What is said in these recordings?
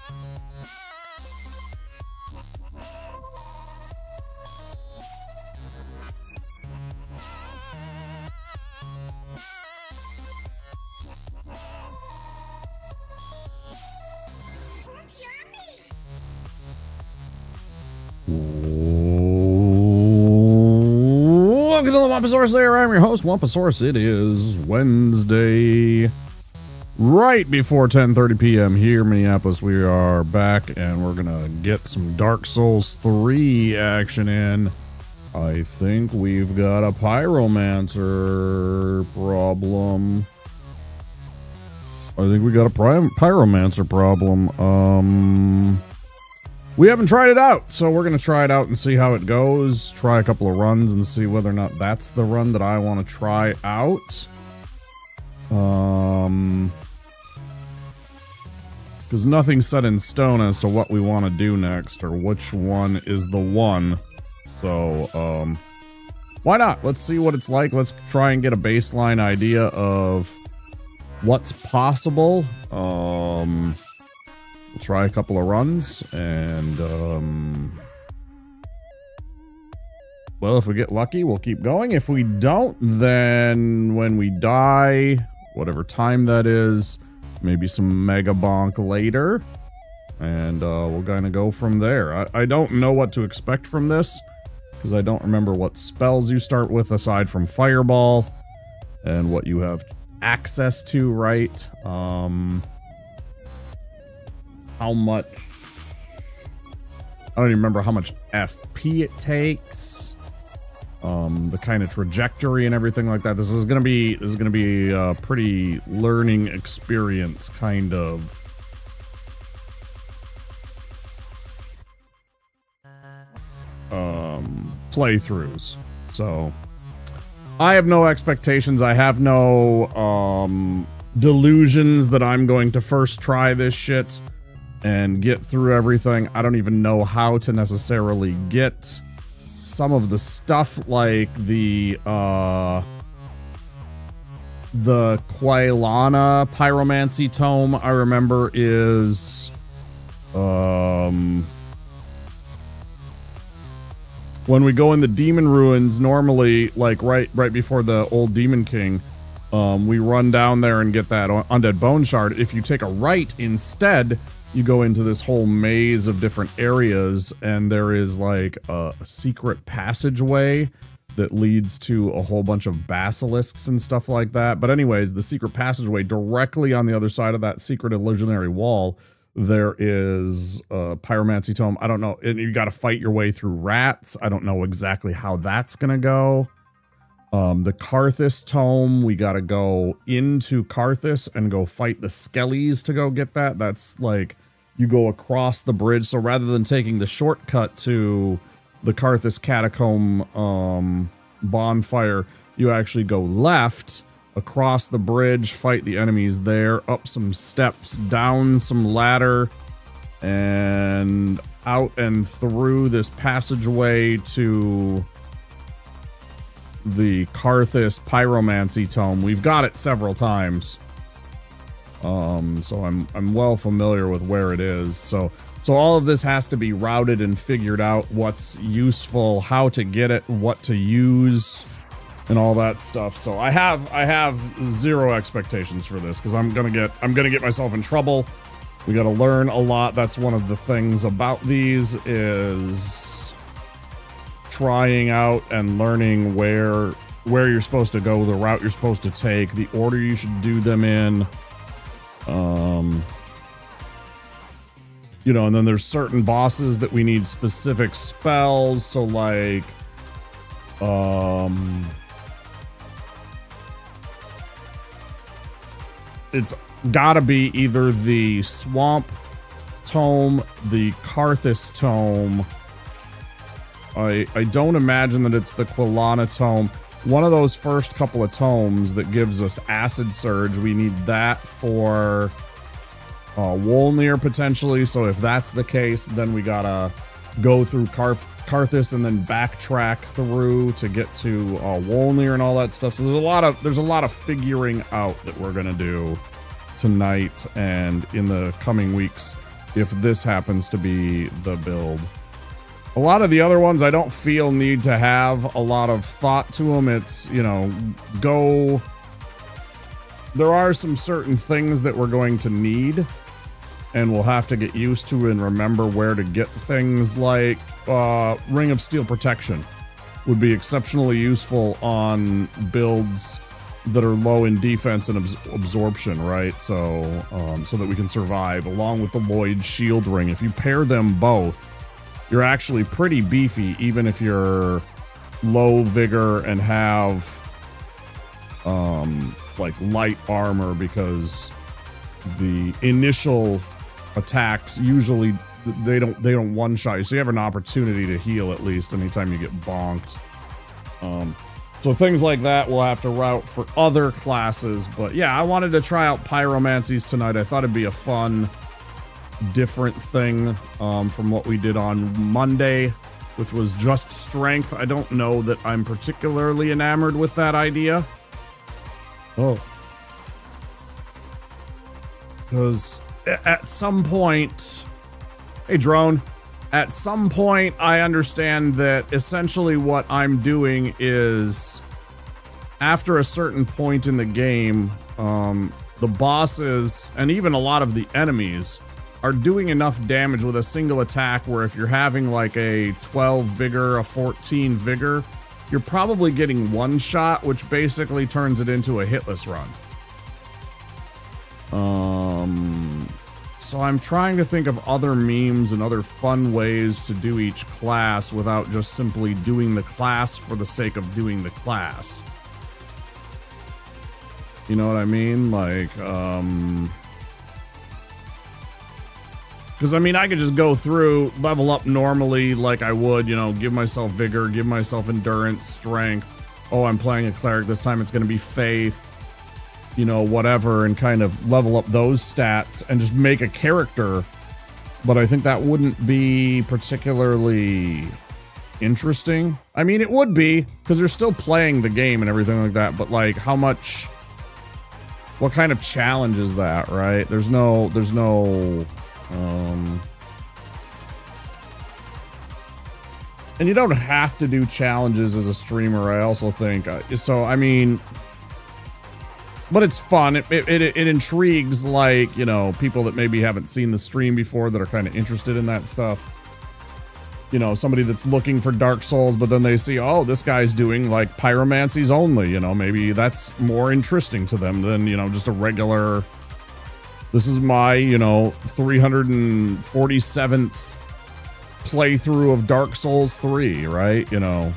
Welcome to the Wamposaurus Lair. I'm your host, Wamposaurus. It is Wednesday, right before 10:30 p.m. here in Minneapolis. We are back, and we're gonna get some Dark Souls 3 action in. I think we've got a Pyromancer problem. Pyromancer problem. We haven't tried it out, so we're going to try it out and see how it goes. Try a couple of runs and see whether or not that's the run that I want to try out. Because nothing's set in stone as to what we want to do next or which one is the one. So, why not? Let's see what it's like. Let's try and get a baseline idea of what's possible. We'll try a couple of runs, and, well, if we get lucky, we'll keep going. If we don't, then when we die, whatever time that is, maybe some Mega Bonk later, and we'll kind of go from there. I don't know what to expect from this, because I don't remember what spells you start with aside from Fireball, and what you have access to, right? How much, I don't even remember how much FP it takes, the kind of trajectory and everything like that. This is gonna be a pretty learning experience kind of playthroughs. So I have no expectations. I have no delusions that I'm going to first try this shit and get through everything. I don't even know how to necessarily get some of the stuff, like the Quailana Pyromancy Tome, I remember is when we go in the Demon Ruins, normally, like right before the old Demon King, we run down there and get that Undead Bone Shard. If you take a right instead, you go into this whole maze of different areas, and there is like a secret passageway that leads to a whole bunch of basilisks and stuff like that. But anyways, the secret passageway, directly on the other side of that secret illusionary wall, there is a Pyromancy Tome. I don't know, you got to fight your way through rats. I don't know exactly how that's gonna go. The Karthus Tome, we gotta go into Karthus and go fight the Skellies to go get that. That's like, you go across the bridge, so rather than taking the shortcut to the Karthus Catacomb bonfire, you actually go left, across the bridge, fight the enemies there, up some steps, down some ladder, and out and through this passageway to the Karthus Pyromancy Tome. We've got it several times. So I'm well familiar with where it is. So all of this has to be routed and figured out, what's useful, how to get it, what to use, and all that stuff. So I have zero expectations for this, because I'm gonna get myself in trouble. We gotta learn a lot. That's one of the things about these, is trying out and learning where you're supposed to go, the route you're supposed to take, the order you should do them in. You know, and then there's certain bosses that we need specific spells, so like, it's gotta be either the Swamp Tome, the Karthus Tome. I don't imagine that it's the Quailana Tome. One of those first couple of tomes that gives us Acid Surge, we need that for Wolnir potentially. So if that's the case, then we gotta go through Karthus and then backtrack through to get to Wolnir and all that stuff. So there's a lot of figuring out that we're gonna do tonight and in the coming weeks. if this happens to be the build. A lot of the other ones I don't feel need to have a lot of thought to them. It's, you know, go... There are some certain things that we're going to need, and we'll have to get used to and remember where to get things like Ring of Steel Protection would be exceptionally useful on builds that are low in defense and absorption, right? So, so that we can survive, along with the Lloyd Shield Ring. If you pair them both, you're actually pretty beefy, even if you're low vigor and have like light armor, because the initial attacks usually they don't one shot you, so you have an opportunity to heal at least anytime you get bonked. So things like that we'll have to route for other classes. But yeah, I wanted to try out Pyromancies tonight. I thought it'd be a fun, different thing from what we did on Monday, which was just strength. I don't know that I'm particularly enamored with that idea. Oh. Because at some point... Hey, drone. At some point, I understand that essentially what I'm doing is, after a certain point in the game, the bosses, and even a lot of the enemies, are doing enough damage with a single attack where if you're having like a 12 vigor, a 14 vigor, you're probably getting one shot, which basically turns it into a hitless run. So I'm trying to think of other memes and other fun ways to do each class without just simply doing the class for the sake of doing the class. You know what I mean? Like, because I mean, I could just go through, level up normally like I would, you know, give myself vigor, give myself endurance, strength. Oh, I'm playing a cleric this time, it's going to be faith. You know, whatever, and kind of level up those stats and just make a character. But I think that wouldn't be particularly interesting. I mean, it would be, because they're still playing the game and everything like that, but like, how much... What kind of challenge is that, right? There's no... And you don't have to do challenges as a streamer, I also think. So, I mean... But it's fun. It intrigues, like, you know, people that maybe haven't seen the stream before that are kind of interested in that stuff. You know, somebody that's looking for Dark Souls, but then they see, oh, this guy's doing, like, pyromancies only, you know, maybe that's more interesting to them than, you know, just a regular... This is my, you know, 347th playthrough of Dark Souls 3, right? You know...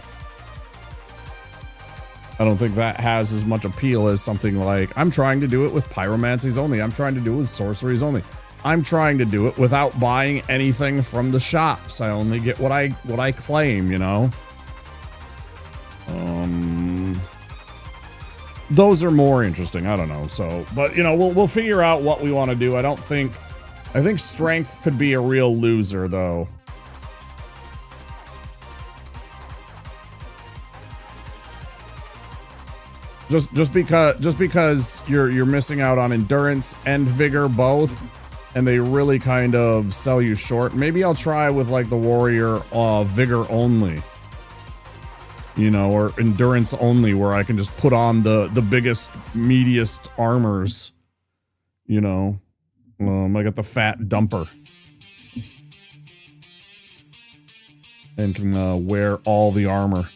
I don't think that has as much appeal as something like, I'm trying to do it with pyromancies only. I'm trying to do it with sorceries only. I'm trying to do it without buying anything from the shops. I only get what I claim, you know? Those are more interesting. I don't know. So, but you know, we'll figure out what we want to do. I think strength could be a real loser though. Just because you're missing out on endurance and vigor both, and they really kind of sell you short. Maybe I'll try with like the warrior vigor only, you know, or endurance only, where I can just put on the biggest, meatiest armors, you know. I got the fat dumper and can wear all the armor.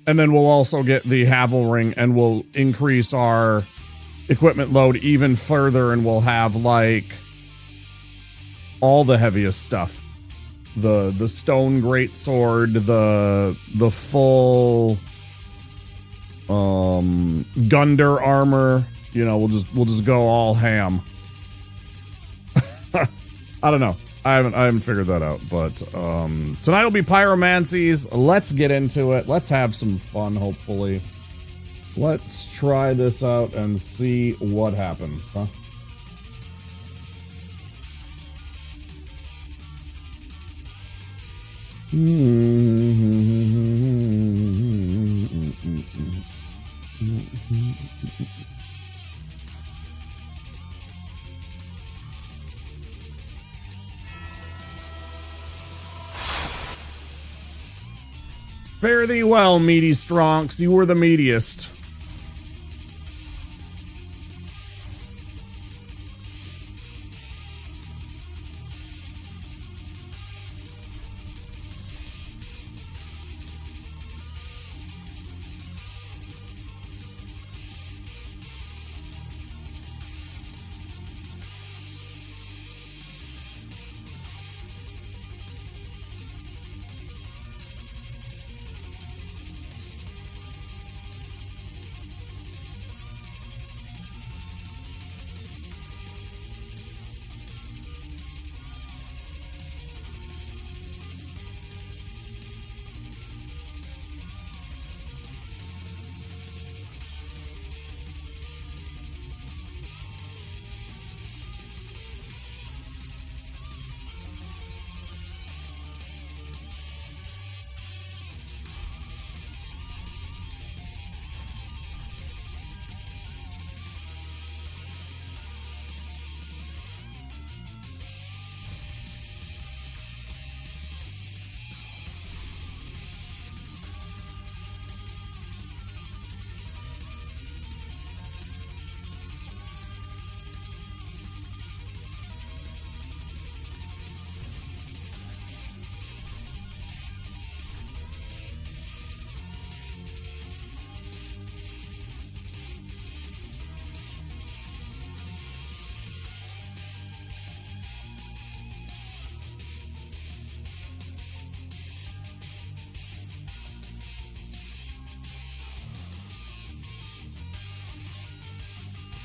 And then we'll also get the Havel Ring, and we'll increase our equipment load even further, and we'll have, like, all the heaviest stuff. The stone greatsword, the full Gundar armor. You know, we'll just go all ham. I don't know. I haven't figured that out, but tonight will be Pyromancies. Let's get into it. Let's have some fun, hopefully. Let's try this out and see what happens, huh? Fare thee well, meaty stronks. You were the meatiest.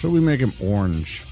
Should we make him orange?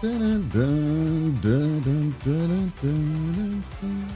Dun, dun, dun, dun, dun, dun, dun.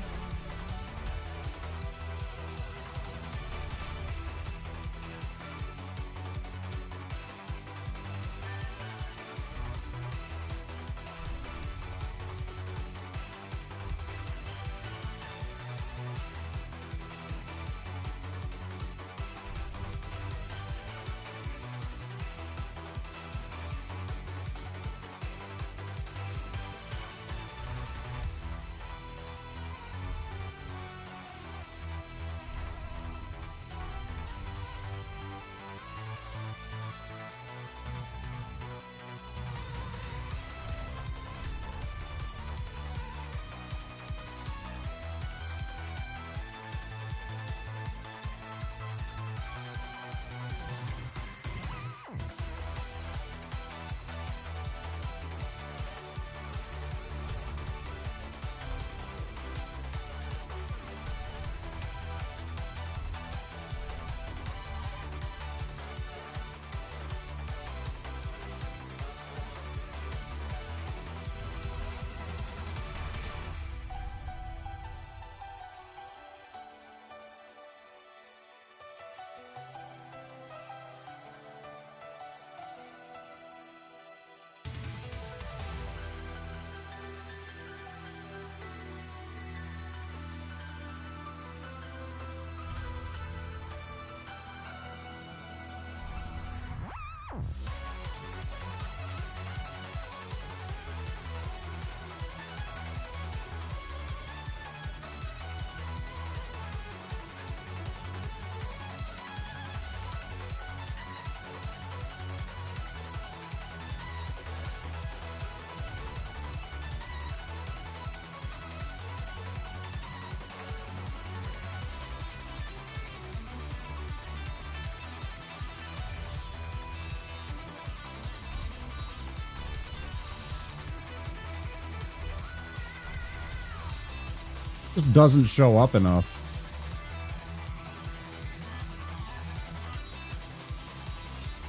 Just doesn't show up enough.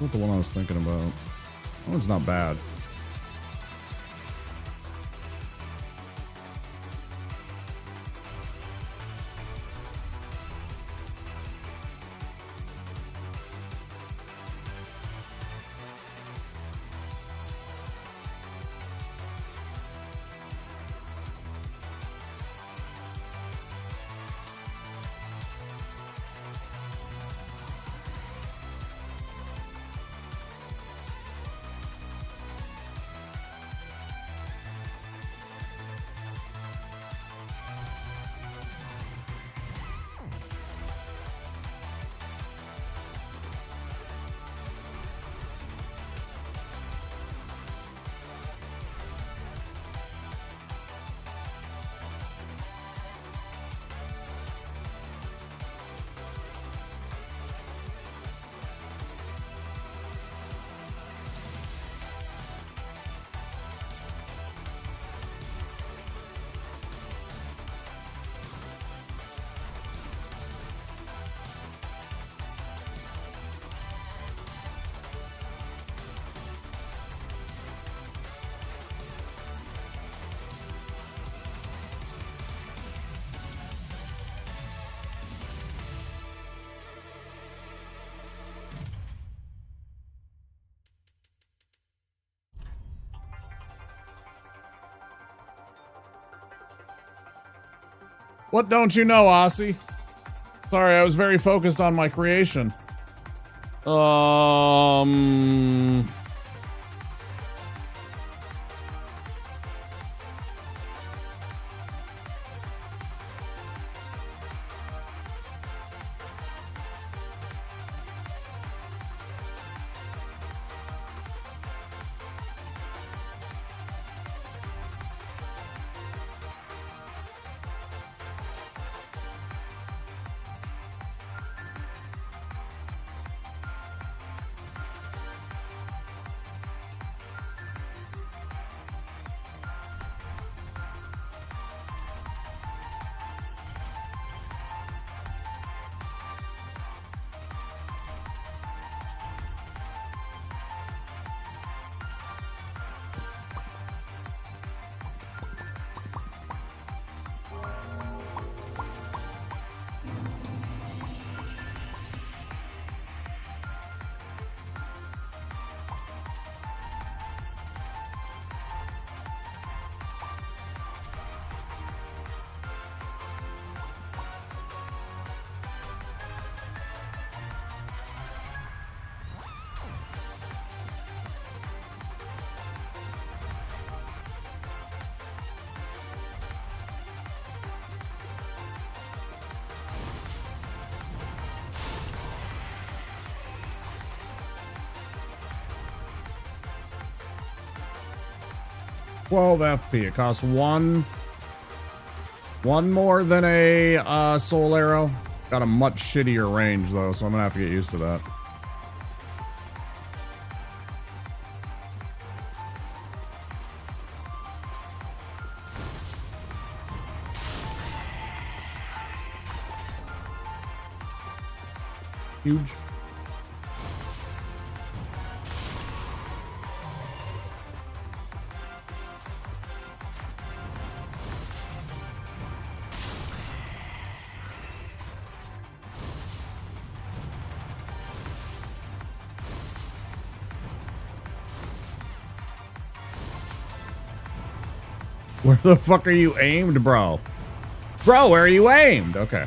Not the one I was thinking about. That one's not bad. What don't you know, Aussie? Sorry, I was very focused on my creation. 12 FP. It costs one more than a soul arrow. Got a much shittier range though, so I'm gonna have to get used to that. Huge. Where the fuck are you aimed, bro? Bro, where are you aimed? Okay.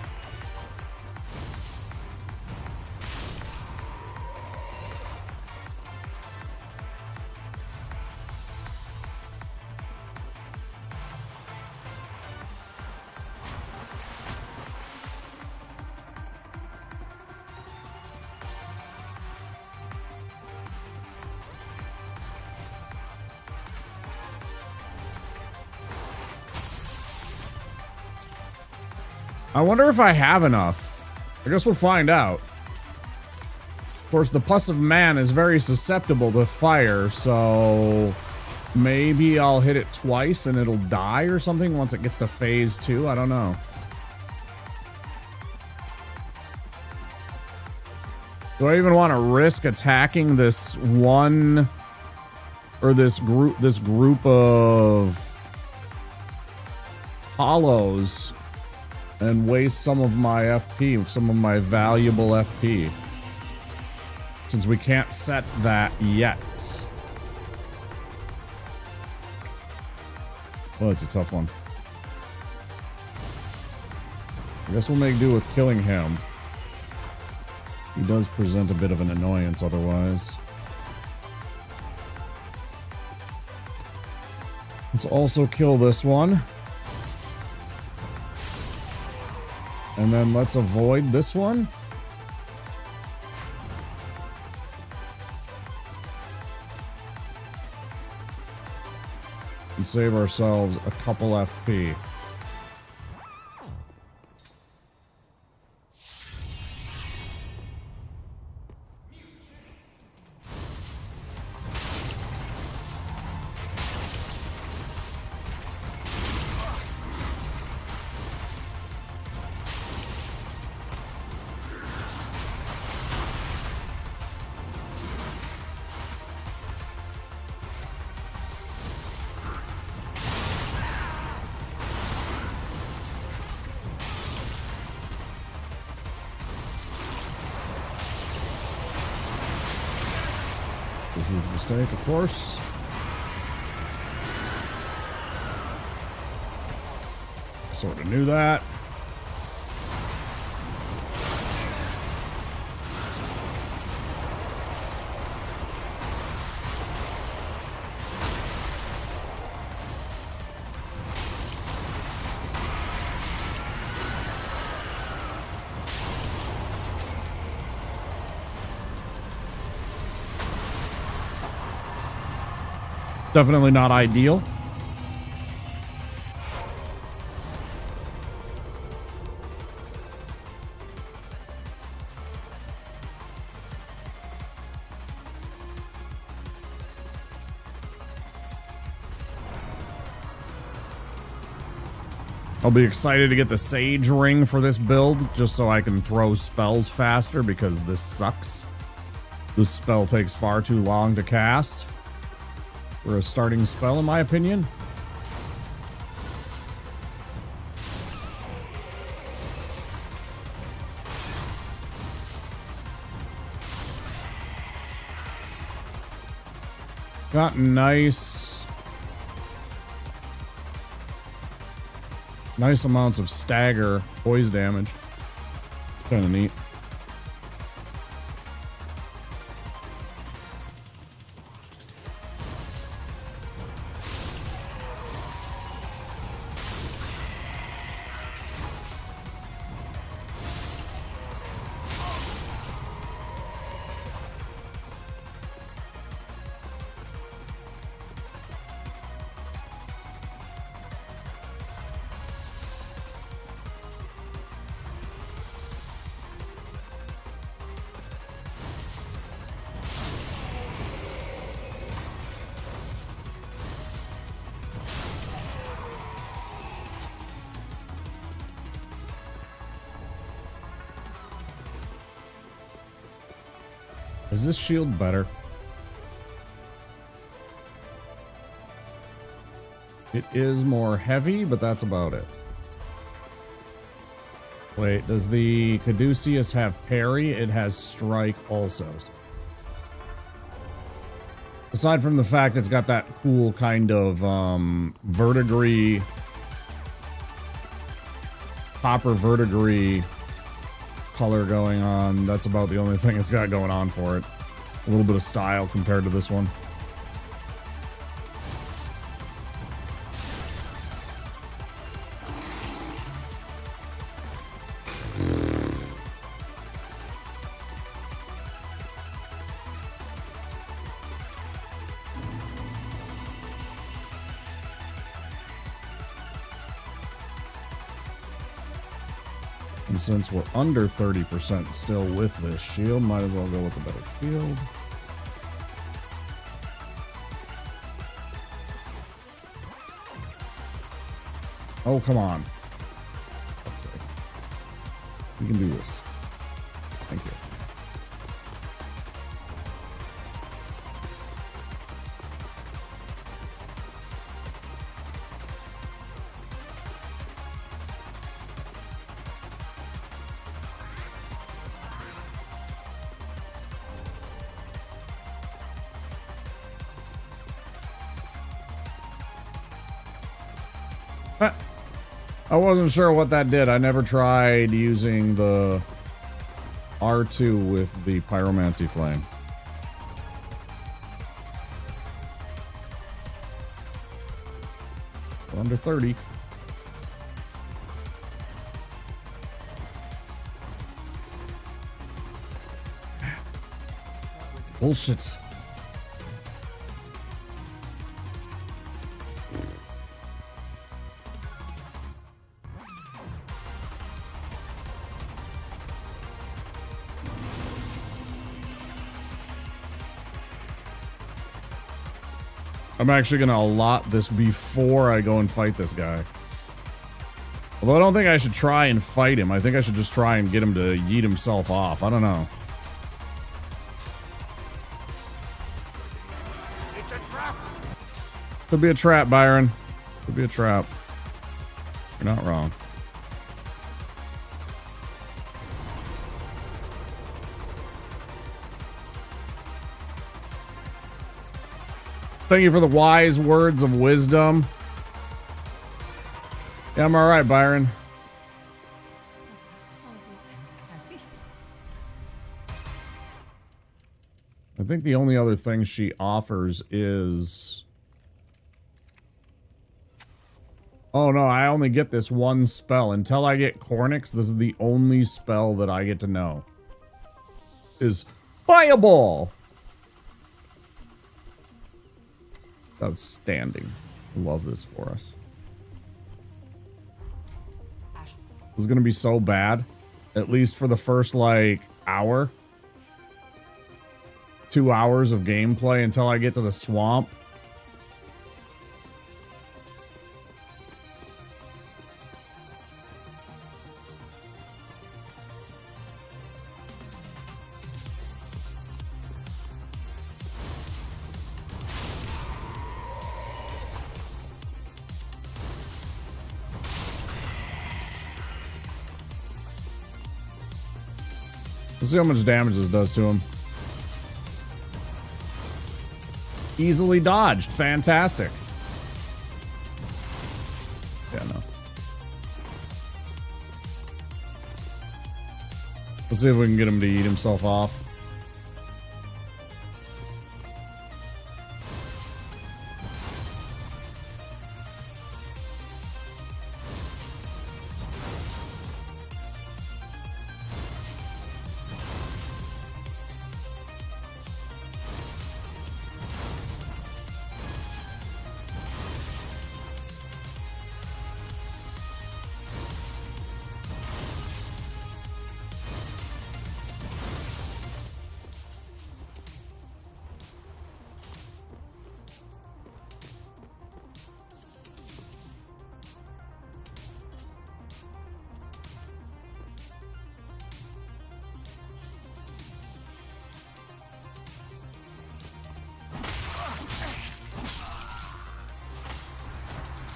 I wonder if I have enough. I guess we'll find out. Of course, the pus of man is very susceptible to fire, so maybe I'll hit it twice and it'll die or something once it gets to phase 2. I don't know. Do I even want to risk attacking this one or this group of hollows and waste some of my FP, some of my valuable FP, since we can't set that yet? Well, it's a tough one. I guess we'll make do with killing him. He does present a bit of an annoyance otherwise. Let's also kill this one. And then let's avoid this one. And save ourselves a couple FP. A huge mistake, of course. Sort of knew that. Definitely not ideal. I'll be excited to get the Sage Ring for this build, just so I can throw spells faster, because this sucks. This spell takes far too long to cast for a starting spell, in my opinion. Got nice amounts of stagger poise damage. Kind of neat. Is this shield better? It is more heavy, but that's about it. Wait, does the Caduceus have parry? It has strike also. Aside from the fact it's got that cool kind of verdigris, copper verdigris color going on, that's about the only thing it's got going on for it. A little bit of style compared to this one. And since we're under 30% still with this shield, might as well go with a better shield. Oh, come on. We can do this. Thank you. I wasn't sure what that did. I never tried using the R2 with the Pyromancy Flame. We're under 30. Bullshit. I'm actually going to allot this before I go and fight this guy. Although I don't think I should try and fight him. I think I should just try and get him to yeet himself off. I don't know. It's a trap. Could be a trap, Byron. Could be a trap. You're not wrong. Thank you for the wise words of wisdom. Yeah, I'm all right, Byron. I think the only other thing she offers is... Oh no, I only get this one spell. Until I get Cornix, this is the only spell that I get to know. Is Fireball! Outstanding. Love this for us. This is gonna be so bad. At least for the first, like, hour. 2 hours of gameplay until I get to the swamp. Let's see how much damage this does to him. Easily dodged. Fantastic. Yeah, no. Let's see if we can get him to eat himself off.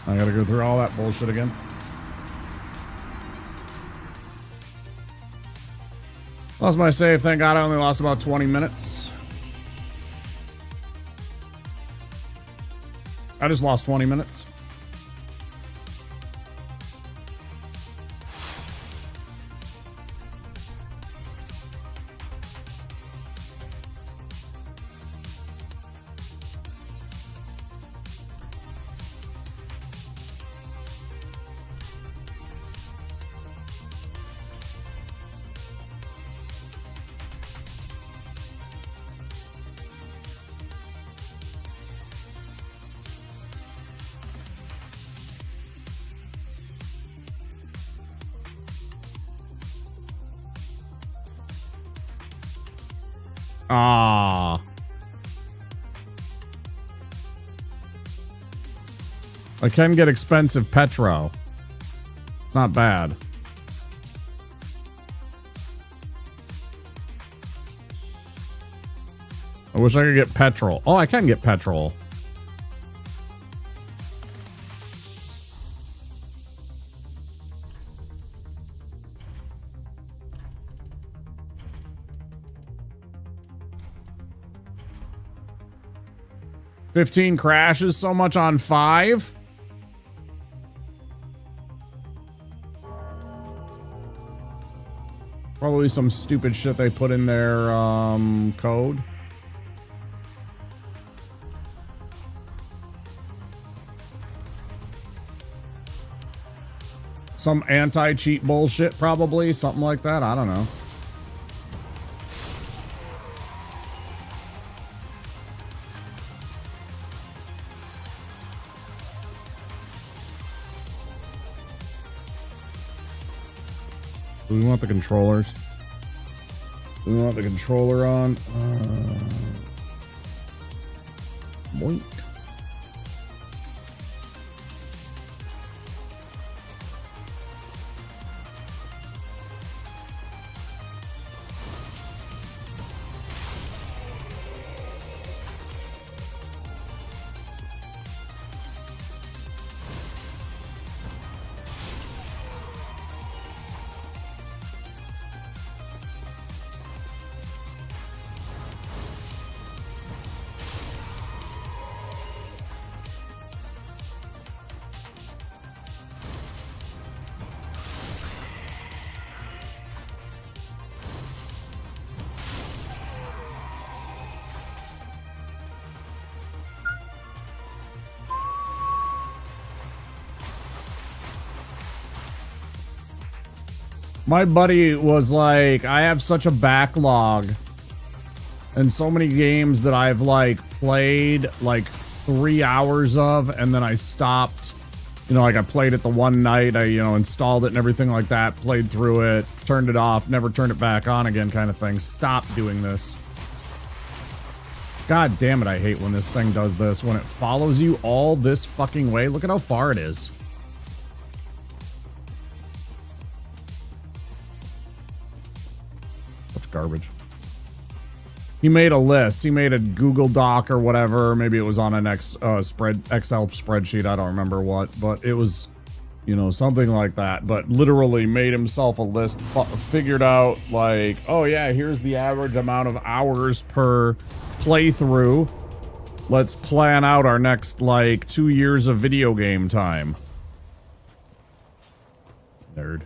I gotta go through all that bullshit again. Lost my save, thank God I only lost about 20 minutes. I just lost 20 minutes. Ah. I can get expensive petro. It's not bad. I wish I could get petrol. Oh, I can get petrol. $15 crashes so much on 5. Probably some stupid shit they put in their code. Some anti-cheat bullshit, probably. Something like that. I don't know. Do we want the controllers? Do we want the controller on? Boink. My buddy was like, I have such a backlog and so many games that I've like played like 3 hours of, and then I stopped. You know, like I played it the one night, I, you know, installed it and everything like that, played through it, turned it off, never turned it back on again kind of thing. Stop doing this. God damn it, I hate when this thing does this. When it follows you all this fucking way. Look at how far it is. Garbage. He made a list. He made a Google Doc or whatever. Maybe it was on an Excel spreadsheet. I don't remember what, but it was, you know, something like that. But literally made himself a list, figured out like, oh yeah, here's the average amount of hours per playthrough. Let's plan out our next like 2 years of video game time. Nerd.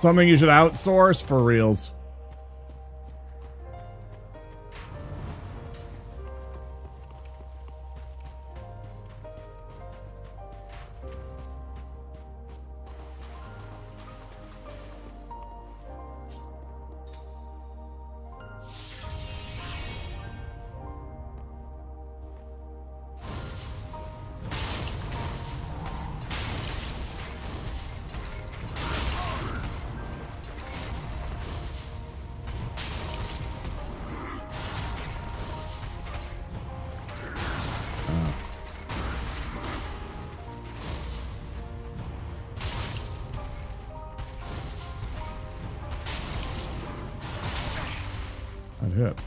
Something you should outsource for reals. hit.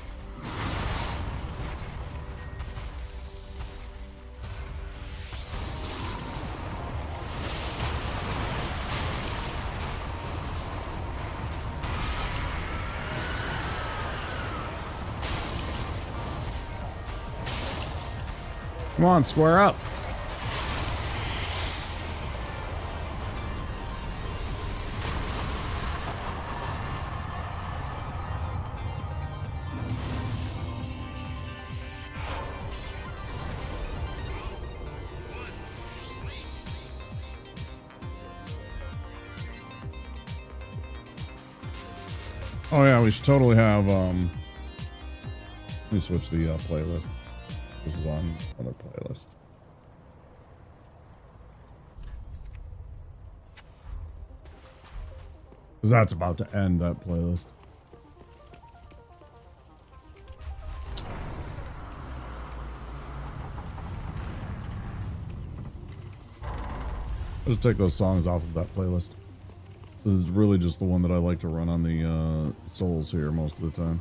Come on, square up. Oh yeah, we should totally have, let me switch the playlist. This is on another playlist. Because that's about to end, that playlist. I'll just take those songs off of that playlist. This is really just the one that I like to run on the Souls here most of the time.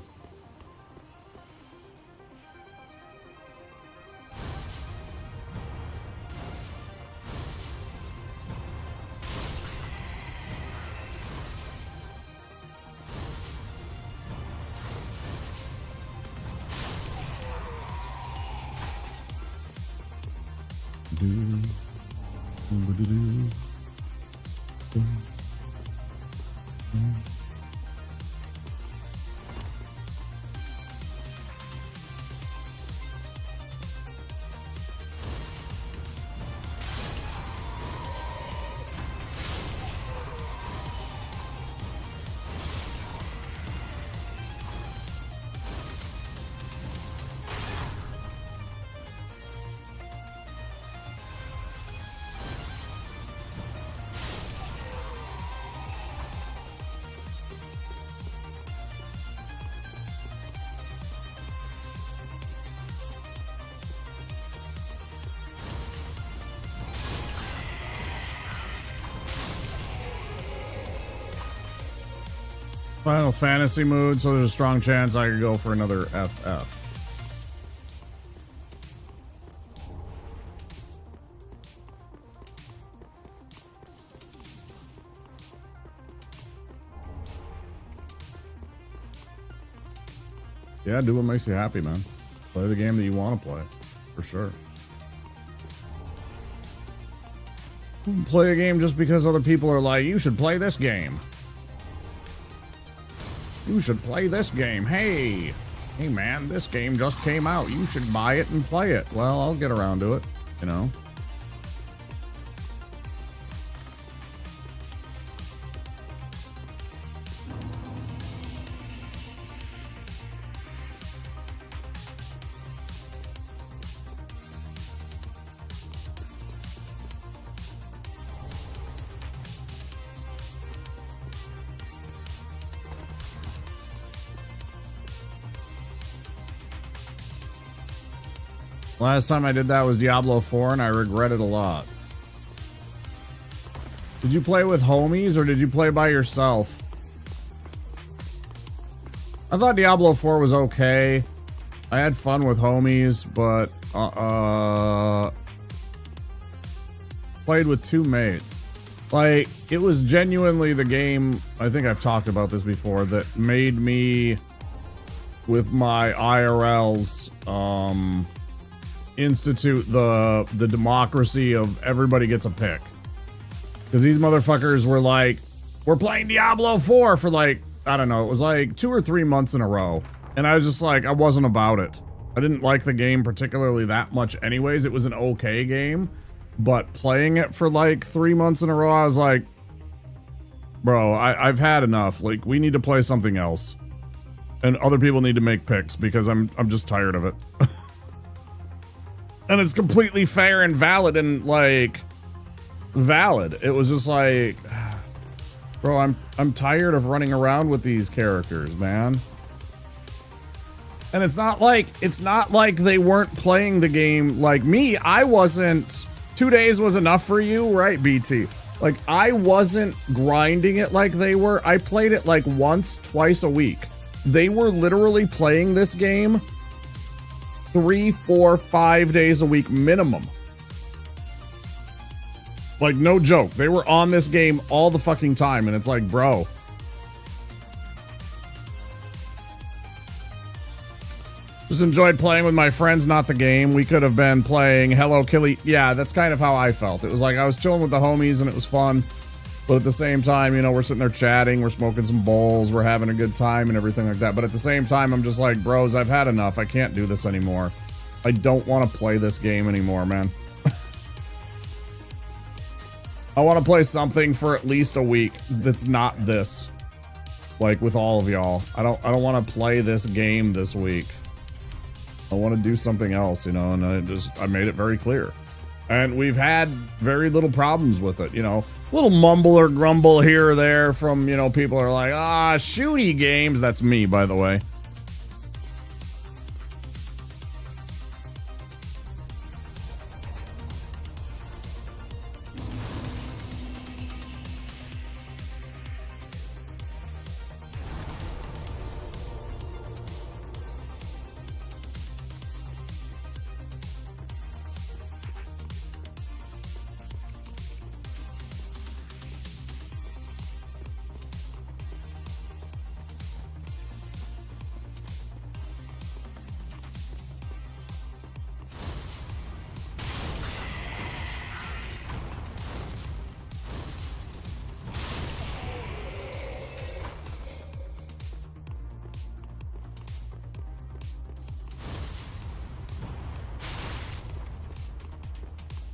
Final Fantasy mood, so there's a strong chance I could go for another FF. Yeah, do what makes you happy, man. Play the game that you want to play, for sure. Play a game just because other people are like, you should play this game. You should play this game. Hey man, this game just came out. You should buy it and play it. Well, I'll get around to it, you know. Last time I did that was Diablo 4 and I regret it a lot. Did you play with homies or did you play by yourself? I thought Diablo 4 was okay. I had fun with homies, but played with two mates. Like, it was genuinely the game, I think I've talked about this before, that made me, with my IRLs, institute the democracy of everybody gets a pick. Because these motherfuckers were like, we're playing Diablo 4 for like, I don't know, it was like 2 or 3 months in a row. And I was just like, I wasn't about it. I didn't like the game particularly that much anyways. It was an okay game. But playing it for like 3 months in a row, I was like, bro, I've had enough. Like, we need to play something else. And other people need to make picks because I'm just tired of it. And it's completely fair and valid and like valid. It was just like, bro, I'm tired of running around with these characters, man. And it's not like they weren't playing the game like me. I wasn't. 2 days was enough for you, right, BT? Like, I wasn't grinding it like they were. I played it like once, twice a week. They were literally playing this game 3, 4, 5 days a week minimum. Like, no joke. They were on this game all the fucking time, and it's like, bro. Just enjoyed playing with my friends, not the game. We could have been playing Hello Kitty. Yeah, that's kind of how I felt. It was like I was chilling with the homies, and it was fun. But at the same time, you know, we're sitting there chatting, we're smoking some bowls, we're having a good time and everything like that. But at the same time, I'm just like, bros, I've had enough. I can't do this anymore. I don't want to play this game anymore, man. I want to play something for at least a week that's not this. Like with all of y'all. I don't want to play this game this week. I want to do something else, you know, and I made it very clear. And we've had very little problems with it, you know. Little mumble or grumble here or there from, you know, people are like, shooty games. That's me, by the way.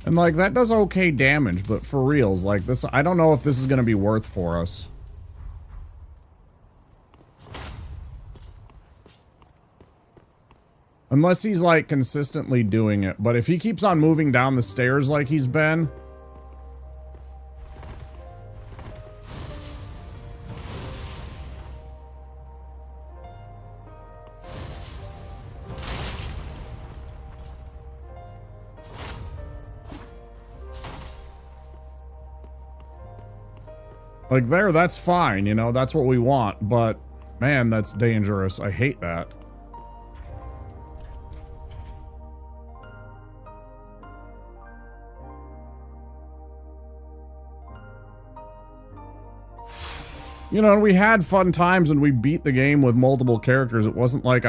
And like, that does okay damage, but for reals, like this, I don't know if this is going to be worth for us. Unless he's like consistently doing it. But if he keeps on moving down the stairs like he's been. Like there, that's fine, you know, that's what we want, but man, that's dangerous. I hate that. You know, we had fun times and we beat the game with multiple characters. It wasn't like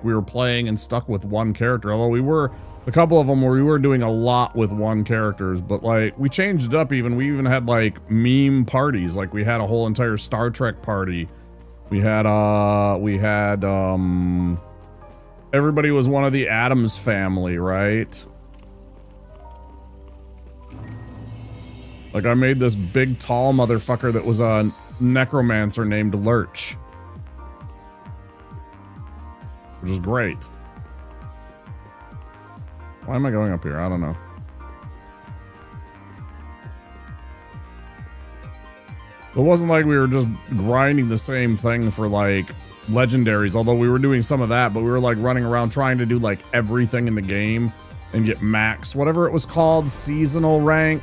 we were playing and stuck with one character, although we were, a couple of them where we were doing a lot with one characters, but like we changed it up even. We even had like meme parties. Like we had a whole entire Star Trek party. We had everybody was one of the Addams family, right? Like I made this big tall motherfucker that was a necromancer named Lurch. Which is great. Why am I going up here? I don't know. It wasn't like we were just grinding the same thing for like legendaries, although we were doing some of that, but we were like running around trying to do like everything in the game and get max, whatever it was called, seasonal rank.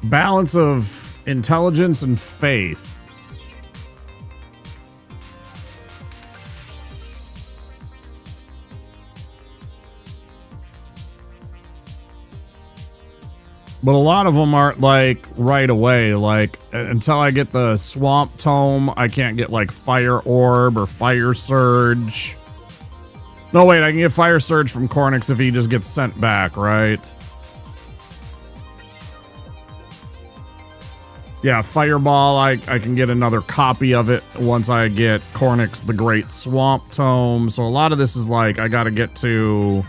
Balance of intelligence and faith. But a lot of them aren't like right away. Like until I get the swamp tome, I can't get like fire orb or fire surge. No, wait, I can get fire surge from Cornix if he just gets sent back, right? Yeah, fireball, I can get another copy of it once I get Cornix the Great Swamp Tome. So a lot of this is like, I gotta get to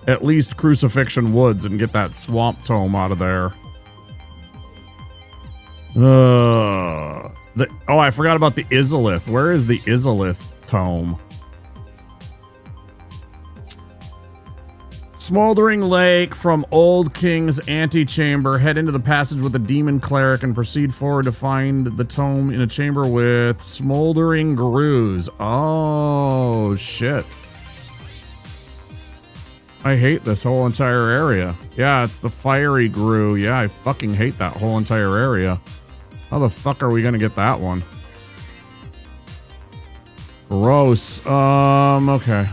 at least Crucifixion Woods and get that Swamp Tome out of there. Oh, I forgot about the Izalith. Where is the Izalith Tome? Smoldering Lake from Old King's Antechamber. Head into the passage with the Demon Cleric and proceed forward to find the tome in a chamber with Smoldering Grooves. Oh, shit. I hate this whole entire area. Yeah, it's the Fiery Grue. Yeah, I fucking hate that whole entire area. How the fuck are we gonna get that one? Gross. Okay.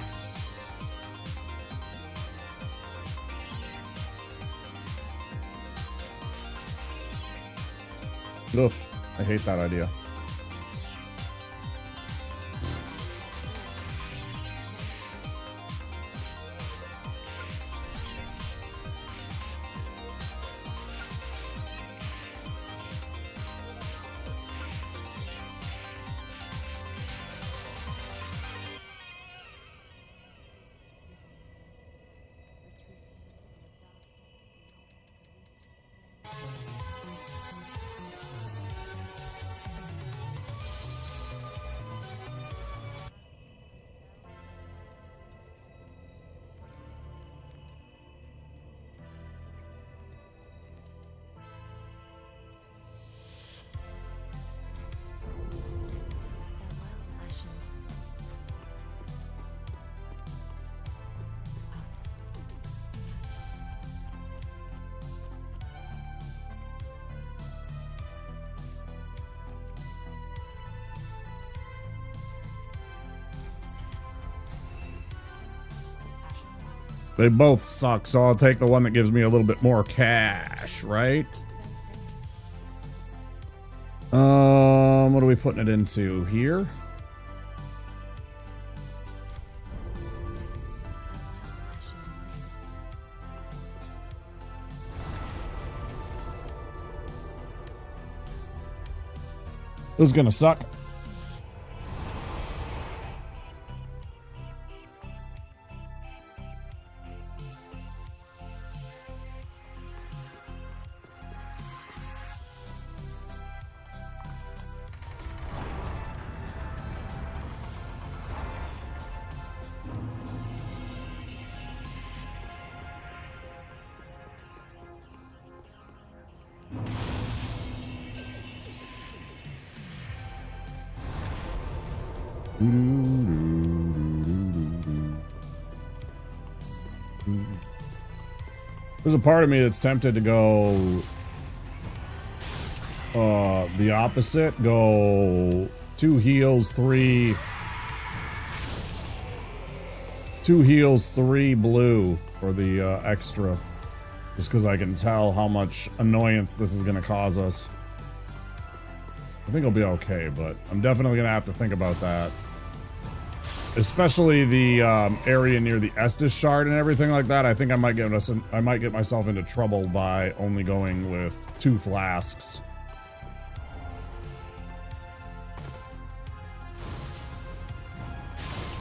Oof, I hate that idea. They both suck, so I'll take the one that gives me a little bit more cash, right? What are we putting it into here? This is gonna suck. There's a part of me that's tempted to go the opposite, go 2 heals, 3 blue for the extra, just because I can tell how much annoyance this is going to cause us. I think I'll be okay, but I'm definitely going to have to think about that. Especially the area near the Estus Shard and everything like that. I think I might get myself into trouble by only going with 2 flasks.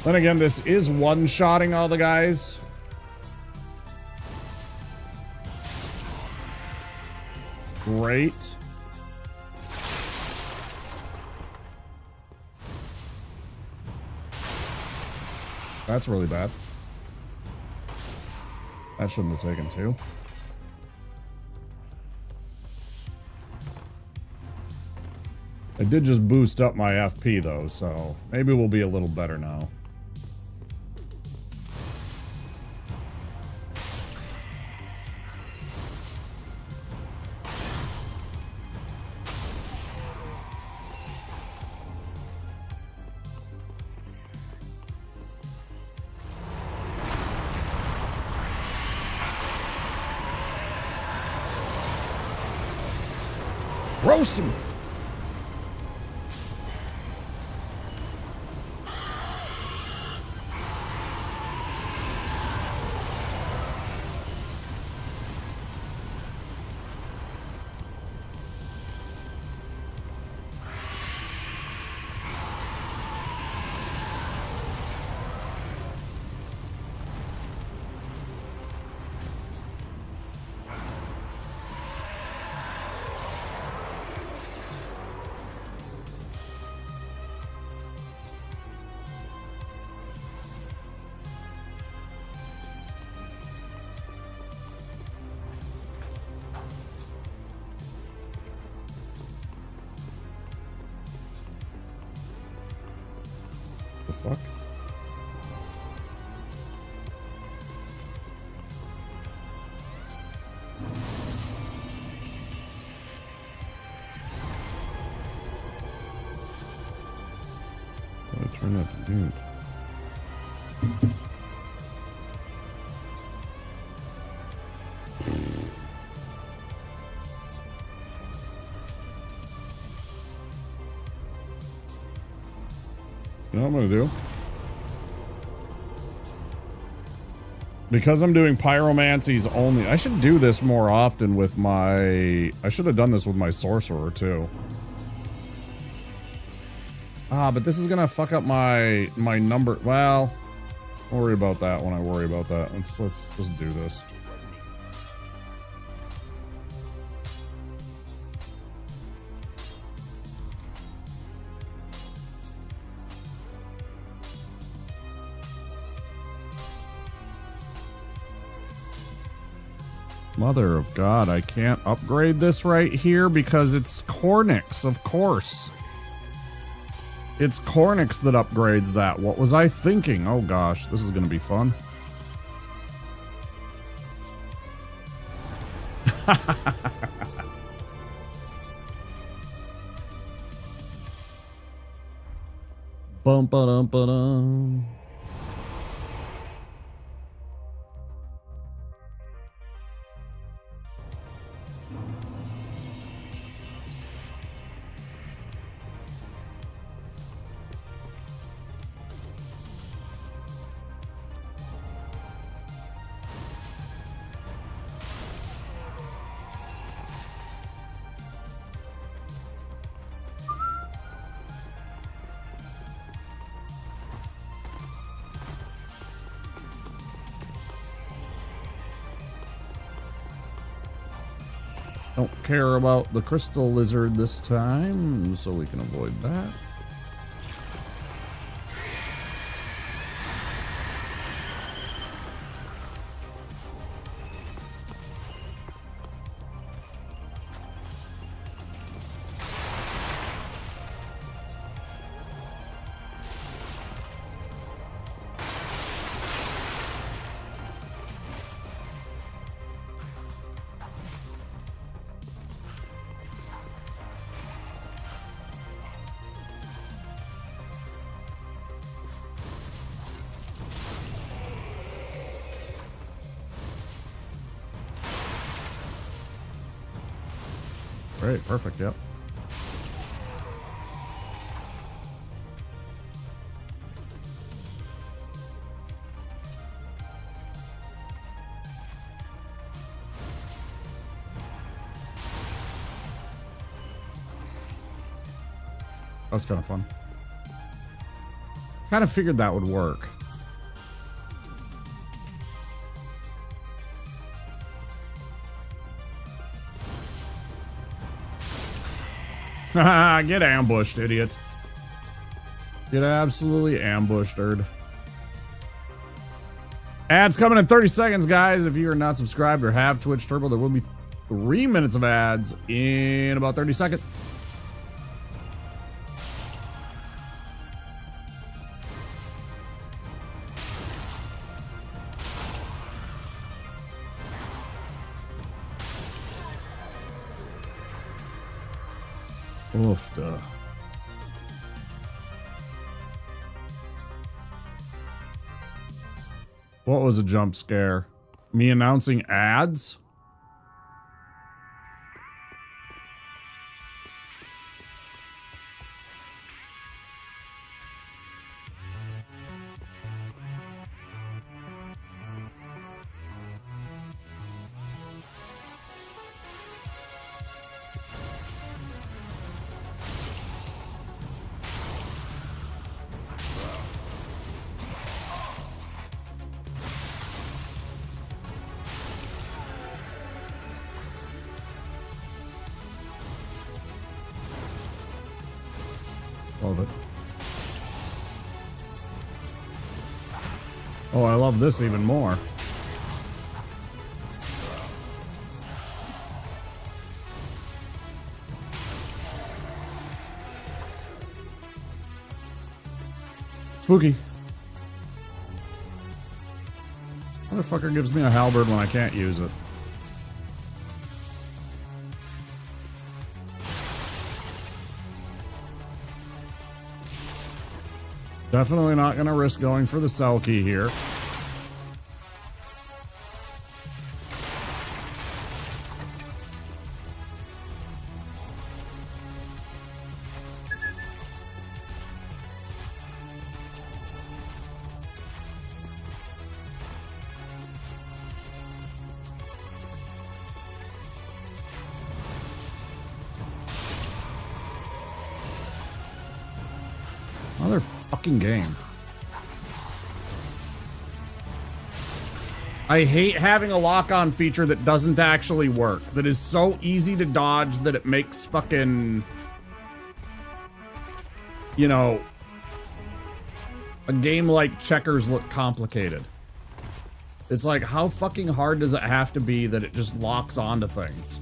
Then again, this is one-shotting all the guys. Great. That's really bad. That shouldn't have taken 2. It did just boost up my FP though, so maybe we'll be a little better now. Roast him! The fuck? I try not to do it. You know what I'm gonna do? Because I'm doing pyromancies only, I should do this more often with my... I should have done this with my sorcerer too. Ah, but this is gonna fuck up my number. Well, I'll worry about that when I worry about that. Let's just do this. Mother of God, I can't upgrade this right here because it's Cornix, of course. It's Cornix that upgrades that. What was I thinking? Oh gosh, this is gonna be fun. Bum ba dum ba dum. Don't care about the crystal lizard this time, so we can avoid that. Great, perfect, yep. That was kind of fun. Kind of figured that would work. Get ambushed, idiot. Get absolutely ambushed, erd. Ads coming in 30 seconds, guys. If you are not subscribed or have Twitch Turbo, there will be 3 minutes of ads in about 30 seconds. Oof, duh. What was a jump scare? Me announcing ads? Love it. Oh, I love this even more. Spooky. Motherfucker gives me a halberd when I can't use it. Definitely not gonna risk going for the Selkie here. Another fucking game. I hate having a lock-on feature that doesn't actually work. That is so easy to dodge that it makes fucking... You know... a game like checkers look complicated. It's like, how fucking hard does it have to be that it just locks onto things?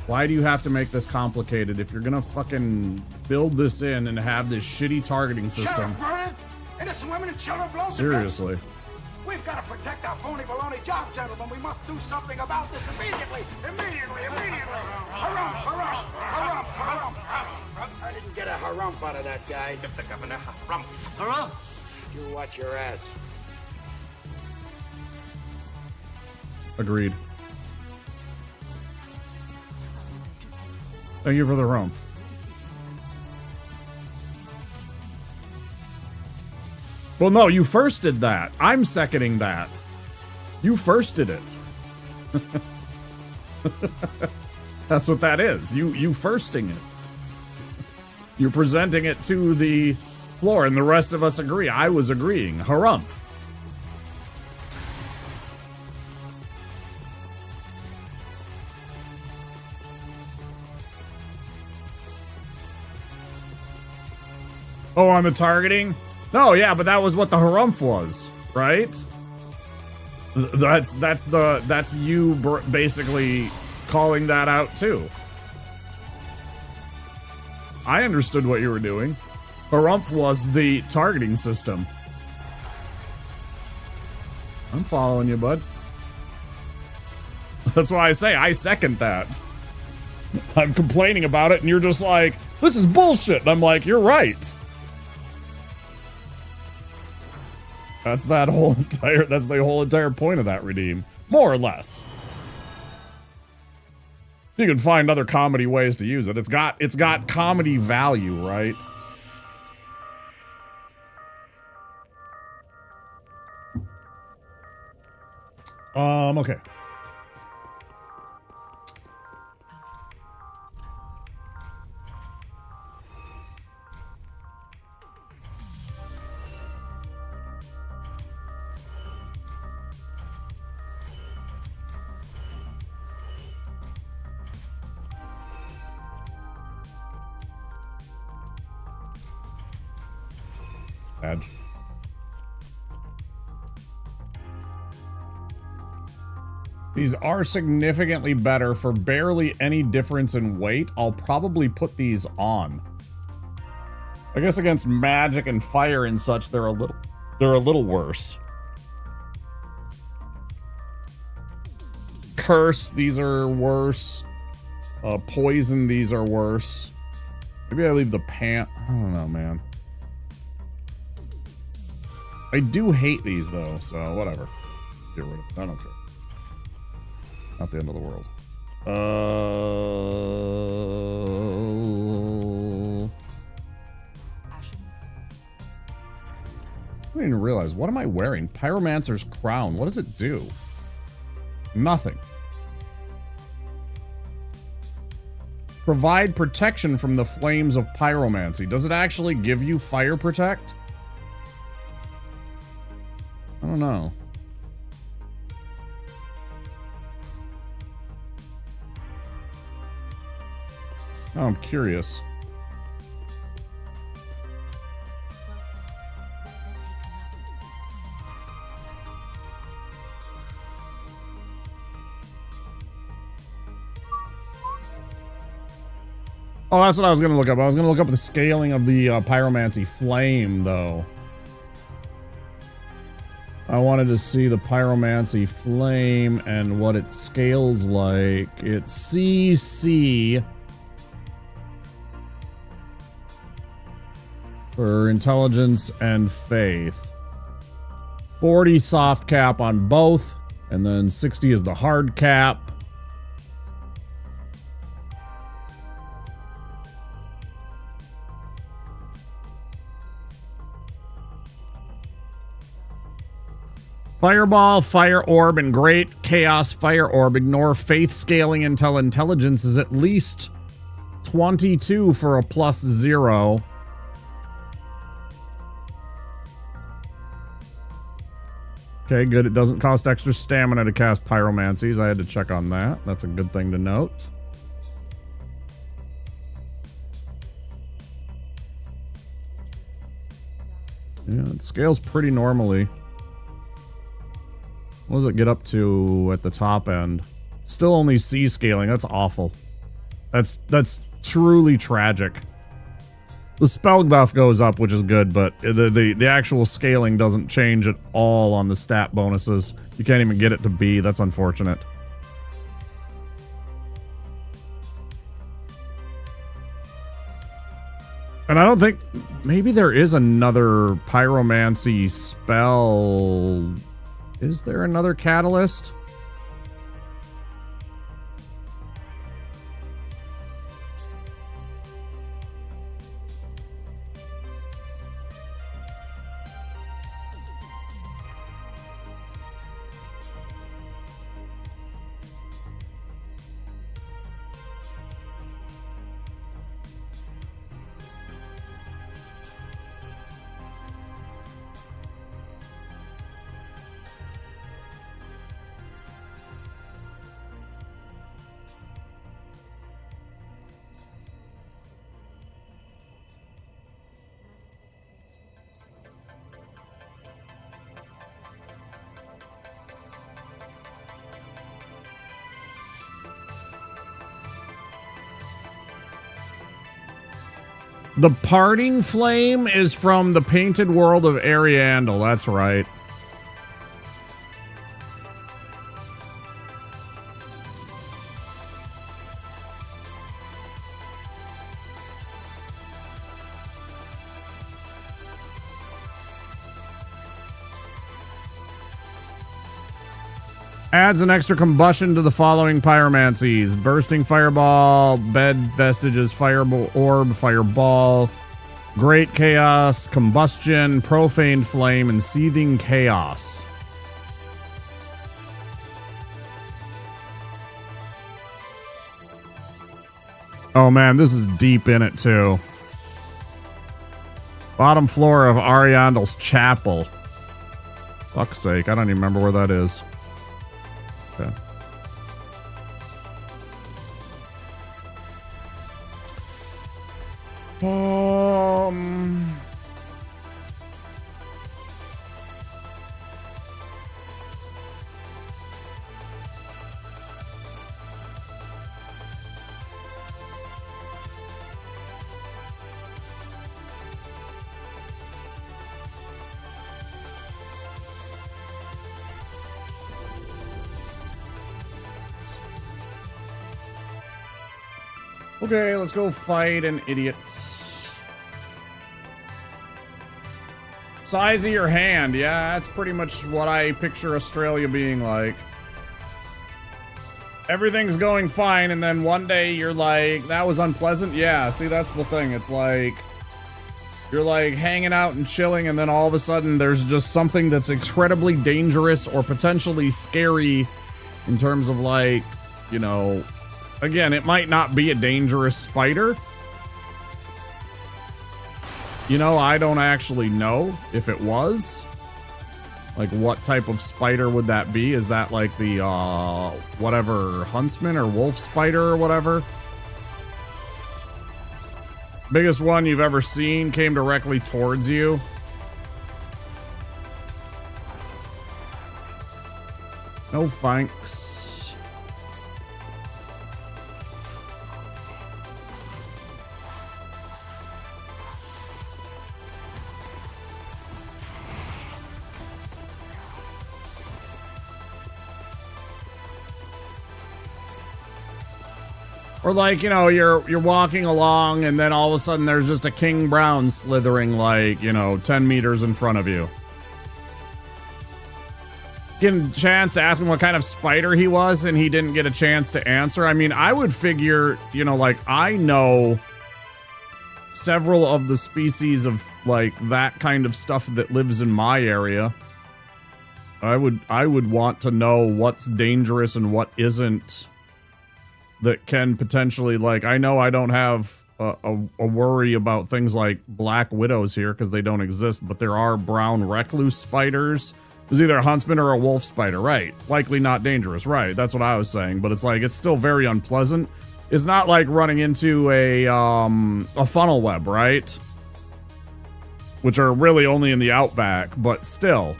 Why do you have to make this complicated if you're gonna fucking build this in and have this shitty targeting system? Innocent women and children blown to Seriously. death. We've got to protect our phony baloney job, gentlemen. We must do something about this immediately. Immediately. Harumph, harumph, harumph, harumph. I didn't get a harumph out of that guy. If the governor harumph, harumph. You watch your ass. Agreed. Thank you for the rump. Well, no, you first did that. I'm seconding that. You first did it. That's what that is. You firsting it. You're presenting it to the floor, and the rest of us agree. I was agreeing. Harumph. Oh, on the targeting? No, yeah, but that was what the harumph was, right? That's you basically calling that out too. I understood what you were doing. Harumph was the targeting system. I'm following you, bud. That's why I say I second that. I'm complaining about it, and you're just like, this is bullshit. And I'm like, you're right. That's the whole entire point of that redeem. More or less. You can find other comedy ways to use it. It's got comedy value, right? Okay. Badge. These are significantly better for barely any difference in weight. I'll probably put these on. I guess against magic and fire and such, they're a little worse. Curse, these are worse. Poison, these are worse. Maybe I leave the pant. I don't know, man. I do hate these though, so whatever. Get rid of it. I don't care. Not the end of the world. I didn't even realize. What am I wearing? Pyromancer's crown. What does it do? Nothing. Provide protection from the flames of pyromancy. Does it actually give you fire protect? I don't know. Oh, I'm curious. Oh, that's what I was going to look up. I was going to look up the scaling of the Pyromancy Flame, though. I wanted to see the Pyromancy Flame and what it scales like. It's CC for intelligence and faith. 40 soft cap on both, and then 60 is the hard cap. Fireball, Fire Orb, and Great Chaos Fire Orb ignore faith scaling until intelligence is at least 22 for a +0. Okay, good. It doesn't cost extra stamina to cast Pyromancies. I had to check on that. That's a good thing to note. Yeah, it scales pretty normally. What does it get up to at the top end? Still only C scaling. That's awful. That's truly tragic. The spell buff goes up, which is good, but the actual scaling doesn't change at all on the stat bonuses. You can't even get it to B. That's unfortunate. And I don't think... Maybe there is another pyromancy spell... Is there another catalyst? The Parting Flame is from the Painted World of Ariandel. That's right. Adds an extra combustion to the following pyromancies: Bursting Fireball, Bed Vestiges, Fireball Orb, Fireball, Great Chaos, Combustion, Profane Flame, and Seething Chaos. Oh man, this is deep in it too. Bottom floor of Ariandel's Chapel. Fuck's sake, I don't even remember where that is. Okay. Okay, let's go fight an idiot. Size of your hand. Yeah, that's pretty much what I picture Australia being like. Everything's going fine, and then one day you're like, that was unpleasant? Yeah, see, that's the thing. It's like, you're like hanging out and chilling, and then all of a sudden there's just something that's incredibly dangerous or potentially scary in terms of like, you know... Again, it might not be a dangerous spider. You know, I don't actually know if it was. Like, what type of spider would that be? Is that like the, whatever, huntsman or wolf spider or whatever? Biggest one you've ever seen came directly towards you. No thanks. Or like, you know, you're walking along and then all of a sudden there's just a king brown slithering like, you know, 10 meters in front of you. Getting a chance to ask him what kind of spider he was and he didn't get a chance to answer. I mean, I would figure, you know, like I know several of the species of like that kind of stuff that lives in my area. I would want to know what's dangerous and what isn't. That can potentially, like, I know I don't have a worry about things like black widows here because they don't exist, but there are brown recluse spiders. There's either a huntsman or a wolf spider, right? Likely not dangerous, right? That's what I was saying, but it's like, it's still very unpleasant. It's not like running into a funnel web, right? Which are really only in the outback, but still.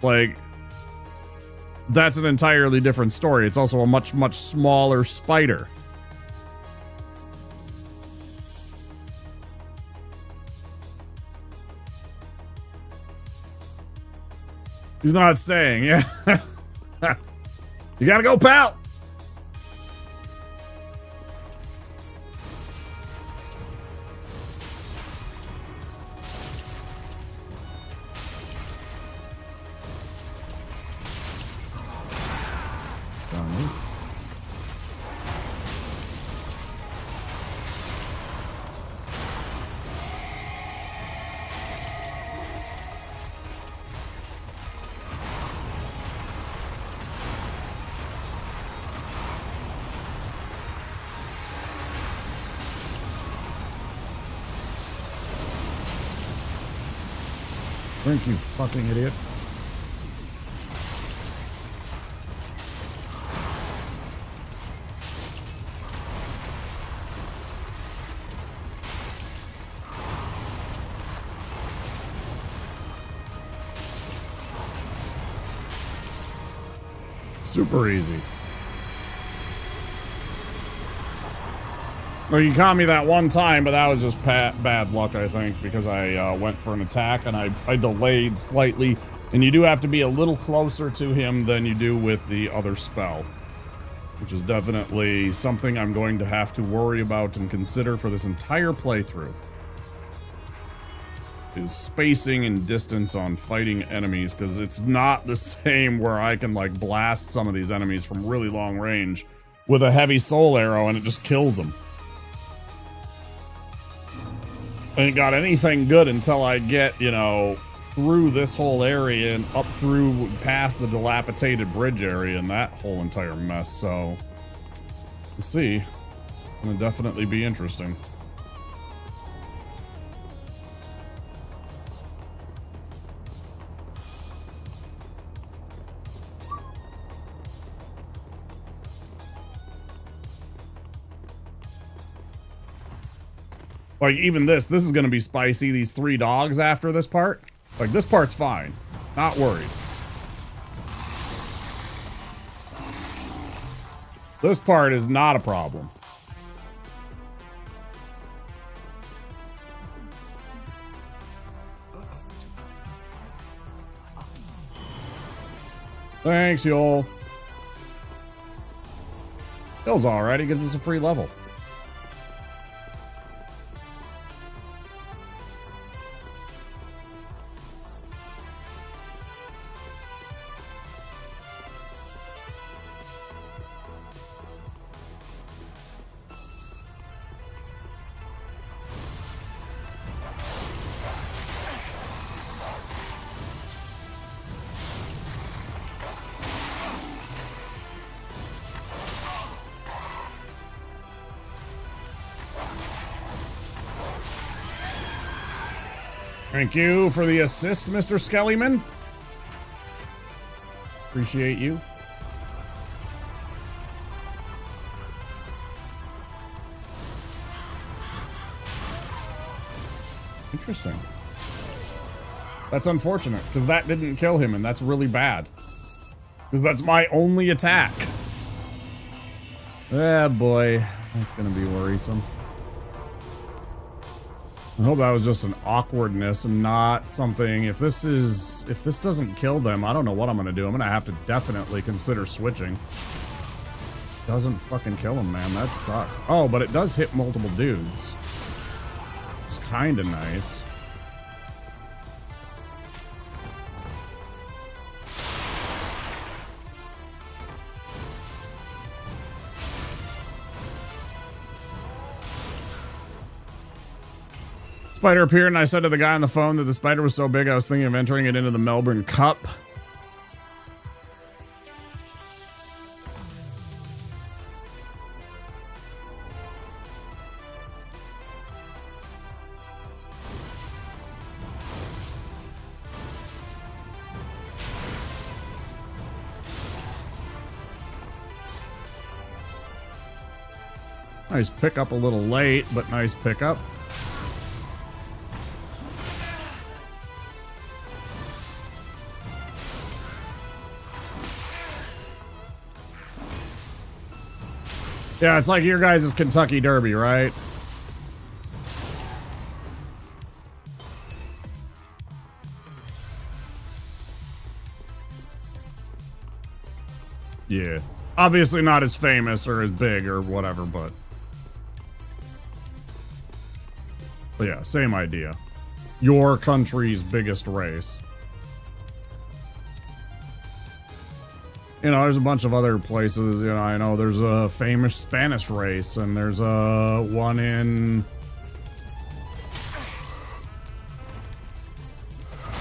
Like, that's an entirely different story. It's also a much, much smaller spider. He's not staying, yeah. You gotta go, pal! Drink, you fucking idiot. Super easy. Well, you caught me that one time, but that was just bad luck, I think, because I went for an attack and I delayed slightly. And you do have to be a little closer to him than you do with the other spell, which is definitely something I'm going to have to worry about and consider for this entire playthrough. Is spacing and distance on fighting enemies, because it's not the same where I can like blast some of these enemies from really long range with a heavy soul arrow and it just kills them. I ain't got anything good until I get, you know, through this whole area and up through past the dilapidated bridge area and that whole entire mess, so we'll see. It'll definitely be interesting. Like, even this is gonna be spicy, these 3 dogs after this part. Like, this part's fine. Not worried. This part is not a problem. Thanks, y'all. Feels alright, he gives us a free level. Thank you for the assist, Mr. Skellyman. Appreciate you. Interesting. That's unfortunate, because that didn't kill him, and that's really bad. Because that's my only attack. Ah, boy. That's gonna be worrisome. I hope that was just an awkwardness and not something. If this doesn't kill them, I don't know what I'm gonna do. I'm gonna have to definitely consider switching. Doesn't fucking kill him, man. That sucks. Oh, but it does hit multiple dudes. It's kind of nice. Spider appeared and I said to the guy on the phone that the spider was so big I was thinking of entering it into the Melbourne Cup. Nice pickup, a little late, but nice pickup. Yeah, it's like your guys' Kentucky Derby, right? Yeah. Obviously not as famous or as big or whatever, but yeah, same idea. Your country's biggest race. You know, there's a bunch of other places, you know, I know there's a famous Spanish race, and there's a one in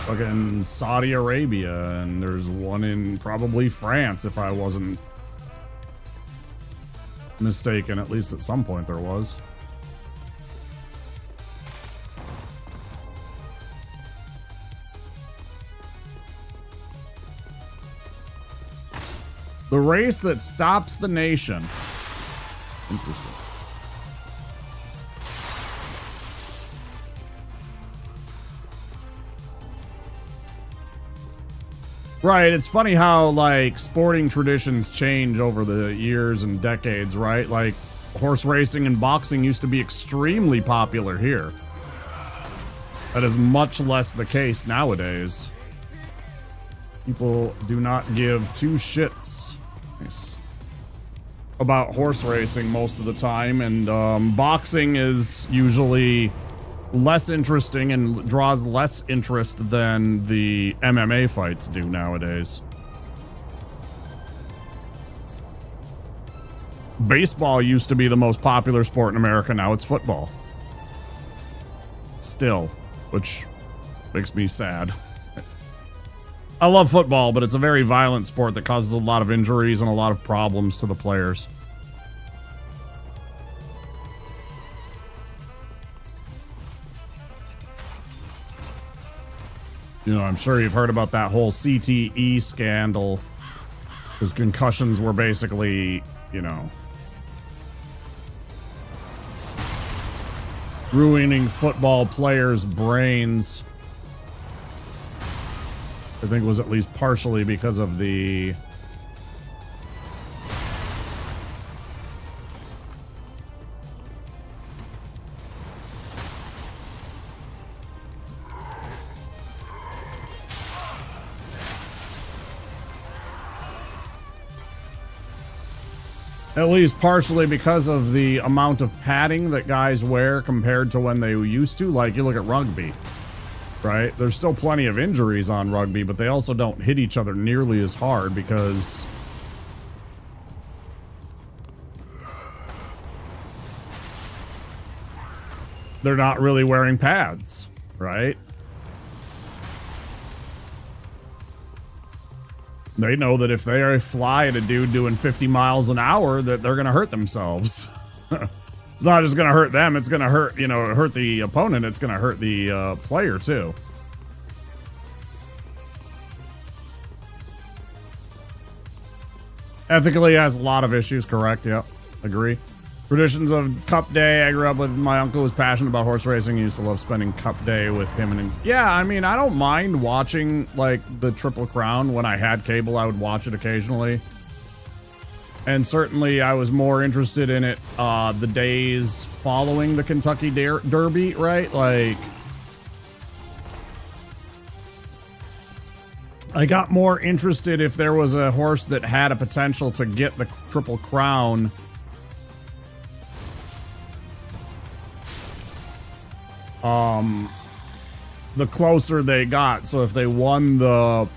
fucking Saudi Arabia, and there's one in probably France, if I wasn't mistaken, at least at some point there was. The race that stops the nation. Interesting. Right, it's funny how, like, sporting traditions change over the years and decades, right? Like, horse racing and boxing used to be extremely popular here. That is much less the case nowadays. People do not give two shits about horse racing most of the time, and boxing is usually less interesting and draws less interest than the MMA fights do nowadays. Baseball used to be the most popular sport in America, now it's football. Still, which makes me sad. I love football, but it's a very violent sport that causes a lot of injuries and a lot of problems to the players. You know, I'm sure you've heard about that whole CTE scandal, because concussions were basically, you know, ruining football players' brains. I think it was at least partially because of the amount of padding that guys wear compared to when they used to. Like, you look at rugby. Right? There's still plenty of injuries on rugby, but they also don't hit each other nearly as hard because they're not really wearing pads, right? They know that if they fly at a dude doing 50 miles an hour, that they're going to hurt themselves. It's not just going to hurt them. It's going to hurt, you know, hurt the opponent. It's going to hurt the player, too. Ethically has a lot of issues, correct? Yep, agree. Traditions of Cup Day. I grew up with my uncle who was passionate about horse racing. He used to love spending Cup Day with him. And yeah, I mean, I don't mind watching, like, the Triple Crown. When I had cable, I would watch it occasionally. And certainly I was more interested in it the days following the Kentucky Derby, right? Like, I got more interested if there was a horse that had a potential to get the Triple Crown. The closer they got. So if they won the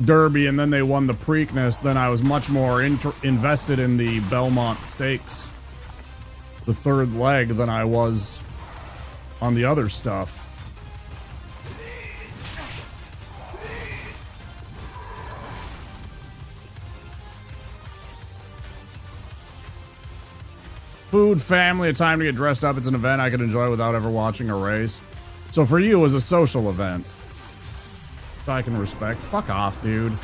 Derby and then they won the Preakness, then I was much more invested in the Belmont Stakes, the third leg, than I was on the other stuff. Food, family, a time to get dressed up. It's an event I could enjoy without ever watching a race. So for you, it was a social event. I can respect. Fuck off, dude.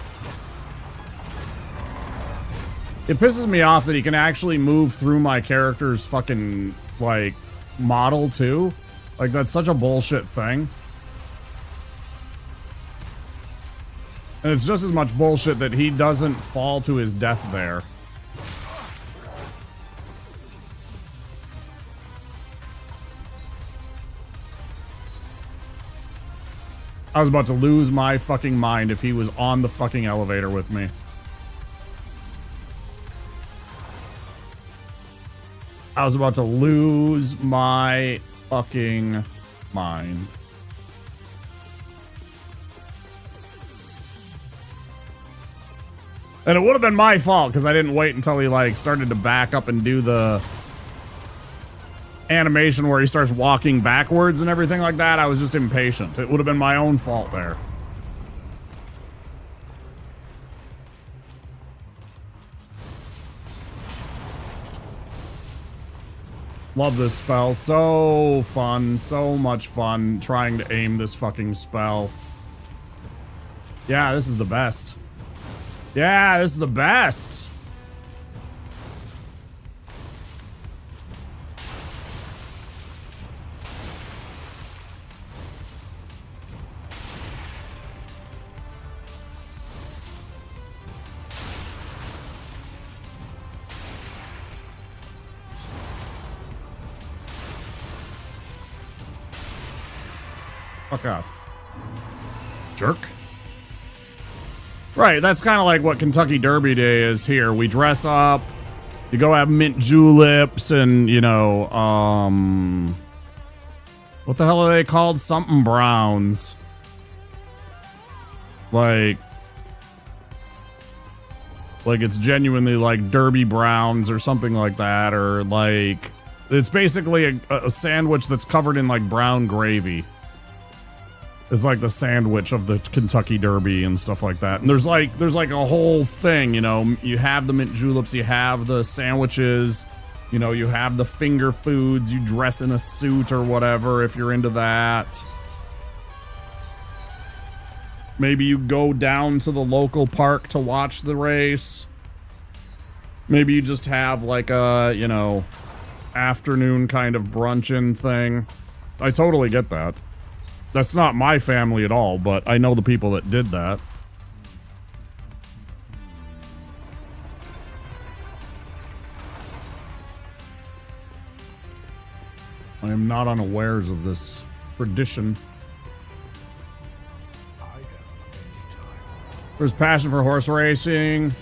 It pisses me off that he can actually move through my character's fucking, like, model, too. Like, that's such a bullshit thing. And it's just as much bullshit that he doesn't fall to his death there. I was about to lose my fucking mind if he was on the fucking elevator with me. I was about to lose my fucking mind. And it would have been my fault because I didn't wait until he like started to back up and do the animation where he starts walking backwards and everything like that. I was just impatient. It would have been my own fault there. Love this spell. So fun. So much fun trying to aim this fucking spell. Yeah, this is the best. Yeah, this is the best. Fuck off. Jerk. Right, that's kind of like what Kentucky Derby Day is here. We dress up, you go have mint juleps and, you know, what the hell are they called? Something browns. Like it's genuinely like Derby browns or something like that, or like, it's basically a sandwich that's covered in like brown gravy. It's like the sandwich of the Kentucky Derby and stuff like that. And there's like a whole thing, you know, you have the mint juleps, you have the sandwiches, you know, you have the finger foods, you dress in a suit or whatever if you're into that. Maybe you go down to the local park to watch the race. Maybe you just have like a, you know, afternoon kind of brunchin' thing. I totally get that. That's not my family at all, but I know the people that did that. I am not unawares of this tradition. There's passion for horse racing.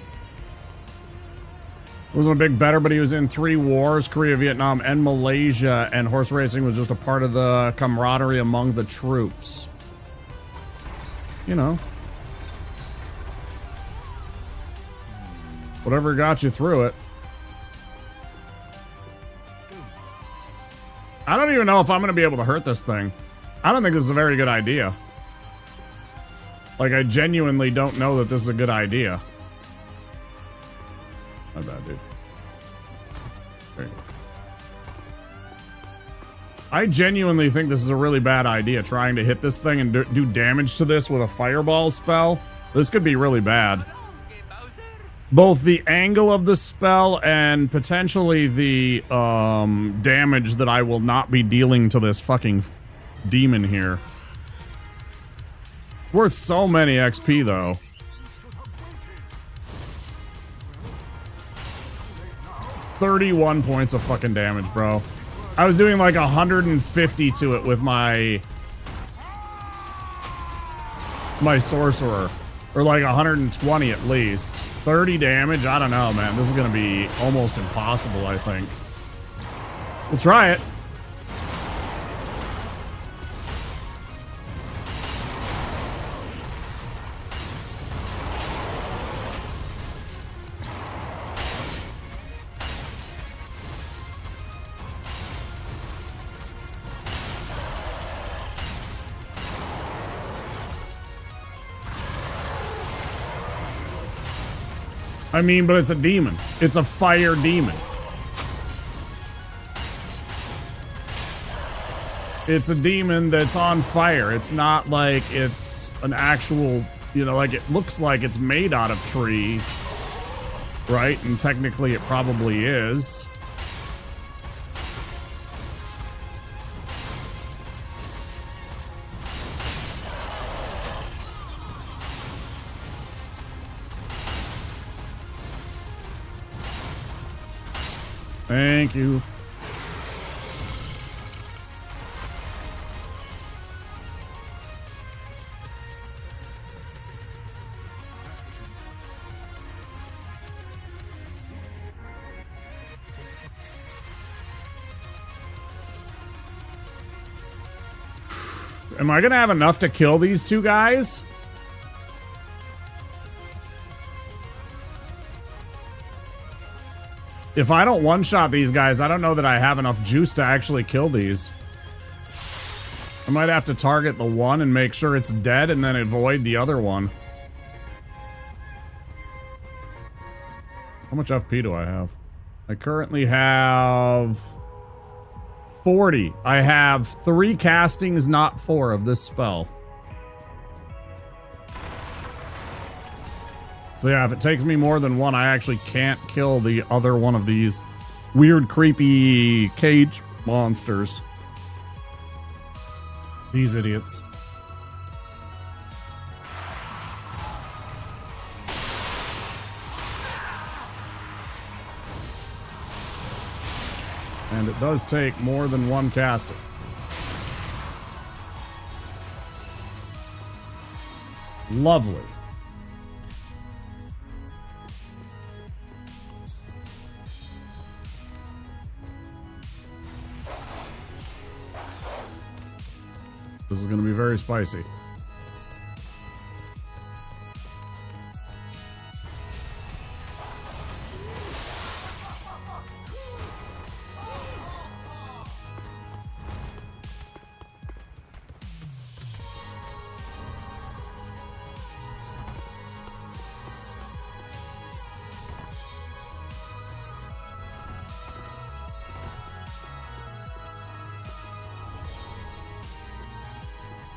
Wasn't a big bettor, but he was in 3 wars, Korea, Vietnam, and Malaysia, and horse racing was just a part of the camaraderie among the troops. You know. Whatever got you through it. I don't even know if I'm going to be able to hurt this thing. I don't think this is a very good idea. Like, I genuinely don't know that this is a good idea. My bad, dude. Great. I genuinely think this is a really bad idea, trying to hit this thing and do damage to this with a fireball spell. This could be really bad. Both the angle of the spell and potentially the damage that I will not be dealing to this fucking demon here. It's worth so many XP, though. $31 points of fucking damage, bro. I was doing like 150 to it with my my sorcerer. Or like 120 at least. 30 damage? I don't know, man. This is going to be almost impossible, I think. We'll try it. I mean, but it's a demon. It's a fire demon. It's a demon that's on fire. It's not like it's an actual, you know, like it looks like it's made out of tree, right? And technically it probably is. Thank you. Am I gonna have enough to kill these two guys? If I don't one-shot these guys, I don't know that I have enough juice to actually kill these. I might have to target the one and make sure it's dead and then avoid the other one. How much FP do I have? I currently have 40. I have 3 castings, not 4 of this spell. So yeah, if it takes me more than 1, I actually can't kill the other one of these weird, creepy cage monsters. These idiots. And it does take more than 1 caster. Lovely. This is going to be very spicy.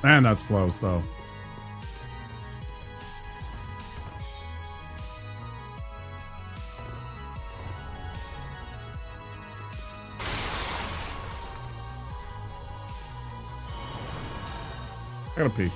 Man, that's close, though. I gotta pee.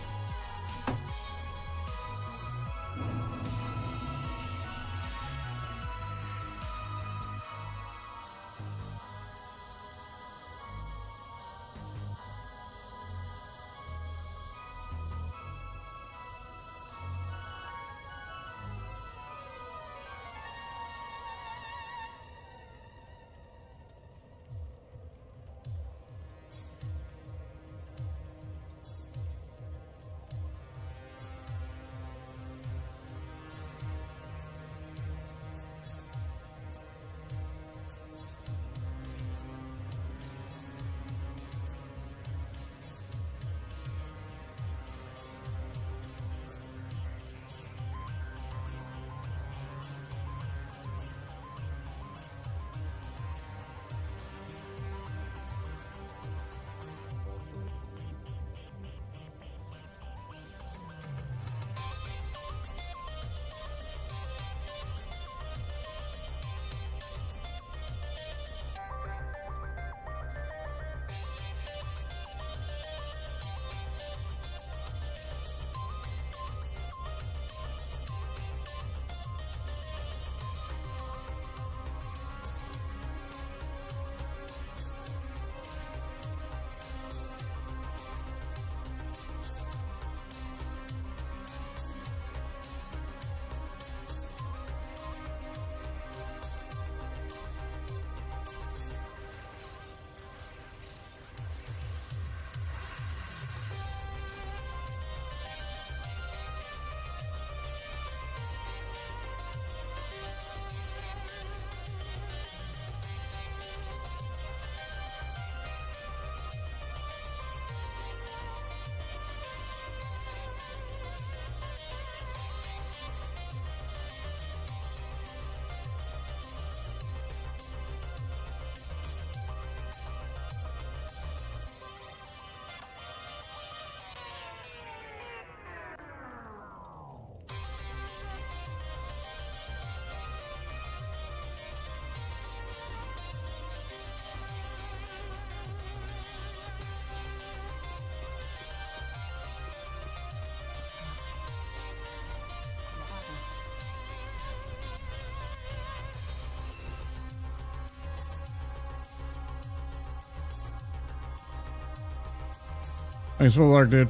Thanks for the lark, dude.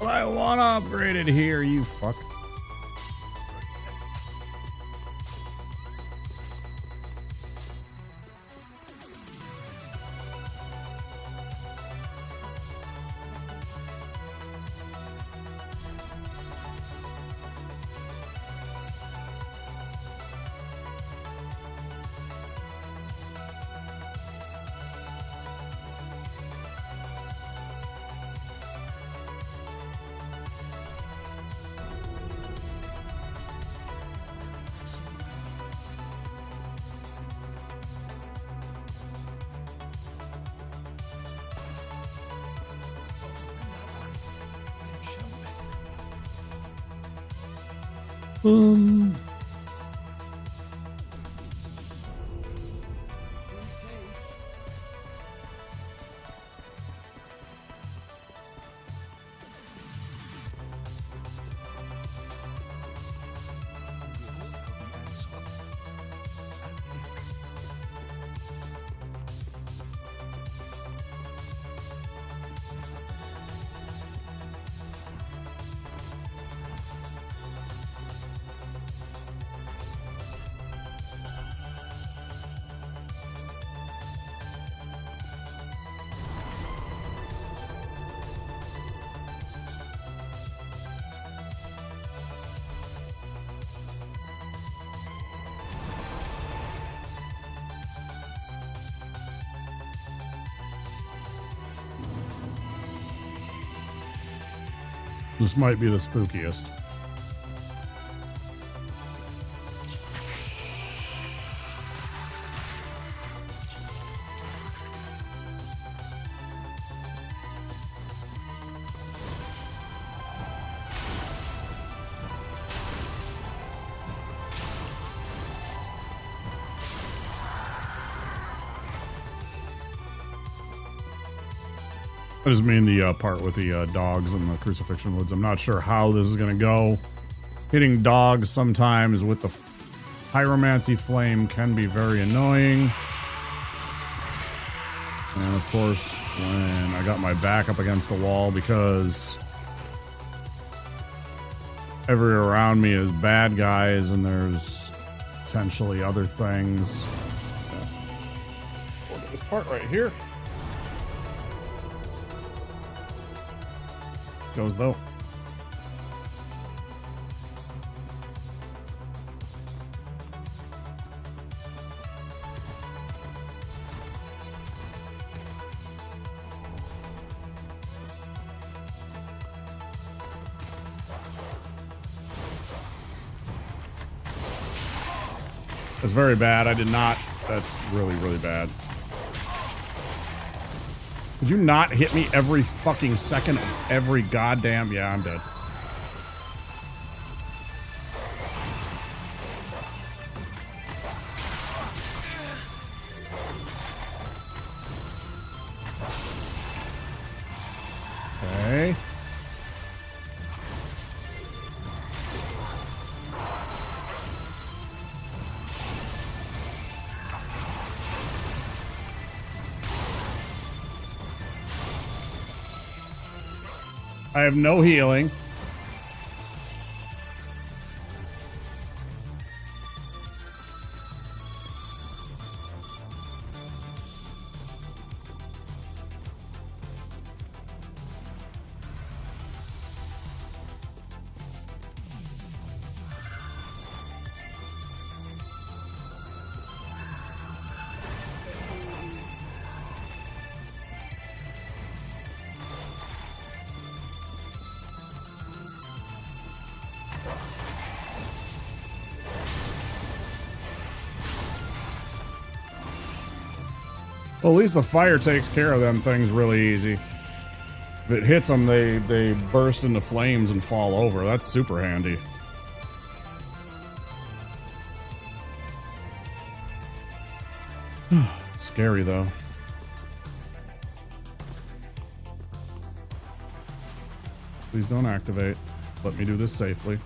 I want to upgrade it here, you fuck. This might be the spookiest. I just mean the part with the dogs and the crucifixion woods. I'm not sure how this is going to go. Hitting dogs sometimes with the pyromancy flame can be very annoying. And of course, when I got my back up against the wall because everywhere around me is bad guys, and there's potentially other things. Look at this part right here. Goes though. That's very bad. I did not. That's really, really bad. Could you not hit me every fucking second of every goddamn... Yeah, I'm dead. Okay. I have no healing. Well, at least the fire takes care of them things really easy. If it hits them, they burst into flames and fall over. That's super handy. Scary, though. Please don't activate. Let me do this safely.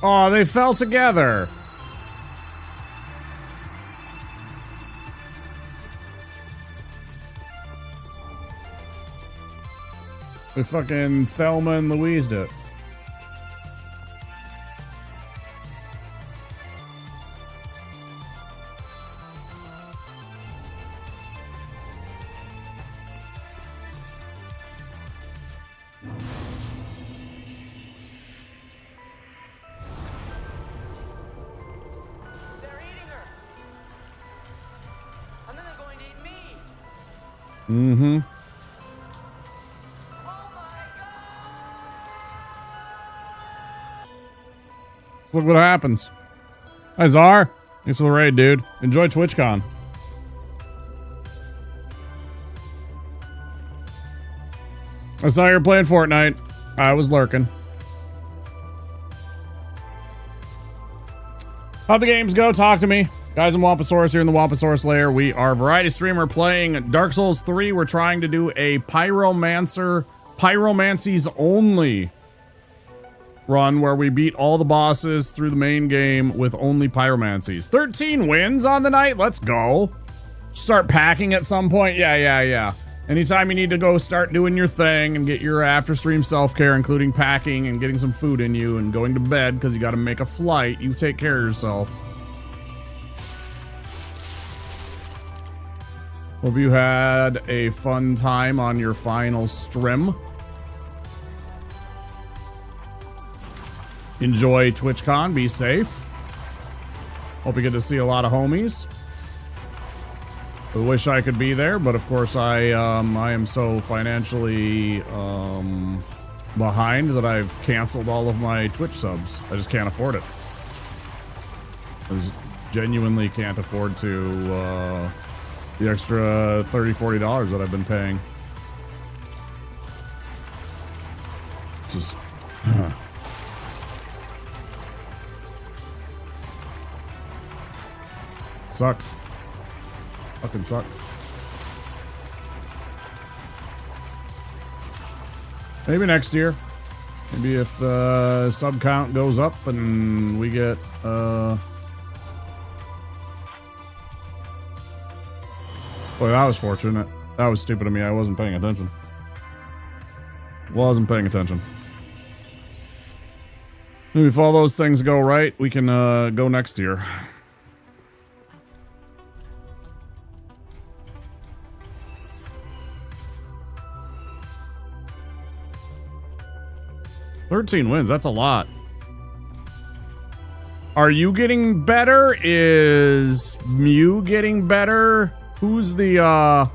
Oh, they fell together. They fucking Thelma and Louised it. Mm-hmm. Look what happens. Hi, Czar. Thanks for the raid, dude. Enjoy TwitchCon. I saw you were playing Fortnite. I was lurking. How'd the games go? Talk to me. Guys, I'm Wampasaurus here in the Wampasaurus Lair. We are a variety streamer playing Dark Souls 3. We're trying to do a Pyromancer Pyromancies only run where we beat all the bosses through the main game with only Pyromancies. 13 wins on the night. Let's go. Start packing at some point. Yeah. Anytime you need to go start doing your thing and get your after stream self-care, including packing and getting some food in you and going to bed because you got to make a flight, you take care of yourself. Hope you had a fun time on your final stream. enjoy TwitchCon. Be safe. Hope you get to see a lot of homies. I wish I could be there, but of course I am so financially behind that I've canceled all of my Twitch subs. I just can't afford it. I just genuinely can't afford to the extra $30-$40 that I've been paying. It's just sucks. Fucking sucks. Maybe next year. Maybe if sub count goes up and we get boy, that was fortunate. That was stupid of me. I wasn't paying attention. Wasn't paying attention. Maybe if all those things go right, we can go next year. $13 wins, that's a lot. Are you getting better? Is Mew getting better? Who's the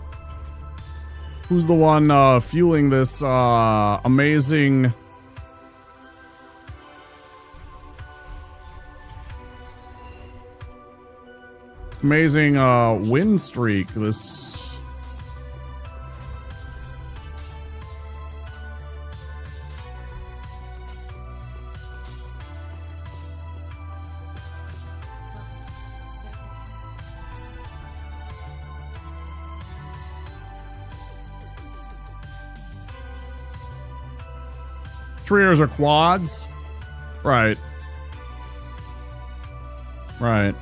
one fueling this amazing win streak? This trios are quads? Right. Right.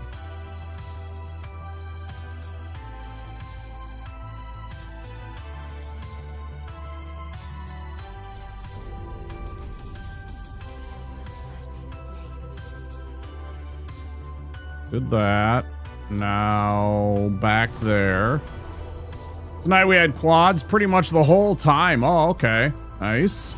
Did that. Now back there. Tonight we had quads pretty much the whole time. Oh, okay. Nice.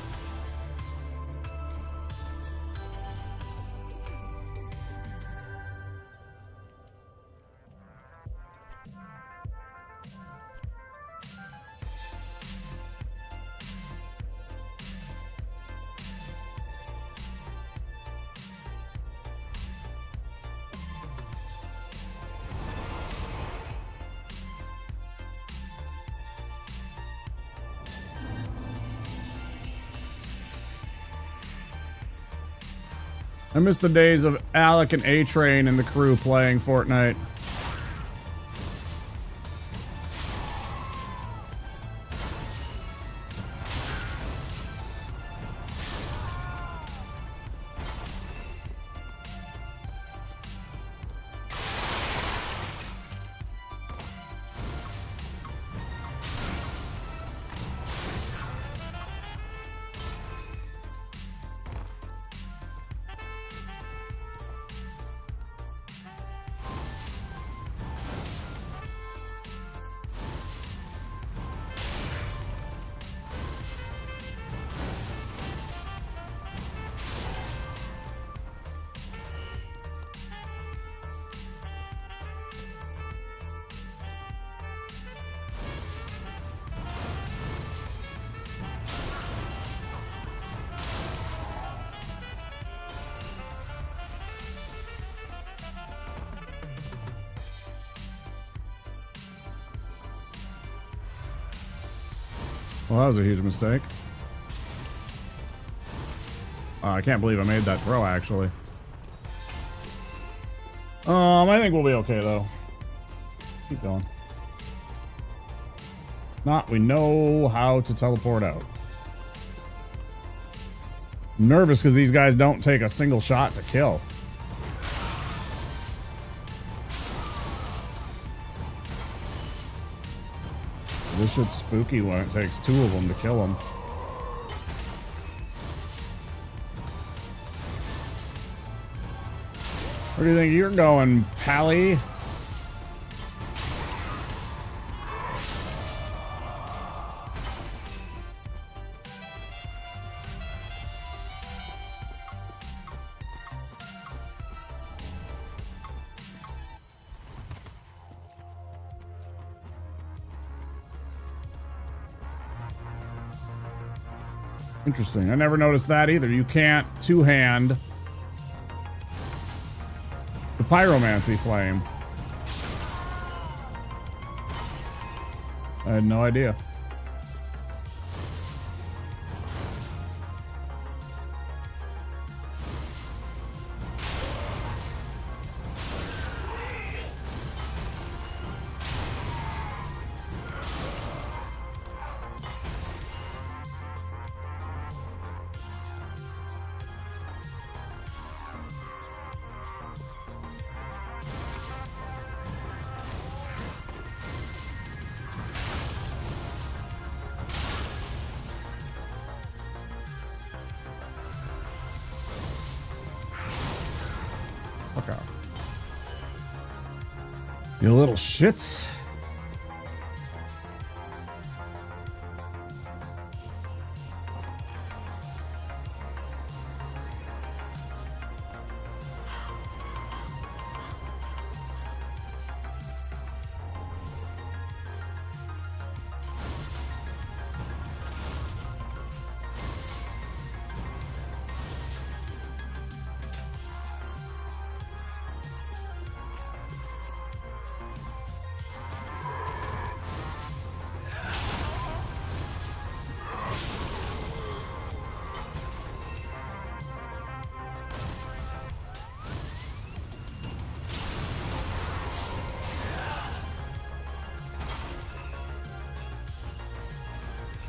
I miss the days of Alec and A-Train and the crew playing Fortnite. Well, that was a huge mistake. I can't believe I made that throw, actually. I think we'll be okay, though. Keep going. Not, we know how to teleport out. I'm nervous because these guys don't take a single shot to kill. This shit's spooky when it takes two of them to kill them. Where do you think you're going, Pally? Interesting. I never noticed that either. You can't two-hand the pyromancy flame. I had no idea. Okay. You little shits.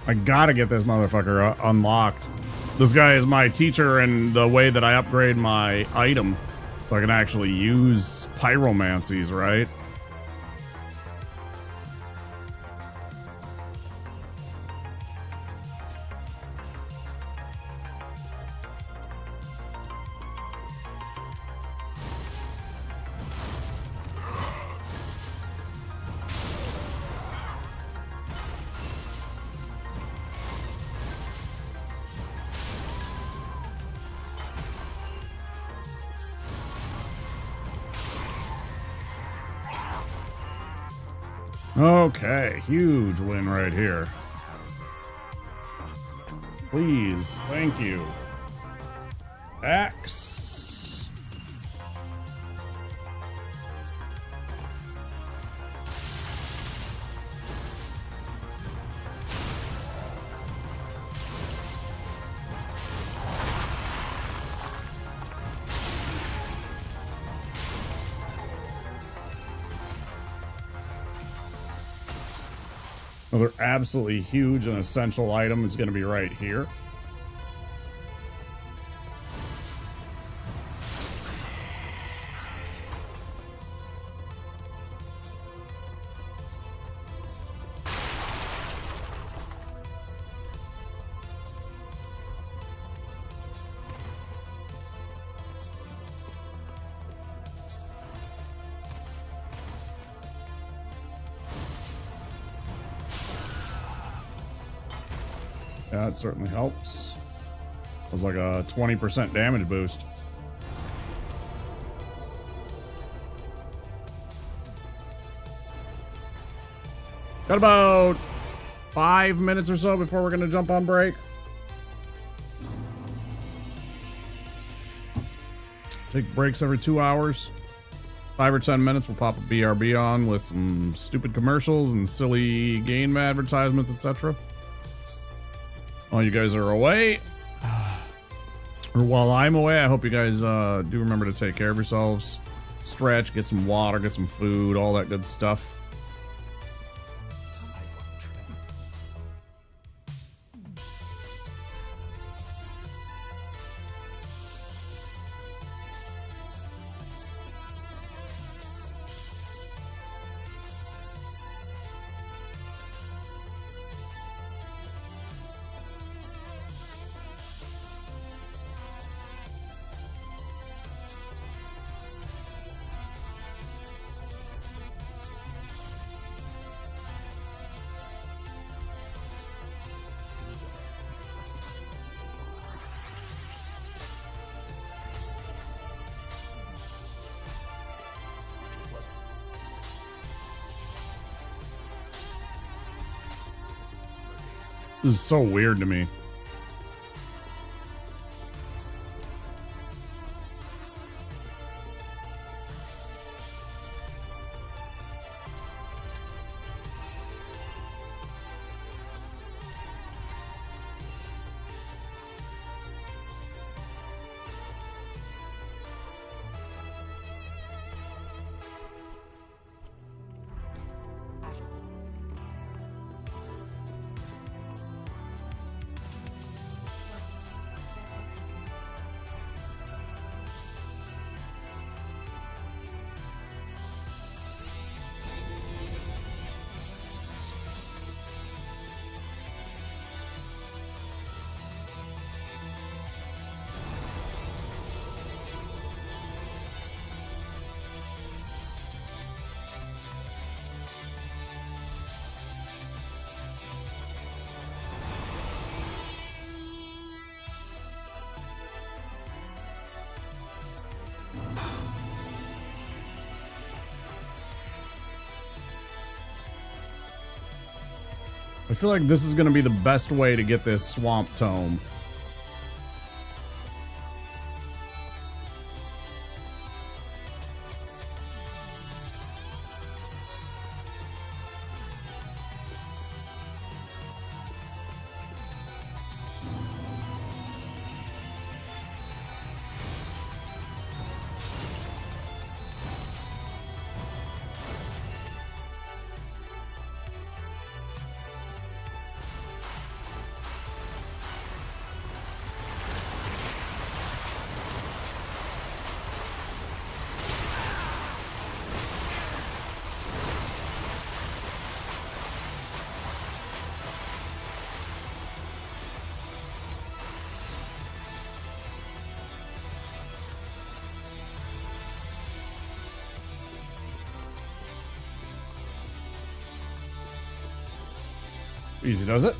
I gotta get this motherfucker unlocked. This guy is my teacher in the way that I upgrade my item. So I can actually use pyromancies, right? Okay, huge win right here. Please, thank you. X. Another absolutely huge and essential item is going to be right here. Yeah, it certainly helps. It was like a 20% damage boost. Got about 5 minutes or so before we're going to jump on break. Take breaks every 2 hours. 5 or 10 minutes, we'll pop a BRB on with some stupid commercials and silly game advertisements, etc. While you guys are away, or while I'm away, I hope you guys do remember to take care of yourselves. Stretch, get some water, get some food, all that good stuff. This is so weird to me. I feel like this is going to be the best way to get this swamp tome. Easy does it.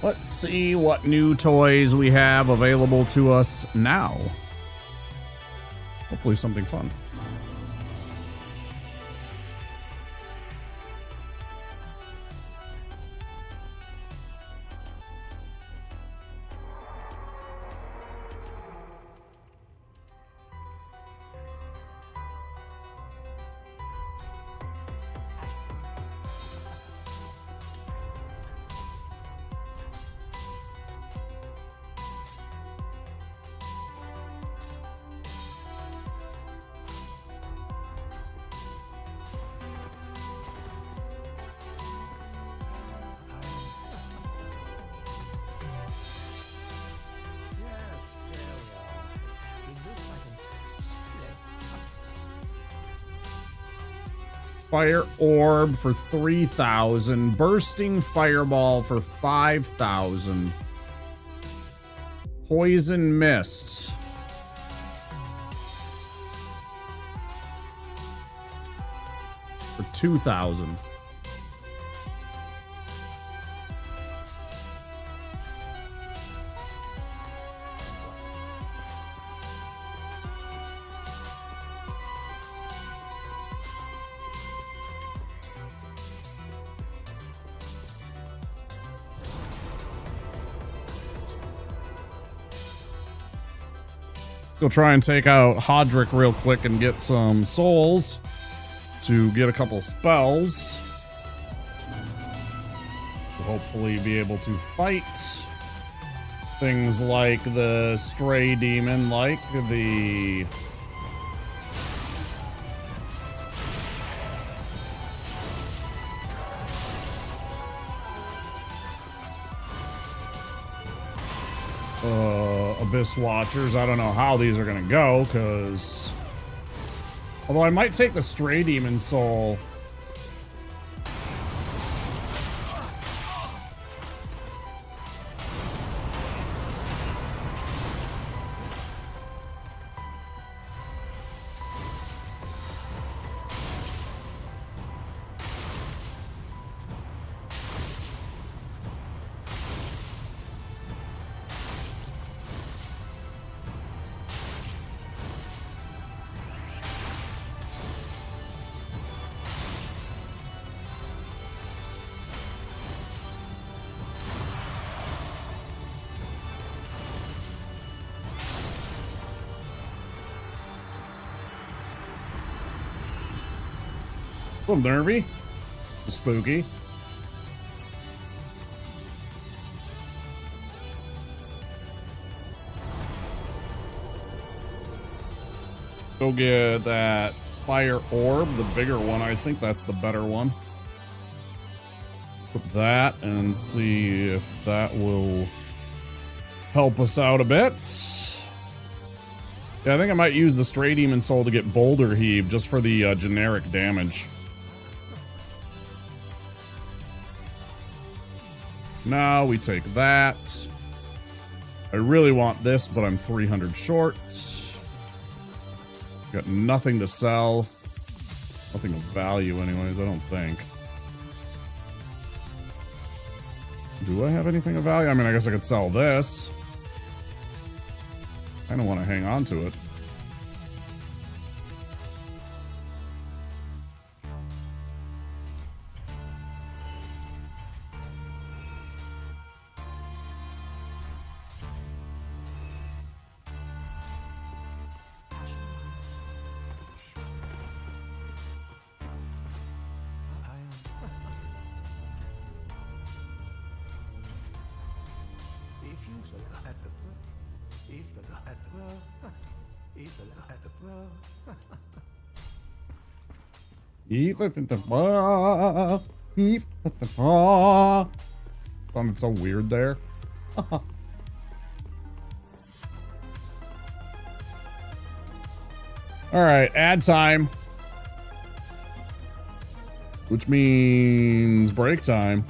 Let's see what new toys we have available to us now. Hopefully something fun. Fire Orb for 3,000. Bursting Fireball for 5,000. Poison Mist. For 2,000. Go try and take out Hodrick real quick and get some souls to get a couple spells. To hopefully be able to fight things like the Stray Demon, like the... Abyss Watchers. I don't know how these are gonna go, because... Although I might take the Stray Demon Soul. A little nervy, spooky. Go get that Fire Orb, the bigger one. I think that's the better one. Put that and see if that will help us out a bit. Yeah, I think I might use the Stray Demon Soul to get Boulder Heave just for the generic damage. Now we take that. I really want this, but I'm 300 short. Got nothing to sell. Nothing of value anyways, I don't think. Do I have anything of value? I mean, I guess I could sell this. kind of want to hang on to it. Sounded so weird there. All right, ad time. Which means break time.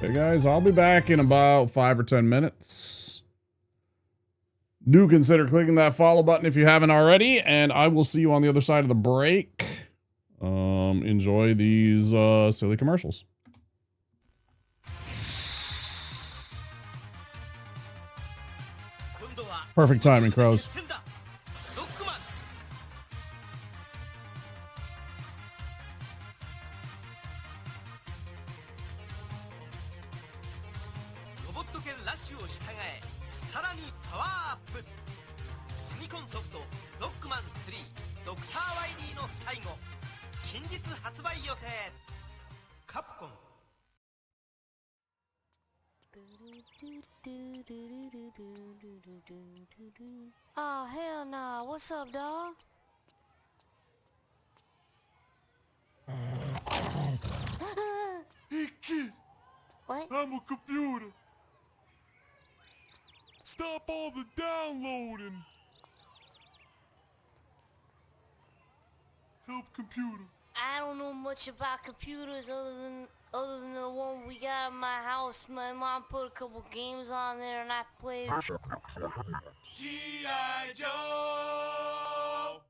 Hey guys, I'll be back in about 5 or 10 minutes. Do consider clicking that follow button if you haven't already, and I will see you on the other side of the break. Enjoy these silly commercials. Perfect timing, Crows. Oh, hell nah. What's up, dog? Hey kid, What? I'm a computer. Stop all the downloading. Help computer. I don't know much about computers other than the one we got in my house. My mom put a couple games on there and I played. G.I. Joe.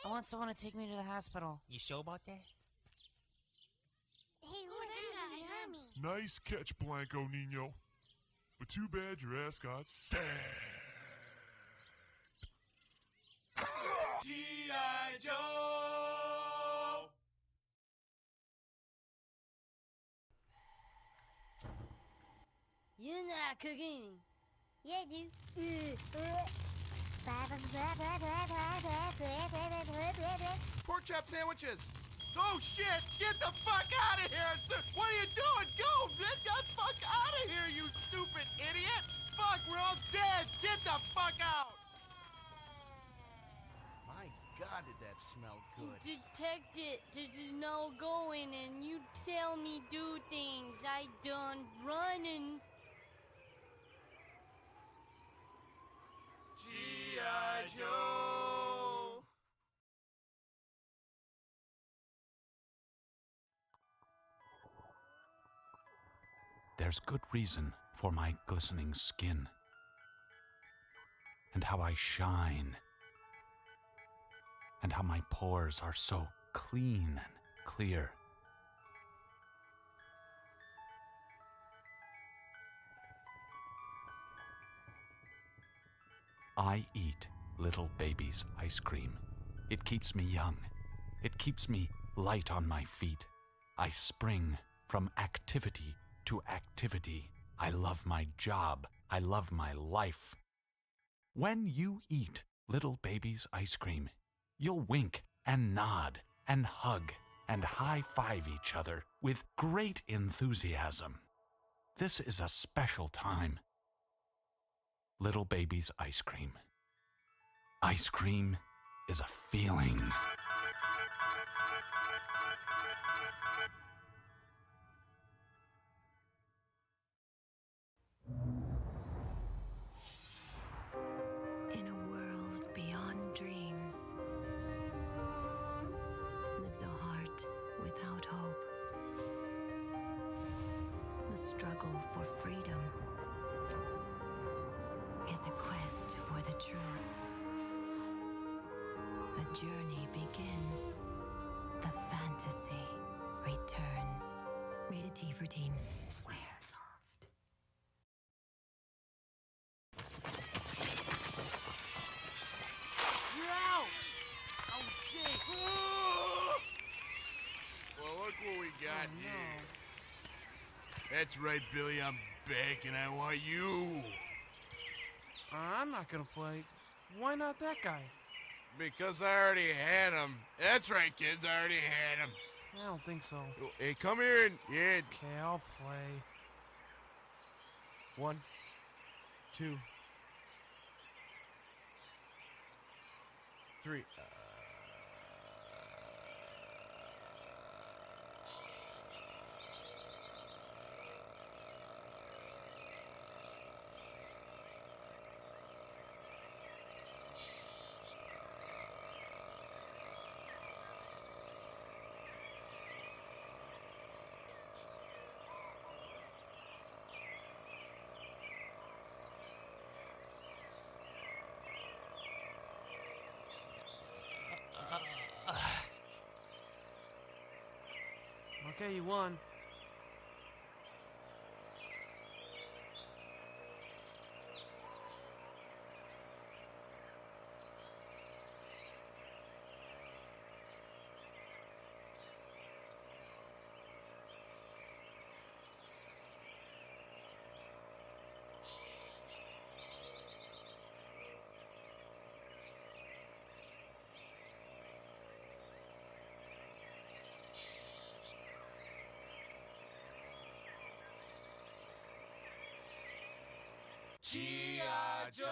I want someone to take me to the hospital. You sure about that? Hey, who's that? You hurt me. Nice catch, Blanco Nino. But too bad your ass got sacked. G.I. Joe! You're not cooking. Yeah, I do. Pork chop sandwiches. Oh shit! Get the fuck out of here! What are you doing? Go! Get the fuck out of here, you stupid idiot! Fuck, we're all dead! Get the fuck out! My God, did that smell good? Detect it. There's no going and you tell me do things. I done running. G.I. Joe! There's good reason for my glistening skin, and how I shine, and how my pores are so clean and clear. I eat little baby's ice cream. It keeps me young. It keeps me light on my feet. I spring from activity to activity. I love my job. I love my life. When you eat little baby's ice cream, you'll wink and nod and hug and high-five each other with great enthusiasm. This is a special time. Little baby's ice cream. Ice cream is a feeling. In a world beyond dreams lives a heart without hope. The struggle for freedom is a quest for the truth. A journey begins. The fantasy returns. Rated T for teen. Swear soft. You're out! Oh, shit! Well, look what we got Oh, here. no. That's right, Billy. I'm back, and I want you. I'm not gonna play. Why not that guy? Because I already had him. That's right, kids. I already had him. I don't think so. Hey, come here and... Yeah. Okay, I'll play. 1, 2, 3. Okay, you won. G.I. Joe!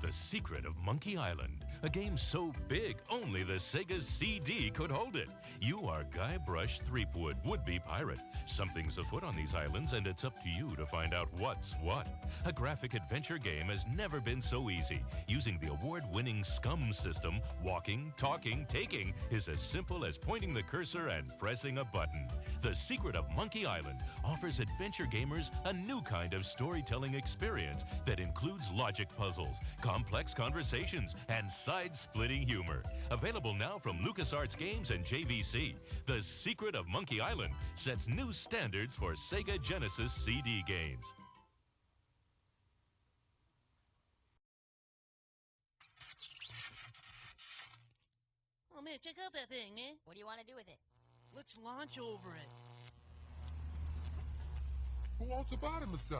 The Secret of Monkey Island, a game so big only the Sega CD could hold it. You are Guybrush Threepwood, would-be pirate. Something's afoot on these islands, and it's up to you to find out what's what. A graphic adventure game has never been so easy. Using the award-winning SCUM system, walking, talking, taking is as simple as pointing the cursor and pressing a button. The Secret of Monkey Island offers adventure gamers a new kind of storytelling experience that includes logic puzzles, complex conversations, and side-splitting humor. Available now from LucasArts Games and JVC, The Secret of Monkey Island sets new standards for Sega Genesis CD games. Oh man, check out that thing, man. What do you want to do with it? Let's launch over it. Who wants a body massage?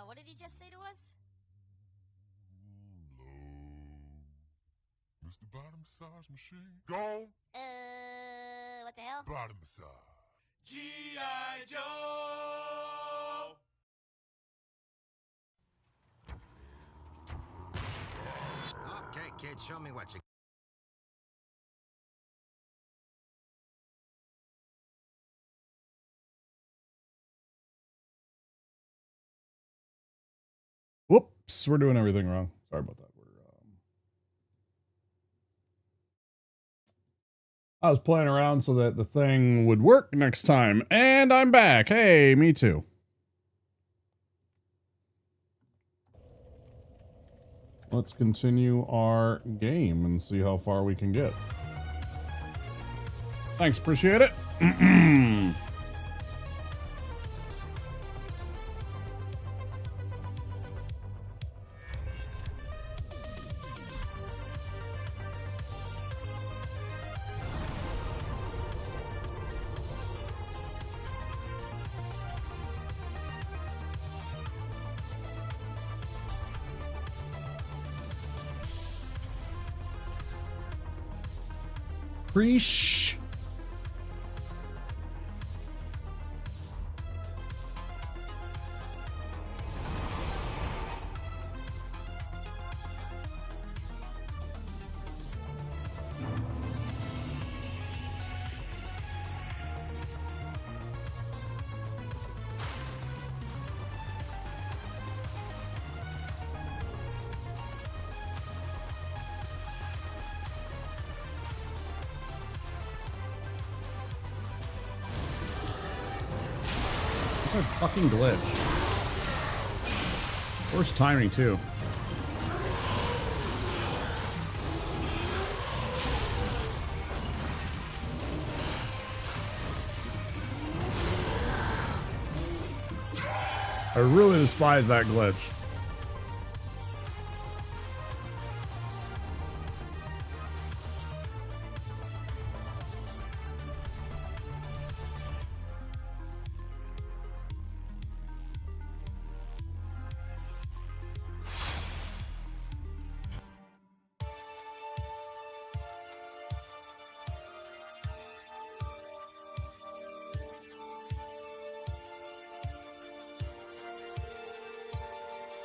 What did he just say to us? Mr. Body Massage Machine. Gone. What the hell? Body massage. G.I. Joe! Okay, kid, show me what you... Whoops, we're doing everything wrong. Sorry about that. I was playing around so that the thing would work next time, and I'm back. Hey, me too. Let's continue our game and see how far we can get. Thanks, appreciate it. Preach. That fucking glitch. Worst timing too. I really despise that glitch.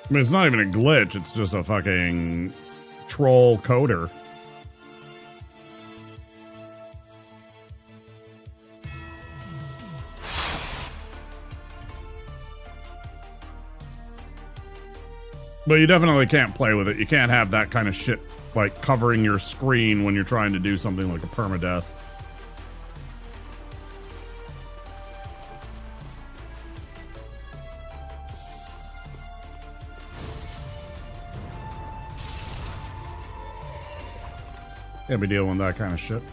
I mean, it's not even a glitch, it's just a fucking troll coder. But you definitely can't play with it. You can't have that kind of shit, like, covering your screen when you're trying to do something like a permadeath. Can't be dealing with that kind of shit.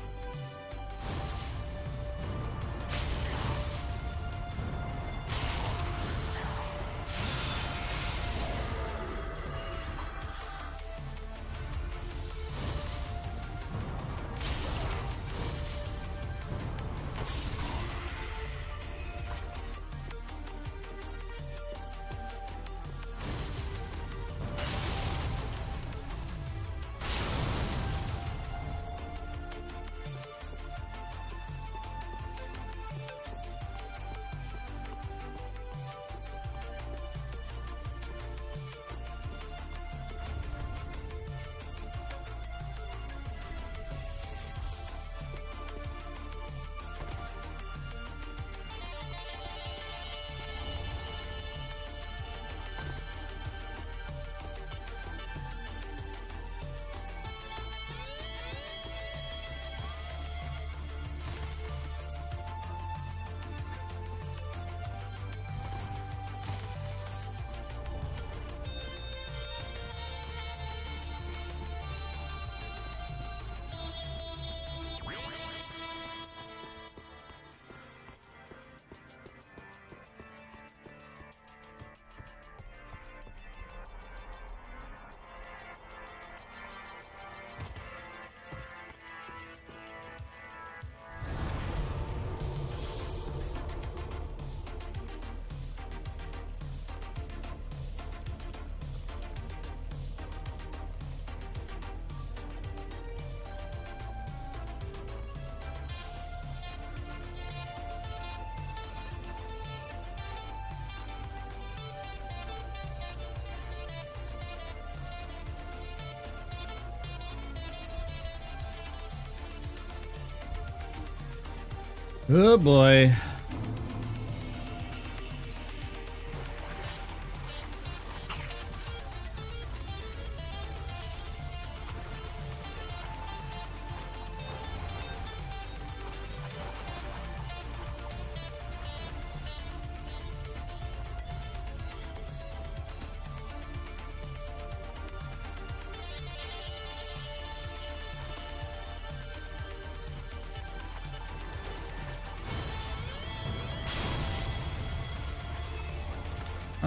Oh boy.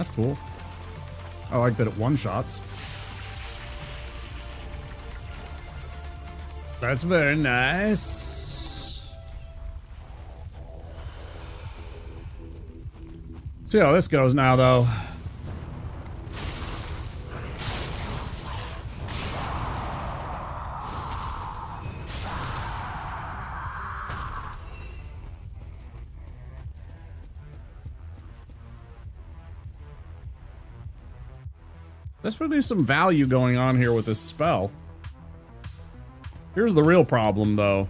That's cool. I like that it one-shots. That's very nice. See how this goes now, though. There's really some value going on here with this spell. Here's the real problem, though.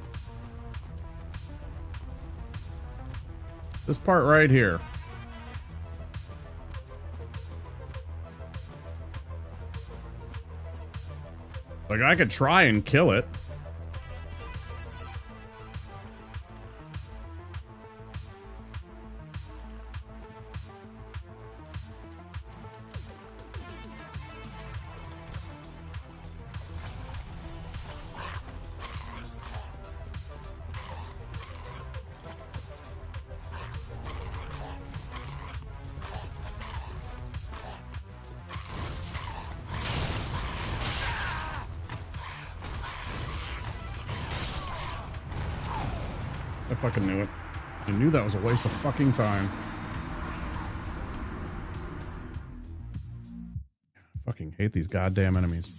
This part right here. Like, I could try and kill it. I fucking knew it. I knew that was a waste of fucking time. I fucking hate these goddamn enemies.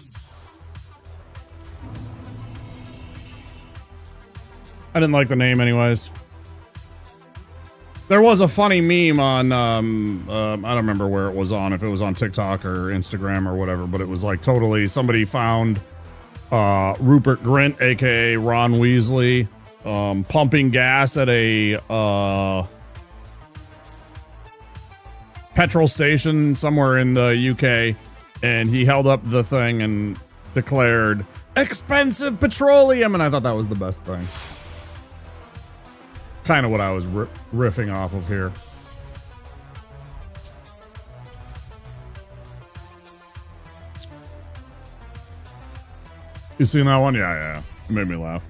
I didn't like the name anyways. There was a funny meme on, I don't remember where it was on, if it was on TikTok or Instagram or whatever, but it was like totally, somebody found Rupert Grint, aka Ron Weasley, pumping gas at a petrol station somewhere in the UK, and he held up the thing and declared, "Expensive petroleum," and I thought that was the best thing. It's kind of what I was riffing off of here. You seen that one? Yeah. It made me laugh.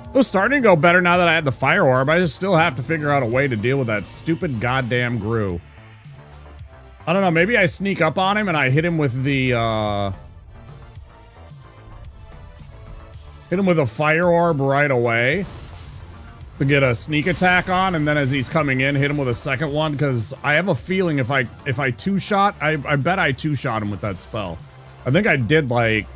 It was starting to go better now that I had the fire orb. I just still have to figure out a way to deal with that stupid goddamn Gru. I don't know, maybe I sneak up on him and I hit him with the, hit him with a fire orb right away to get a sneak attack on, and then as he's coming in, hit him with a second one, because I have a feeling if I two-shot, I bet I two-shot him with that spell. I think I did, like,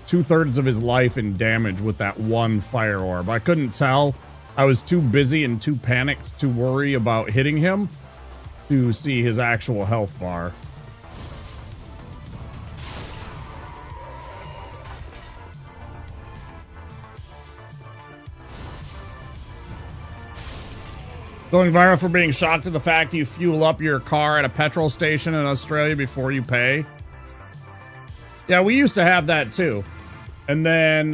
2/3 of his life in damage with that one fire orb. I couldn't tell. I was too busy and too panicked to worry about hitting him to see his actual health bar. Going viral for being shocked at the fact you fuel up your car at a petrol station in Australia before you pay. Yeah, we used to have that too. And then,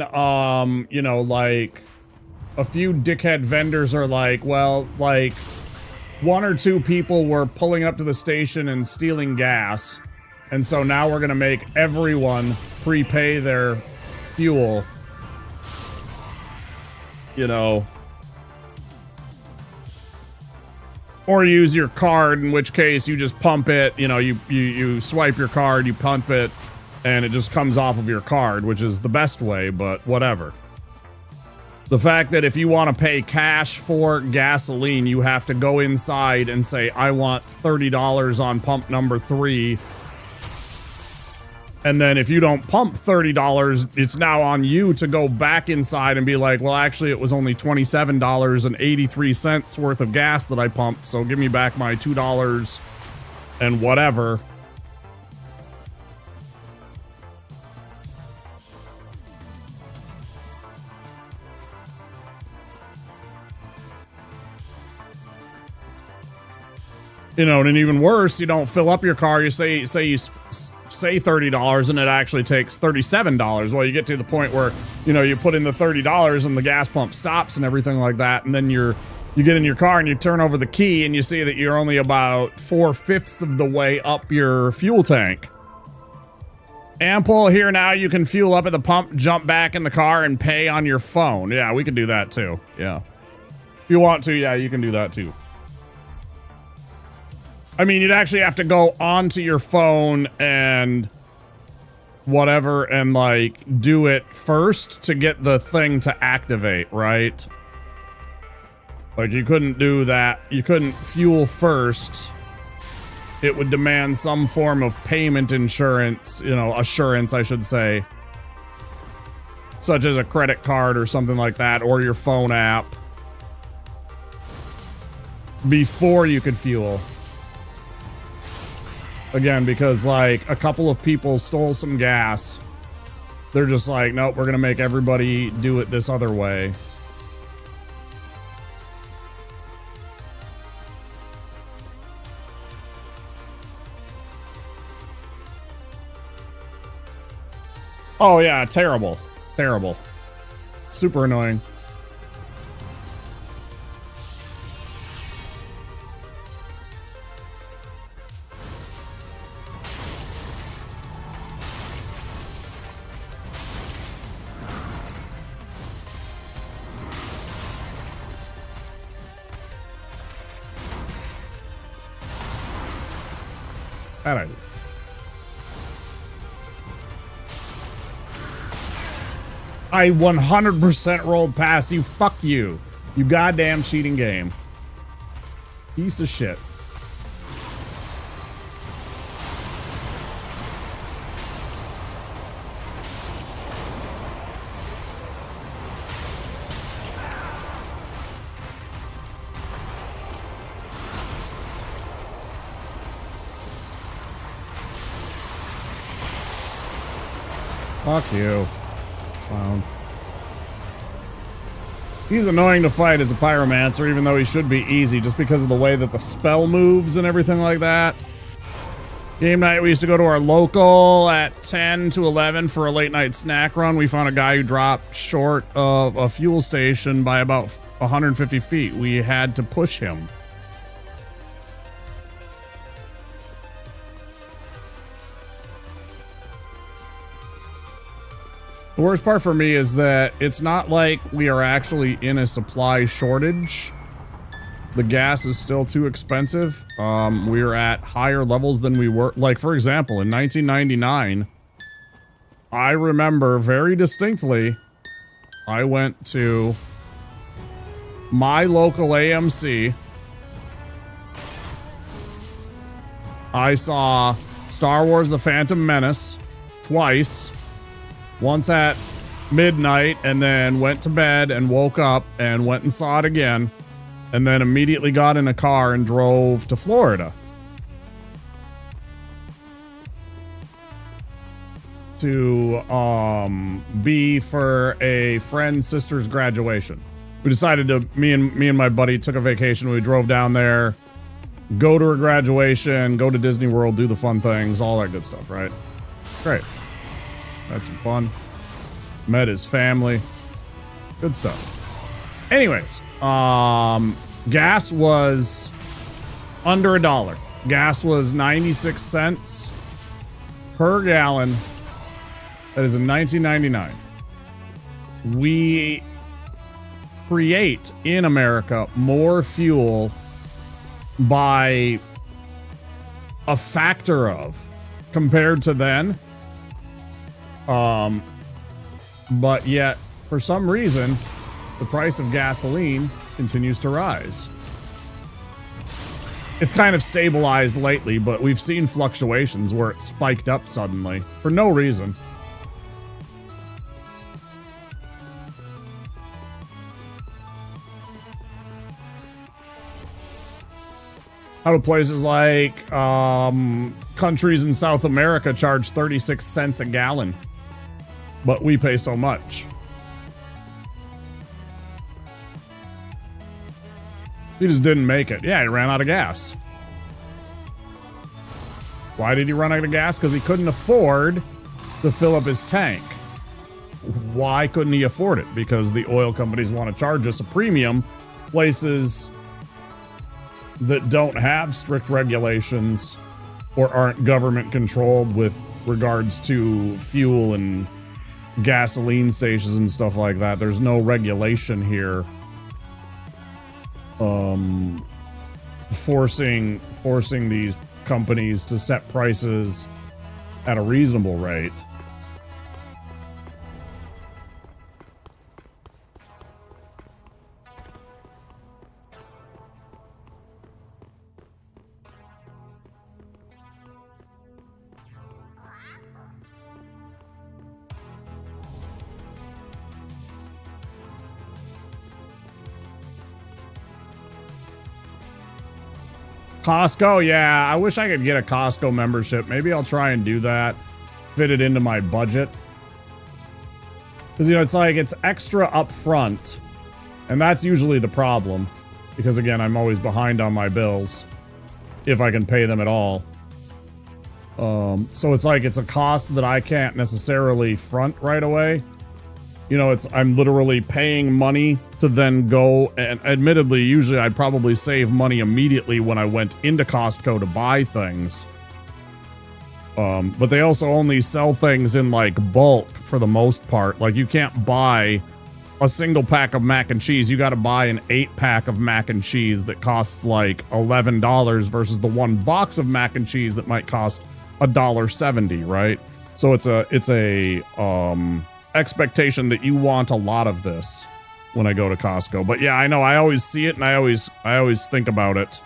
you know, like, a few dickhead vendors are like, well, like, 1 or 2 people were pulling up to the station and stealing gas. And so now we're gonna make everyone prepay their fuel. You know. Or use your card, in which case you just pump it, you know, you swipe your card, you pump it, and it just comes off of your card, which is the best way, but whatever. The fact that if you want to pay cash for gasoline, you have to go inside and say, I want $30 on pump number 3. And then if you don't pump $30, it's now on you to go back inside and be like, well, actually, it was only $27.83 worth of gas that I pumped, so give me back my $2 and whatever. You know, and even worse, you don't fill up your car. You say you say $30 and it actually takes $37. Well, you get to the point where, you know, you put in the $30 and the gas pump stops and everything like that, and then you get in your car and you turn over the key and you see that you're only about 4/5 of the way up your fuel tank. Ample here now, you can fuel up at the pump, jump back in the car, and pay on your phone. Yeah, we can do that too. Yeah. If you want to, yeah, you can do that too. I mean, you'd actually have to go onto your phone and whatever and, like, do it first to get the thing to activate, right? Like, you couldn't do that. You couldn't fuel first. It would demand some form of payment insurance, you know, assurance, I should say. Such as a credit card or something like that, or your phone app. Before you could fuel. Again, because, like, a couple of people stole some gas. They're just like, nope, we're gonna make everybody do it this other way. Oh yeah, terrible. Terrible. Super annoying. That I do. I 100% rolled past you. Fuck you. You goddamn cheating game. Piece of shit. Fuck you. Clown. He's annoying to fight as a pyromancer, even though he should be easy, just because of the way that the spell moves and everything like that. Game night, we used to go to our local at 10 to 11 for a late night snack run. We found a guy who dropped short of a fuel station by about 150 feet. We had to push him. The worst part for me is that it's not like we are actually in a supply shortage. The gas is still too expensive. We are at higher levels than we were. Like, for example, in 1999, I remember very distinctly, I went to my local AMC. I saw Star Wars: The Phantom Menace twice. Once at midnight, and then went to bed and woke up and went and saw it again, and then immediately got in a car and drove to Florida to be for a friend's sister's graduation. We decided to, me and my buddy took a vacation. We drove down there, go to her graduation, go to Disney World, do the fun things, all that good stuff, right? Great. Had some fun. Met his family. Good stuff. Anyways, gas was under $1. Gas was 96 cents per gallon. That is in 1999. We create in America more fuel by a factor of compared to then. But yet, for some reason, the price of gasoline continues to rise. It's kind of stabilized lately, but we've seen fluctuations where it spiked up suddenly for no reason. How do places like countries in South America charge 36 cents a gallon? But we pay so much. He just didn't make it. Yeah, he ran out of gas. Why did he run out of gas? Because he couldn't afford to fill up his tank. Why couldn't he afford it? Because the oil companies want to charge us a premium. Places that don't have strict regulations or aren't government controlled with regards to fuel and gasoline stations and stuff like that. There's no regulation here forcing these companies to set prices at a reasonable rate. Costco, yeah, I wish I could get a Costco membership. Maybe I'll try and do that. Fit it into my budget. Because, you know, it's like it's extra up front. And that's usually the problem. Because, again, I'm always behind on my bills. If I can pay them at all. So it's like it's a cost that I can't necessarily front right away. You know, I'm literally paying money to then go, and admittedly, usually I'd probably save money immediately when I went into Costco to buy things. But they also only sell things in like bulk for the most part. Like you can't buy a single pack of mac and cheese. You got to buy an 8-pack of mac and cheese that costs like $11 versus the one box of mac and cheese that might cost $1.70, right? So it's a expectation that you want a lot of this when I go to Costco. But yeah, I know I always see it and I always think about it.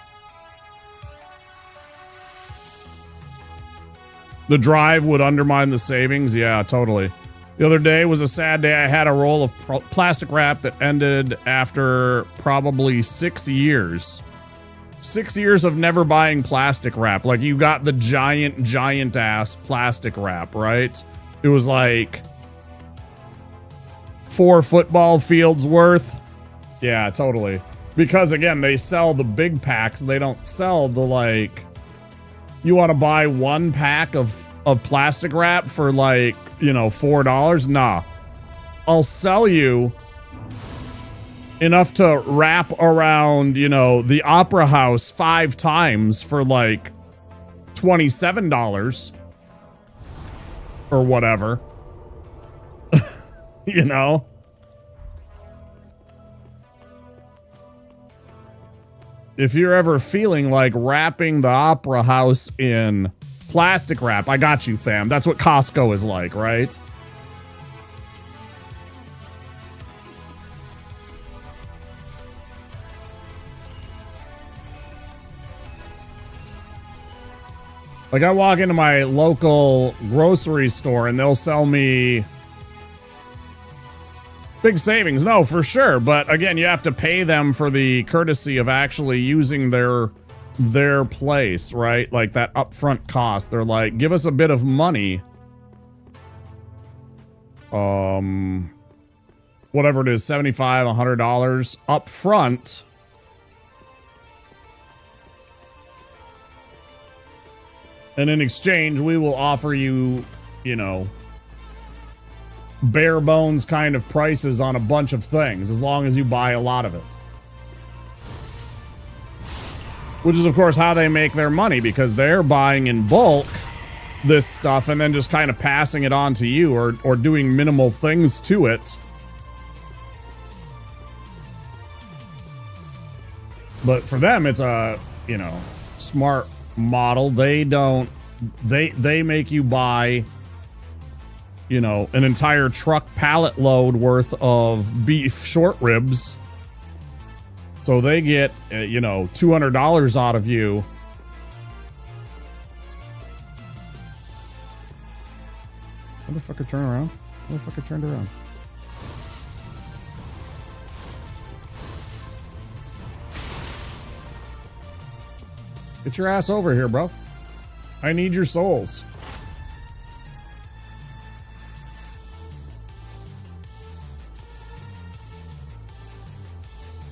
The drive would undermine the savings. Yeah, totally. The other day was a sad day. I had a roll of plastic wrap that ended after probably 6 years. 6 years of never buying plastic wrap. Like you got the giant ass plastic wrap, right? It was like 4 football fields worth. Yeah, totally. Because again, they sell the big packs. They don't sell the like, you want to buy 1 pack of plastic wrap for like, you know, $4? Nah. I'll sell you enough to wrap around, you know, the Opera House 5 times for like $27 or whatever. You know? If you're ever feeling like wrapping the Opera House in plastic wrap, I got you, fam. That's what Costco is like, right? Like I walk into my local grocery store and they'll sell me big savings. No, for sure. But again, you have to pay them for the courtesy of actually using their place, right? Like that upfront cost. They're like, give us a bit of money. Whatever it is, $75, $100 up front. And in exchange, we will offer you, you know, bare bones kind of prices on a bunch of things, as long as you buy a lot of it. Which is, of course, how they make their money, because they're buying in bulk this stuff and then just kind of passing it on to you or doing minimal things to it. But for them, it's a, you know, smart model. They make you buy, you know, an entire truck pallet load worth of beef short ribs. So they get, you know, $200 out of you. Motherfucker, turn around. Motherfucker turned around. Get your ass over here, bro. I need your souls.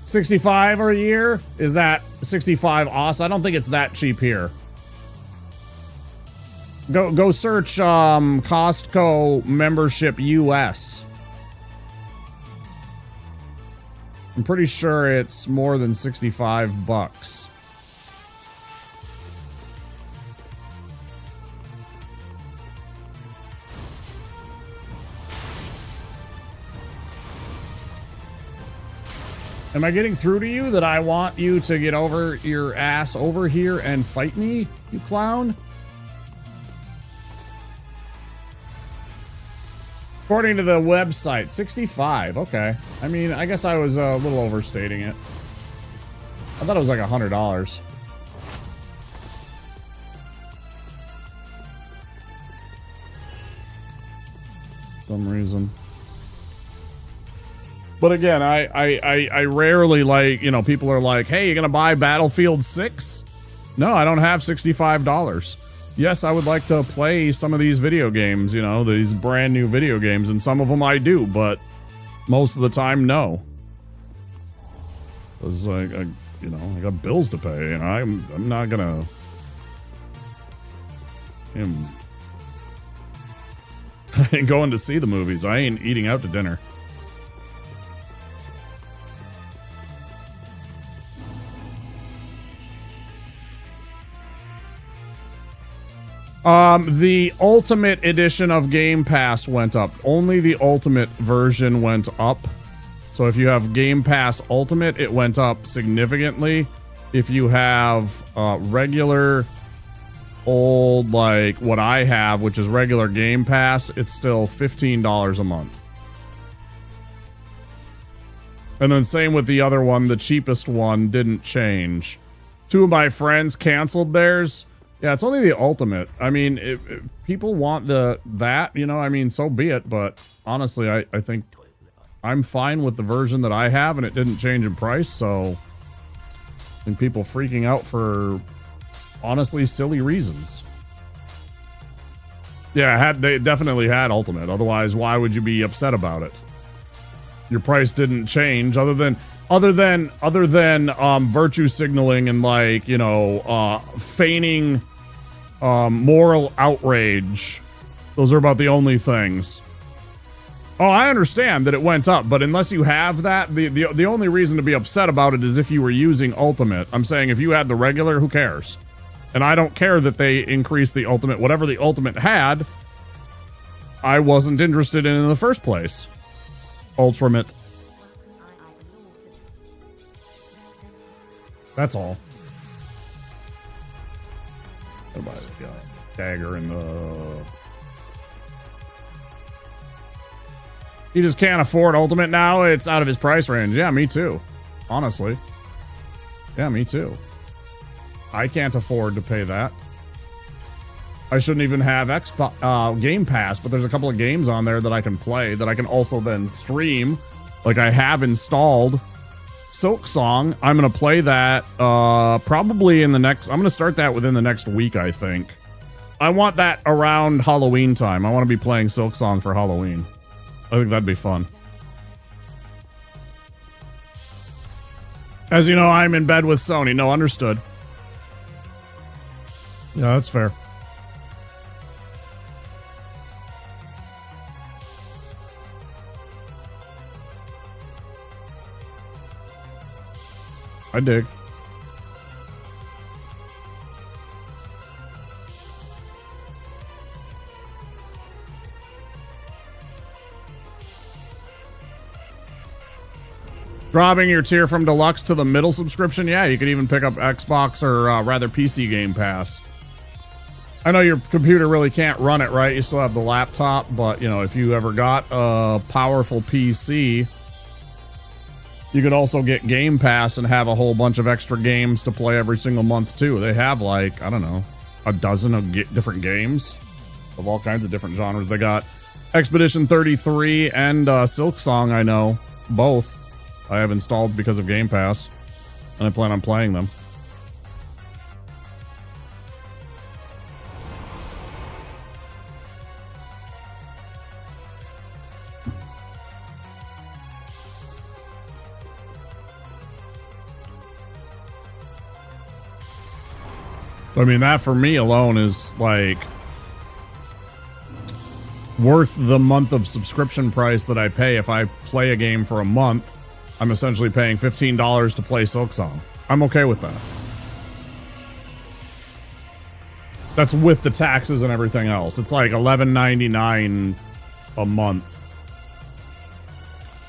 $65 a year? Is that $65 awesome? I don't think it's that cheap here. Go search Costco membership US. I'm pretty sure it's more than 65 bucks. Am I getting through to you that I want you to get over your ass over here and fight me, you clown? According to the website, 65. Okay. I mean, I guess I was a little overstating it. I thought it was like $100. Some reason. But again, I rarely, like, you know, people are like, hey, you gonna buy Battlefield 6? No, I don't have $65. Yes, I would like to play some of these video games, you know, these brand new video games, and some of them I do, but most of the time, no. Because, like, you know, I got bills to pay, and I'm not gonna... I ain't going to see the movies. I ain't eating out to dinner. The Ultimate Edition of Game Pass went up. Only the Ultimate version went up. So if you have Game Pass Ultimate, it went up significantly. If you have regular old, like what I have, which is regular Game Pass, it's still $15 a month. And then same with the other one, the cheapest one didn't change. Two of my friends canceled theirs. Yeah, it's only the Ultimate. I mean, if people want that, you know, I mean, so be it. But honestly, I think I'm fine with the version that I have, and it didn't change in price. So I think people freaking out for honestly silly reasons. Yeah, they definitely had Ultimate. Otherwise, why would you be upset about it? Your price didn't change other than virtue signaling and, like, you know, feigning moral outrage. Those are about the only things. Oh, I understand that it went up, but unless you have that, the only reason to be upset about it is if you were using Ultimate. I'm saying if you had the regular, who cares? And I don't care that they increased the Ultimate. Whatever the Ultimate had, I wasn't interested in the first place. Ultimate. That's all. What about dagger in the... He just can't afford Ultimate now? It's out of his price range. Yeah, me too. Honestly. Yeah, me too. I can't afford to pay that. I shouldn't even have Game Pass, but there's a couple of games on there that I can play that I can also then stream. Like, I have installed Silk Song. I'm going to play that probably in the next... I'm going to start that within the next week, I think. I want that around Halloween time. I want to be playing Silk Song for Halloween. I think that'd be fun. As you know, I'm in bed with Sony. No, understood. Yeah, that's fair. I dig. Dropping your tier from Deluxe to the middle subscription? Yeah, you could even pick up Xbox or rather PC Game Pass. I know your computer really can't run it, right? You still have the laptop, but, you know, if you ever got a powerful PC, you could also get Game Pass and have a whole bunch of extra games to play every single month, too. They have, like, I don't know, a dozen of different games of all kinds of different genres. They got Expedition 33 and Silk Song, I know, both. I have installed because of Game Pass, and I plan on playing them. I mean, that for me alone is like worth the month of subscription price that I pay. If I play a game for a month, I'm essentially paying $15 to play Silksong. I'm okay with that. That's with the taxes and everything else. It's like $11.99 a month.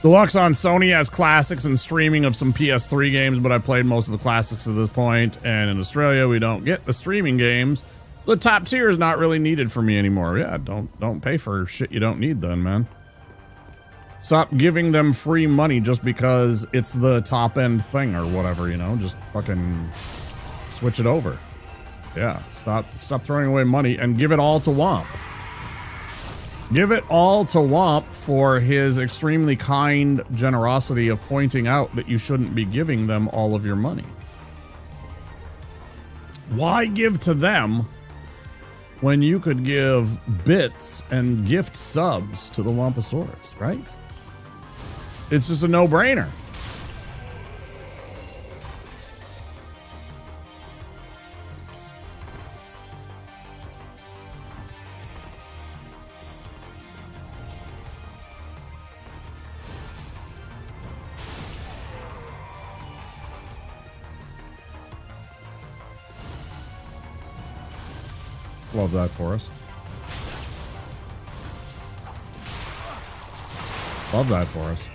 Deluxe on Sony has classics and streaming of some PS3 games, but I played most of the classics at this point, and in Australia we don't get the streaming games. The top tier is not really needed for me anymore. Yeah, don't pay for shit you don't need then, man. Stop giving them free money just because it's the top end thing or whatever, you know? Just fucking switch it over. Yeah, stop throwing away money and give it all to Womp. Give it all to Womp for his extremely kind generosity of pointing out that you shouldn't be giving them all of your money. Why give to them when you could give bits and gift subs to the Womposaurus, right? It's just a no-brainer. Love that for us. Love that for us.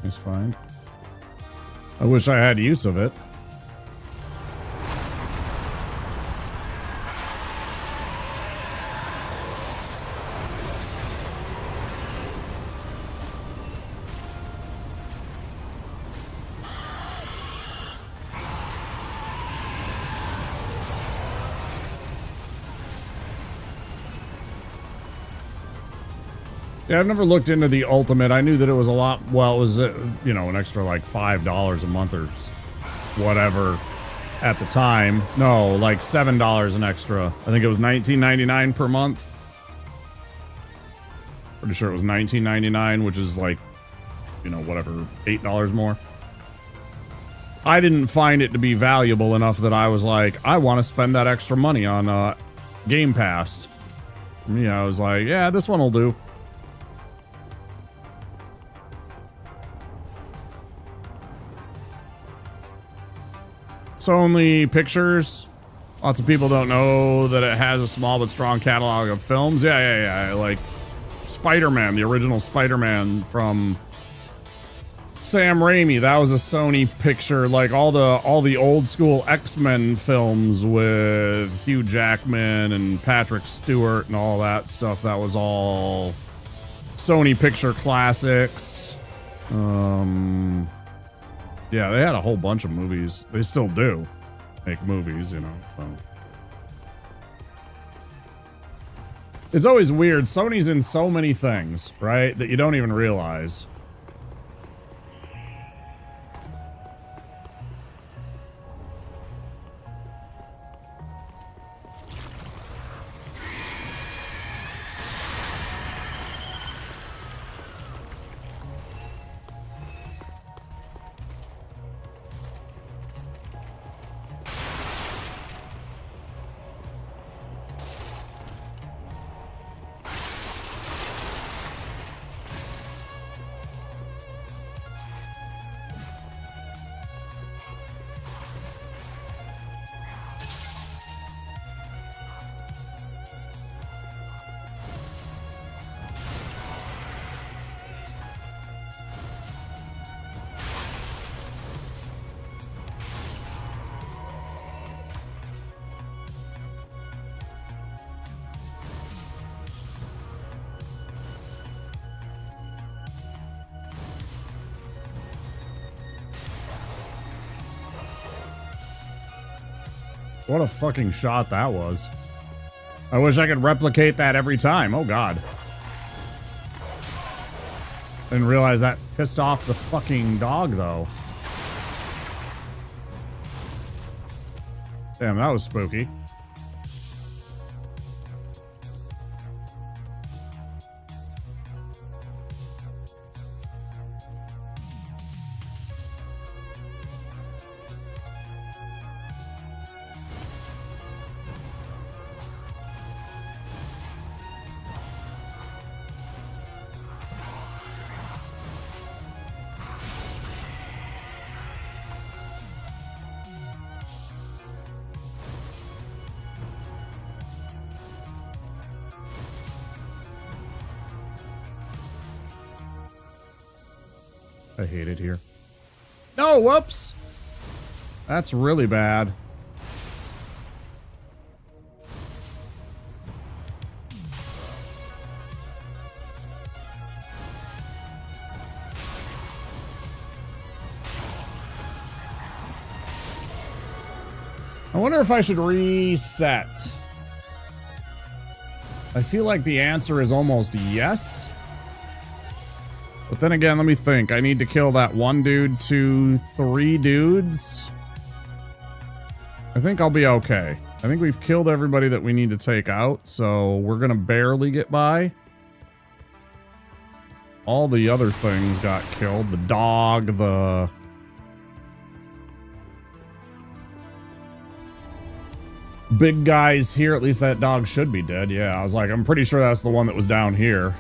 It's fine. I wish I had use of it. Yeah, I've never looked into the Ultimate. I knew that it was a lot. Well, it was, you know, an extra like $5 a month or whatever at the time. No, like $7 an extra. I think it was $19.99 per month. Pretty sure it was $19.99, which is like, you know, whatever, $8 more. I didn't find it to be valuable enough that I was like, I want to spend that extra money on Game Pass. Yeah, I was like, yeah, this one will do. Sony Pictures. Lots of people don't know that it has a small but strong catalog of films. Yeah. Like Spider-Man, the original Spider-Man from Sam Raimi. That was a Sony picture. Like all the old school X-Men films with Hugh Jackman and Patrick Stewart and all that stuff. That was all Sony Picture Classics. Yeah, they had a whole bunch of movies. They still do make movies, you know, so. It's always weird. Sony's in so many things, right, that you don't even realize. What a fucking shot that was. I wish I could replicate that every time. Oh, God. Didn't realize that pissed off the fucking dog, though. Damn, that was spooky. I hate it here. No, whoops! That's really bad. I wonder if I should reset. I feel like the answer is almost yes. But then again, let me think. I need to kill that 1 dude, 2, 3 dudes. I think I'll be okay. I think we've killed everybody that we need to take out, so we're gonna barely get by. All the other things got killed. The dog, the... big guys here. At least that dog should be dead. Yeah, I was like, I'm pretty sure that's the one that was down here.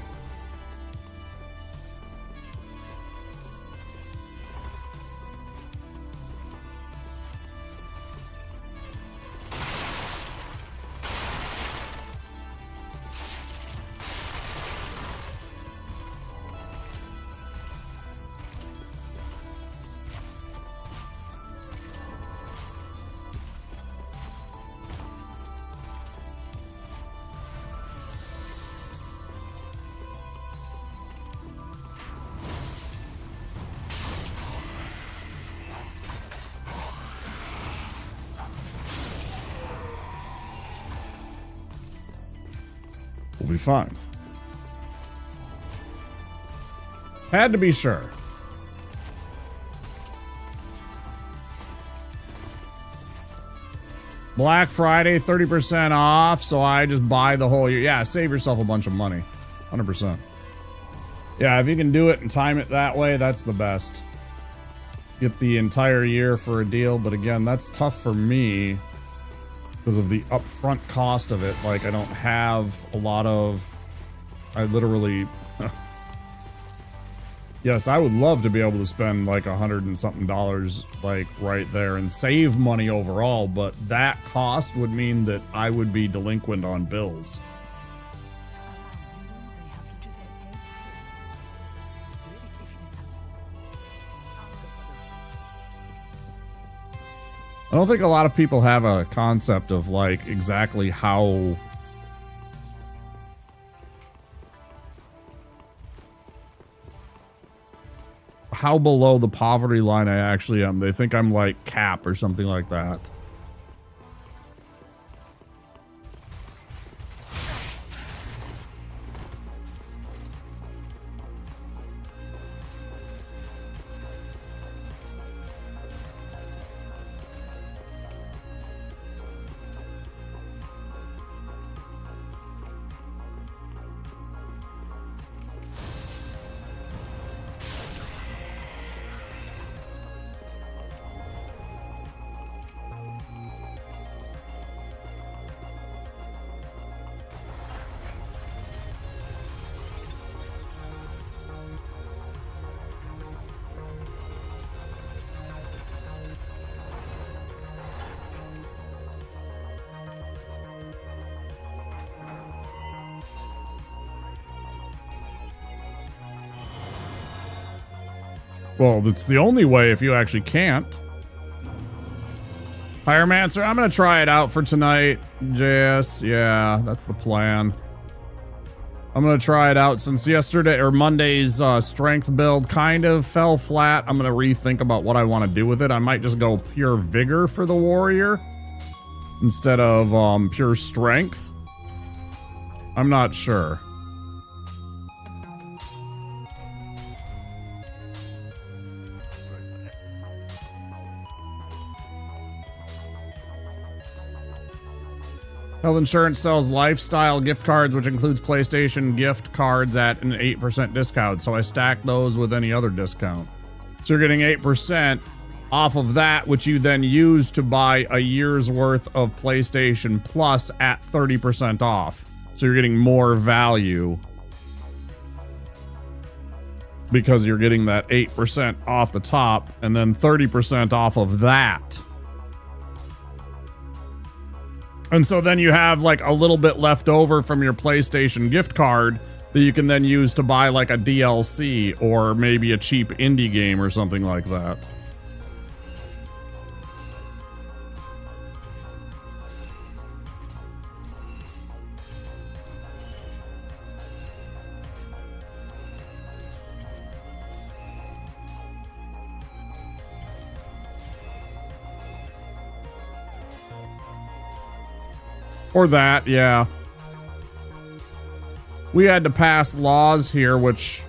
We'll be fine. Had to be sure. Black Friday, 30% off, so I just buy the whole year. Yeah, save yourself a bunch of money. 100%. Yeah, if you can do it and time it that way, that's the best. Get the entire year for a deal, but again, that's tough for me. Because of the upfront cost of it. Like, I don't have a lot of... I literally... Yes, I would love to be able to spend like $100 and something, like, right there and save money overall, but that cost would mean that I would be delinquent on bills. I don't think a lot of people have a concept of like exactly how below the poverty line I actually am. They think I'm like cap or something like that. Well, that's the only way if you actually can't. Pyromancer, I'm gonna try it out for tonight, JS. Yeah, that's the plan. I'm gonna try it out since yesterday or Monday's strength build kind of fell flat. I'm gonna rethink about what I want to do with it. I might just go pure vigor for the warrior. instead of pure strength. I'm not sure. Health Insurance sells lifestyle gift cards, which includes PlayStation gift cards at an 8% discount. So I stack those with any other discount. So you're getting 8% off of that, which you then use to buy a year's worth of PlayStation Plus at 30% off. So you're getting more value because you're getting that 8% off the top and then 30% off of that. And so then you have like a little bit left over from your PlayStation gift card that you can then use to buy like a DLC or maybe a cheap indie game or something like that. Or that, yeah. We had to pass laws here, which,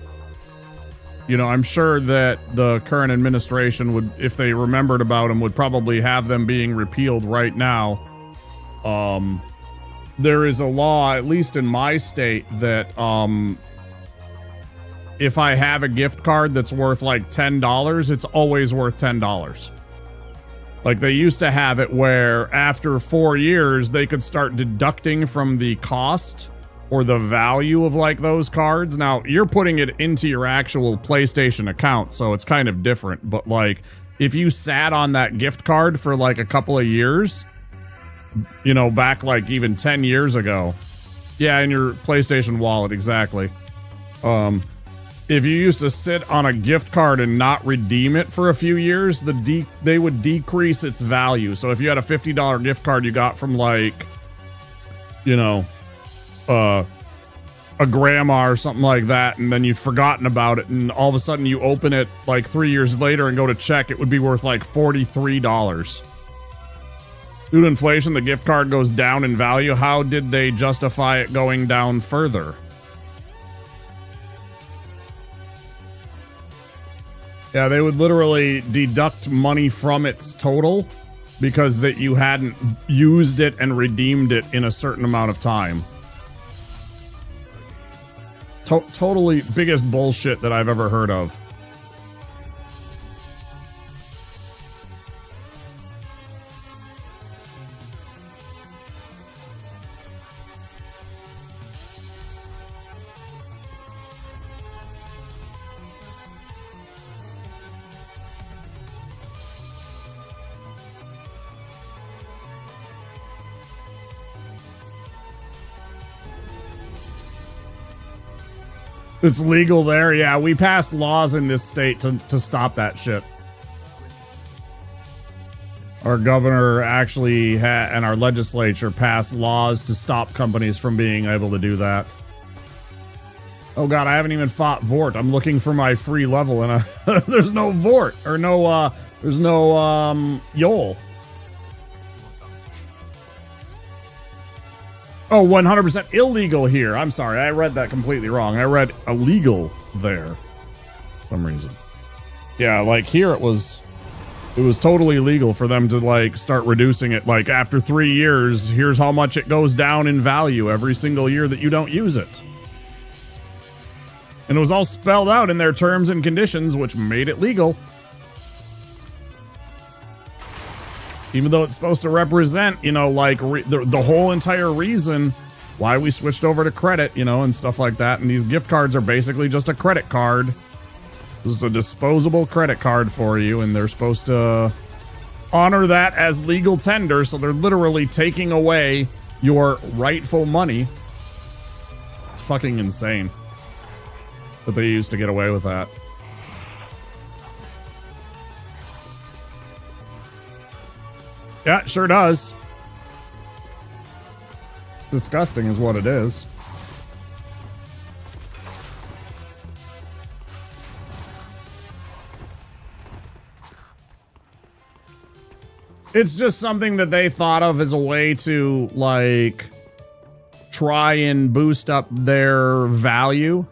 you know, I'm sure that the current administration would, if they remembered about them, would probably have them being repealed right now. There is a law, at least in my state, that if I have a gift card that's worth like $10, it's always worth $10. Like they used to have it where after 4 years, they could start deducting from the cost or the value of like those cards. Now you're putting it into your actual PlayStation account, so it's kind of different. But like if you sat on that gift card for like a couple of years, you know, back like even 10 years ago. Yeah, in your PlayStation wallet, exactly. If you used to sit on a gift card and not redeem it for a few years, they would decrease its value. So if you had a $50 gift card you got from like, you know, a grandma or something like that, and then you'd forgotten about it, and all of a sudden you open it like 3 years later and go to check, it would be worth like $43. Due to inflation, the gift card goes down in value. How did they justify it going down further? Yeah, they would literally deduct money from its total because that you hadn't used it and redeemed it in a certain amount of time. Totally biggest bullshit that I've ever heard of. It's legal there. Yeah, we passed laws in this state to stop that shit. Our governor actually and our legislature passed laws to stop companies from being able to do that. Oh god, I haven't even fought Vort. I'm looking for my free level and there's no Vort or no there's no Yol. Oh, 100% illegal here. I'm sorry, I read that completely wrong. I read illegal there for some reason. Yeah, like here it was totally legal for them to like start reducing it. Like after 3 years, here's how much it goes down in value every single year that you don't use it. And it was all spelled out in their terms and conditions, which made it legal. Even though it's supposed to represent, you know, like the whole entire reason why we switched over to credit, you know, and stuff like that. And these gift cards are basically just a credit card. This is a disposable credit card for you, and they're supposed to honor that as legal tender. So they're literally taking away your rightful money. It's fucking insane that they used to get away with that. Yeah, it sure does. Disgusting is what it is. It's just something that they thought of as a way to, like, try and boost up their value.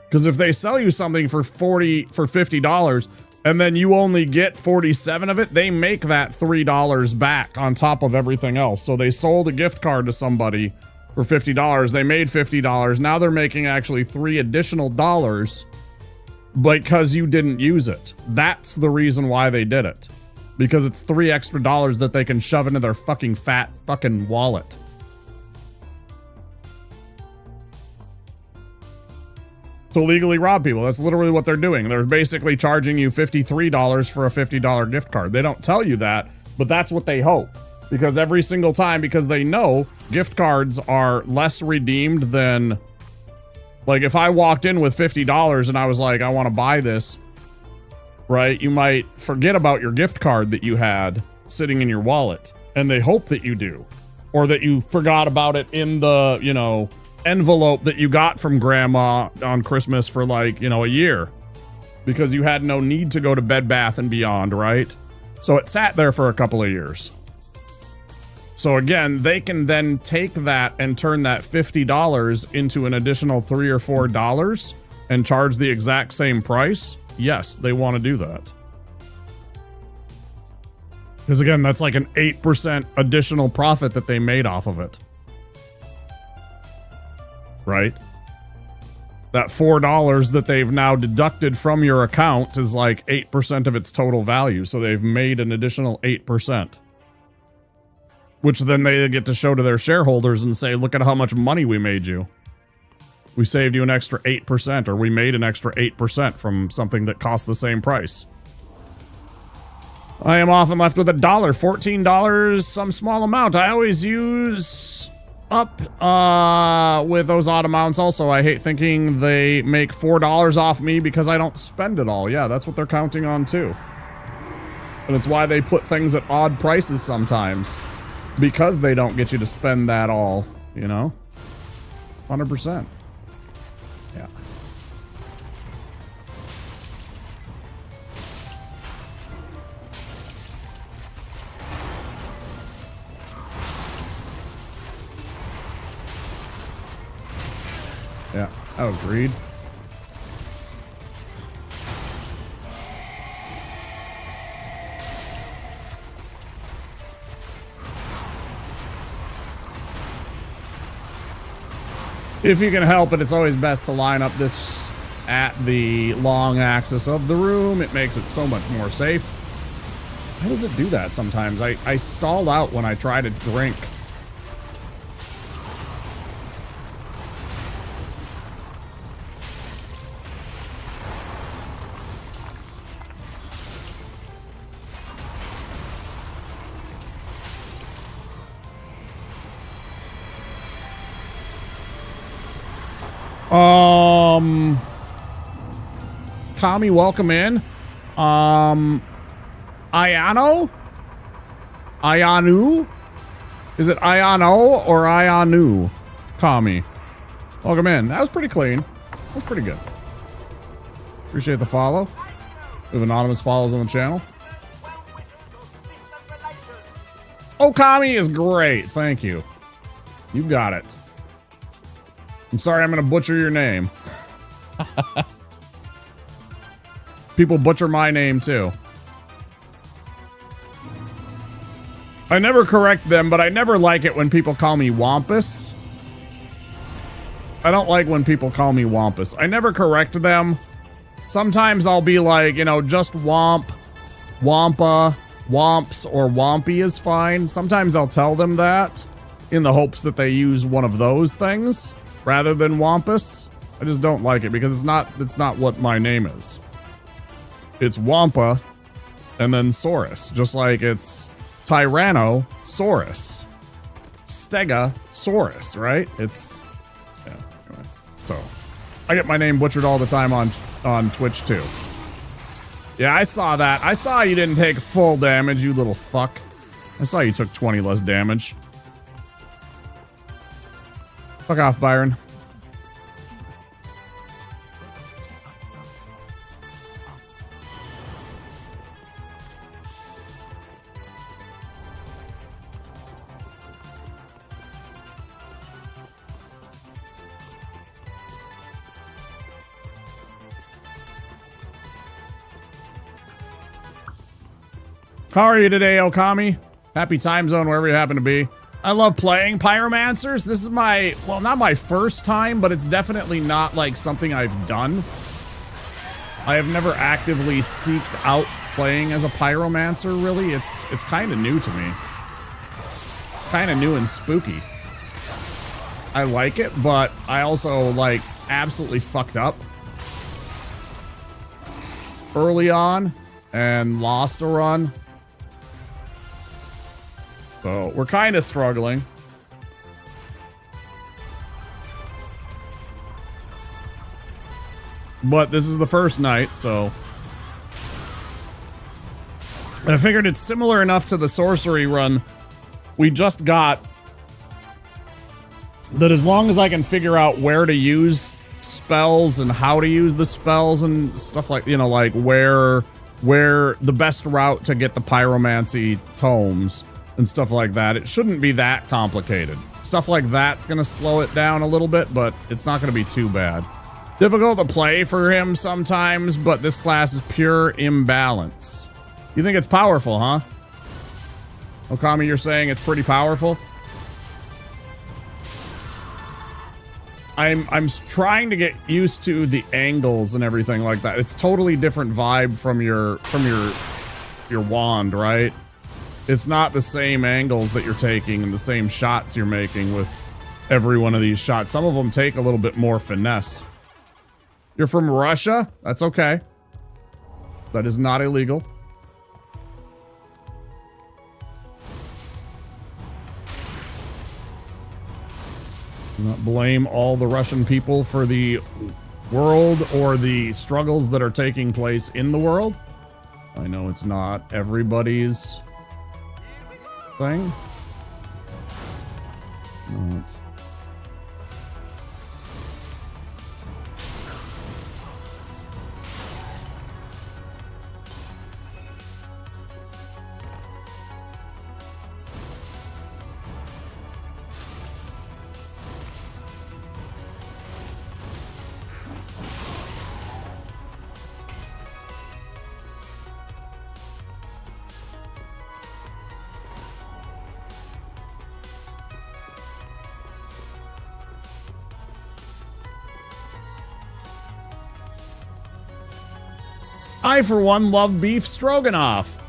Because if they sell you something for $50 and then you only get 47 of it, they make that $3 back on top of everything else. So they sold a gift card to somebody for $50. They made $50. Now they're making actually $3 additional because you didn't use it. That's the reason why they did it. Because it's $3 extra that they can shove into their fucking fat fucking wallet. To legally rob people. That's literally what they're doing. They're basically charging you $53 for a $50 gift card. They don't tell you that, but that's what they hope. Because every single time, because they know gift cards are less redeemed than, like, if I walked in with $50 and I was like, I want to buy this, right? You might forget about your gift card that you had sitting in your wallet, and they hope that you do. Or that you forgot about it in the, you know, envelope that you got from grandma on Christmas for, like, you know, a year. Because you had no need to go to Bed Bath & Beyond, right? So it sat there for a couple of years. So again, they can then take that and turn that $50 into an additional $3 or $4 and charge the exact same price. Yes, they want to do that. Because again, that's like an 8% additional profit that they made off of it. Right? That $4 that they've now deducted from your account is like 8% of its total value. So they've made an additional 8%. Which then they get to show to their shareholders and say, look at how much money we made you. We saved you an extra 8%, or we made an extra 8% from something that cost the same price. I am often left with $1, $14, some small amount. I always use up with those odd amounts also. I hate thinking they make $4 off me because I don't spend it all. Yeah, that's what they're counting on too. And it's why they put things at odd prices sometimes. Because they don't get you to spend that all, you know? 100%. Yeah. Yeah, that was greed. If you can help it, it's always best to line up this at the long axis of the room. It makes it so much more safe. How does it do that sometimes? I stall out when I try to drink. Kami, welcome in. Ayano? Ayanu? Is it Ayano or Ayanu? Kami. Welcome in. That was pretty clean. That was pretty good. Appreciate the follow. We have anonymous follows on the channel. Oh, Kami is great. Thank you. You got it. I'm sorry I'm going to butcher your name. People butcher my name too. I never correct them, but I never like it when people call me Wampus. I don't like when people call me Wampus. I never correct them. Sometimes I'll be like, you know, just Womp, Wampa, Womps, or Wompy is fine. Sometimes I'll tell them that in the hopes that they use one of those things rather than Wampus. I just don't like it because it's not what my name is. It's Wampa and then Saurus, just like it's Tyrannosaurus, Stegosaurus, right? It's, yeah, anyway. So I get my name butchered all the time on Twitch too. Yeah, I saw that. I saw you didn't take full damage, you little fuck. I saw you took 20 less damage. Fuck off, Byron. How are you today, Okami? Happy time zone wherever you happen to be. I love playing Pyromancers. This is my, well, not my first time, but it's definitely not like something I've done. I have never actively seeked out playing as a Pyromancer, really. It's kind of new to me. Kind of new and spooky. I like it, but I also, like, absolutely fucked up early on and lost a run. So we're kind of struggling. But this is the first night, so. And I figured it's similar enough to the sorcery run we just got that as long as I can figure out where to use spells and how to use the spells and stuff like, you know, like where the best route to get the pyromancy tomes and stuff like that, it shouldn't be that complicated. Stuff like that's gonna slow it down a little bit, but it's not gonna be too bad. Difficult to play for him sometimes, but this class is pure imbalance. You think it's powerful, huh? Okami, you're saying it's pretty powerful? I'm trying to get used to the angles and everything like that. It's totally different vibe from your wand, right? It's not the same angles that you're taking and the same shots you're making with every one of these shots. Some of them take a little bit more finesse. You're from Russia? That's okay. That is not illegal. Do not blame all the Russian people for the world or the struggles that are taking place in the world. I know it's not everybody's thing. No, it's... I, for one, love beef stroganoff.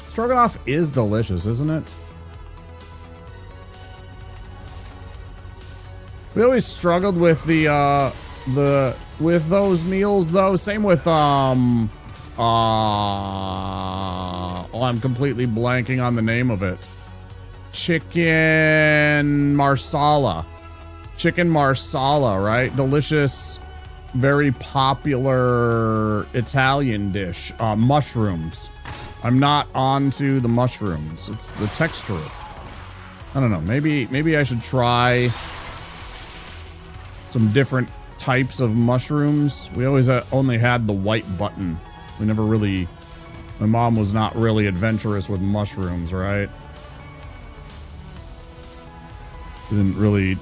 Stroganoff is delicious, isn't it? We always struggled with with those meals, though. Same with oh, I'm completely blanking on the name of it. Chicken marsala. Chicken marsala, right? Delicious. Very popular Italian dish. Mushrooms. I'm not onto the mushrooms. It's the texture. I don't know. Maybe I should try some different types of mushrooms. We always only had the white button. We never really... My mom was not really adventurous with mushrooms, right? We didn't really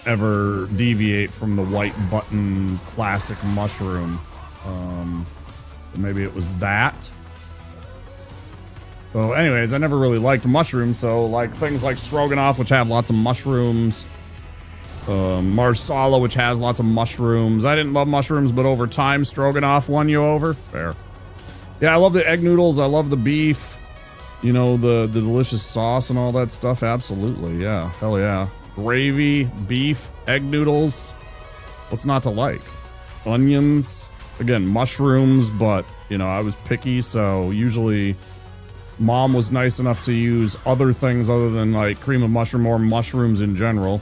ever deviate from the white button classic mushroom. Maybe it was that. So anyways, I never really liked mushrooms, so like things like stroganoff, which have lots of mushrooms, marsala, which has lots of mushrooms. I didn't love mushrooms, but over time stroganoff won you over. Fair. Yeah, I love the egg noodles, I love the beef, you know, the delicious sauce and all that stuff. Absolutely, yeah. Hell yeah. Gravy, beef, egg noodles. What's not to like? Onions. Again, mushrooms, but, you know, I was picky, so usually mom was nice enough to use other things other than, like, cream of mushroom or mushrooms in general.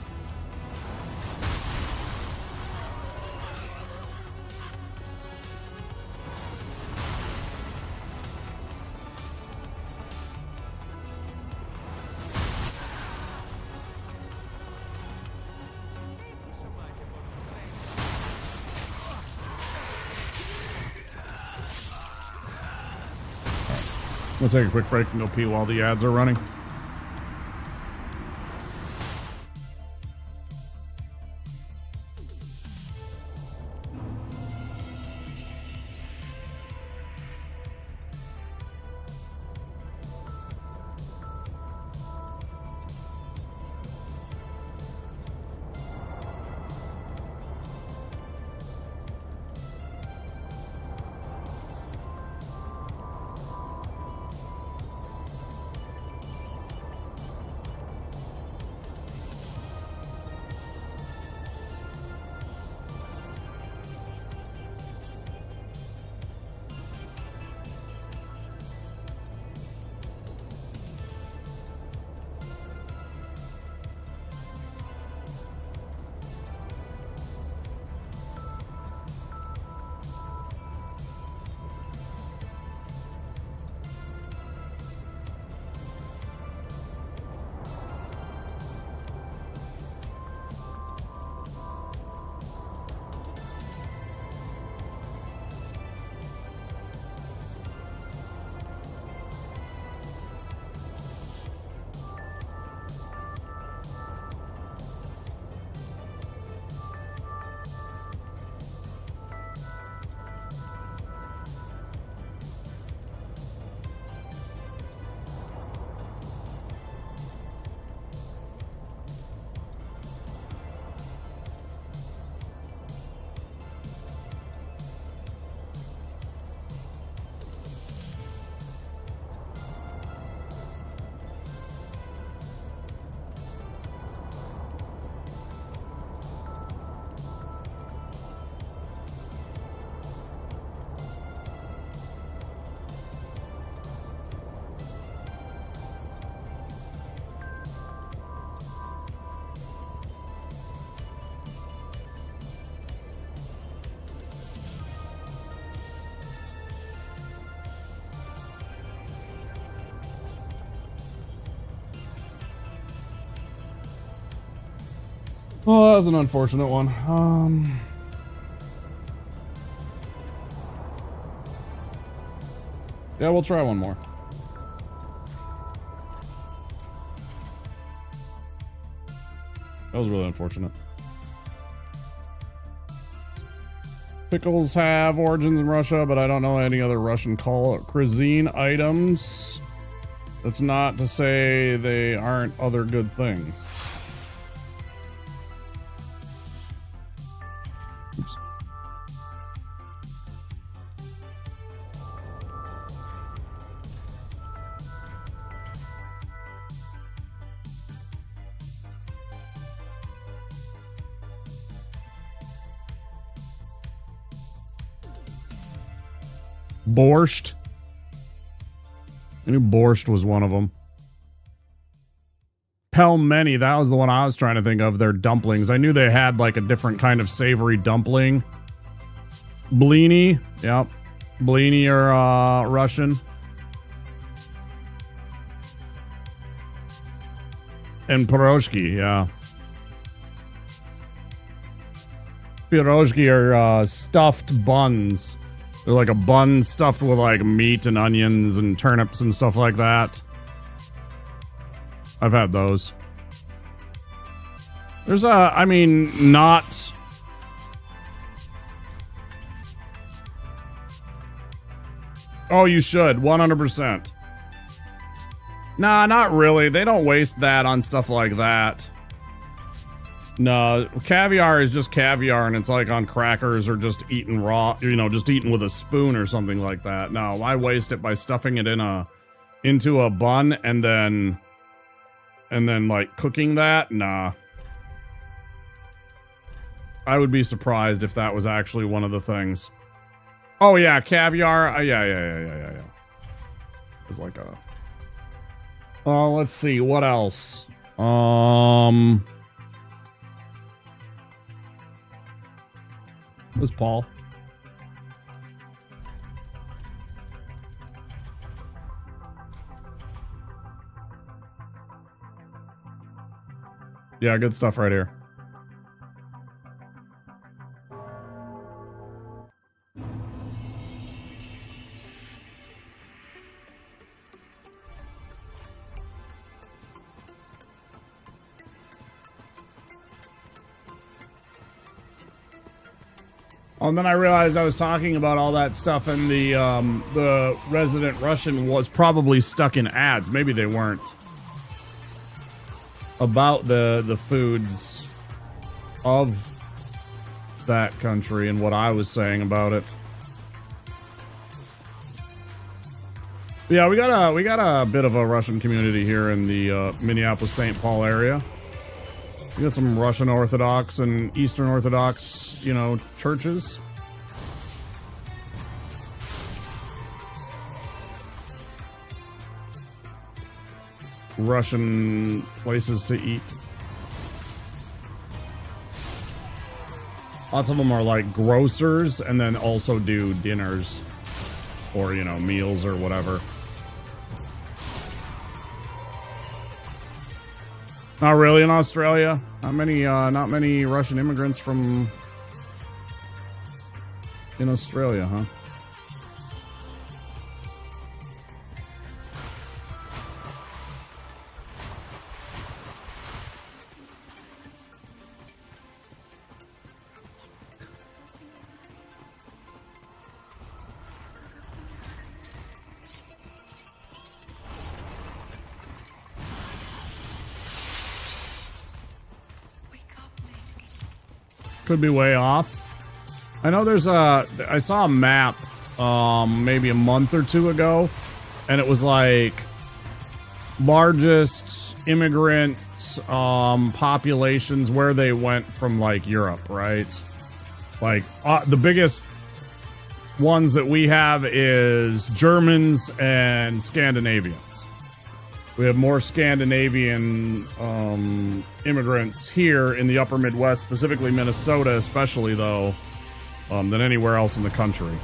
We'll take a quick break and go pee while the ads are running. Oh, that was an unfortunate one. Yeah, we'll try one more. That was really unfortunate. Pickles have origins in Russia, but I don't know any other Russian cuisine items. That's not to say they aren't other good things. Oops. Borscht. I knew borscht was one of them. Pelmeni, that was the one I was trying to think of. Their dumplings. I knew they had like a different kind of savory dumpling. Blini, yep. Blini are Russian. And pierogi, yeah. Pierogi are stuffed buns. They're like a bun stuffed with like meat and onions and turnips and stuff like that. I've had those. There's I mean, not... Oh, you should, 100%. Nah, not really. They don't waste that on stuff like that. No, caviar is just caviar, and it's like on crackers or just eaten raw, you know, just eaten with a spoon or something like that. No, I waste it by stuffing it into a bun and then like cooking that. Nah. I would be surprised if that was actually one of the things. Oh yeah, caviar. Yeah. It's like a... Oh, let's see, what else? Who's Paul? Yeah, good stuff right here. And then I realized I was talking about all that stuff, and the resident Russian was probably stuck in ads. Maybe they weren't. About the foods of that country and what I was saying about it. Yeah, we got a bit of a Russian community here in the Minneapolis-St. Paul area. We got some Russian Orthodox and Eastern Orthodox, you know, churches. Russian places to eat. Lots of them are like grocers and then also do dinners or, you know, meals or whatever. Not really in Australia. Not many Russian immigrants from in Australia, huh? Could be way off. I know there's I saw a map maybe a month or two ago, and it was like largest immigrant populations where they went from like Europe, right? Like the biggest ones that we have is Germans and Scandinavians. We have more Scandinavian immigrants here in the upper Midwest, specifically Minnesota, especially though, than anywhere else in the country.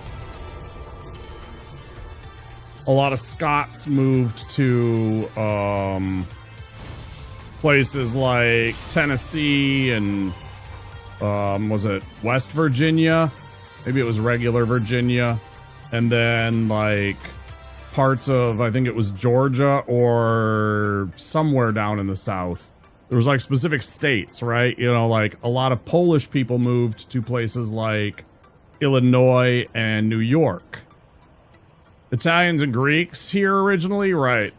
A lot of Scots moved to places like Tennessee and was it West Virginia? Maybe it was regular Virginia. And then like parts of, I think it was Georgia or somewhere down in the South. There was like specific states, right? You know, like a lot of Polish people moved to places like Illinois and New York. Italians and Greeks here originally, right?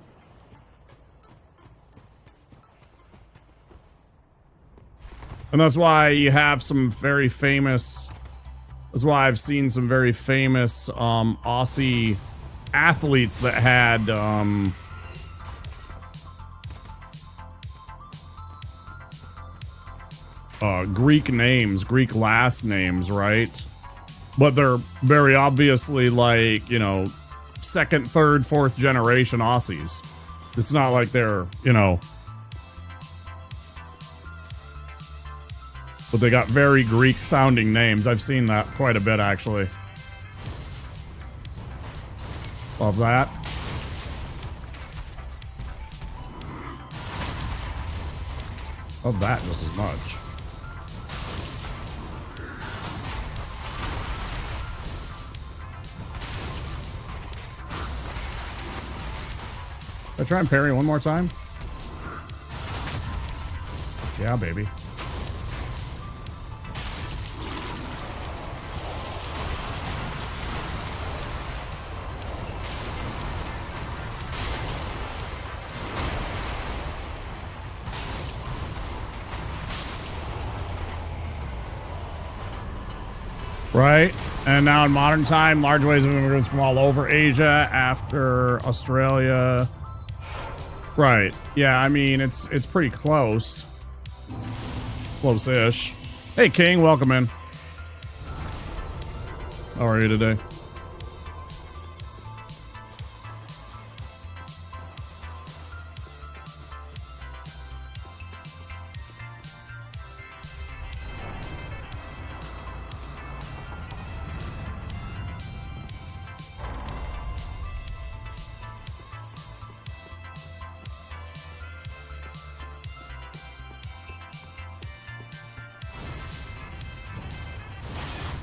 And that's why you have some very famous, that's why I've seen some very famous Aussie athletes that had Greek names, Greek last names, right? But they're very obviously like, you know, second, third, fourth generation Aussies. It's not like they're, you know, but they got very Greek sounding names. I've seen that quite a bit, actually. Love that. Love that just as much. Did I try and parry one more time? Yeah, baby. Right? And now in modern time, large waves of immigrants from all over Asia, after Australia. Right. Yeah, I mean, it's pretty close. Close-ish. Hey, King, welcome in. How are you today?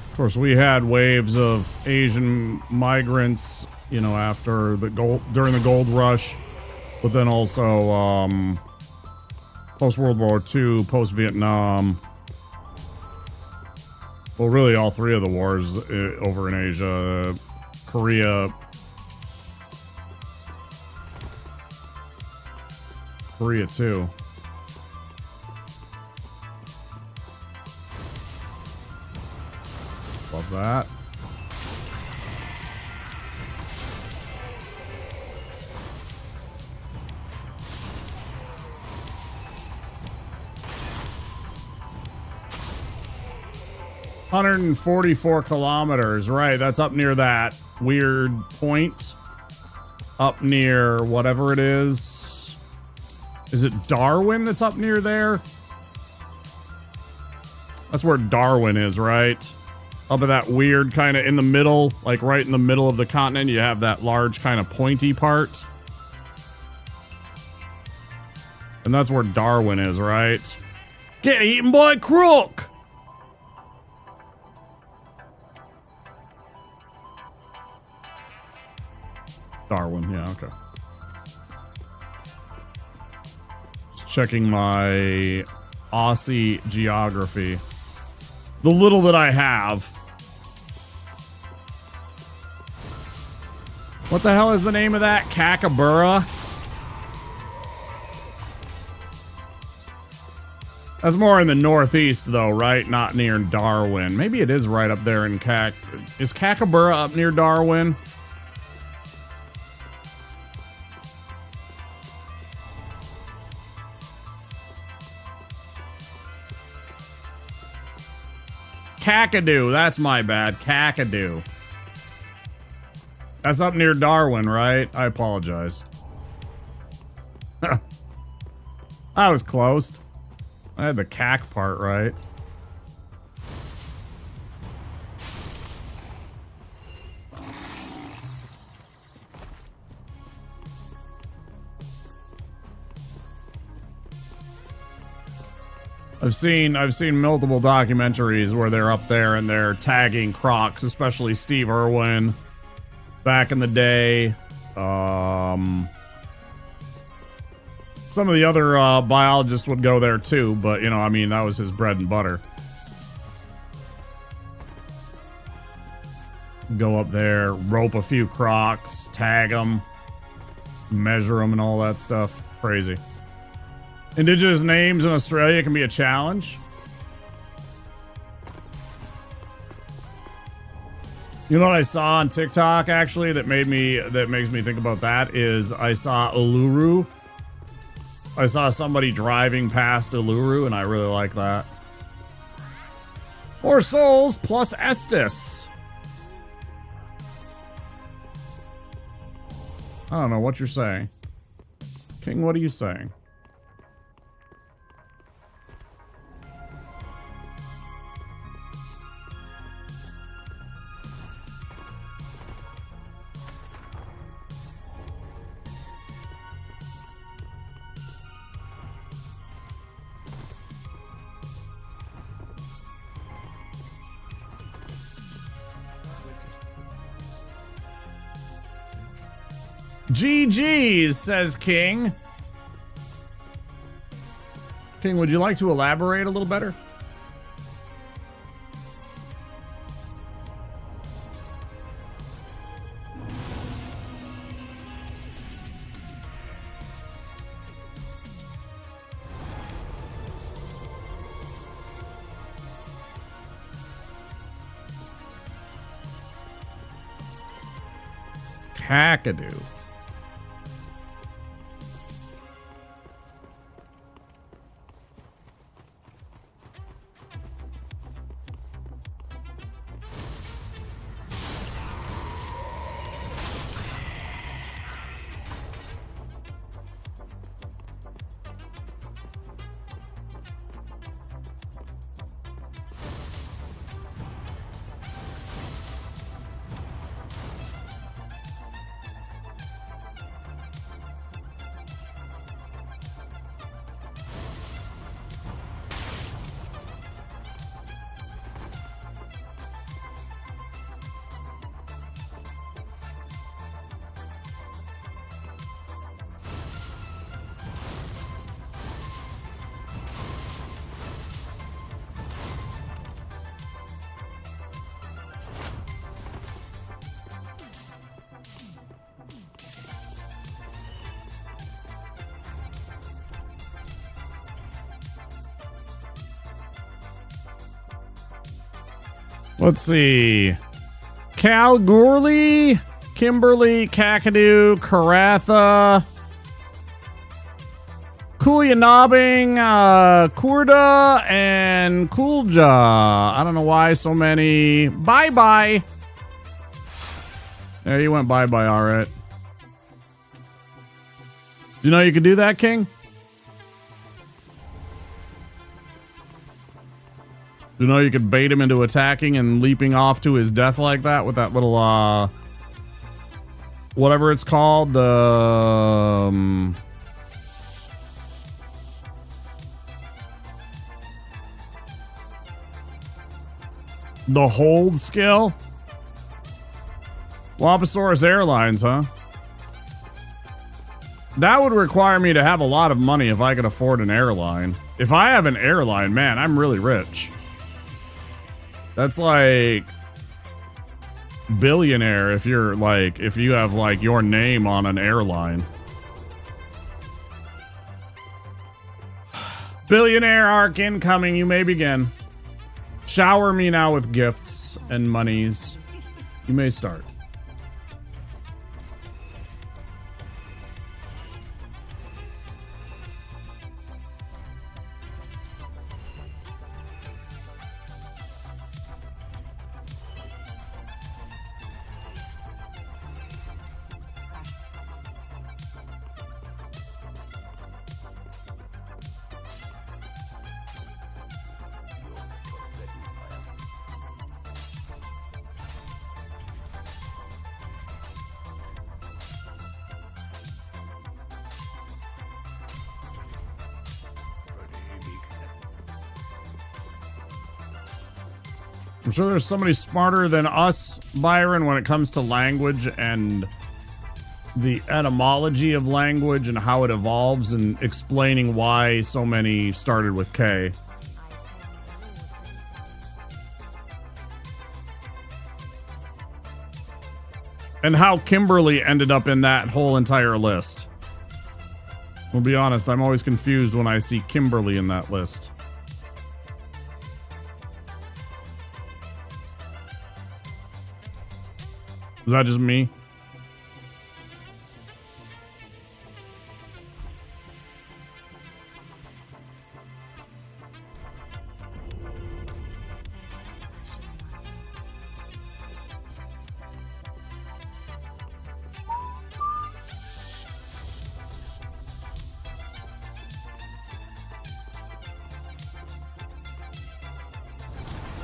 Of course, we had waves of Asian migrants, you know, after the during the gold rush, but then also post World War II, post Vietnam. Well, really, all three of the wars over in Asia, Korea too. Love that. $144 right? That's up near that weird point. Up near whatever it is. Is it Darwin that's up near there? That's where Darwin is, right? Up at that weird kind of in the middle, like right in the middle of the continent, you have that large kind of pointy part. And that's where Darwin is, right? Get eaten by a crook! Darwin, yeah, okay. Just checking my Aussie geography. The little that I have. What the hell is the name of that? Kakabura? That's more in the northeast, though, right? Not near Darwin. Maybe it is right up there in Is Kakabura up near Darwin? Kakadu, that's my bad. Kakadu. That's up near Darwin, right? I apologize. I was close. I had the cack part right. I've seen multiple documentaries where they're up there and they're tagging crocs, especially Steve Irwin back in the day. Some of the other biologists would go there too, but you know, I mean, that was his bread and butter. Go up there, rope a few crocs, tag them, measure them, and all that stuff. Crazy. Indigenous names in Australia can be a challenge. You know what I saw on TikTok actually that makes me think about that is I saw Uluru. I saw somebody driving past Uluru and I really like that. More souls plus Estes. I don't know what you're saying. King, what are you saying? GG's, says King. King, would you like to elaborate a little better? Kakadu. Let's see. Kalgoorlie, Kimberly, Kakadu, Karatha, Kulyanobbing, Kurda, and Kulja. I don't know why so many. Bye-bye. There, you went bye-bye, all right. Do you know you could do that, King? You know you could bait him into attacking and leaping off to his death like that with that little, whatever it's called, the, the hold skill? Wampasaurus Airlines, huh? That would require me to have a lot of money if I could afford an airline. If I have an airline, man, I'm really rich. That's like billionaire if you're like, if you have like your name on an airline. Billionaire arc incoming, you may begin. Shower me now with gifts and monies. You may start. I'm sure there's somebody smarter than us, Byron, when it comes to language and the etymology of language and how it evolves and explaining why so many started with K. And how Kimberly ended up in that whole entire list. We'll be honest, I'm always confused when I see Kimberly in that list. Is that just me?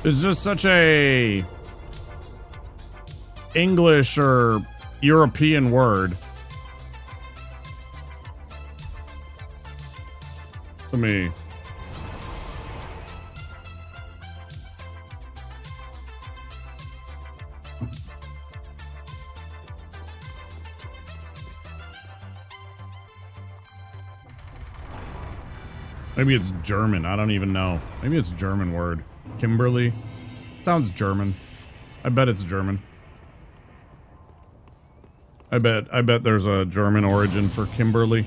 It's just such a English or European word to me. Maybe it's German. I don't even know. Maybe it's a German word. Kimberly. Sounds German. I bet it's German. I bet there's a German origin for Kimberly.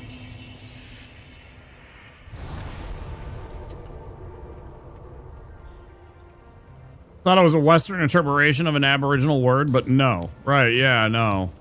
Thought it was a Western interpretation of an Aboriginal word, but no. Right, yeah, no.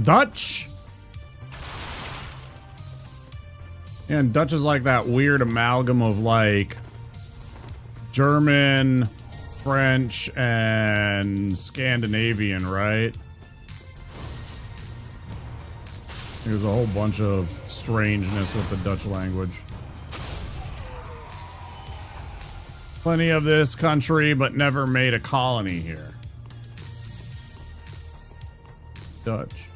Dutch? And Dutch is like that weird amalgam of like German, French, and Scandinavian, right? There's a whole bunch of strangeness with the Dutch language. Plenty of this country, but never made a colony here. Dutch.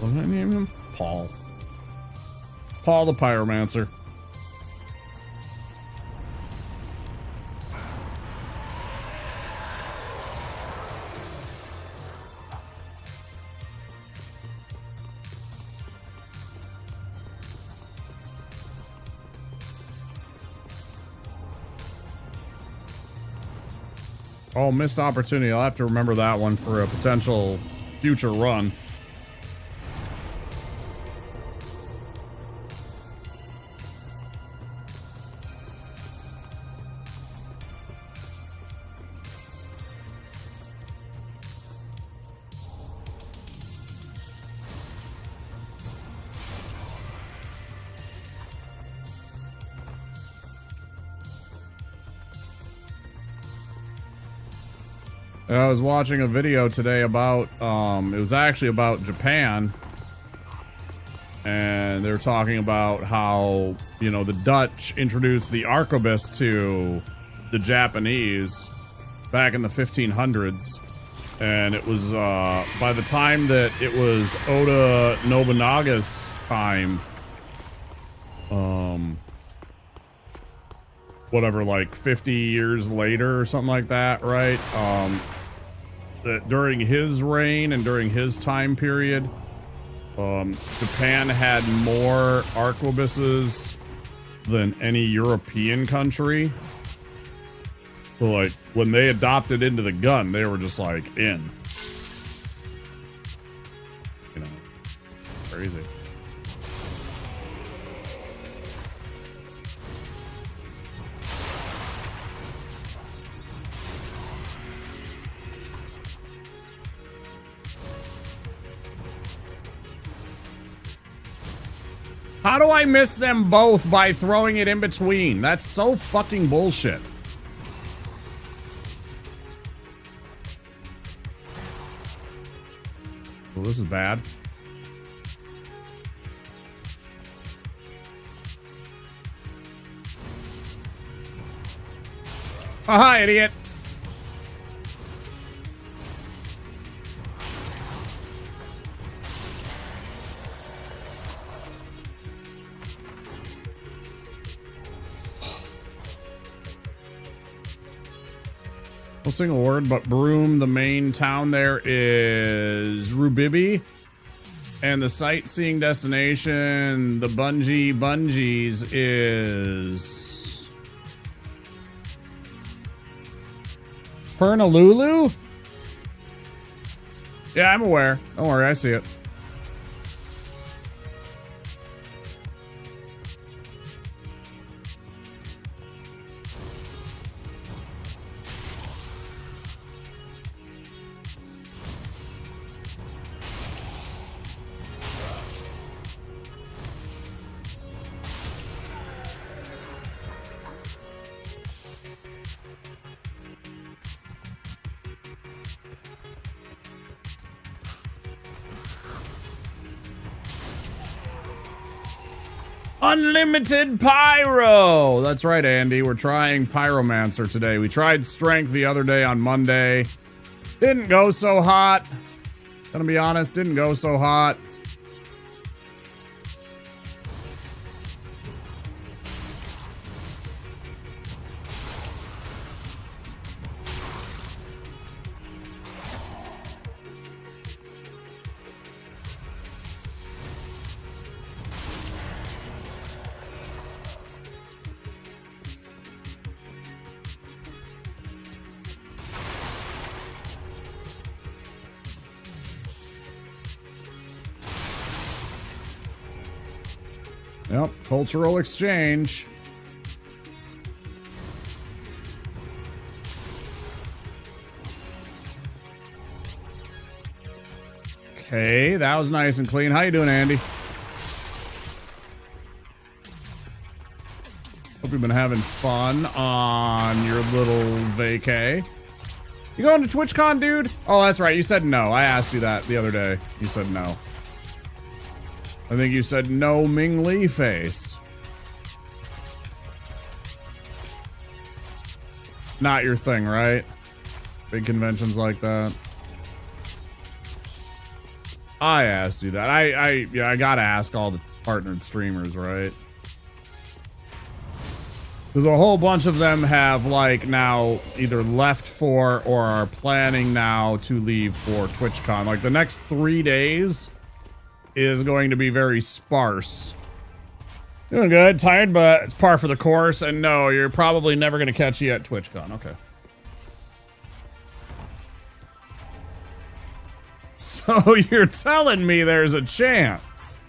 What did I name him? Paul. Paul the Pyromancer. Oh, missed opportunity. I'll have to remember that one for a potential future run. I was watching a video today about, it was actually about Japan. And they were talking about how, you know, the Dutch introduced the arquebus to the Japanese back in the 1500s. And it was, by the time that it was Oda Nobunaga's time, whatever, like 50 years later or something like that, right? That during his reign and during his time period, Japan had more arquebuses than any European country. So, like, when they adopted into the gun, they were just, like, in. You know, crazy. How do I miss them both by throwing it in between? That's so fucking bullshit. Well, this is bad. Haha, idiot. No single word, but Broome, the main town there, is Rubibi. And the sightseeing destination, the Bungees, is Pernalulu? Yeah, I'm aware. Don't worry, I see it. Unlimited Pyro! That's right, Andy. We're trying Pyromancer today. We tried Strength the other day on Monday. Didn't go so hot. Gonna be honest, didn't go so hot. Yep, cultural exchange. Okay, that was nice and clean. How you doing, Andy? Hope you've been having fun on your little vacay. You going to TwitchCon, dude? Oh, that's right. You said no. I asked you that the other day. You said no. I think you said no Ming Lee face. Not your thing, right? Big conventions like that. I asked you that. Yeah, I gotta ask all the partnered streamers, right? Because a whole bunch of them have, like, now either left for or are planning now to leave for TwitchCon. Like, the next 3 days is going to be very sparse. Doing good, tired, but it's par for the course. And no, you're probably never going to catch you at TwitchCon. Okay. So you're telling me there's a chance?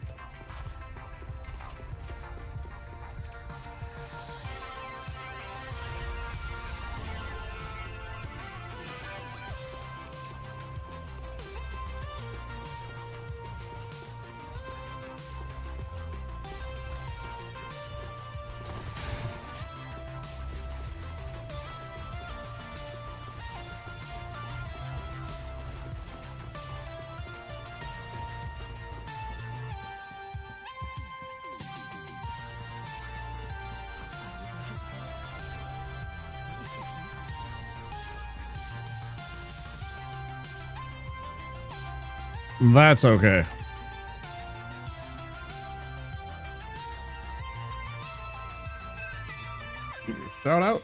That's okay. Shout out.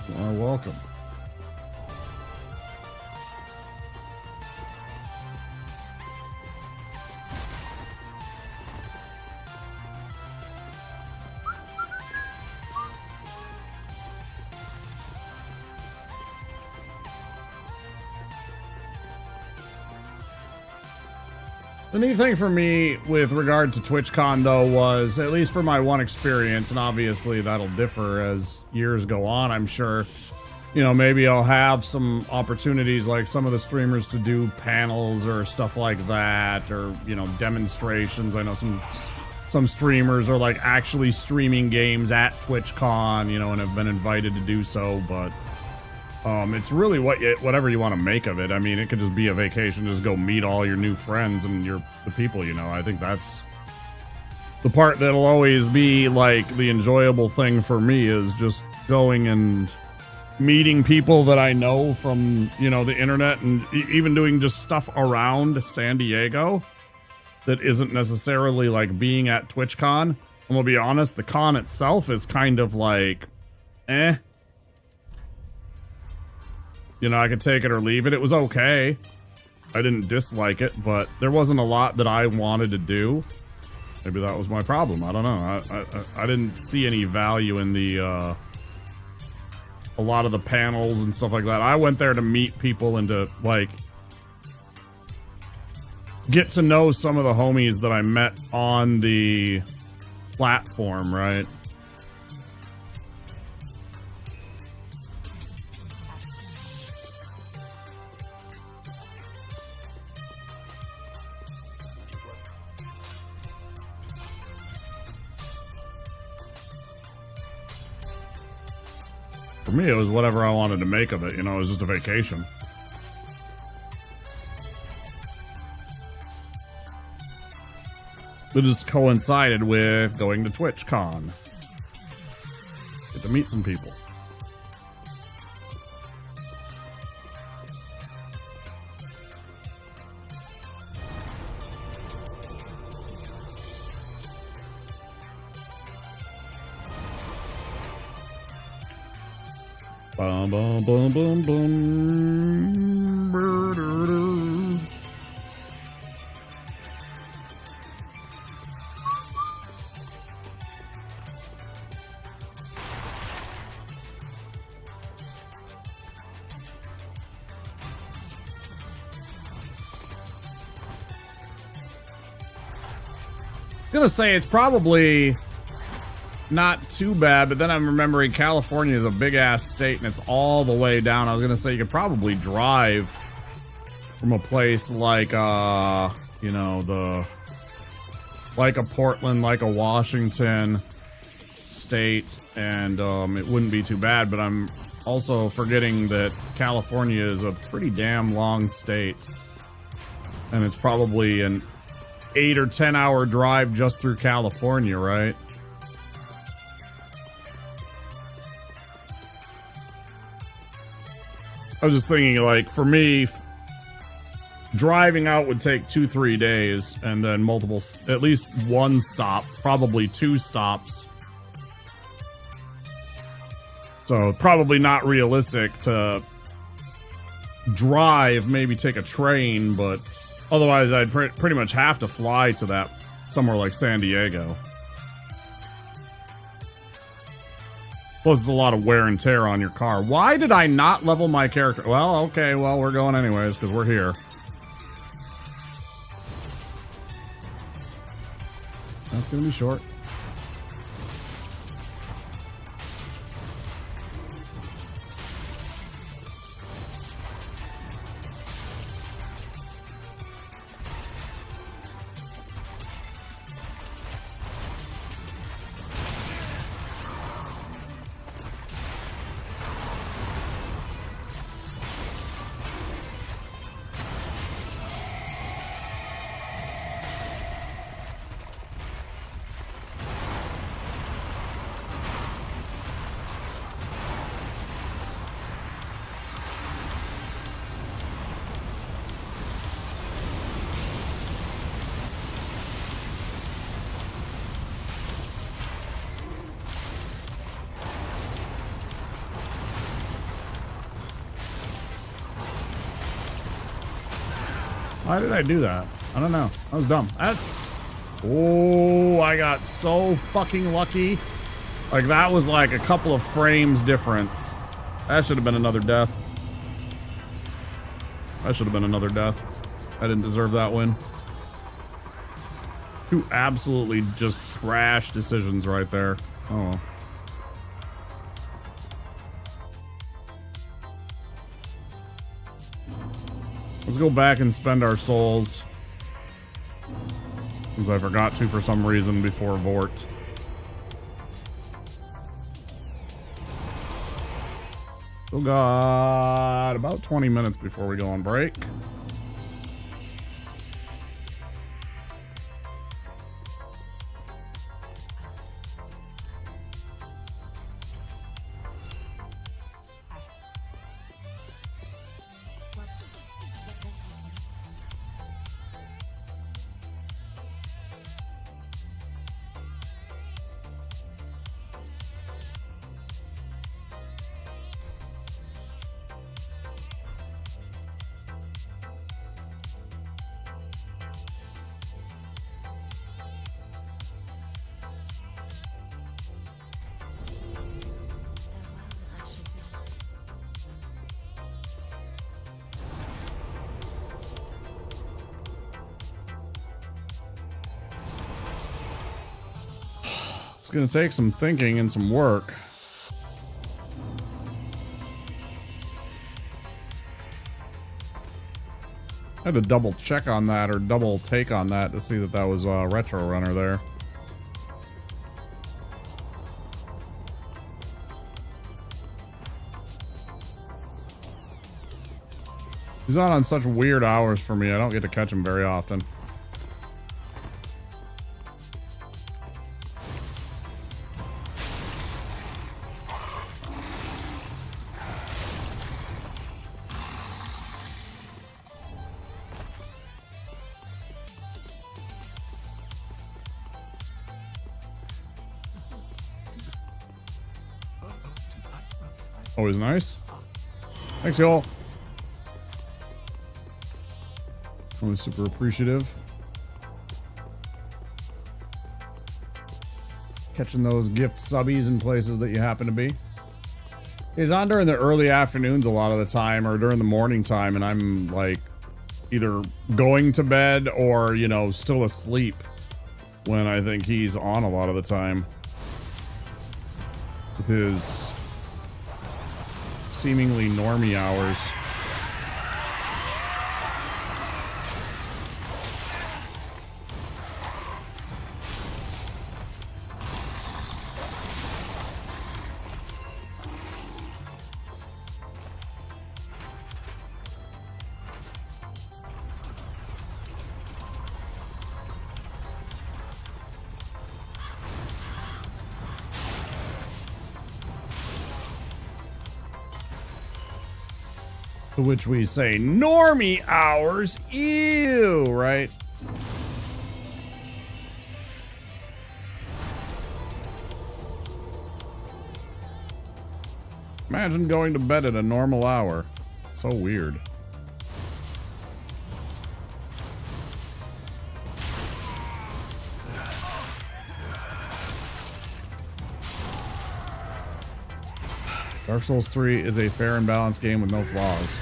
You are welcome. The neat thing for me with regard to TwitchCon, though, was, at least for my one experience, and obviously that'll differ as years go on, I'm sure, you know, maybe I'll have some opportunities like some of the streamers to do panels or stuff like that, or, you know, demonstrations. I know some streamers are like actually streaming games at TwitchCon, you know, and have been invited to do so, but it's really whatever you want to make of it. I mean, it could just be a vacation, just go meet all your new friends and the people, you know. I think that's the part that'll always be like the enjoyable thing for me, is just going and meeting people that I know from, you know, the internet, and even doing just stuff around San Diego that isn't necessarily like being at TwitchCon. I'm gonna be honest, the con itself is kind of like, eh. You know, I could take it or leave it. It was okay. I didn't dislike it, but there wasn't a lot that I wanted to do. Maybe that was my problem. I don't know. I didn't see any value in the, a lot of the panels and stuff like that. I went there to meet people and to, like, get to know some of the homies that I met on the platform, right? For me, it was whatever I wanted to make of it. You know, it was just a vacation. It just coincided with going to TwitchCon. Get to meet some people. Bum, bum, bum, bum, bum. Brr-dur-dur. Gonna say it's probably not too bad, but then I'm remembering California is a big ass state and it's all the way down. I was gonna say you could probably drive from a place like you know, like a Portland, like a Washington state, and it wouldn't be too bad. But I'm also forgetting that California is a pretty damn long state, and it's probably an 8 or 10 hour drive just through California, right? I was just thinking, like, for me, driving out would take 2-3 days, and then multiple, at least one stop, probably 2 stops. So probably not realistic to drive, maybe take a train, but otherwise I'd pretty much have to fly to that, somewhere like San Diego. Plus, it's a lot of wear and tear on your car. Why did I not level my character? Well, okay, well, we're going anyways, because we're here. That's going to be short. Why did I do that? I don't know. That was dumb. That's... Oh, I got so fucking lucky. Like, that was like a couple of frames difference. That should have been another death. That should have been another death. I didn't deserve that win. Two absolutely just trash decisions right there. Oh well. Let's go back and spend our souls. Since I forgot to for some reason before Vort. Still got about 20 minutes before we go on break. It's gonna take some thinking and some work. I had to double check on that or double take on that to see that that was a Retro Runner there. He's not on such weird hours for me. I don't get to catch him very often. Always nice. Thanks, y'all. Always super appreciative. Catching those gift subbies in places that you happen to be. He's on during the early afternoons a lot of the time, or during the morning time, and I'm like either going to bed or, you know, still asleep when I think he's on a lot of the time. With his seemingly normie hours. To which we say, normie hours, ew, right? Imagine going to bed at a normal hour. So weird. Dark Souls 3 is a fair and balanced game with no flaws.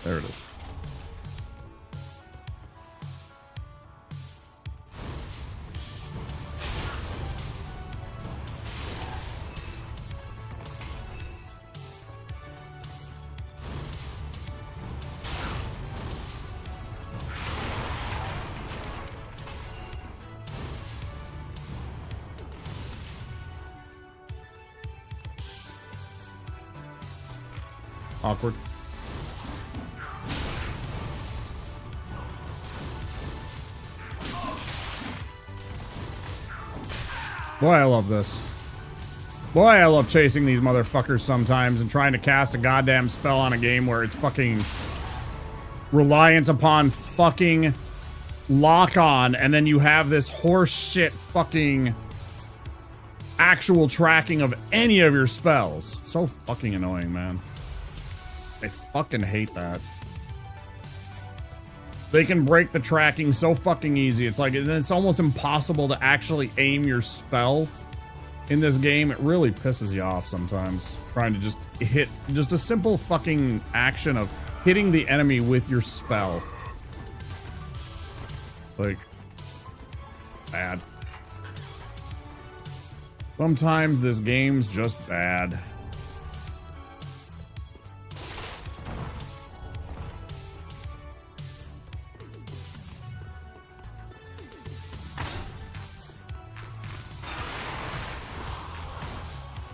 There it is. Awkward. Boy, I love this. Boy, I love chasing these motherfuckers sometimes and trying to cast a goddamn spell on a game where it's fucking reliant upon fucking lock on, and then you have this horse shit fucking actual tracking of any of your spells. So fucking annoying, man. I fucking hate that. They can break the tracking so fucking easy. It's like, it's almost impossible to actually aim your spell in this game. It really pisses you off sometimes. Trying to just hit just a simple fucking action of hitting the enemy with your spell. Like, bad. Sometimes this game's just bad.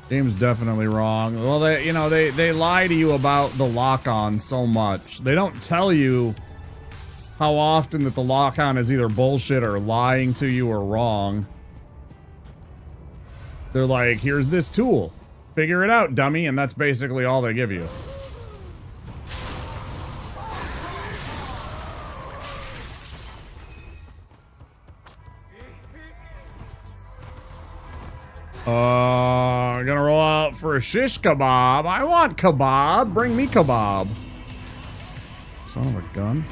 Game's definitely wrong. Well, they lie to you about the lock-on so much. They don't tell you how often that the lock-on is either bullshit or lying to you or wrong. They're like, here's this tool. Figure it out, dummy, and that's basically all they give you. Gonna roll out for a shish kebab. I want kebab. Bring me kebab. Son of a gun.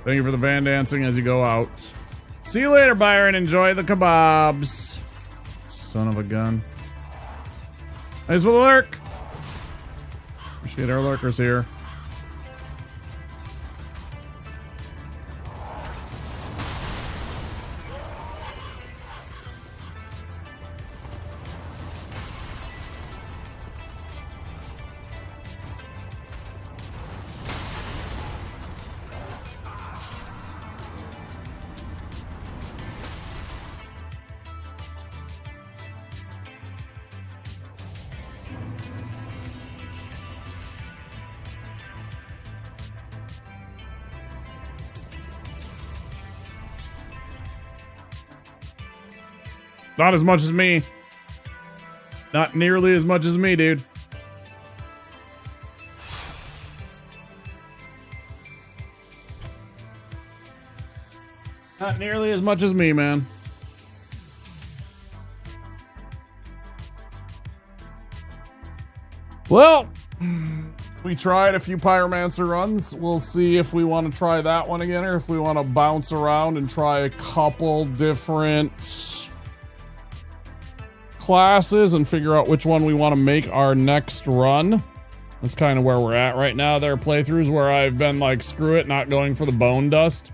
Thank you for the van dancing as you go out. See you later, Byron. Enjoy the kebabs. Son of a gun. Thanks for the lurk. Appreciate our lurkers here. Not as much as me. Not nearly as much as me, dude. Not nearly as much as me, man. Well, we tried a few Pyromancer runs. We'll see if we want to try that one again or if we want to bounce around and try a couple different classes and figure out which one we want to make our next run. That's kind of where we're at right now. There are playthroughs where I've been like, screw it, not going for the bone dust.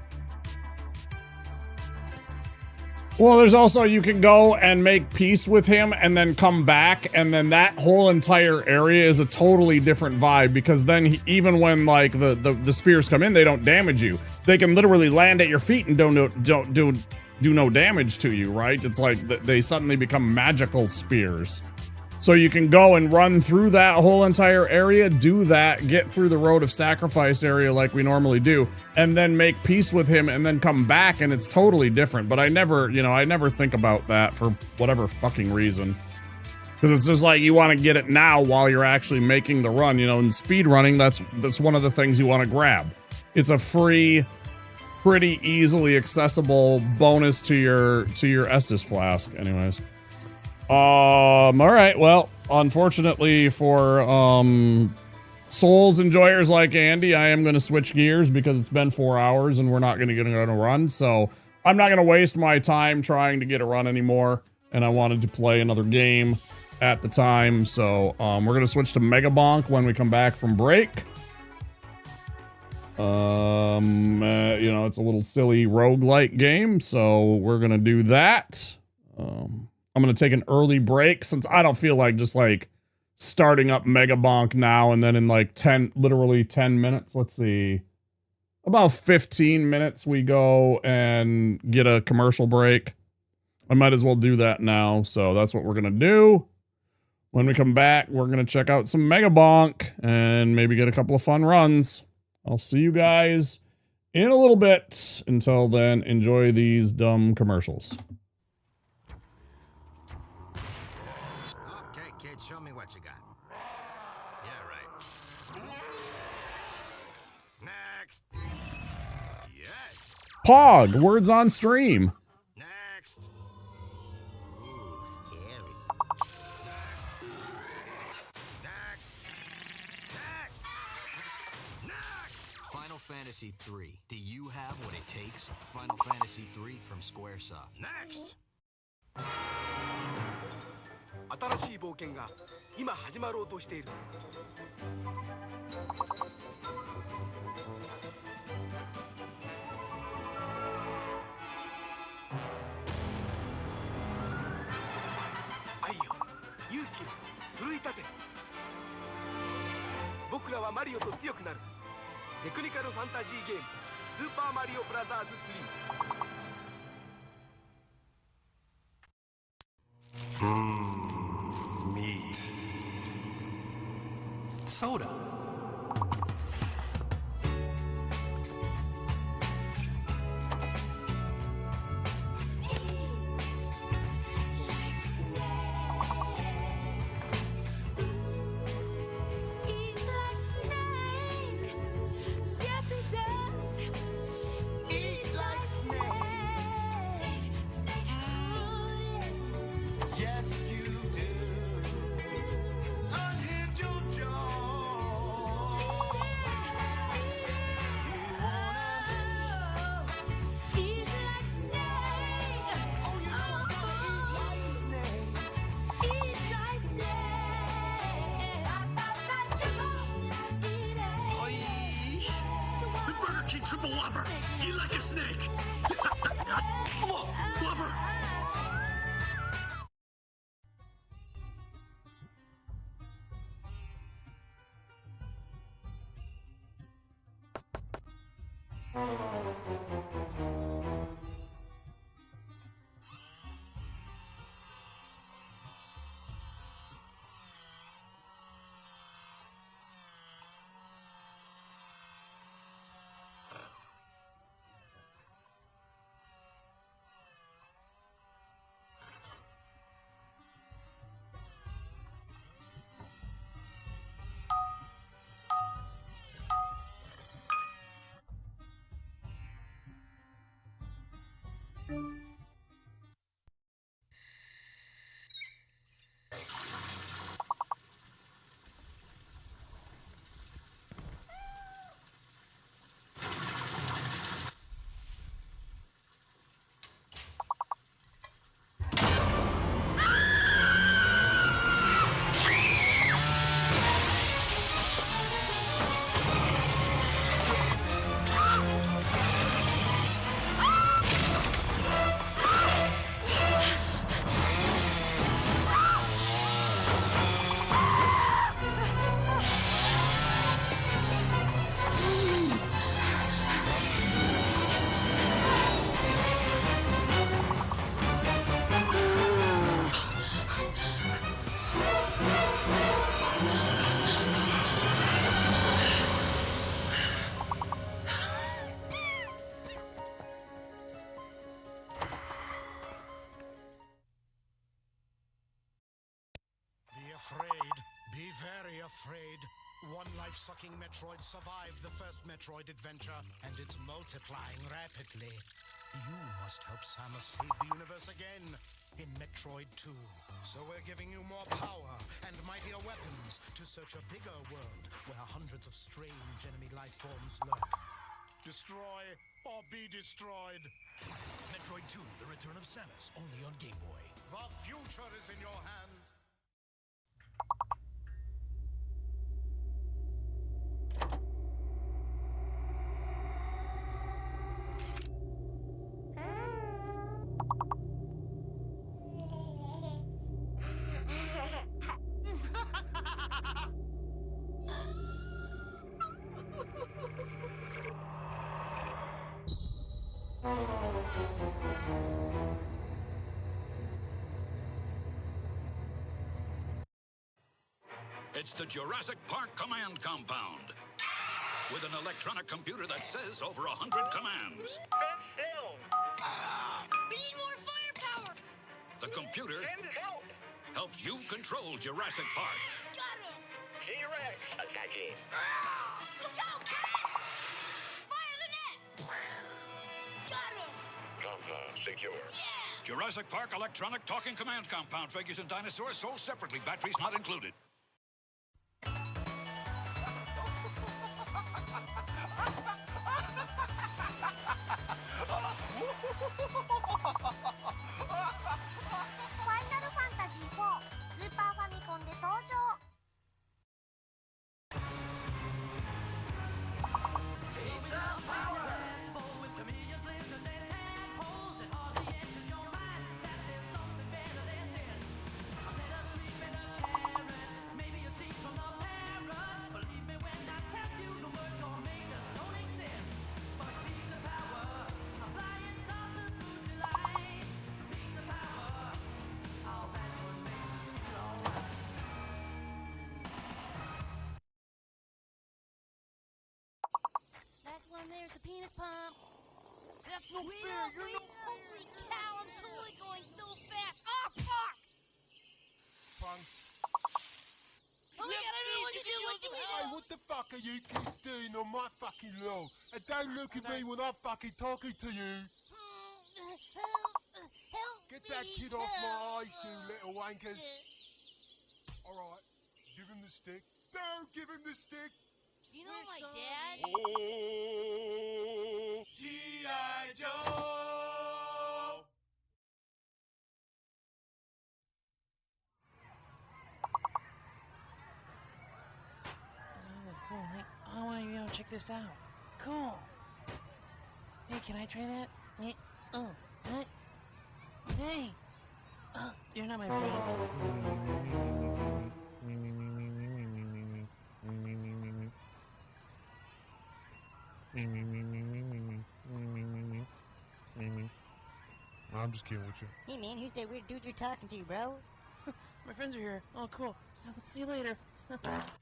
Well, there's also, you can go and make peace with him and then come back, and then that whole entire area is a totally different vibe, because then even when like the spears come in, they don't damage you. They can literally land at your feet and don't do no damage to you, right? It's like they suddenly become magical spears. So you can go and run through that whole entire area, do that, get through the Road of Sacrifice area like we normally do, and then make peace with him and then come back, and it's totally different. But I never think about that for whatever fucking reason. Because it's just like, you want to get it now while you're actually making the run, in speed running, that's one of the things you want to grab. It's a free, pretty easily accessible bonus to your Estus flask. Anyways. All right. Well, unfortunately for Souls enjoyers like Andy, I am going to switch gears because it's been 4 hours and we're not going to get on a run. So I'm not going to waste my time trying to get a run anymore. And I wanted to play another game at the time. So we're going to switch to Mega Bonk when we come back from break. It's a little silly roguelike game, so we're gonna do that. I'm gonna take an early break since I don't feel like just like starting up Mega Bonk now and then in like literally 10 minutes. Let's see, about 15 minutes we go and get a commercial break. I might as well do that now, so that's what we're gonna do. When we come back, we're going to check out some Mega Bonk and maybe get a couple of fun runs. I'll see you guys in a little bit. Until then, enjoy these dumb commercials. Okay, kid, show me what you got. Yeah, right. Next. Yes. Pog, words on stream. Next. Ooh, scary. Next. Next. Final Fantasy III. Do you have what it takes? Final Fantasy III from Squaresoft. Next. 新しい冒険が今始まろうとしている。愛よ、勇気を奮い立て。僕らはマリオと強くなる。テクニカルファンタジーゲーム「スーパーマリオブラザーズ3」。Meat. Soda. Yes, you do. Unhinge your jaw. You wanna eat like snake. Oh, you wanna eat like snake. Eat like snake. Oi. The Burger King Triple Whopper. Eat like a snake. Whopper. Afraid. Be very afraid. One life-sucking Metroid survived the first Metroid adventure, and it's multiplying rapidly. You must help Samus save the universe again in Metroid 2. So we're giving you more power and mightier weapons to search a bigger world where hundreds of strange enemy life forms lurk. Destroy or be destroyed. Metroid 2, The Return of Samus, only on Game Boy. The future is in your hands. Oh. 「It's the Jurassic Park Command Compound. With an electronic computer that says over 100 commands. We need more firepower! The computer Send help! helps you control Jurassic Park. Got him! T-Rex attacking! Look out, Rex! Fire the net! Got him! Compound secure. Yeah! Jurassic Park Electronic Talking Command Compound. Figures and dinosaurs sold separately. Batteries not included. Final Fantasy 4スーパーファミコンで登場。Last one there's the penis pump. That's no Wait fair. up, You're wait no up. Holy cow, I'm totally going so fast. Oh, fuck! Punk. What we gotta do? What you do? What you do? Hey, what the fuck are you kids doing on my fucking lawn? And don't look at me when I'm fucking talking to you. Help Get that kid off my eyes, you little wankers. Alright, give him the stick. Don't give him the stick. Do you know my dad? Oh, G.I. Joe! This is cool. Hey, I want to check this out. Cool. Hey, can I try that? Hey, what? Hey. You're not my friend. I'm just kidding with you. Hey man, who's that weird dude you're talking to, bro? My friends are here. Oh, cool. So, see you later.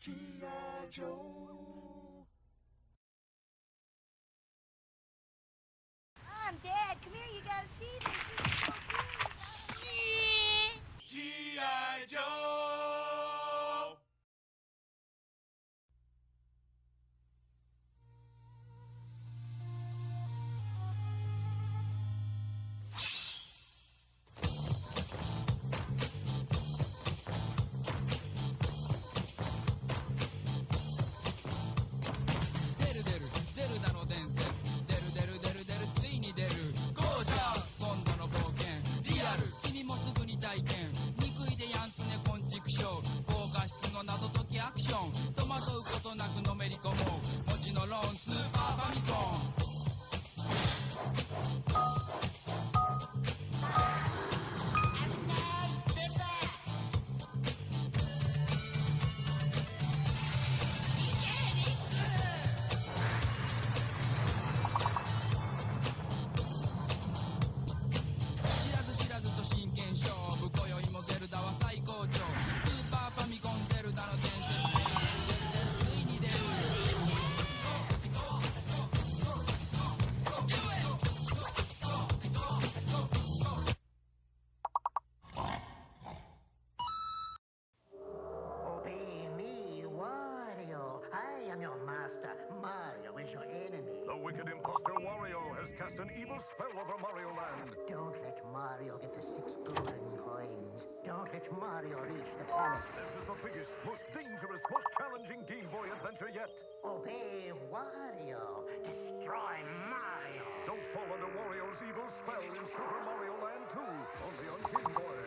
G.I. Joe. I'm Dad. Come here, you gotta see this. This is so cool. G.I. Joe! Obey me, Wario. I am your master. Mario is your enemy. The wicked imposter Wario has cast an evil spell over Mario Land. Don't let Mario get the 6 golden coins. Don't let Mario reach the palace. This is the biggest, most dangerous, most challenging Game Boy adventure yet. Obey Wario. Destroy Mario. Don't fall under Wario's evil spell in Super Mario Land 2, only on Game Boy.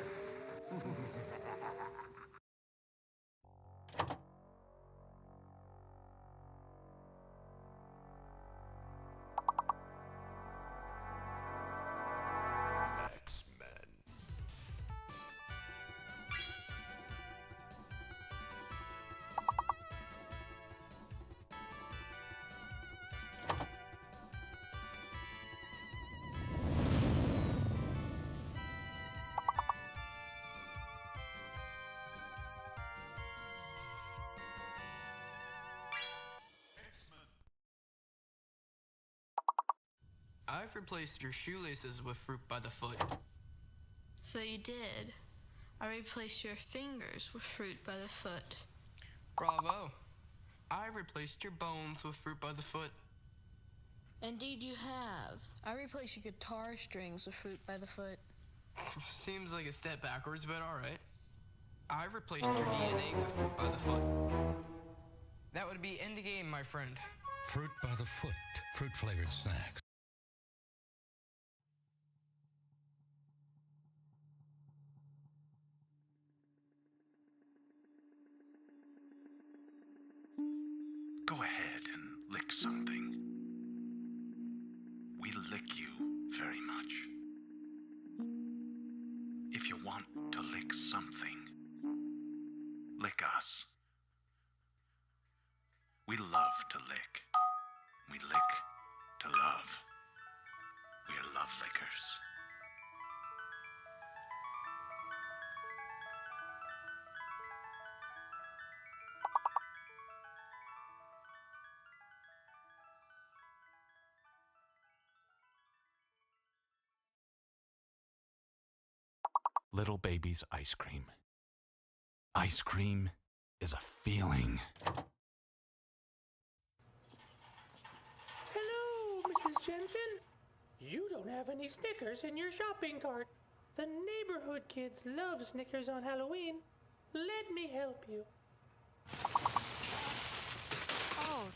I've replaced your shoelaces with fruit by the foot. So you did. I replaced your fingers with fruit by the foot. Bravo. I've replaced your bones with fruit by the foot. Indeed you have. I replaced your guitar strings with fruit by the foot. Seems like a step backwards, but alright. I've replaced your DNA with fruit by the foot. That would be end game, my friend. Fruit by the foot. Fruit-flavored snacks. Go ahead and lick something. We lick you very much. If you want to lick something, lick us. We love to lick. We lick to love. We are love lickers. Little baby's ice cream. Ice cream is a feeling. Hello, Mrs. Jensen. You don't have any Snickers in your shopping cart. The neighborhood kids love Snickers on Halloween. Let me help you. Oh,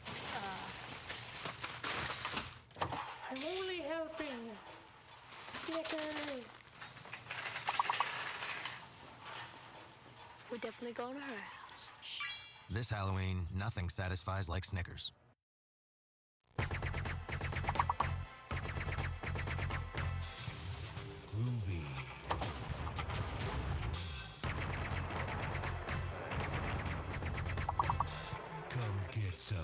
I'm only helping. Snickers. we're definitely going to her house. This Halloween, nothing satisfies like Snickers. Groovy. Come get some.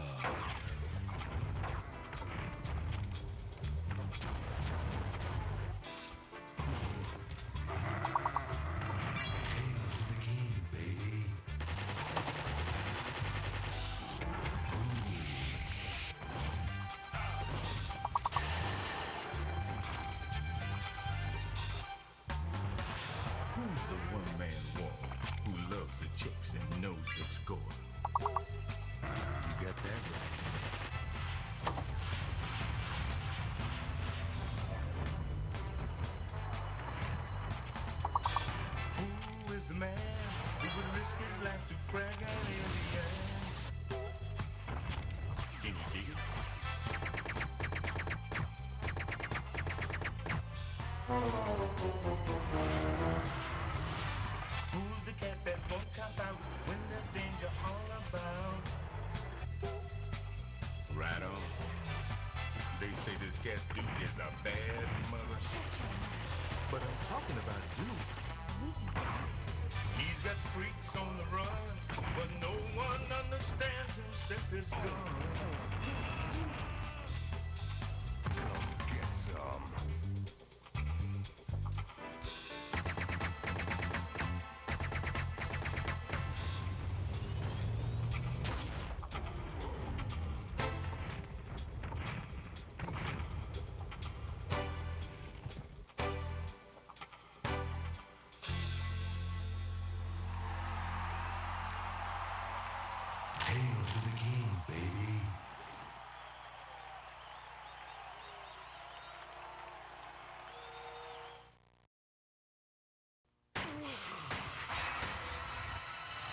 Who's the one-man war who loves the chicks and knows the score? You got that right. Who is the man who would risk his life to frag an alien? Can you dig it? Who's the cat that won't cop out when there's danger all about? Right on. They say this cat Duke is a bad mother. But I'm talking about Duke. He's got freaks on the run, but no one understands him except his gun. Get some. Hail to the king, baby.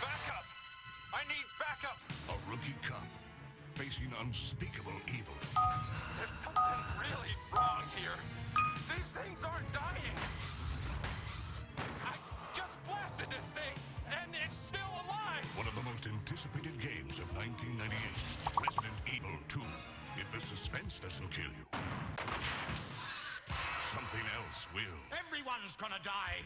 Backup! I need backup! A rookie cop facing unspeakable evil. There's something really wrong here. These things aren't dying. I just blasted this thing, and it's still alive! One of the most anticipated games of 1998, Resident Evil 2. If the suspense doesn't kill you, something else will. Everyone's gonna die!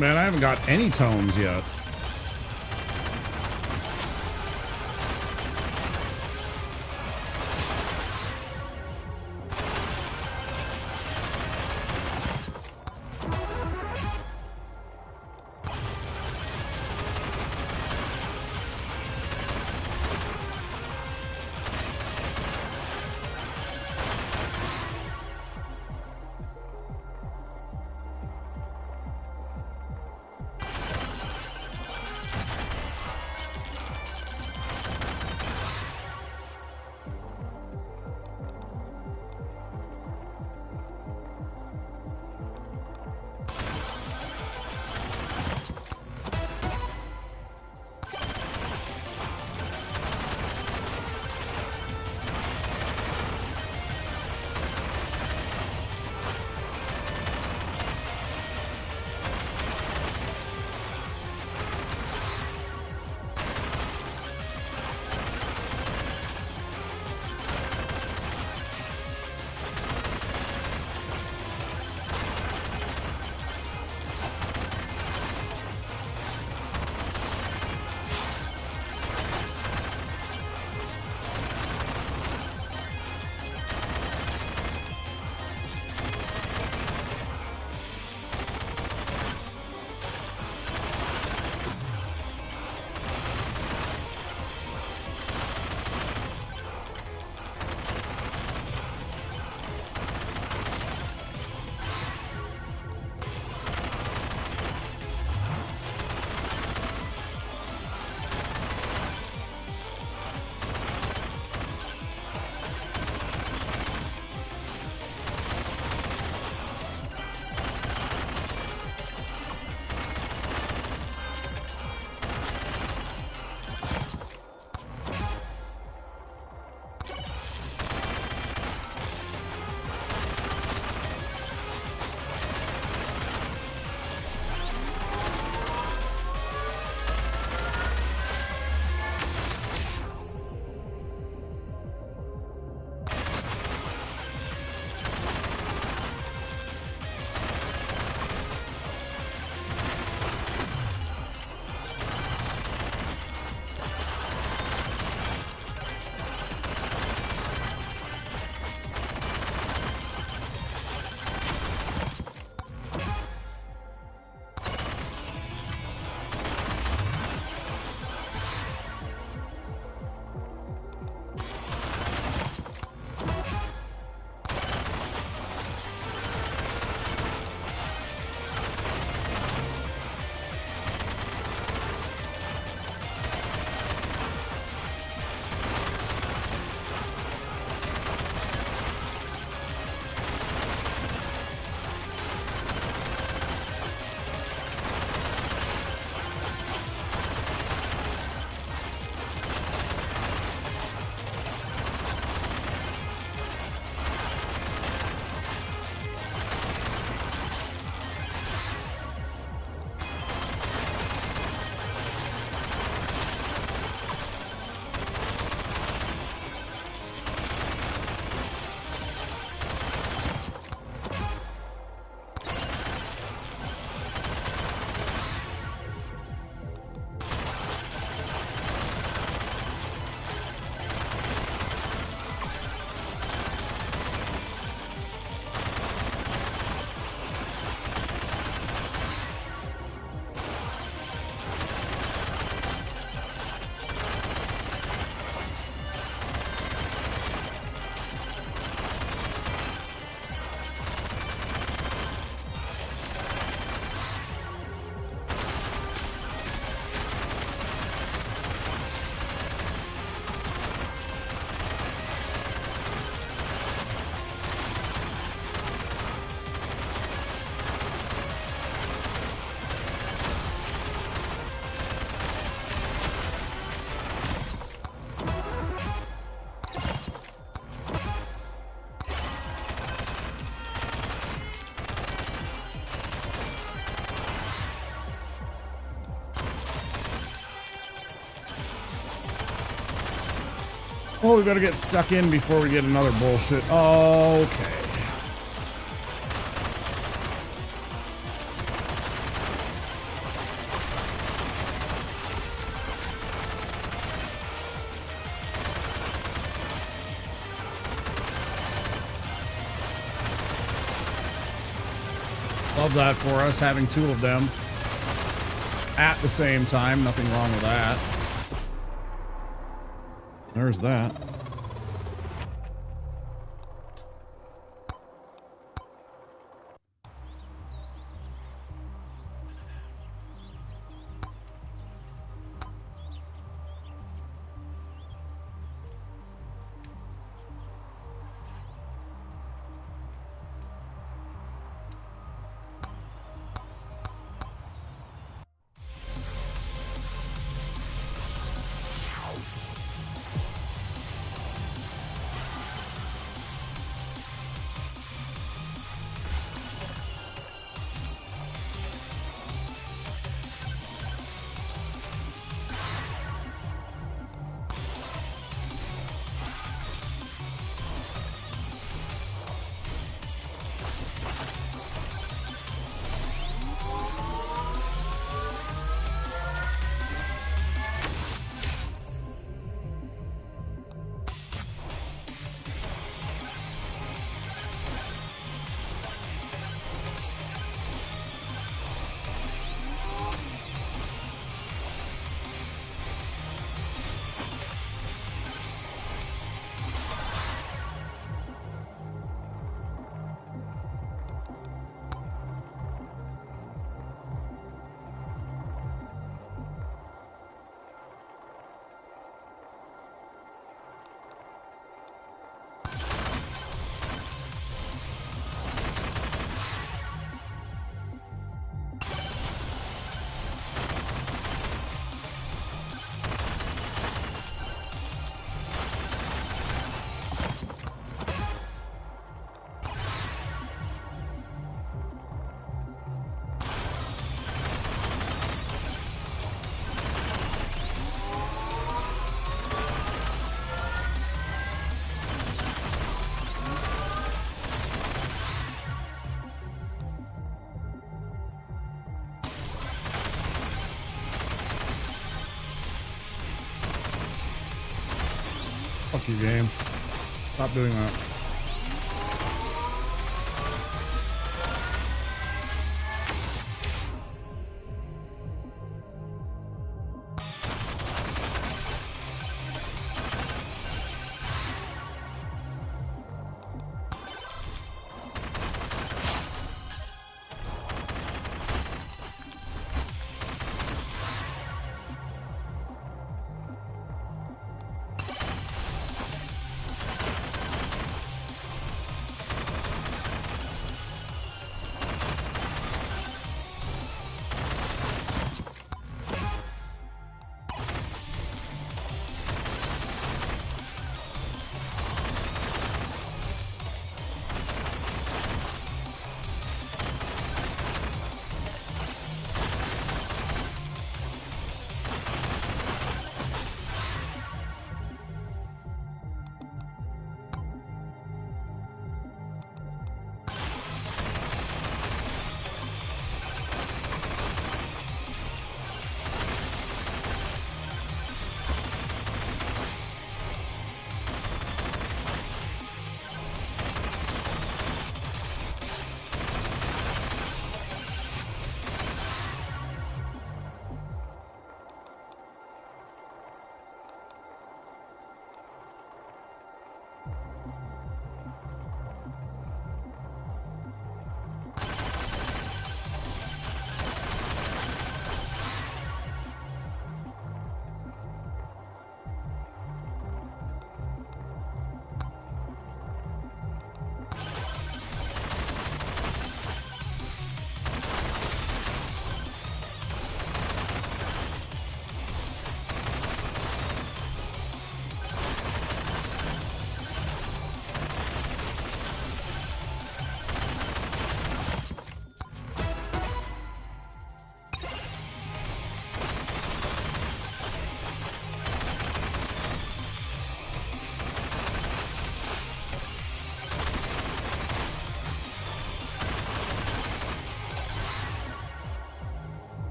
Man, I haven't got any tones yet. Oh, we better get stuck in before we get another bullshit. Okay. Love that for us, having two of them at the same time. Nothing wrong with that. There's that. Fuck you, game. Stop doing that.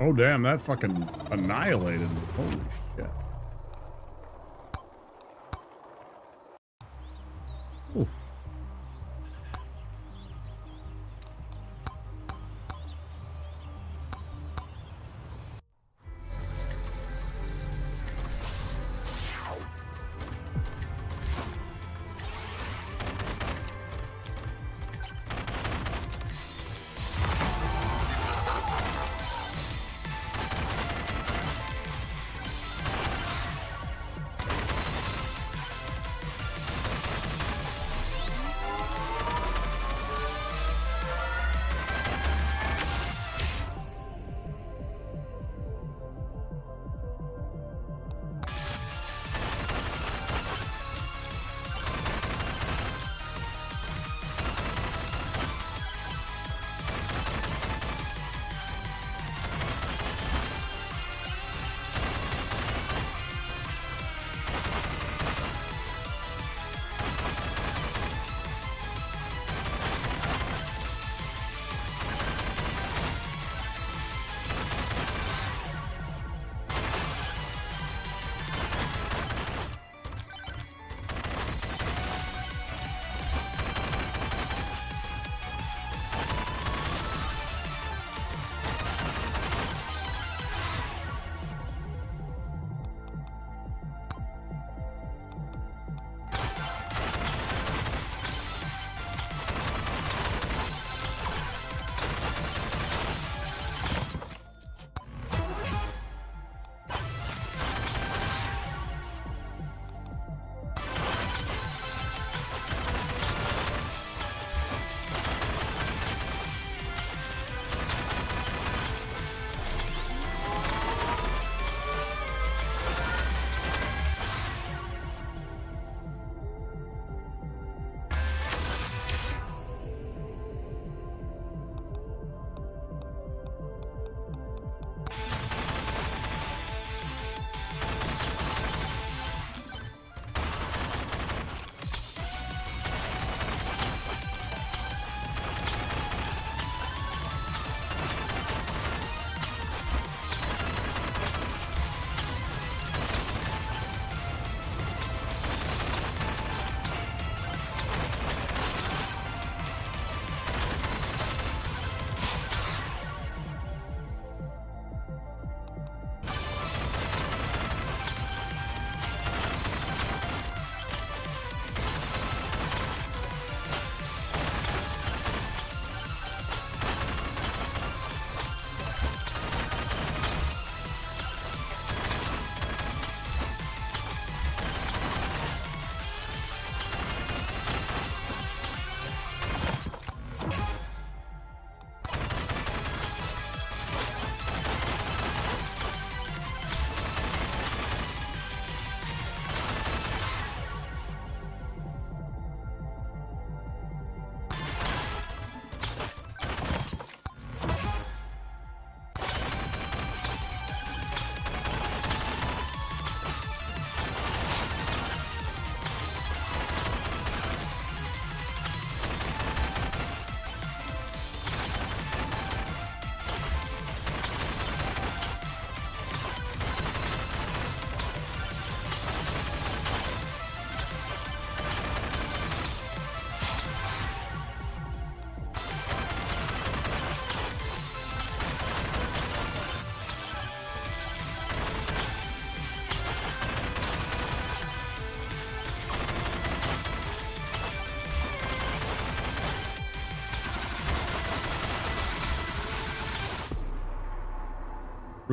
Oh, damn, that fucking annihilated me. Holy shit. Ooh.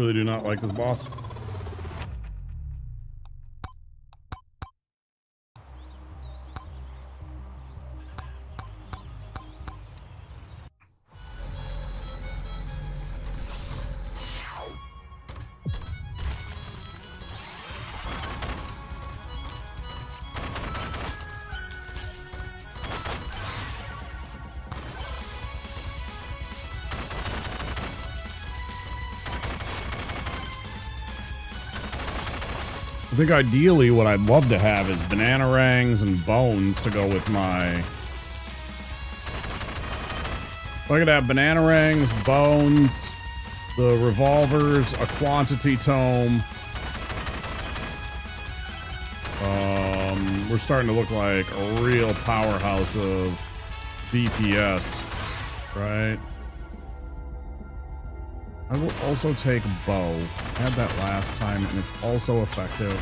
Really do not like this boss. I think ideally what I'd love to have is bananarangs and bones to go with my... If I could have bananarangs, bones, the revolvers, a quantity tome. We're starting to look like a real powerhouse of DPS, right? I will also take bow. I had that last time, and it's also effective.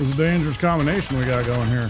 This is a dangerous combination we got going here.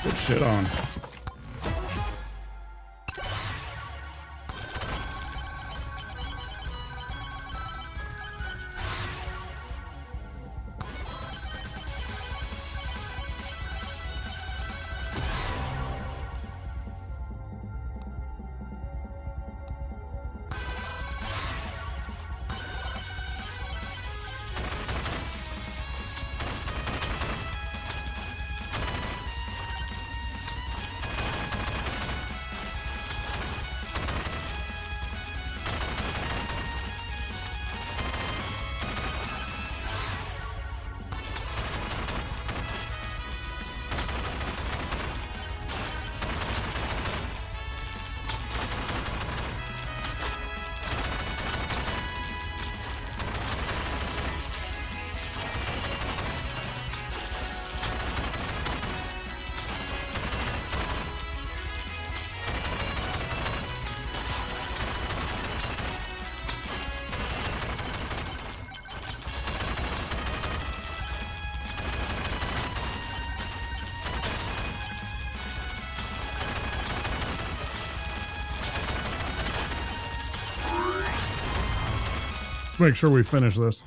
Good shit on. make sure we finish this.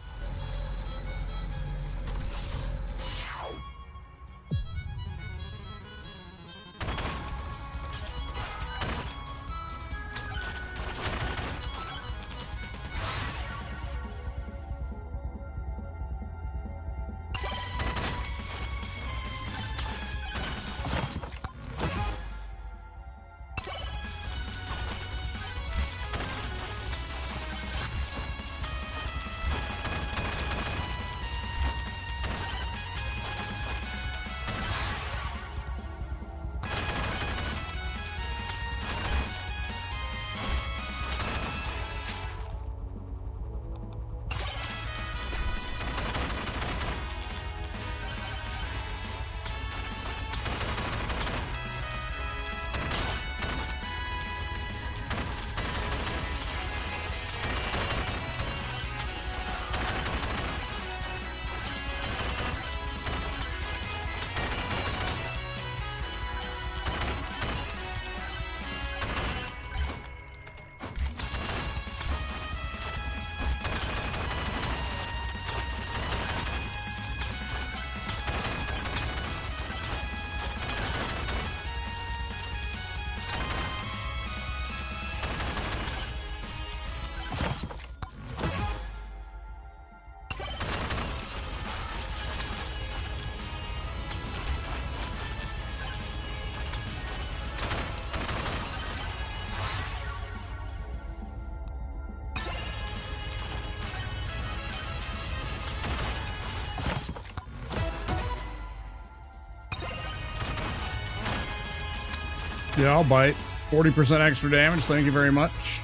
Yeah, I'll bite. 40% extra damage. Thank you very much.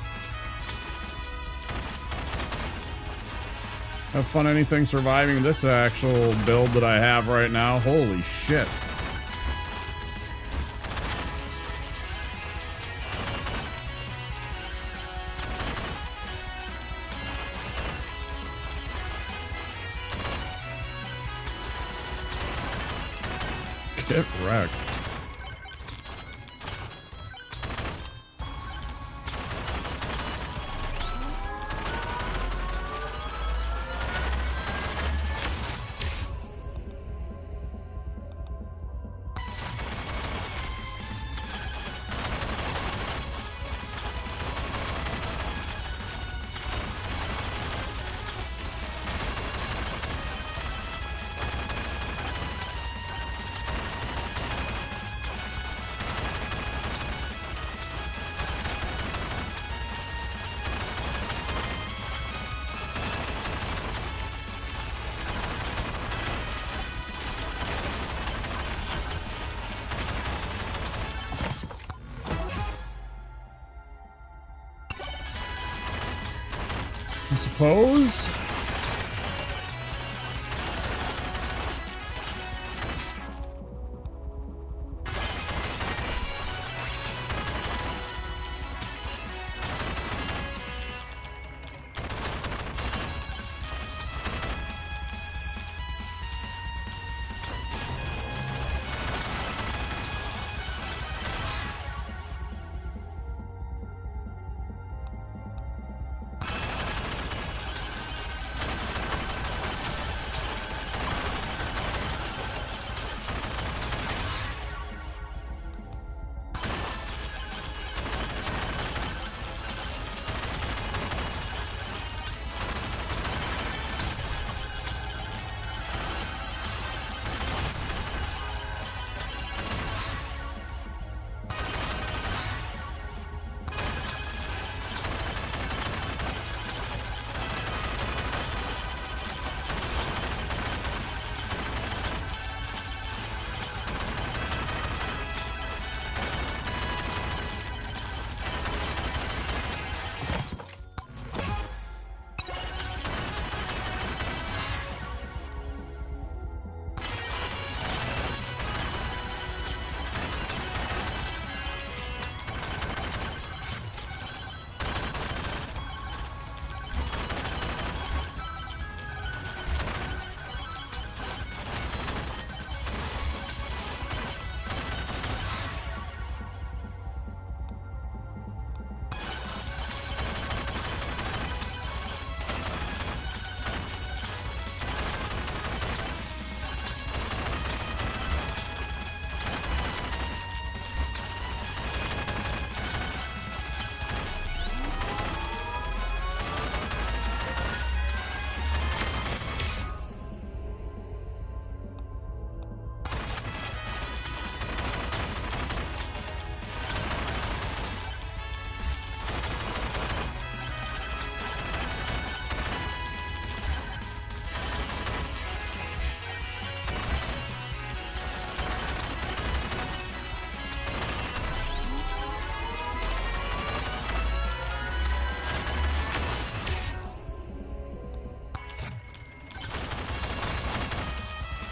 Have fun anything surviving this actual build that I have right now. Holy shit. Get wrecked. I suppose.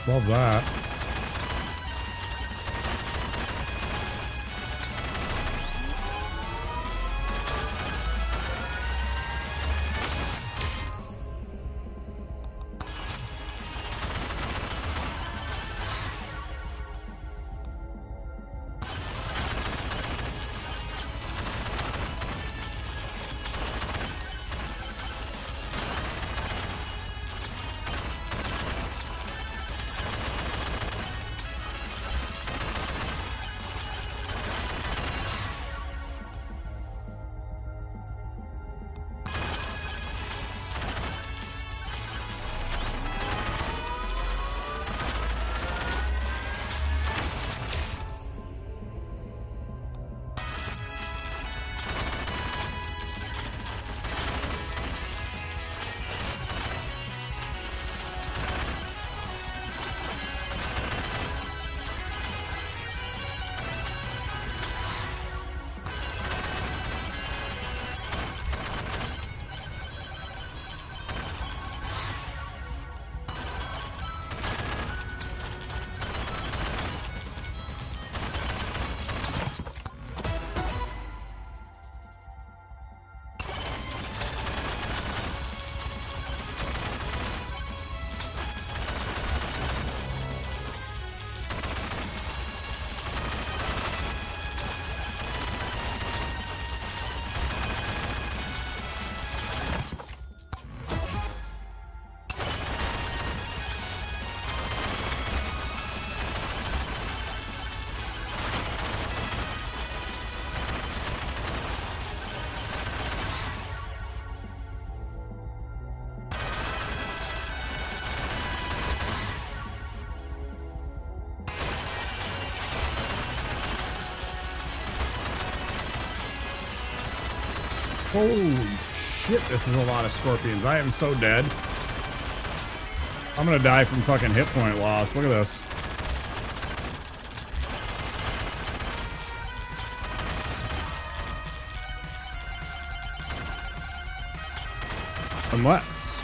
Love that. Holy shit, this is a lot of scorpions. I am so dead. I'm gonna die from fucking hit point loss. Look at this. Unless...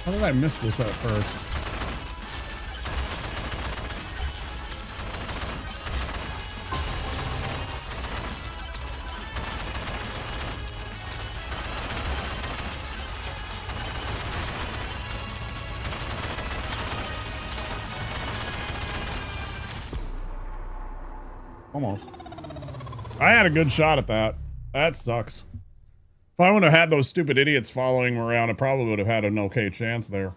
How did I miss this at first? Almost. I had a good shot at that. That sucks. If I wouldn't have had those stupid idiots following me around, I probably would have had an okay chance there.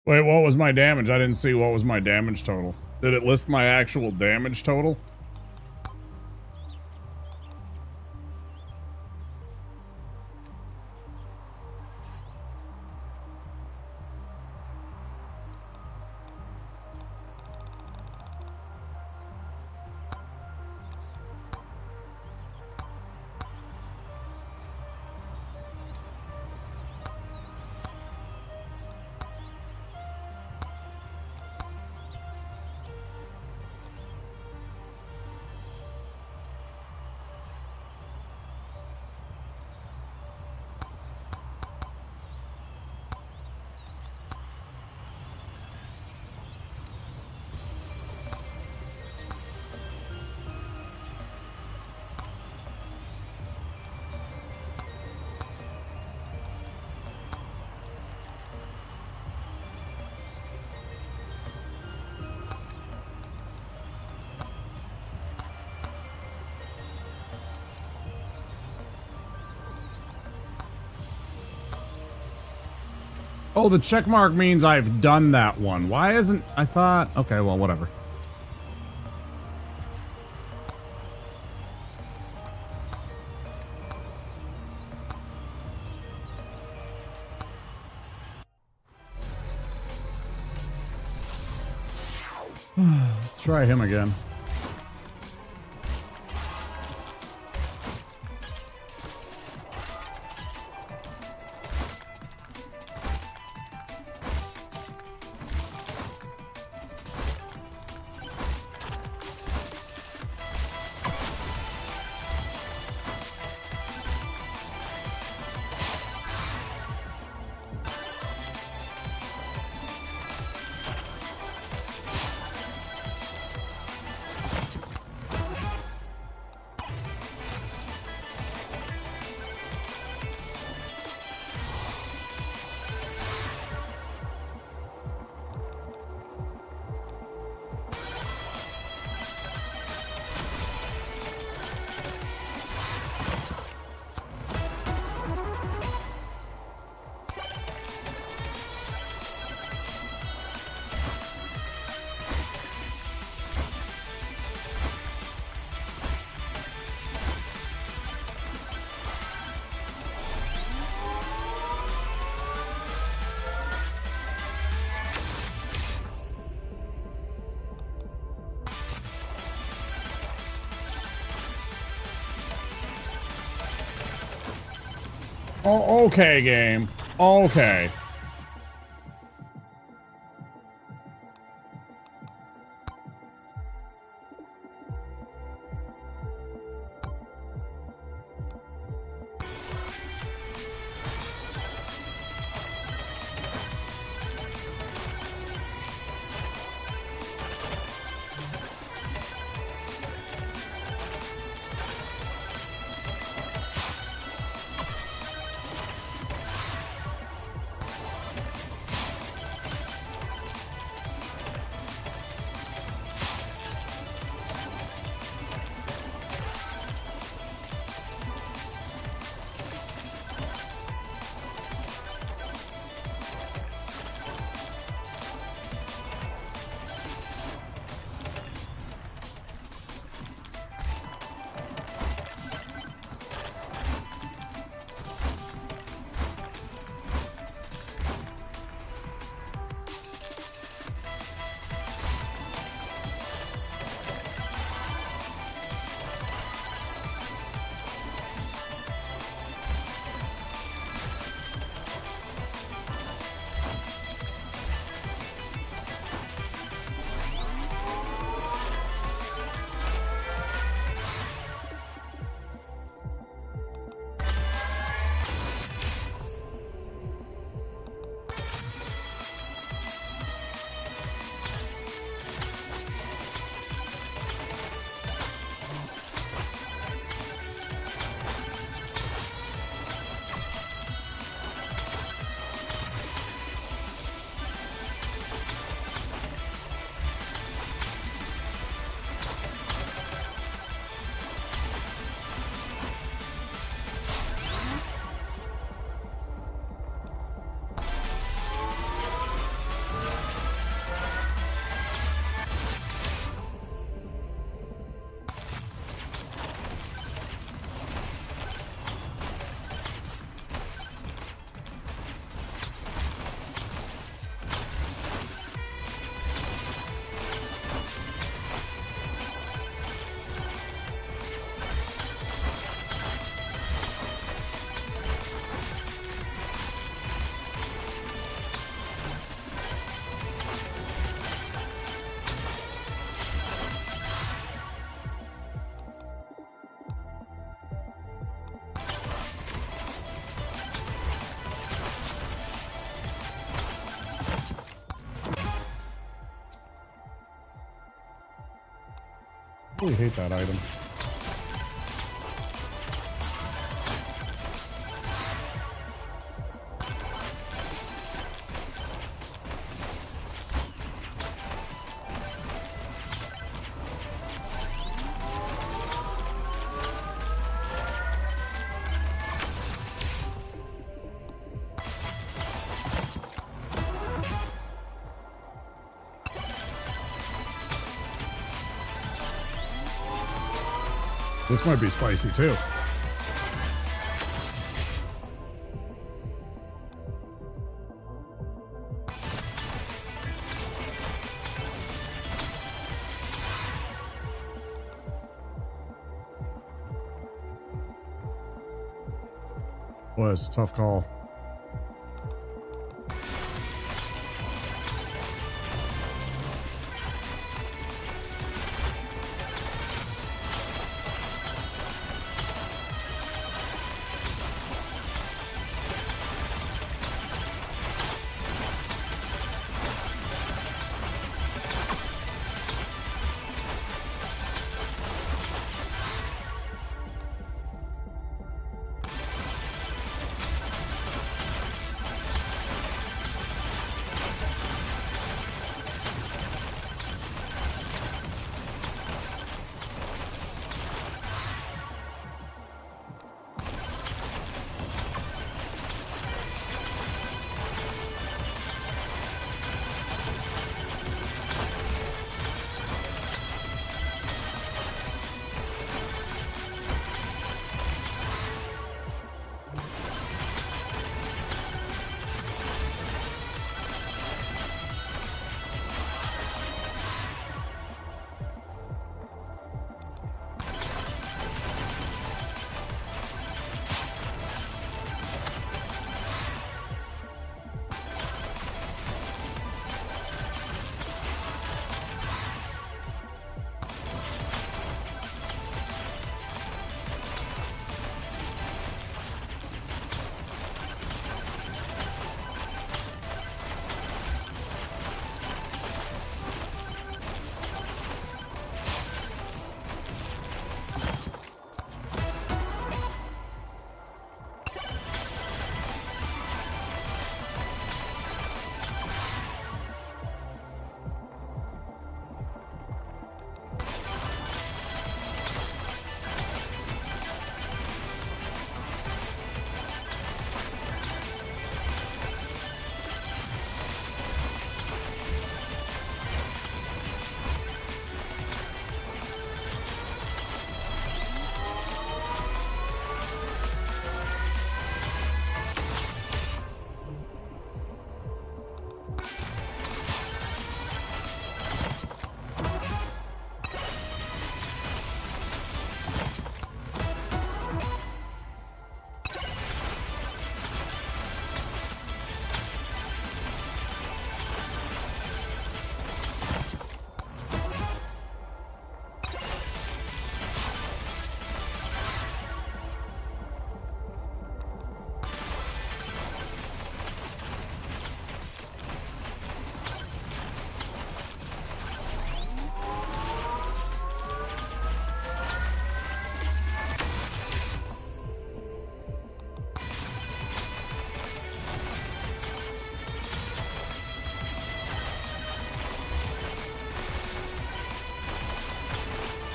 Wait, what was my damage? I didn't see what was my damage total. Did it list my actual damage total? Oh, the check mark means I've done that one. Why isn't... I thought... Okay, well, whatever. Let's try him again. Oh, okay, game. Okay. I really hate that item. This might be spicy too. Was a tough call.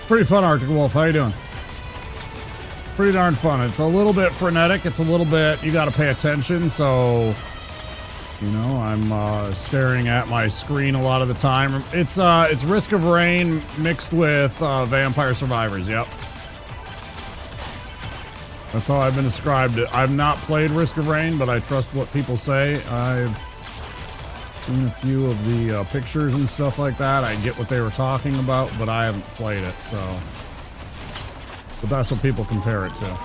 Pretty fun, Arctic Wolf. How you doing? Pretty darn fun. It's a little bit frenetic. It's a little bit, you got to pay attention. So, you know, I'm staring at my screen a lot of the time. It's Risk of Rain mixed with Vampire Survivors. Yep. That's how I've been described it. I've not played Risk of Rain, but I trust what people say. I've seen a few of the pictures and stuff like that. I get what they were talking about, but I haven't played it, so. But that's what people compare it to.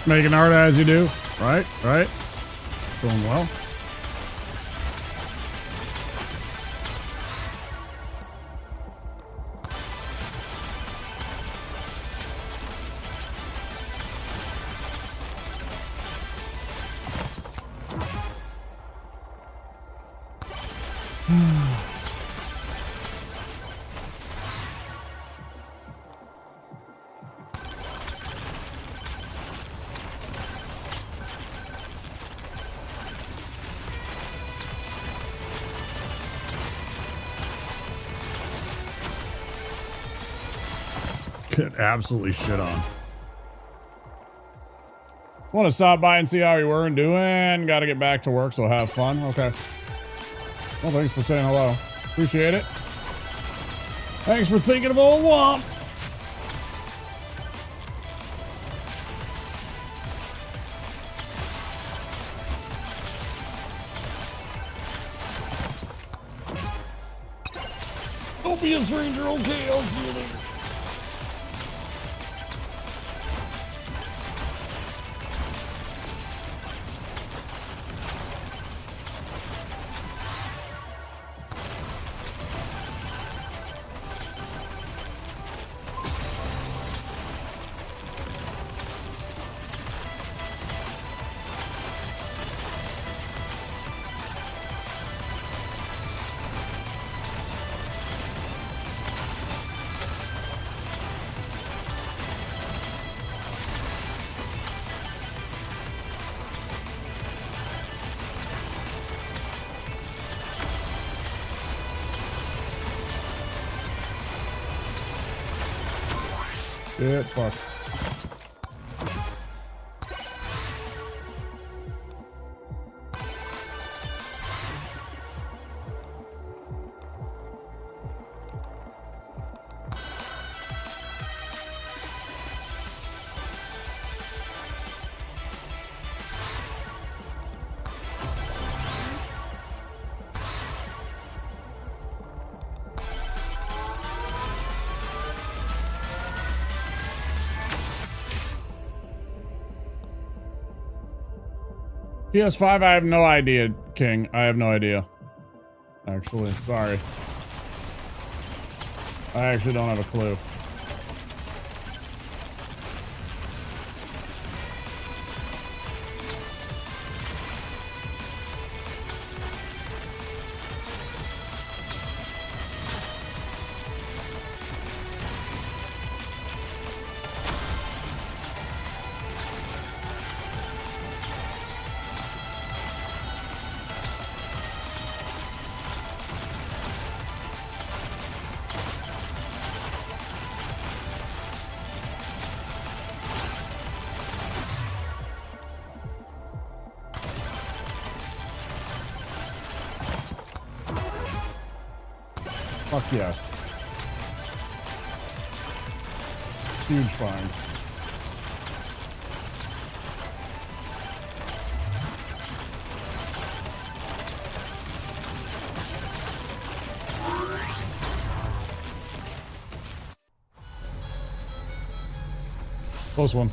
Making art as you do. Right, right. Going well. Get absolutely shit on. Want to stop by and see how you were and doing? Got to get back to work, so have fun. Okay. Well, thanks for saying hello. Appreciate it. Thanks for thinking of old Womp. Don't be a stranger, okay? I'll see you later. Shit, fuck. PS5, I have no idea, King. I have no idea. Actually, sorry. I actually don't have a clue. Fuck yes. Huge find. Close one.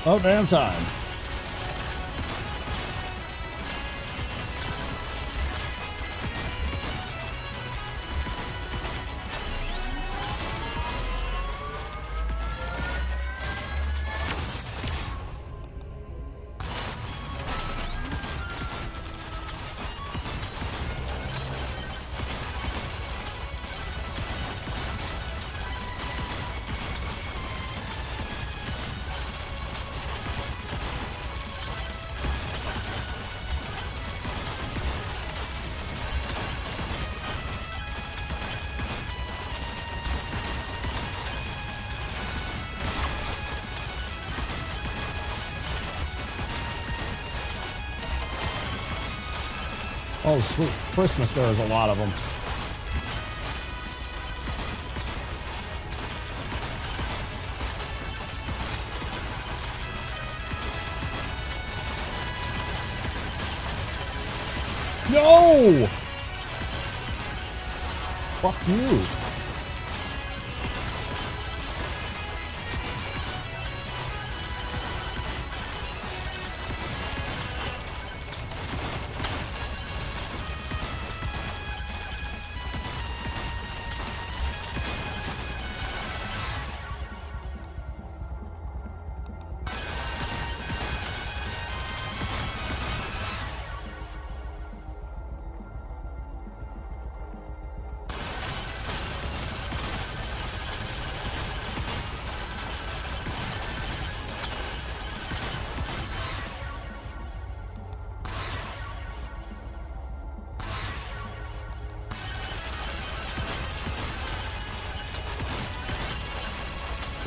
Oh, damn time. Oh, sweet Christmas, there is a lot of them. No! Fuck you.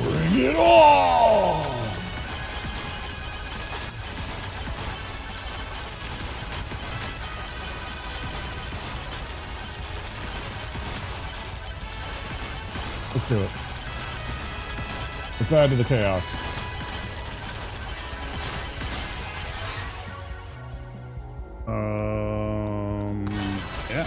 Bring it on! Let's do it. Let's add to the chaos. Yeah.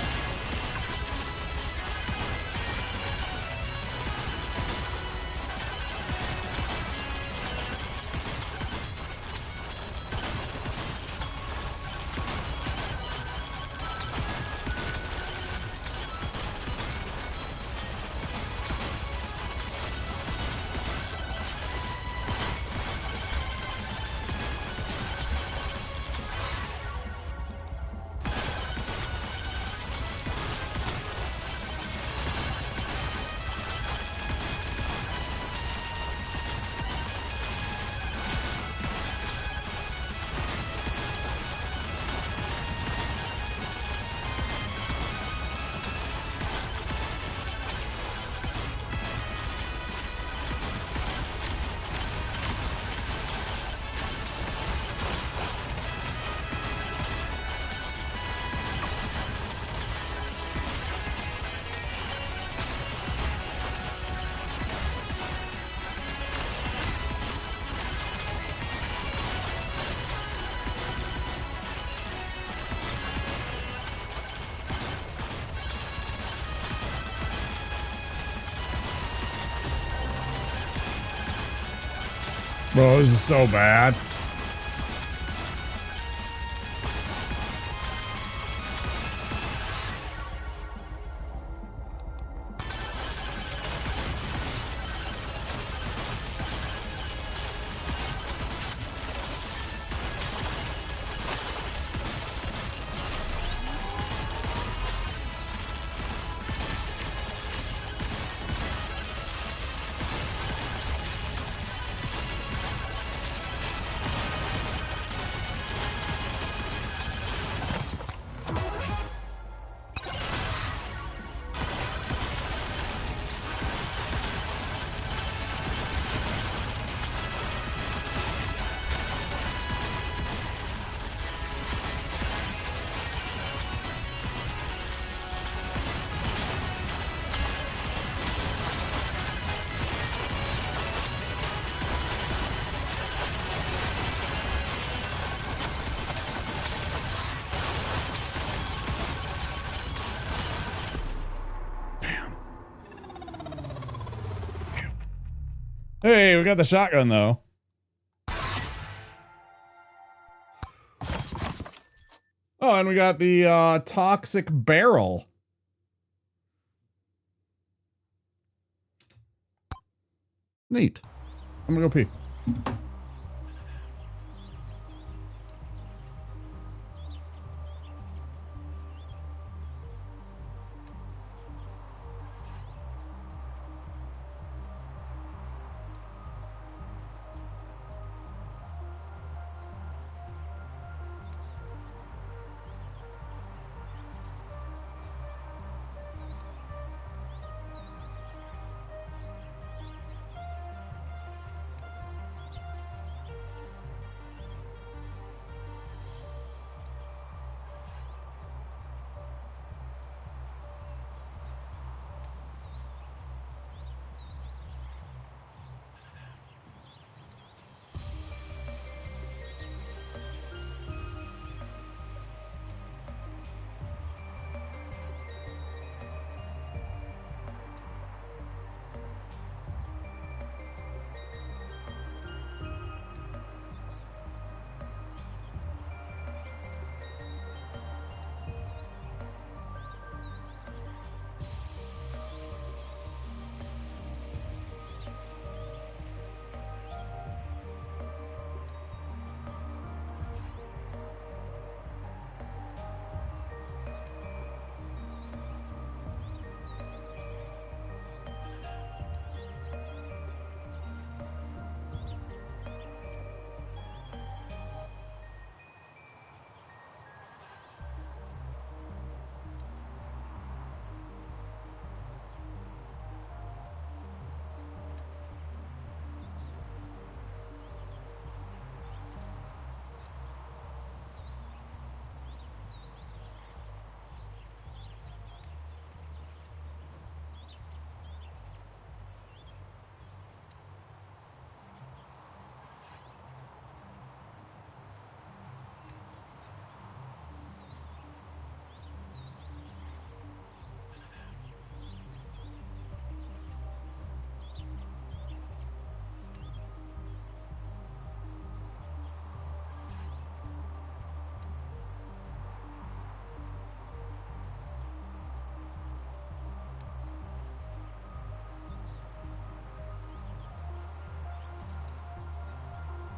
Bro, this is so bad. Hey, we got the shotgun though. Oh, and we got the toxic barrel. Neat. I'm gonna go pee.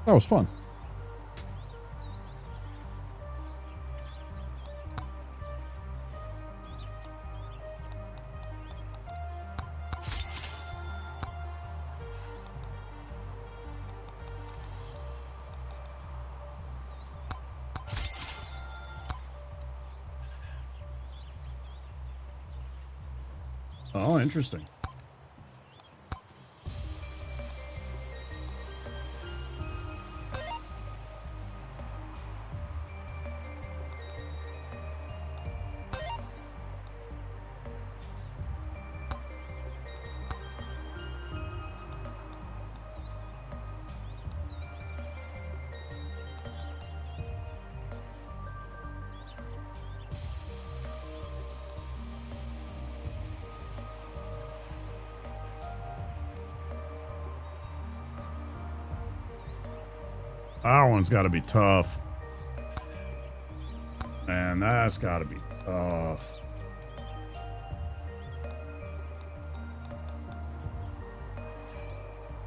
That was fun. Oh, interesting. That one's got to be tough. Man, that's got to be tough.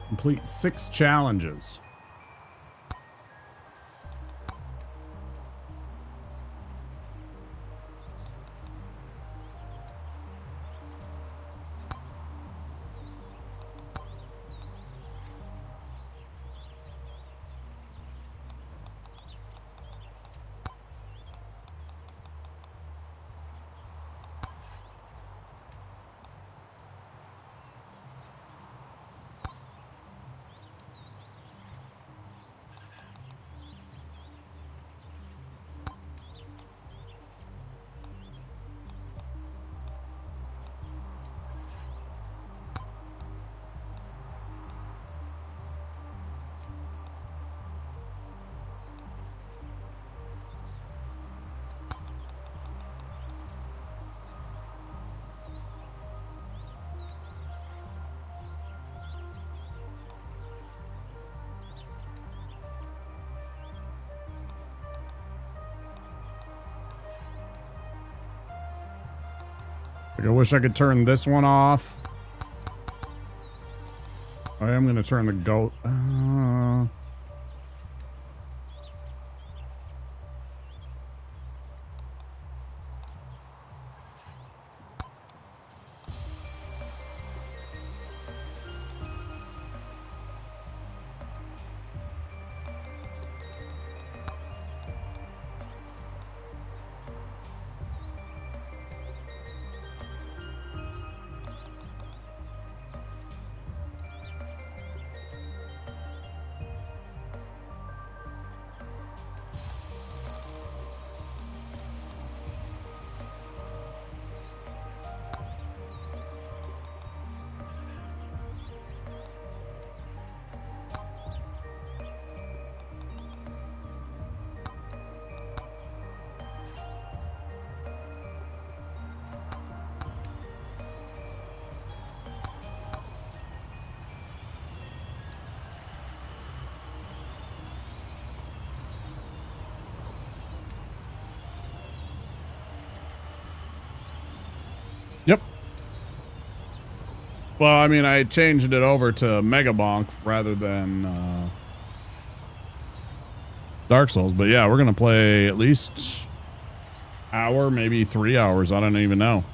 Complete 6 challenges. Like, I wish I could turn this one off. I am going to turn the goat. Yep. Well, I mean, I changed it over to Mega Bonk rather than Dark Souls. But yeah, we're going to play at least hour, maybe 3 hours. I don't even know.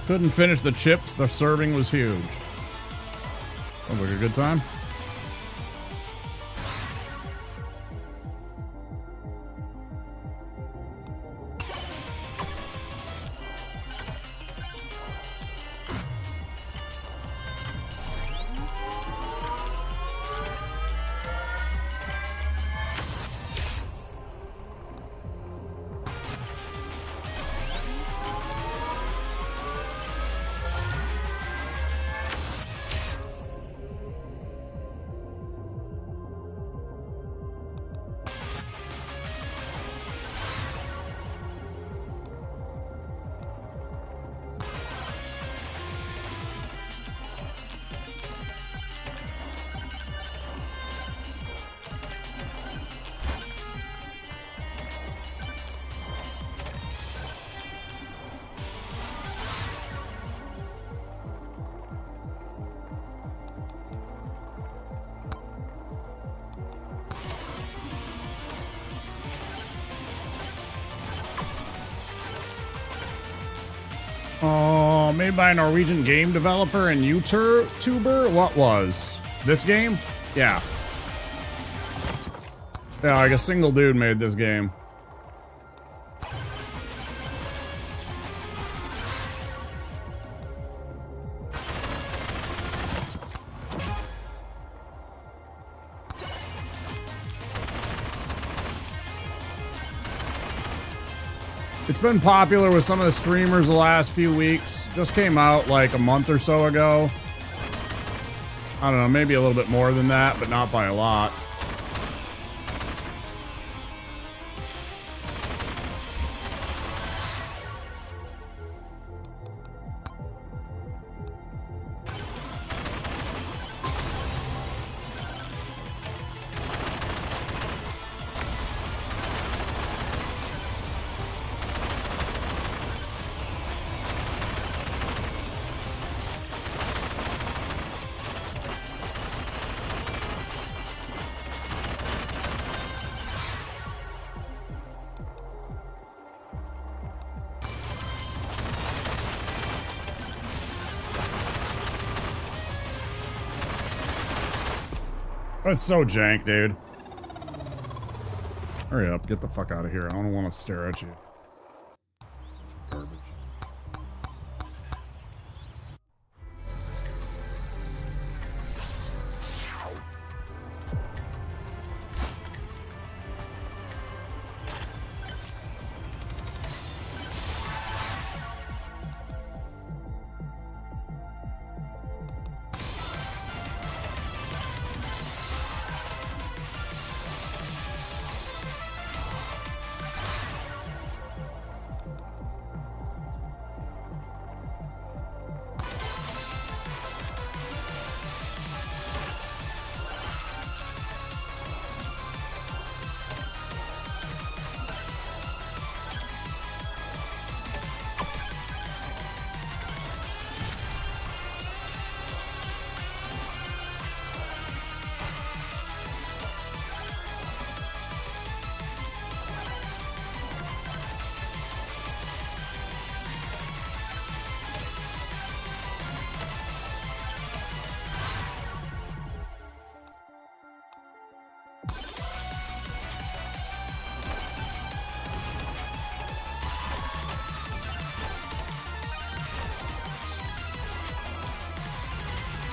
Couldn't finish the chips. The serving was huge. Sounds like a good time. Oh, made by a Norwegian game developer and YouTuber? What was? This game? Yeah. Yeah, like a single dude made this game. It's been popular with some of the streamers the last few weeks. Just came out like a month or so ago. I don't know, maybe a little bit more than that, but not by a lot. That's so jank, dude. Hurry up, get the fuck out of here. I don't want to stare at you. Garbage.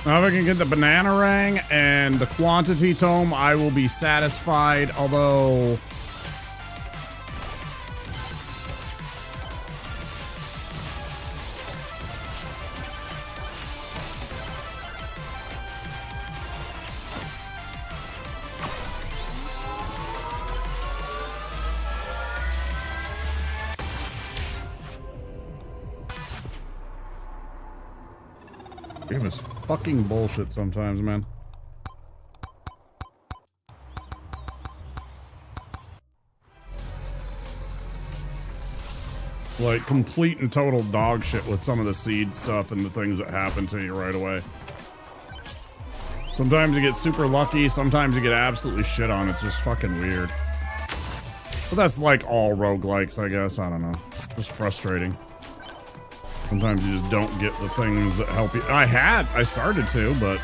Now if I can get the banana ring and the quantity tome, I will be satisfied, although... Game is fucking bullshit sometimes, man. Like, complete and total dog shit with some of the seed stuff and the things that happen to you right away. Sometimes you get super lucky, sometimes you get absolutely shit on. It's just fucking weird. But that's like all roguelikes, I guess. I don't know. Just frustrating. Sometimes you just don't get the things that help you. I started to, but...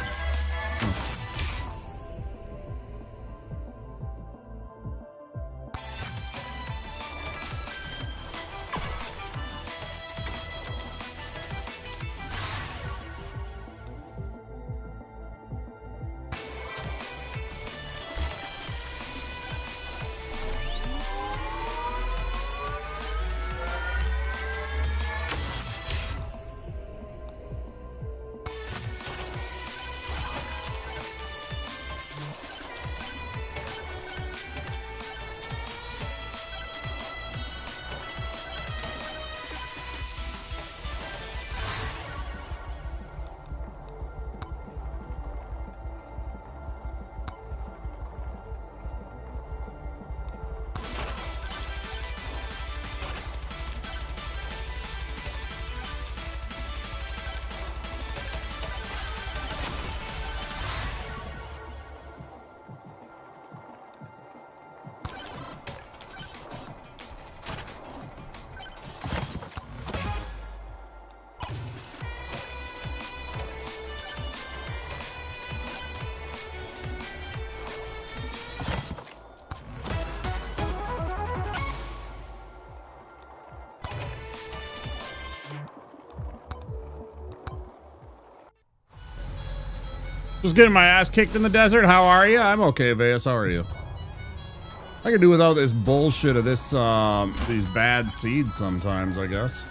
Just getting my ass kicked in the desert. How are you? I'm okay, Veas. How are you? I could do without this bullshit of this, these bad seeds sometimes, I guess.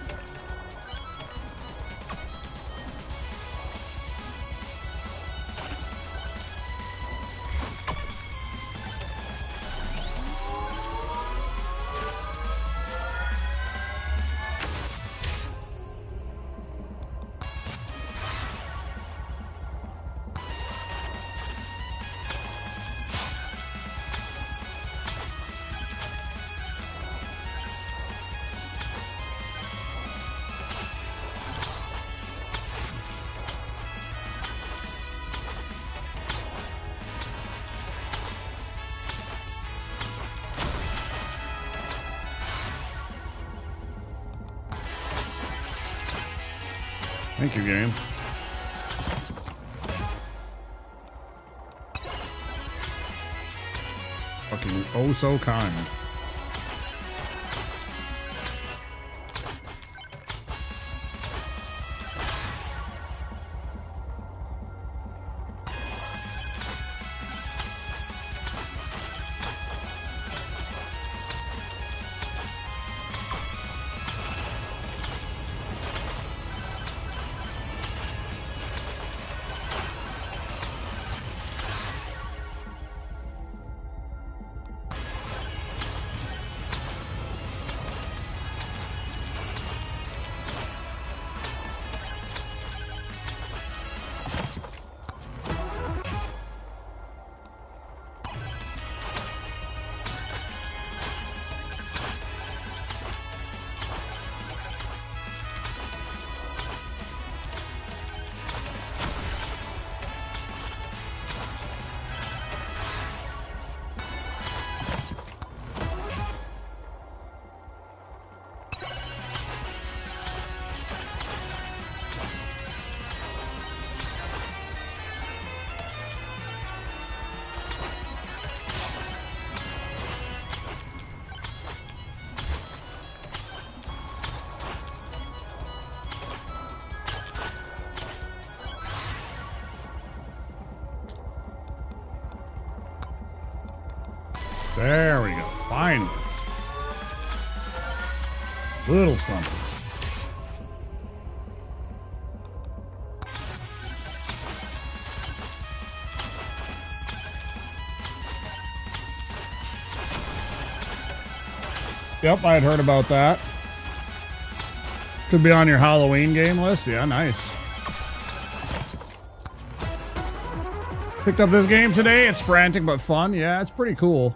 Thank you, game. Fucking oh so kind. There we go. Finally. Little something. Yep, I had heard about that. Could be on your Halloween game list. Yeah, nice. Picked up this game today. It's frantic but fun. Yeah, it's pretty cool.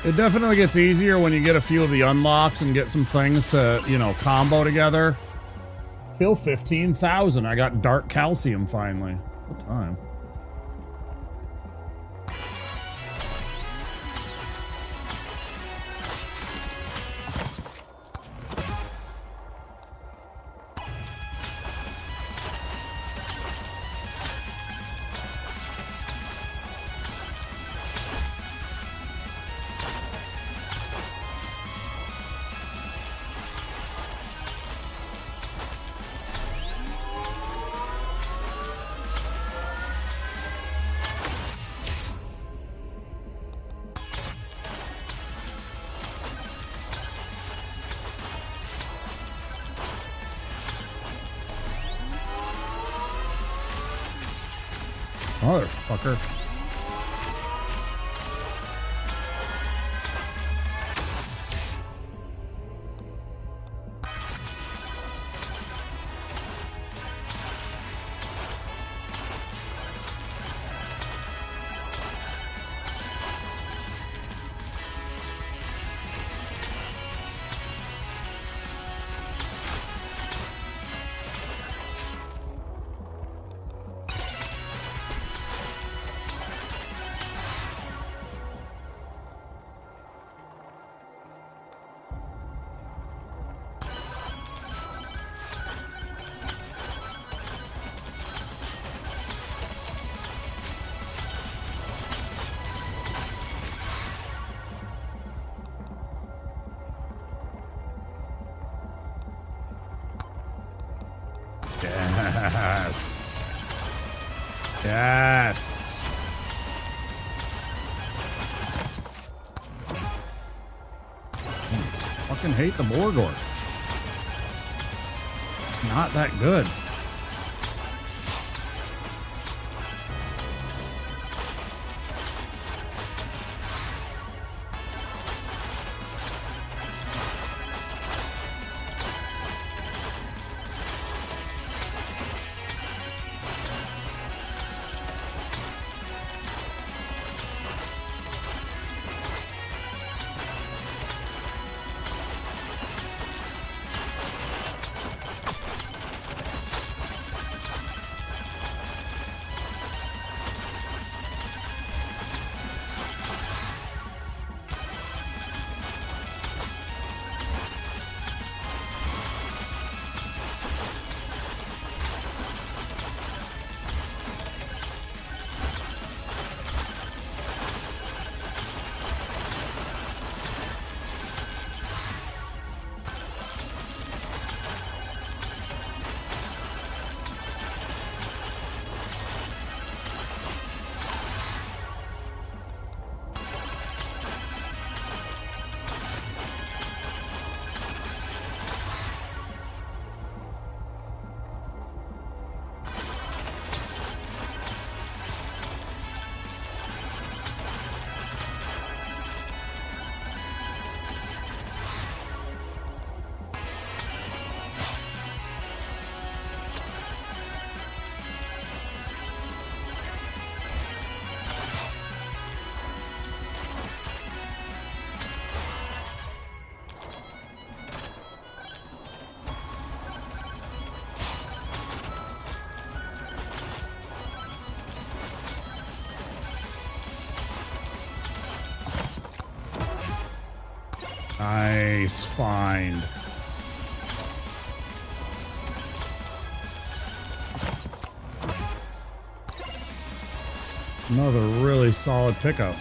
It definitely gets easier when you get a few of the unlocks and get some things to, you know, combo together. Kill 15,000. I got dark calcium finally. What time? Motherfucker. Yes. Yes. Fucking hate the Borgor. Not that good. Nice find. Another really solid pickup.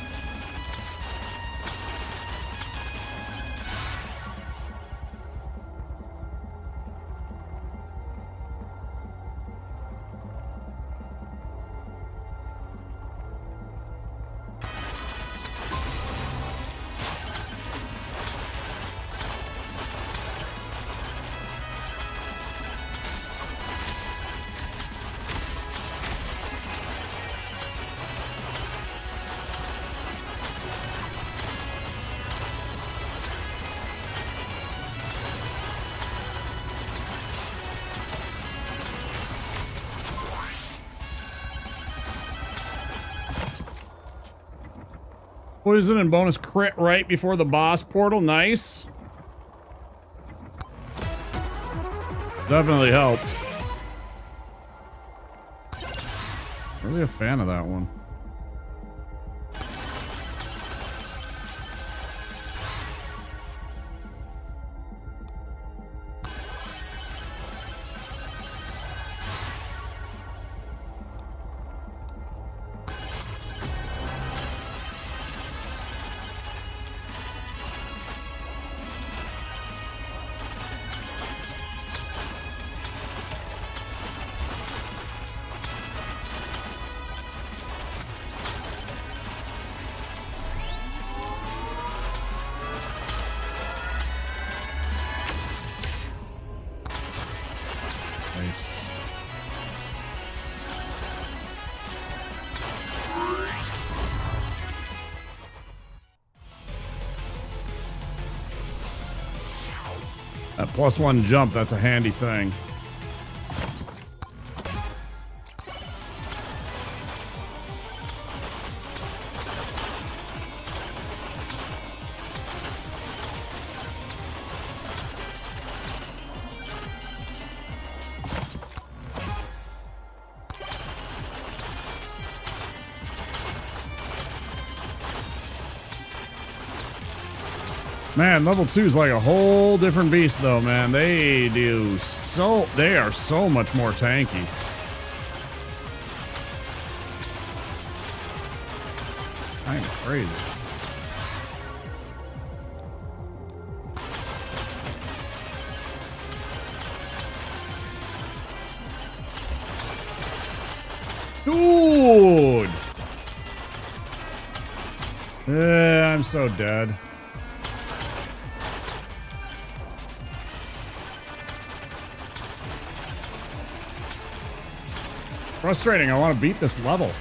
Poison and bonus crit right before the boss portal. Nice. Definitely helped. Really a fan of that one. Nice. That +1 jump, that's a handy thing. Man, level 2 is like a whole different beast though, man. They are so much more tanky. Kind of crazy. I'm so dead. Frustrating. I want to beat this level.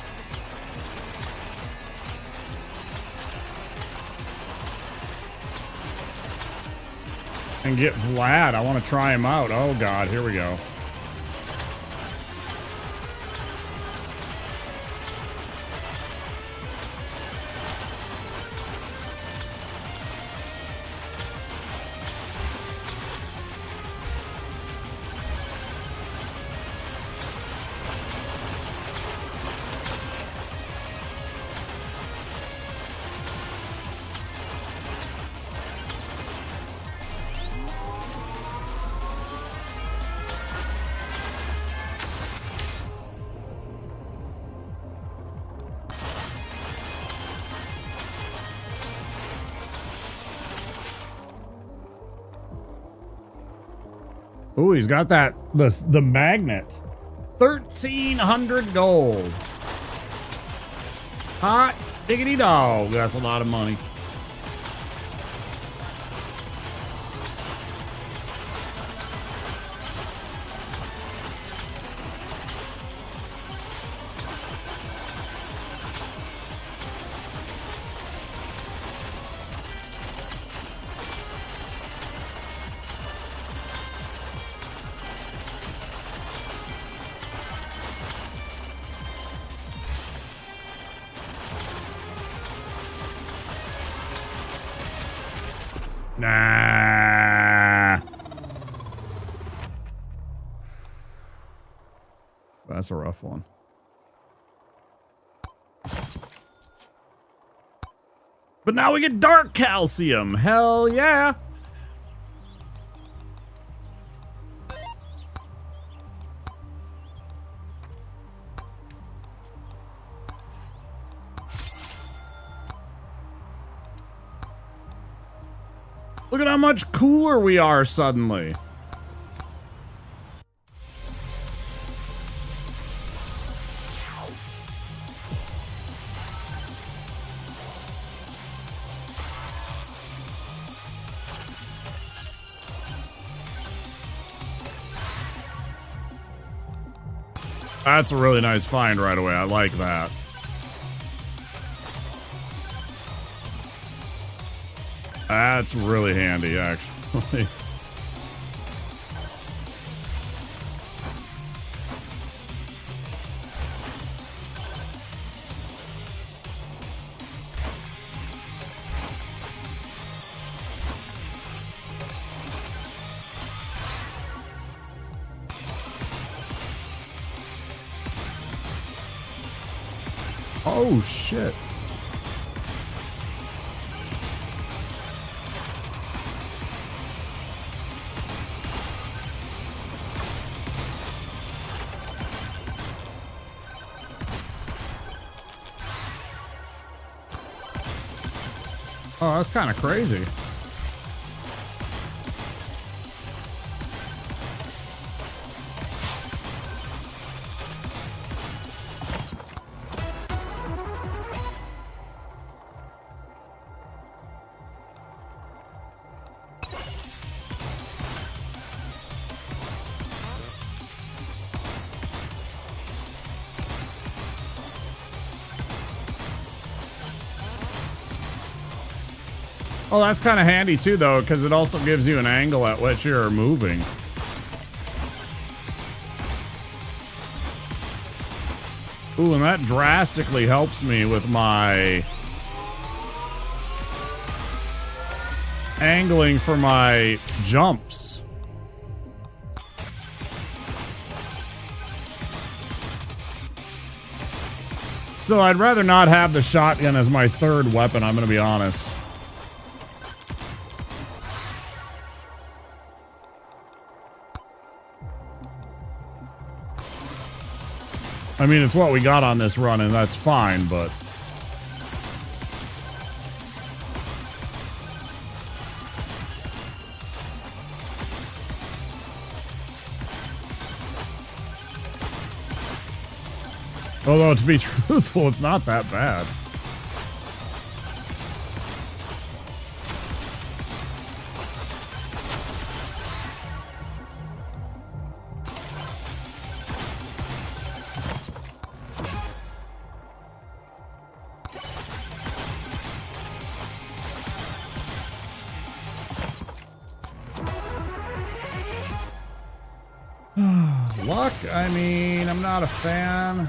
And get Vlad. I want to try him out. Oh, God. Here we go. Ooh, he's got that the magnet. 1,300 gold. Hot diggity dog. That's a lot of money. Nah. That's a rough one. But now we get dark calcium. Hell yeah. Look at how much cooler we are suddenly. That's a really nice find right away. I like that. That's really handy, actually. Oh, shit. Oh, that's kind of crazy. Well, that's kind of handy too, though, because it also gives you an angle at which you're moving. Ooh, and that drastically helps me with my angling for my jumps. So I'd rather not have the shotgun as my third weapon, I'm going to be honest. I mean, it's what we got on this run, and that's fine, but... Although, to be truthful, it's not that bad. Luck, I mean, I'm not a fan.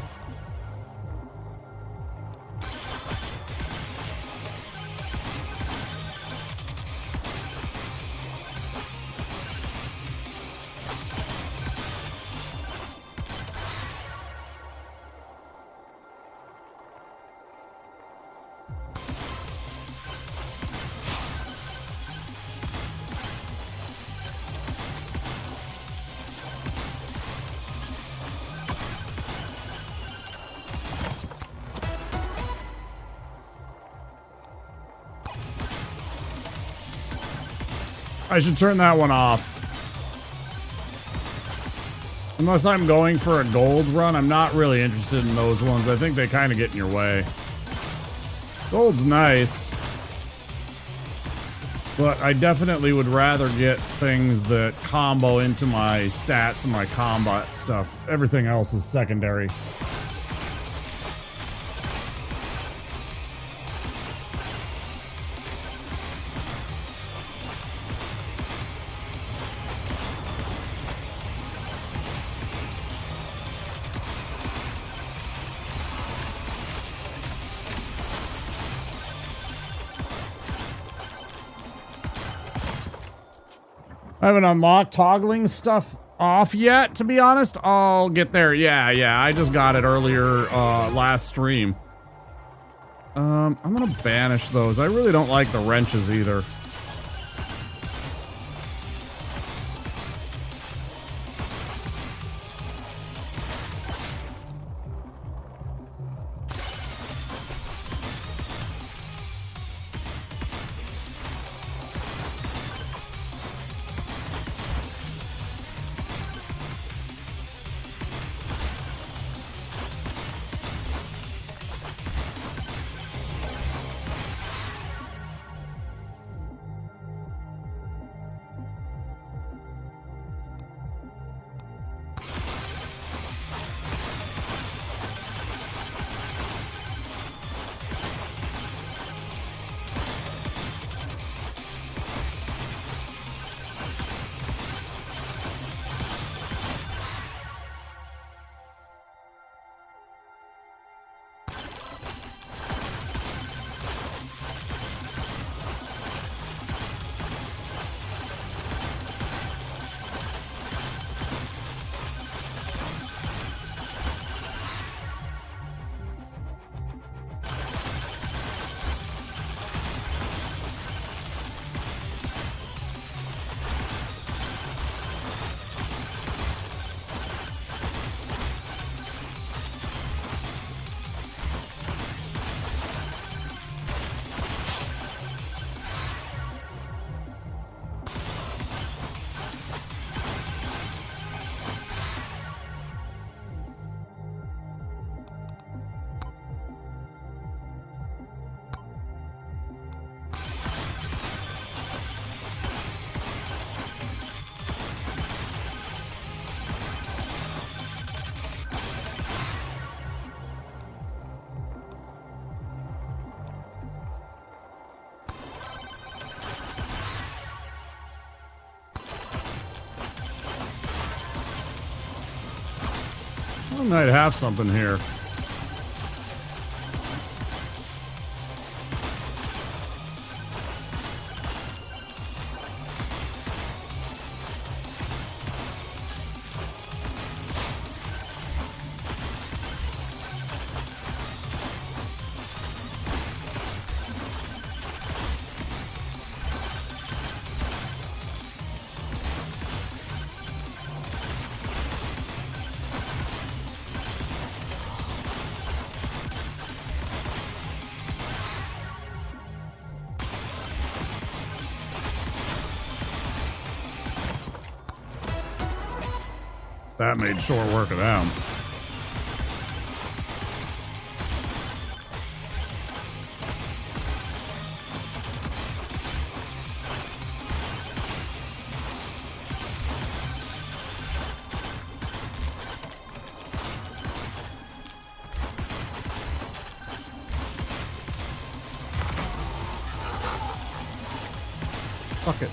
I should turn that one off. Unless I'm going for a gold run, I'm not really interested in those ones. I think they kind of get in your way. Gold's nice. But I definitely would rather get things that combo into my stats and my combat stuff. Everything else is secondary. I haven't unlocked toggling stuff off yet, to be honest. I'll get there. Yeah, I just got it earlier last stream. I'm gonna banish those. I really don't like the wrenches either. I might have something here. That made short work of them. Fuck it.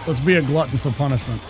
Let's be a glutton for punishment.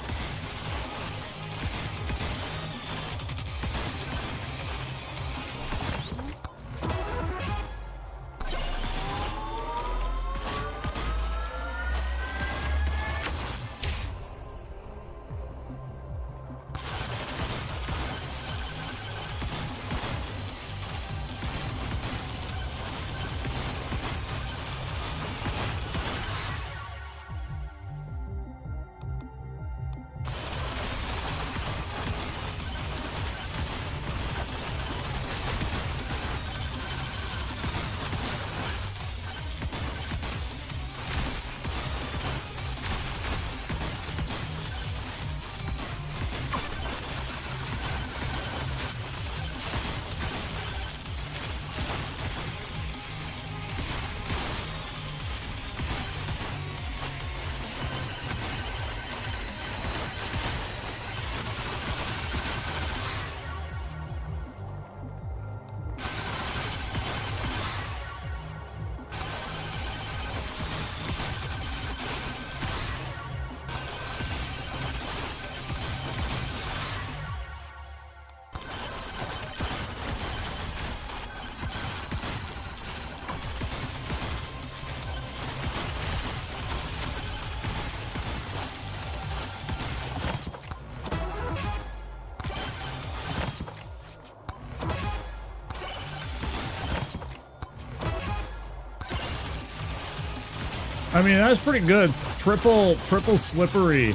I mean, that's pretty good. Triple slippery.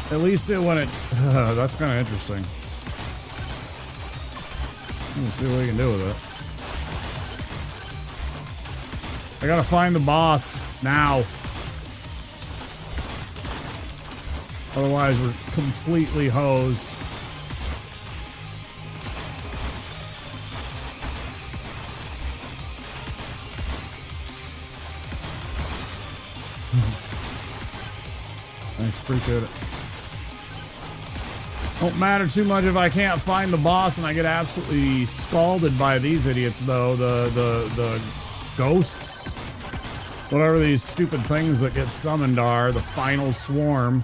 At least it when it... that's kind of interesting. Let's see what we can do with it. I gotta find the boss now. Otherwise, we're completely hosed. Thanks, appreciate it. Won't matter too much if I can't find the boss and I get absolutely scalded by these idiots, though. The ghosts. Whatever these stupid things that get summoned are. The final swarm.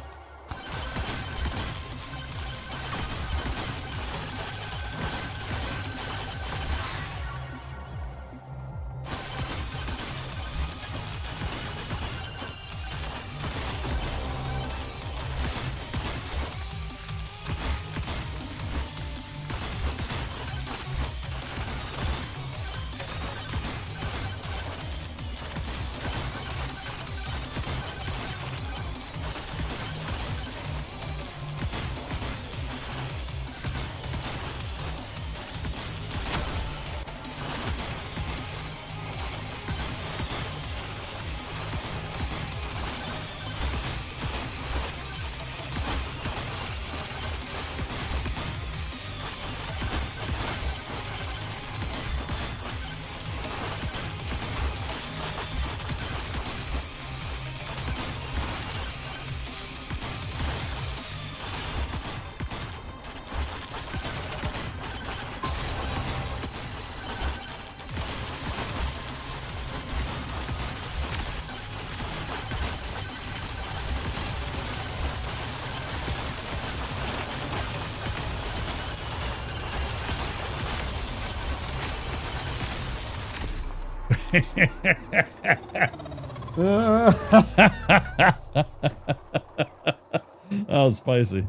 That was spicy.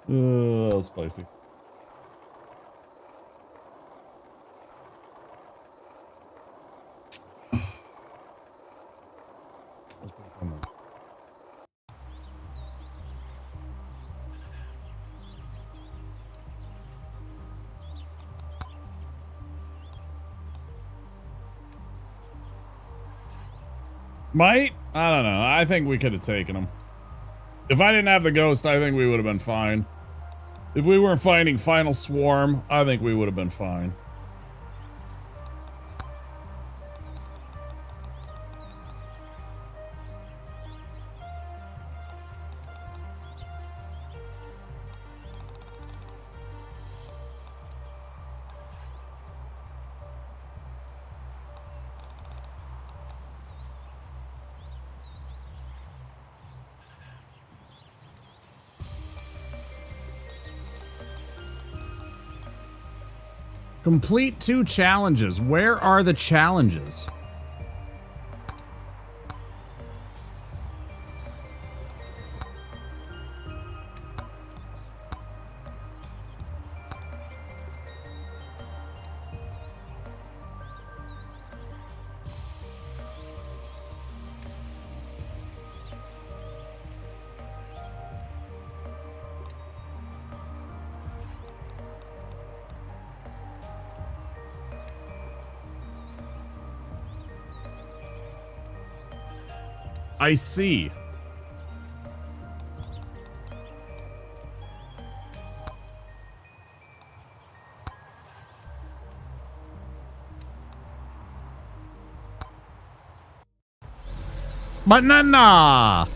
That was spicy. That was pretty fun though. Might? I don't know. I think we could have taken him. If I didn't have the ghost, I think we would have been fine. If we weren't fighting Final Swarm, I think we would have been fine. Complete 2 challenges. Where are the challenges? I see. Banana!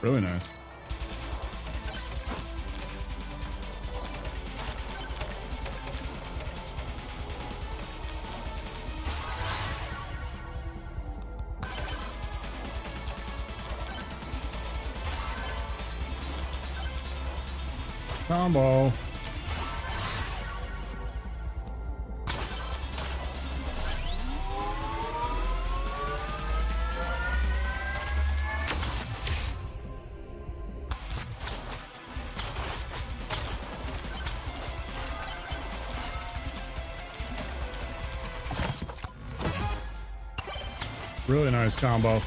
Really nice. Combo. Really nice combo.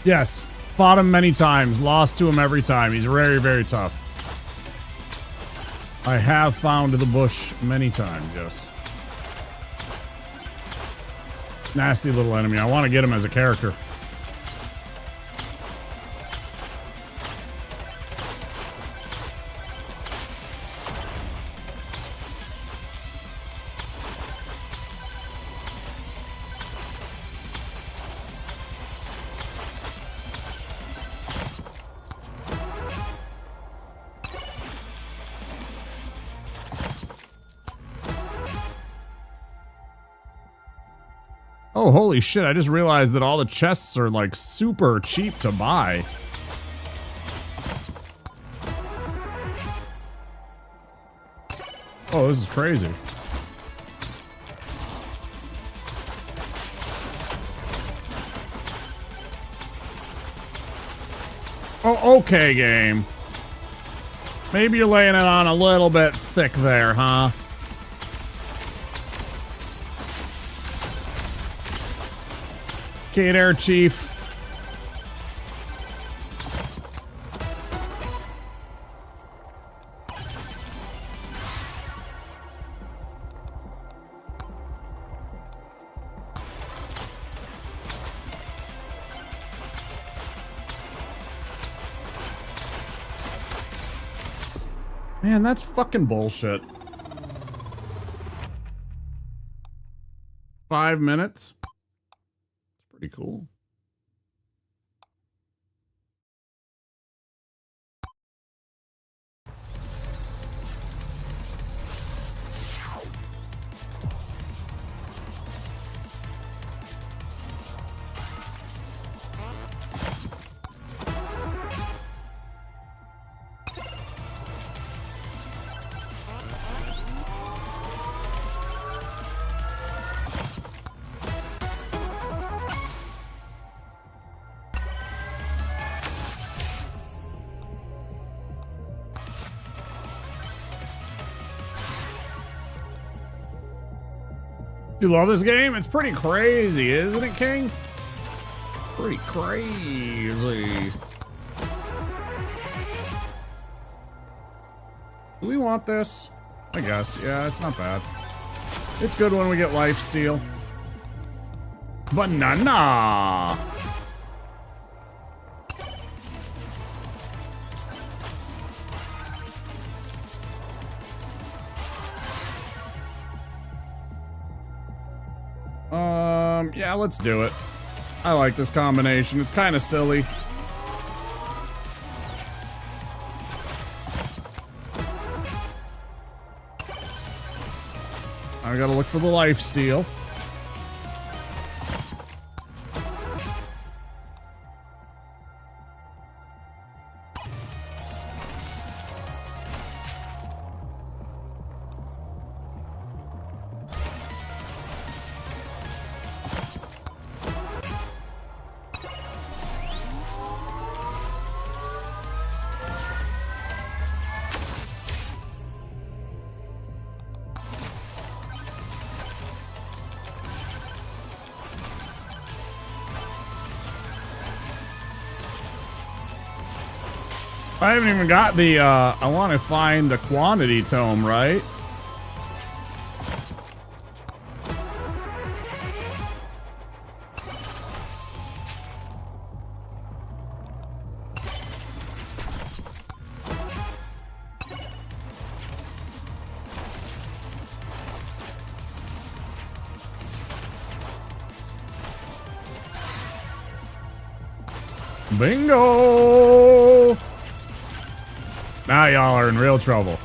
Yes, fought him many times, lost to him every time. He's very, very tough. I have found the bush many times, yes. Nasty little enemy. I want to get him as a character. Oh, holy shit, I just realized that all the chests are, like, super cheap to buy. Oh, this is crazy. Oh, okay, game. Maybe you're laying it on a little bit thick there, huh? Okay, there, Chief. Man, that's fucking bullshit. 5 minutes. It's pretty cool. You love this game? It's pretty crazy, isn't it, King? Pretty crazy. Do we want this? I guess. Yeah, it's not bad. It's good when we get lifesteal. Banana! Yeah, let's do it. I like this combination. It's kind of silly. I gotta look for the lifesteal. I haven't even got the, I want to find the quantity tome, right? Bingo! Now y'all are in real trouble.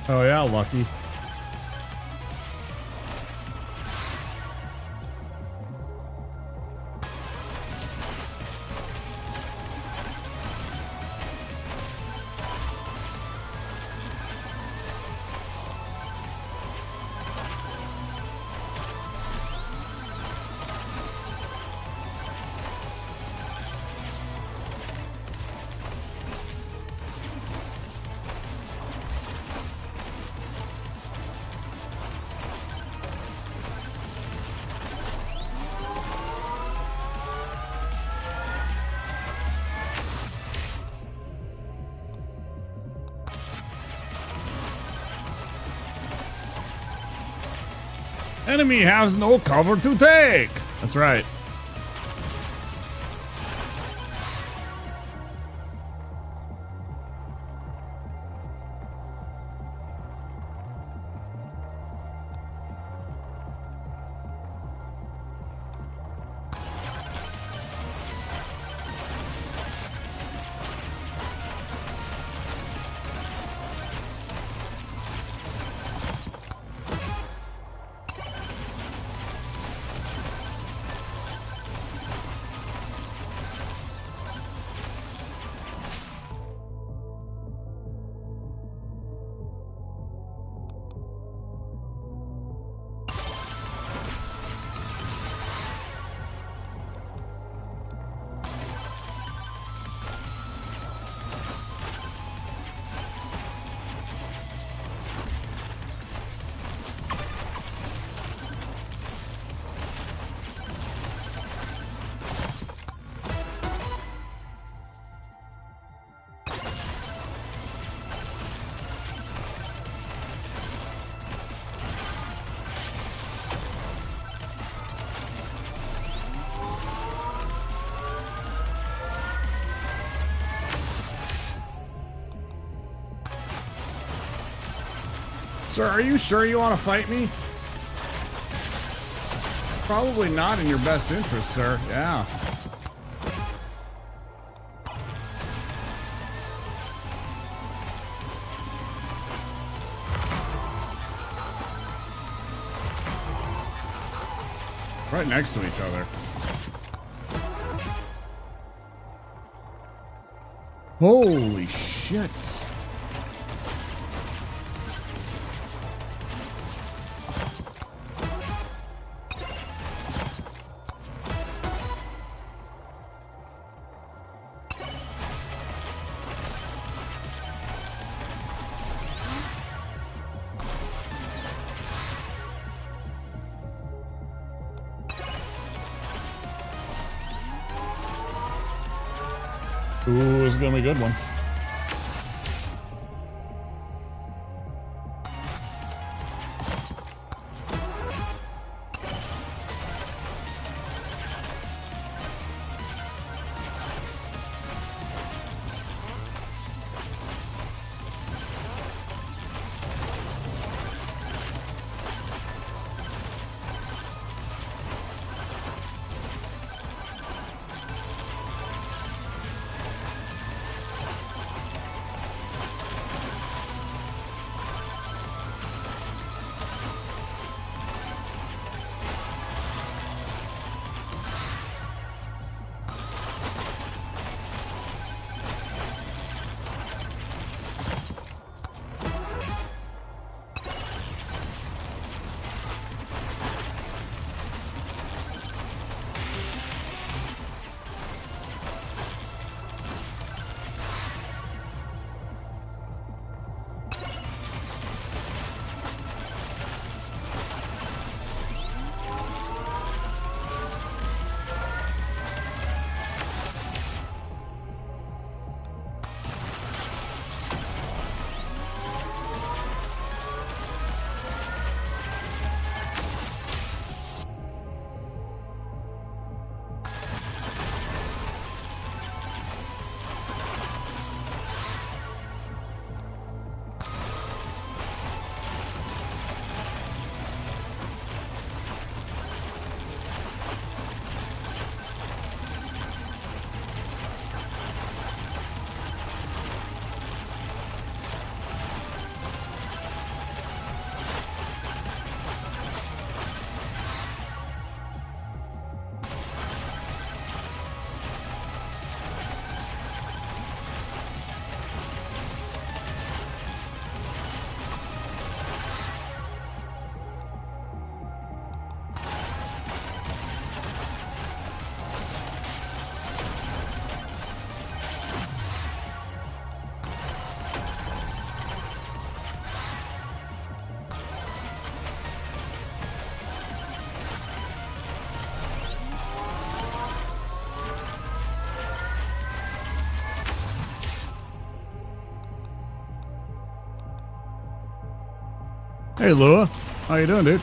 Oh yeah, lucky. Enemy has no cover to take. That's right. Sir, are you sure you want to fight me? Probably not in your best interest, sir. Yeah. Right next to each other. Holy shit. Ooh, this is gonna be a good one. Hey, Lua. How you doing, dude?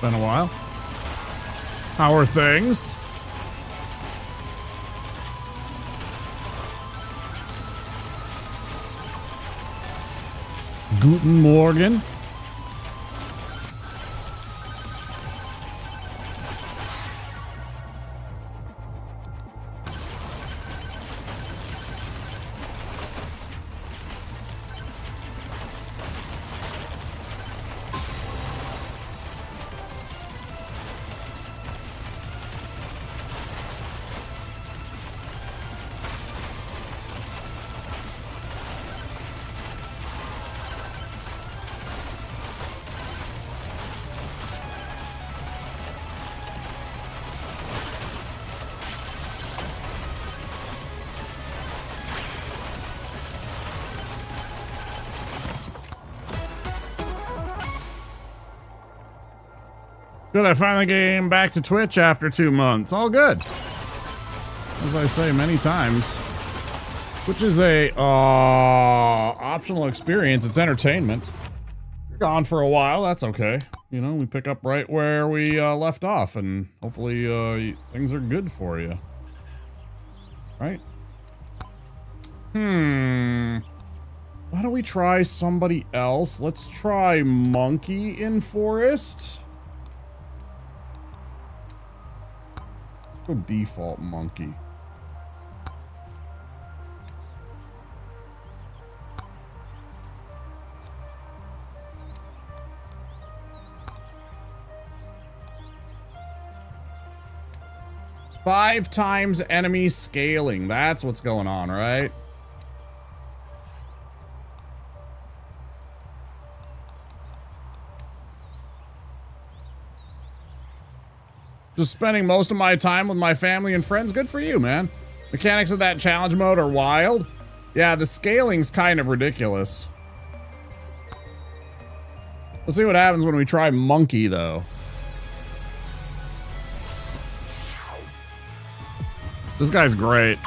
Been a while. How are things? Guten Morgen. Good, I finally came back to Twitch after 2 months. All good. As I say many times, Twitch is a optional experience. It's entertainment. If you're gone for a while, that's okay. You know, we pick up right where we left off, and hopefully things are good for you. Right? Why don't we try somebody else? Let's try monkey in forest. Go default monkey. Five times enemy scaling. That's what's going on, right? Just spending most of my time with my family and friends. Good for you, man. Mechanics of that challenge mode are wild. Yeah, the scaling's kind of ridiculous. Let's see what happens when we try monkey, though. This guy's great.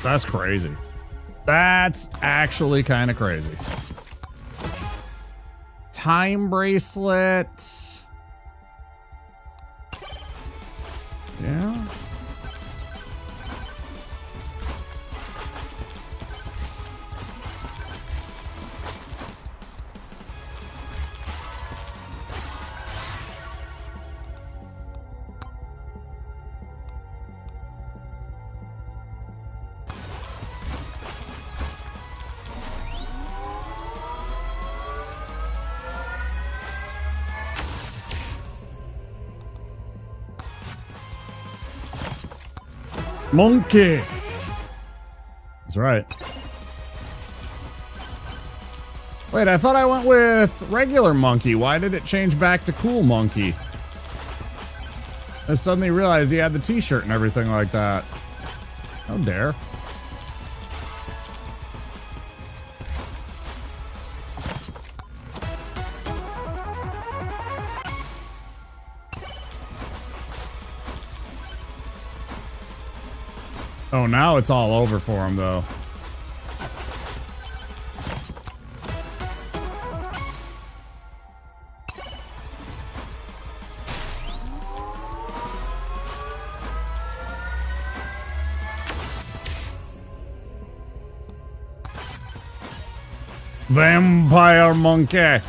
That's crazy. That's actually kind of crazy. Time bracelet. Yeah. Monkey. That's right. Wait, I thought I went with regular monkey. Why did it change back to cool monkey? I suddenly realized he had the t-shirt and everything like that. How dare. Oh, now it's all over for him, though. Vampire monkey.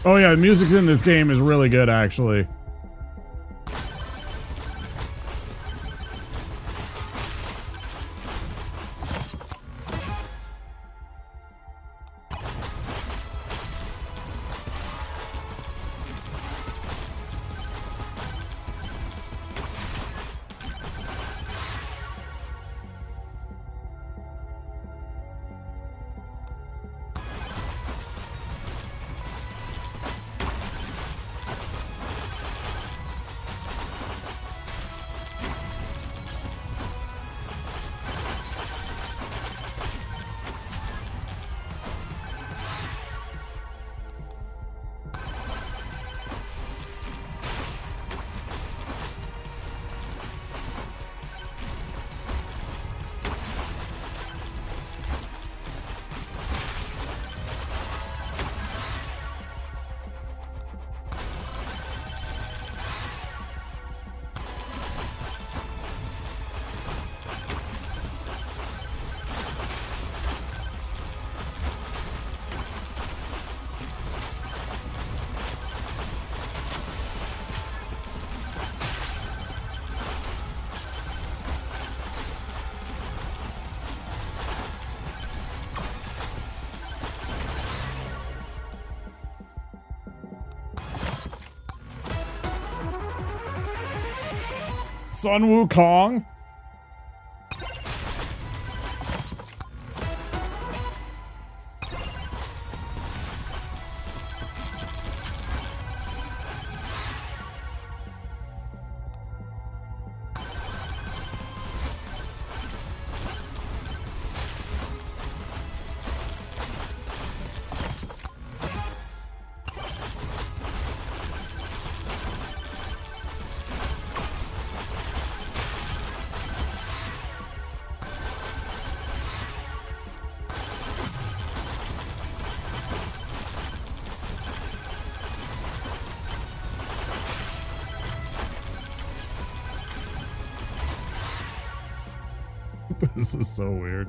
Oh yeah, the music in this game is really good, actually. Sun Wukong. This is so weird.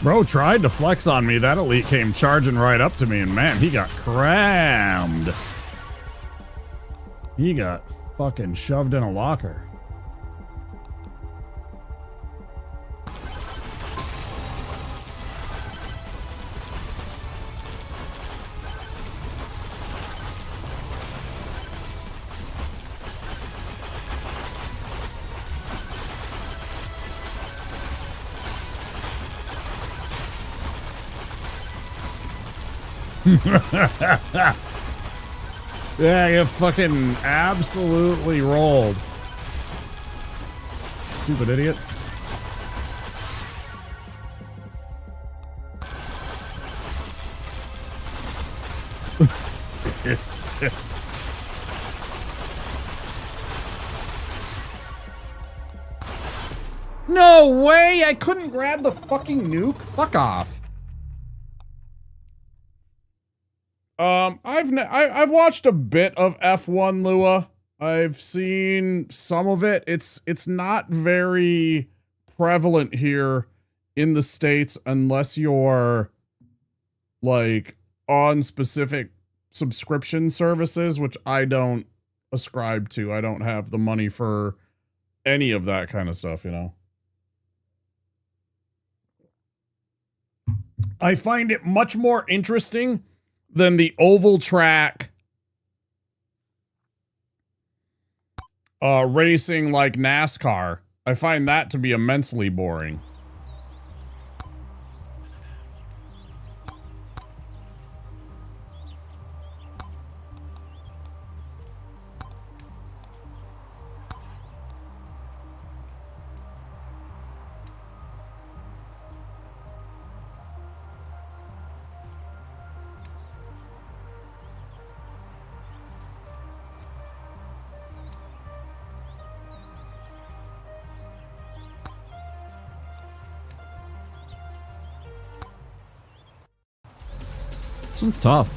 Bro tried to flex on me. That elite came charging right up to me, and man, he got crammed. He got fucking shoved in a locker. Yeah, you fucking absolutely rolled. Stupid idiots. No way! I couldn't grab the fucking nuke? Fuck off. I've watched a bit of F1 Lua. I've seen some of it. It's not very prevalent here in the States unless you're like on specific subscription services, which I don't ascribe to. I don't have the money for any of that kind of stuff, you know. I find it much more interesting than the oval track racing like NASCAR. I find that to be immensely boring. This one's tough.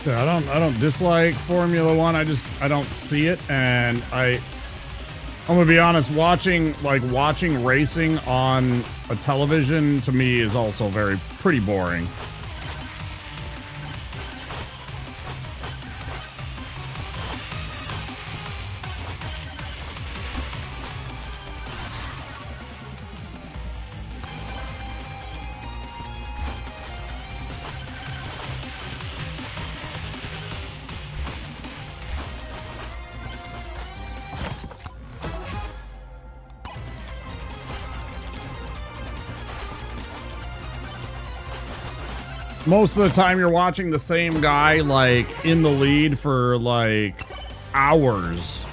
Yeah, I don't dislike Formula One. I don't see it, and I'm gonna be honest. Watching racing on a television to me is also pretty boring. Most of the time you're watching the same guy like in the lead for like hours.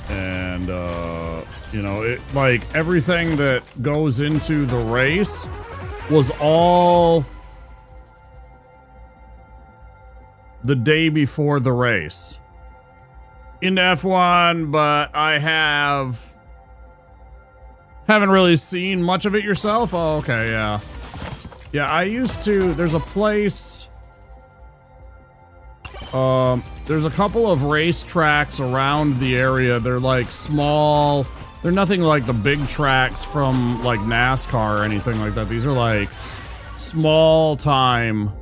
And you know, it like everything that goes into the race was all the day before the race. Into F1, but I haven't really seen much of it yourself. Oh, okay, yeah. Yeah, I used to, there's a place, there's a couple of race tracks around the area. They're like small, they're nothing like the big tracks from like NASCAR or anything like that. These are like small time,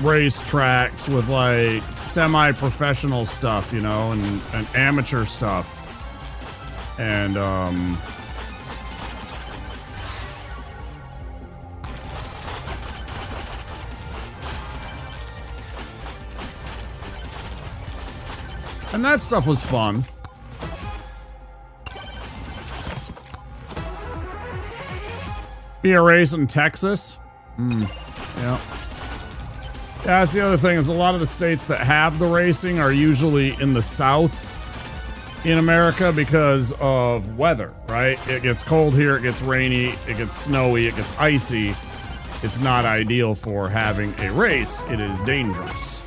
race tracks with like semi-professional stuff, you know, and amateur stuff. And that stuff was fun. Be a race in Texas? Yeah. Yeah, that's the other thing is a lot of the states that have the racing are usually in the South in America because of weather, right? It gets cold here, it gets rainy, it gets snowy, it gets icy. It's not ideal for having a race. It is dangerous.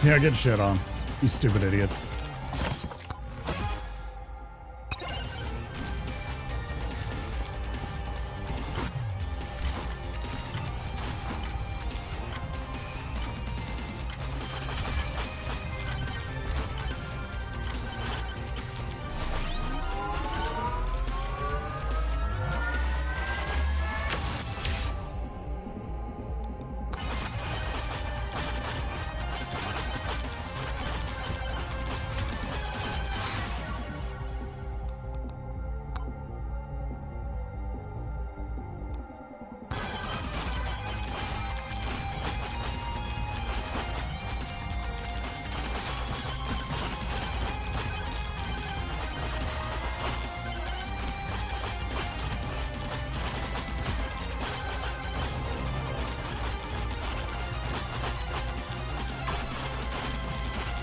Yeah, get shit on. You stupid idiot.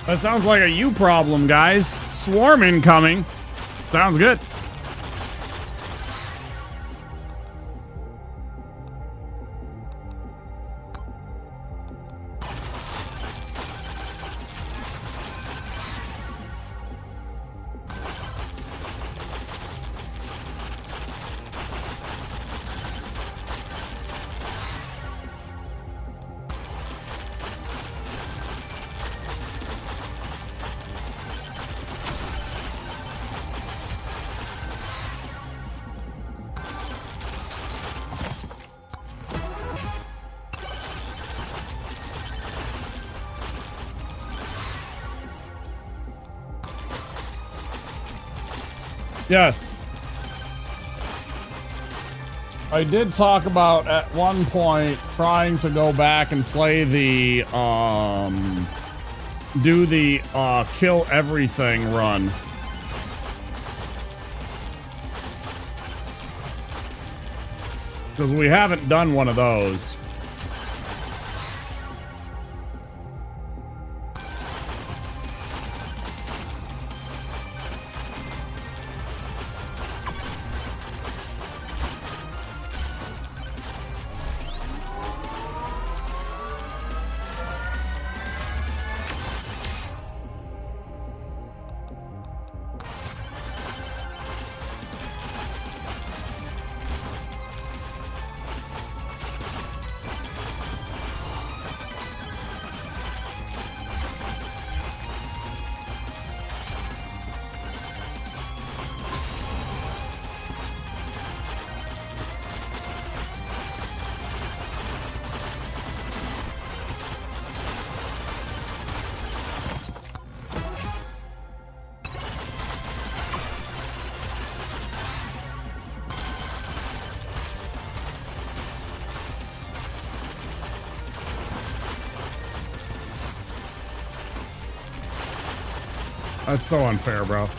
That sounds like a you problem, guys. Swarm incoming. Sounds good. Yes. I did talk about at one point trying to go back and play the do the kill everything run. Because we haven't done one of those. That's so unfair, bro.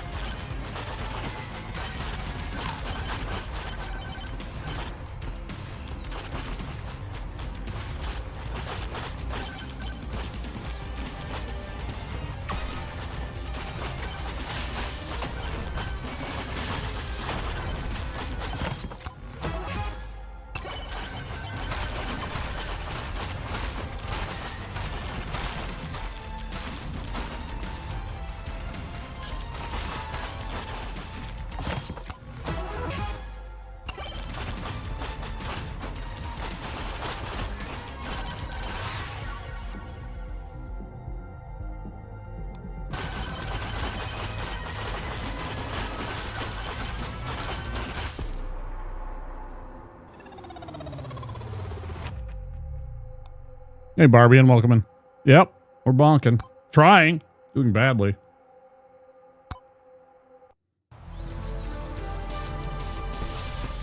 Hey, Barbie, and welcome in. Yep, we're bonking. Trying. Doing badly.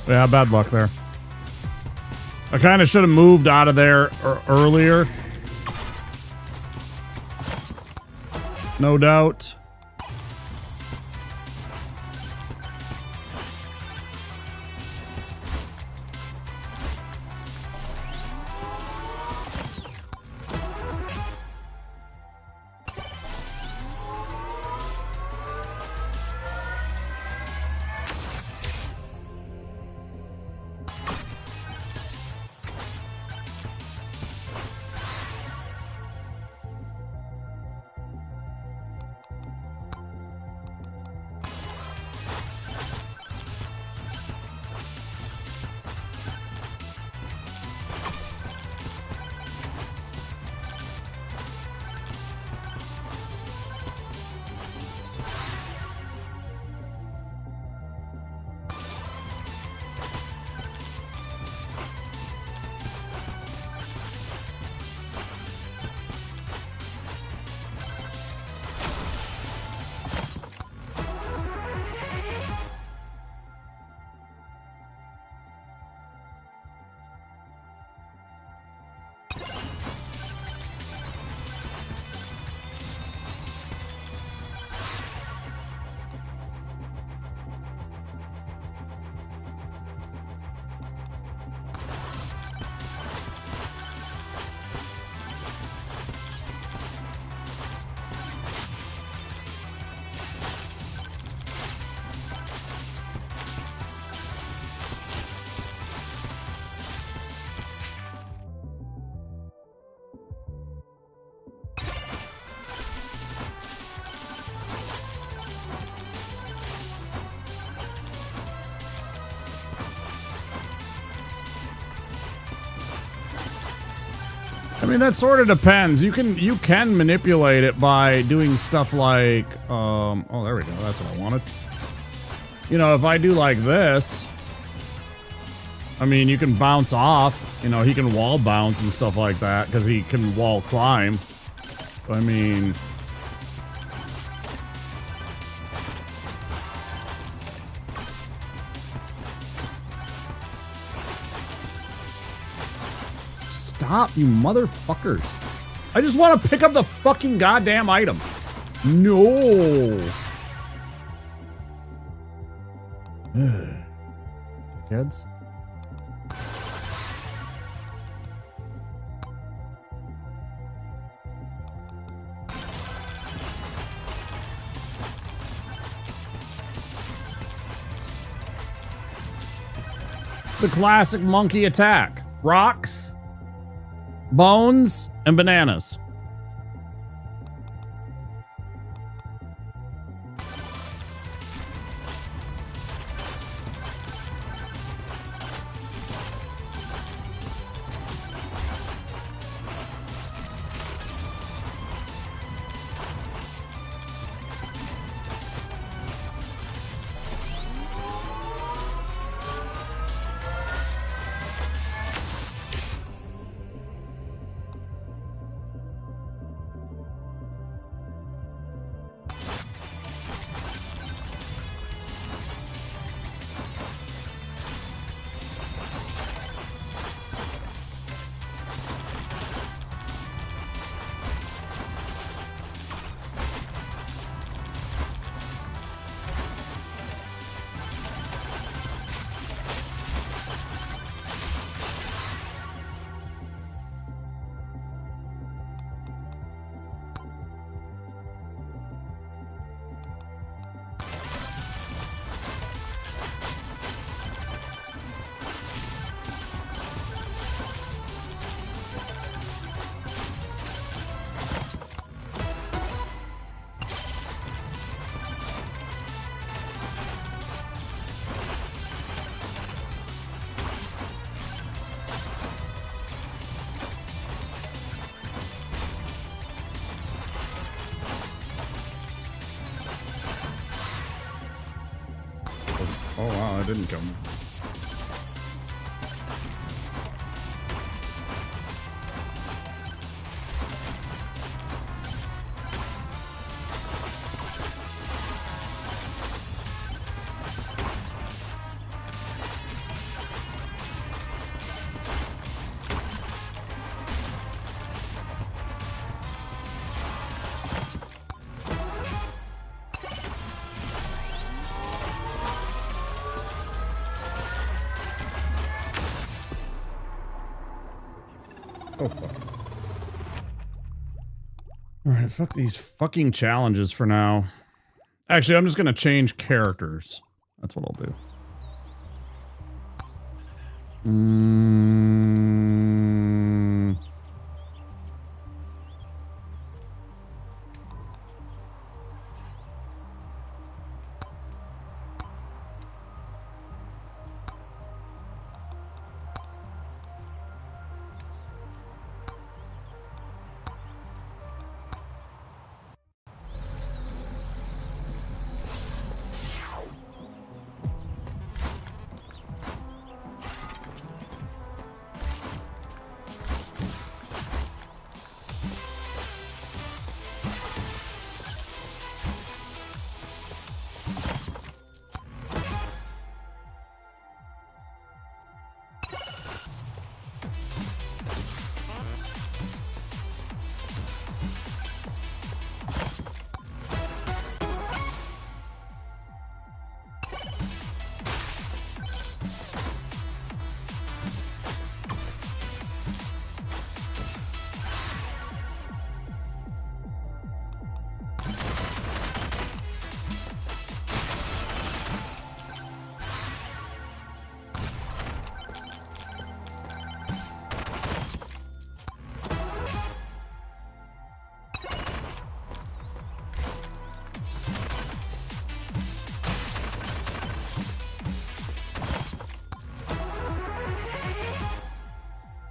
Yeah, bad luck there. I kind of should have moved out of there earlier. No doubt. I mean, that sort of depends. You can manipulate it by doing stuff like, oh, there we go. That's what I wanted. You know, if I do like this, I mean, you can bounce off. You know, he can wall bounce and stuff like that because he can wall climb. I mean, stop, you motherfuckers. I just want to pick up the fucking goddamn item. No. Kids. It's the classic monkey attack. Rocks, bones, and bananas. Oh wow, that didn't kill me. Oh, fuck. Alright, fuck these fucking challenges for now. Actually, I'm just gonna change characters. That's what I'll do.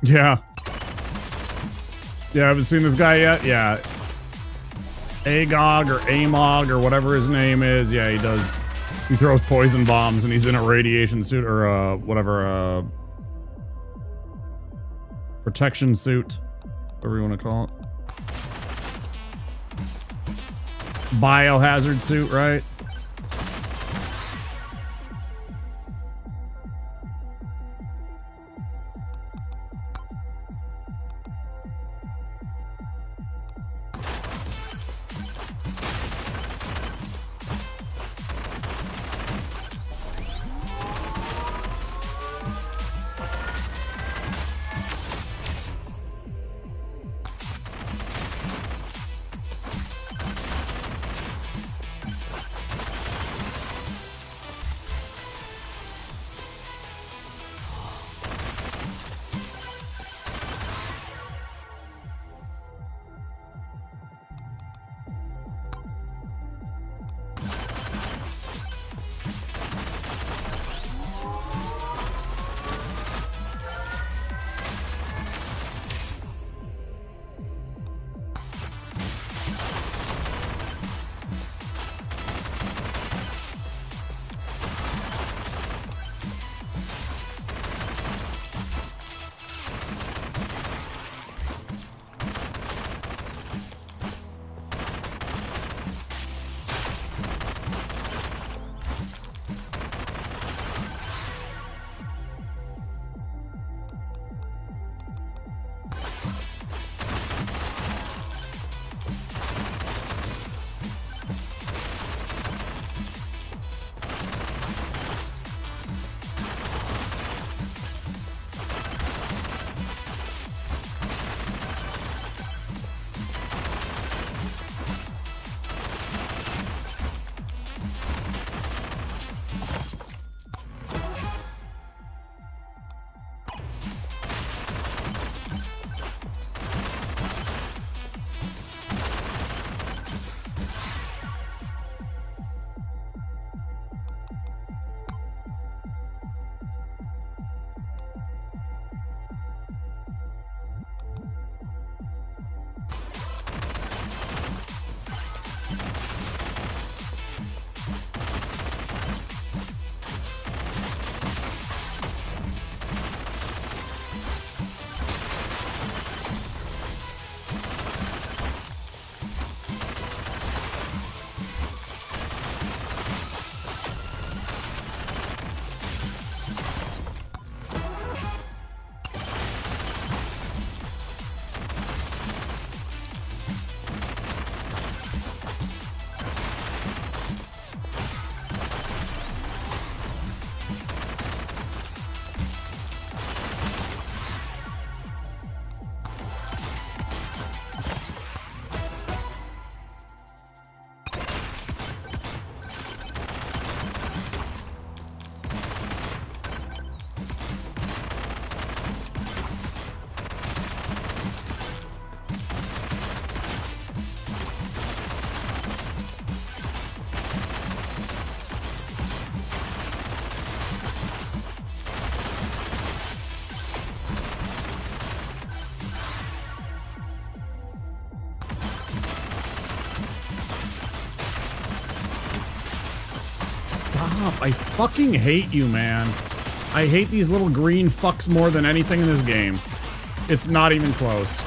Yeah. Yeah, I haven't seen this guy yet. Yeah. Agog or Amog or whatever his name is. Yeah, he does. He throws poison bombs and he's in a radiation suit or whatever, protection suit. Whatever you want to call it. Biohazard suit, right? up. I fucking hate you, man. I hate these little green fucks more than anything in this game. It's not even close.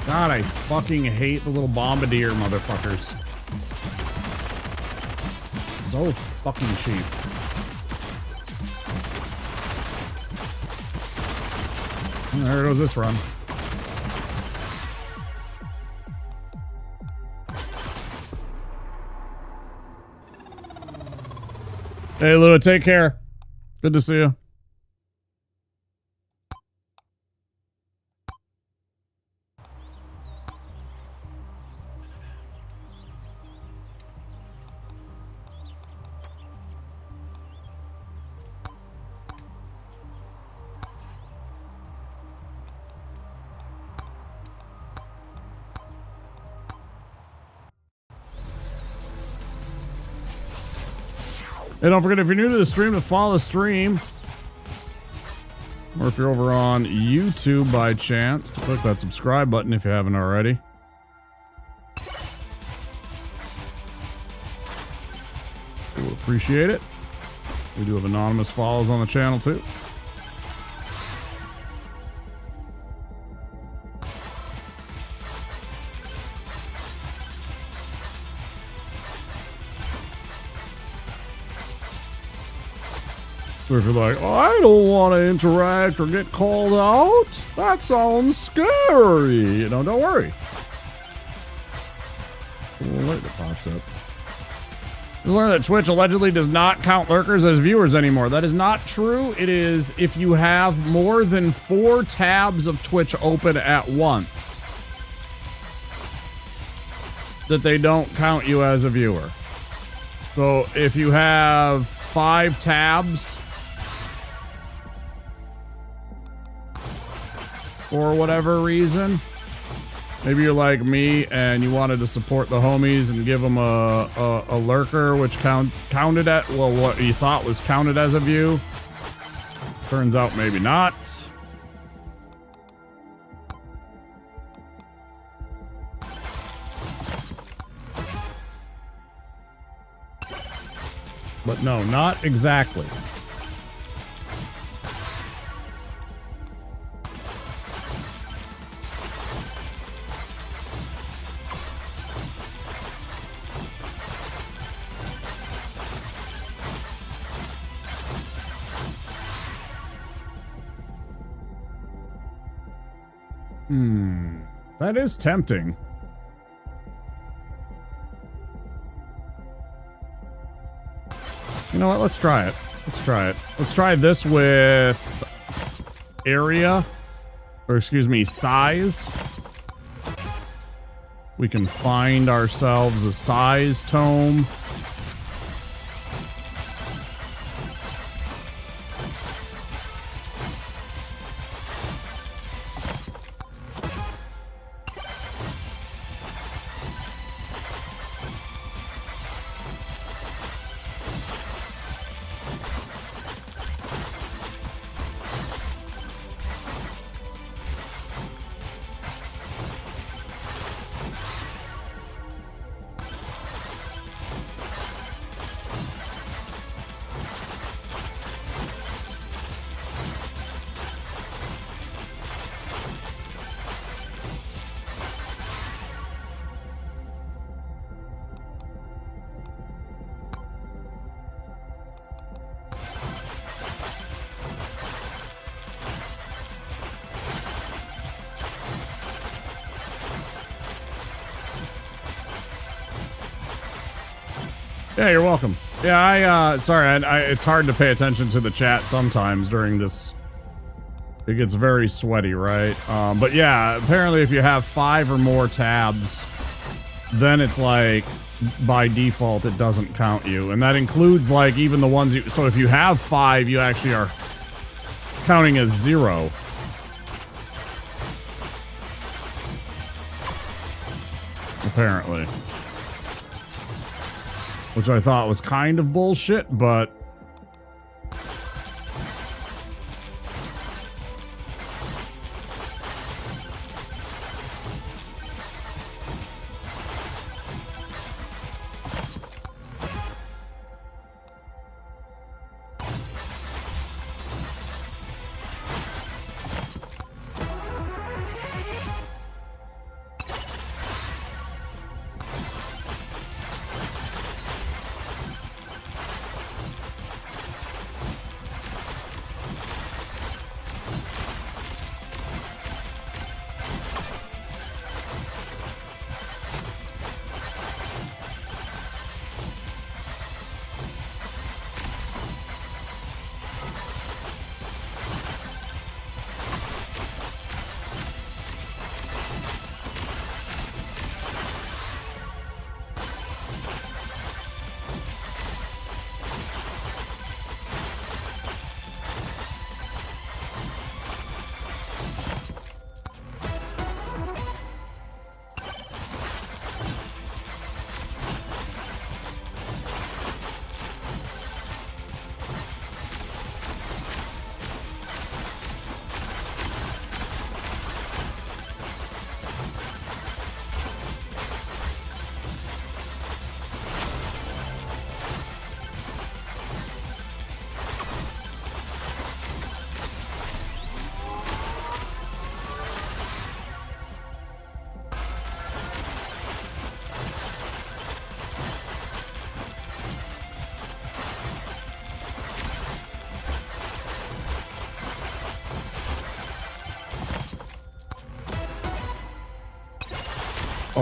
God, I fucking hate the little bombardier motherfuckers. So fucking cheap. There goes this run. Hey, Lua, take care. Good to see you. Hey, don't forget, if you're new to the stream, to follow the stream. Or if you're over on YouTube by chance, to click that subscribe button if you haven't already. We'll appreciate it. We do have anonymous follows on the channel too. Or if you're like, oh, I don't want to interact or get called out, that sounds scary. You know, don't worry. Well, it pops up. Just learned that Twitch allegedly does not count lurkers as viewers anymore. That is not true. It is if you have more than 4 tabs of Twitch open at once, that they don't count you as a viewer. So if you have 5 tabs, for whatever reason, maybe you're like me and you wanted to support the homies and give them a lurker, which counted at, well, what you thought was counted as a view. Turns out maybe not. But no, not exactly. That is tempting. You know what? Let's try it. Let's try it. Let's try this with area, or excuse me, size. We can find ourselves a size tome. Yeah, you're welcome. Yeah, sorry, it's hard to pay attention to the chat sometimes during this. It gets very sweaty, right? But yeah, apparently if you have 5 or more tabs, then it's like, by default, it doesn't count you. And that includes, like, even the ones you... So if you have 5, you actually are counting as 0. Apparently. Which I thought was kind of bullshit, but...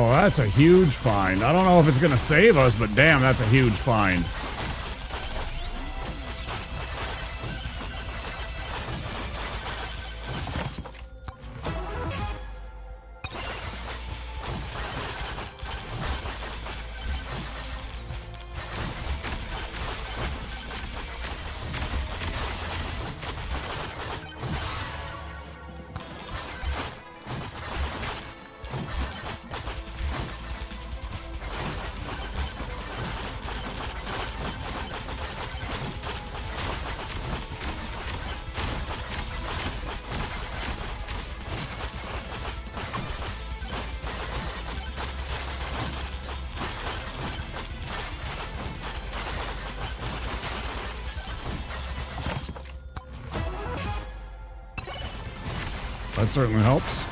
Oh, that's a huge find. I don't know if it's gonna save us, but damn, that's a huge find. That certainly helps.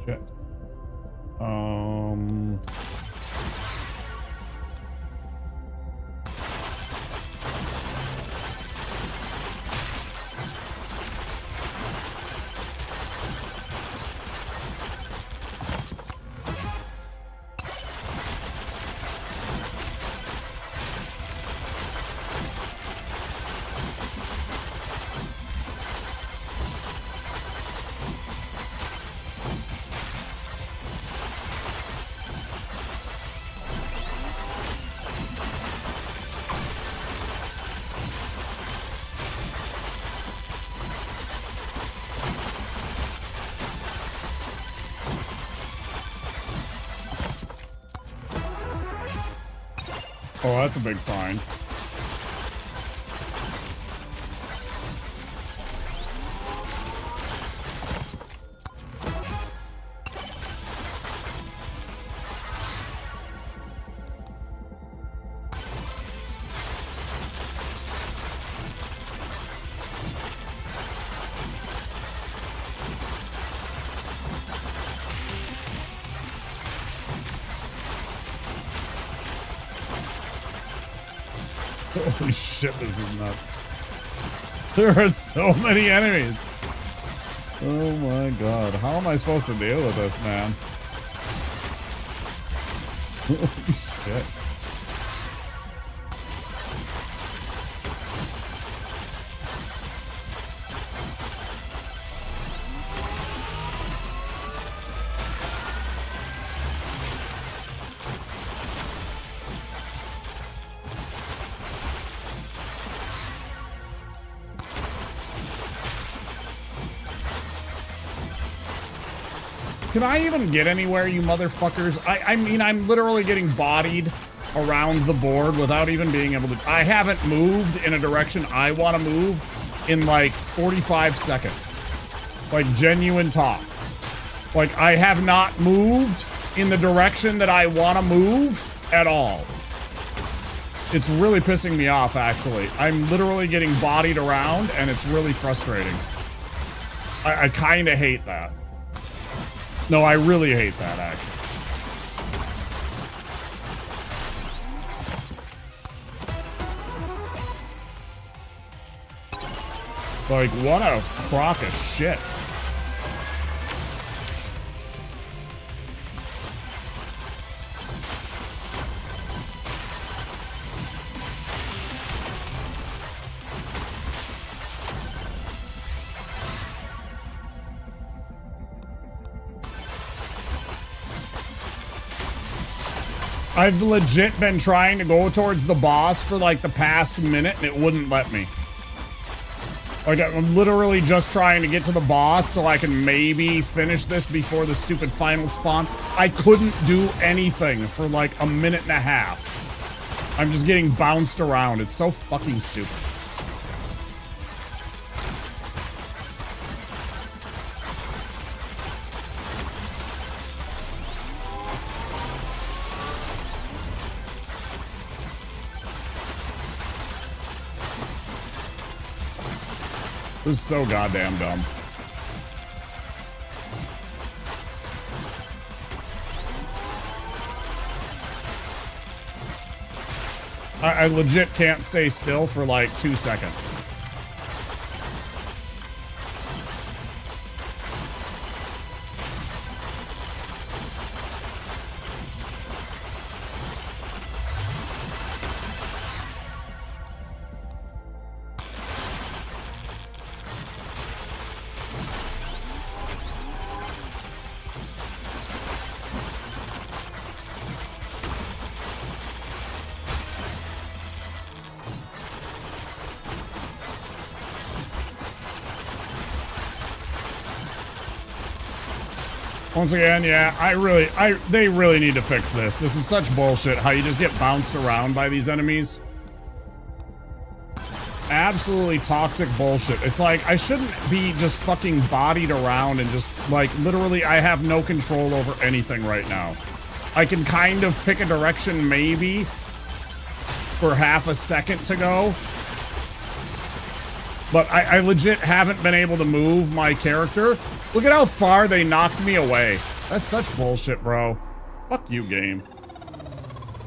Shit. Oh, that's a big find. Holy shit, this is nuts. There are so many enemies. Oh my god. How am I supposed to deal with this, man? Holy shit. Can I even get anywhere, you motherfuckers? I mean, I'm literally getting bodied around the board without even being able to... I haven't moved in a direction I want to move in like 45 seconds. Like, genuine talk. Like, I have not moved in the direction that I want to move at all. It's really pissing me off, actually. I'm literally getting bodied around, and it's really frustrating. I kind of hate that. No, I really hate that, actually. Like, what a crock of shit. I've legit been trying to go towards the boss for like the past minute and it wouldn't let me. Like, I'm literally just trying to get to the boss so I can maybe finish this before the stupid final spawn. I couldn't do anything for like a minute and a half. I'm just getting bounced around. It's so fucking stupid. This is so goddamn dumb. I legit can't stay still for like 2 seconds. Once again, yeah, they really need to fix this. This is such bullshit, how you just get bounced around by these enemies. Absolutely toxic bullshit. It's like, I shouldn't be just fucking bodied around and just, like, literally, I have no control over anything right now. I can kind of pick a direction, maybe, for half a second to go. But I legit haven't been able to move my character. Look at how far they knocked me away. That's such bullshit, bro. Fuck you, game.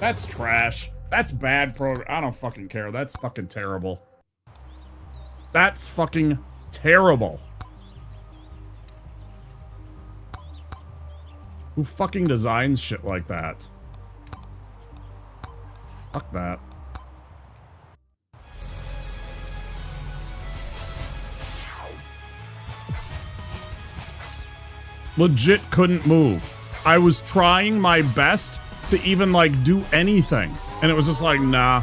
That's trash. That's bad program. I don't fucking care. That's fucking terrible. That's fucking terrible. Who fucking designs shit like that? Fuck that. Legit couldn't move. I was trying my best to even like do anything. And it was just like, nah.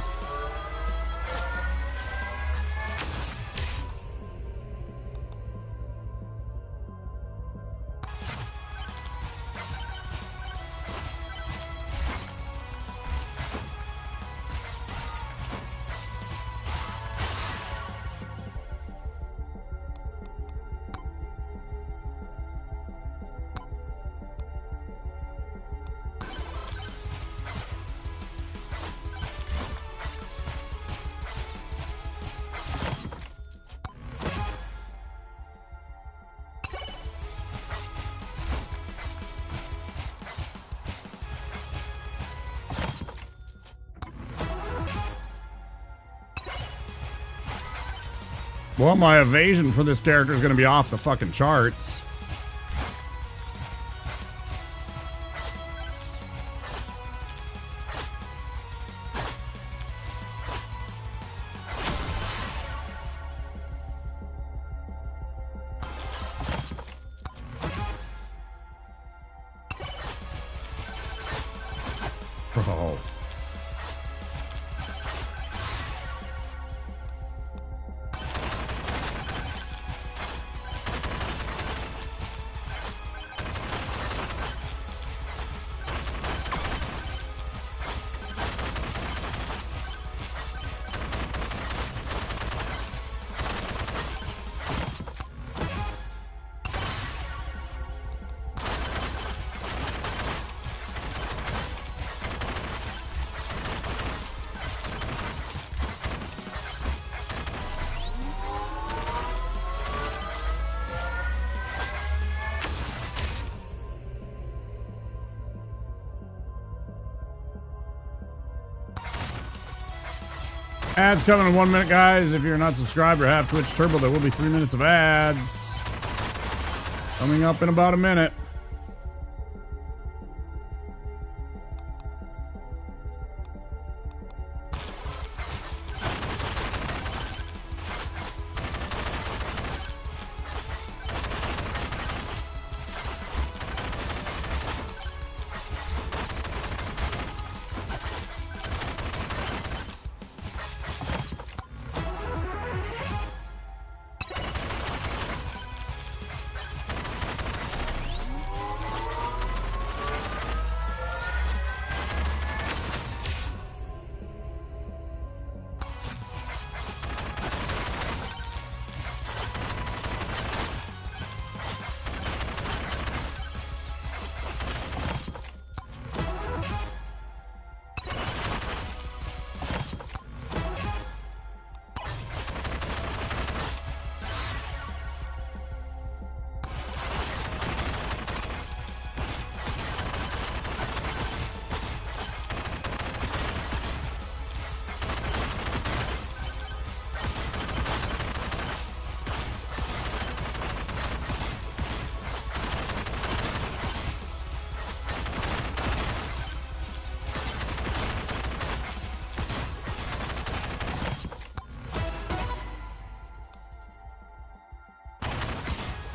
Well, my evasion for this character is going to be off the fucking charts. Bro. Ads coming in 1 minute, guys. If you're not subscribed or have Twitch Turbo, there will be 3 minutes of ads coming up in about a minute.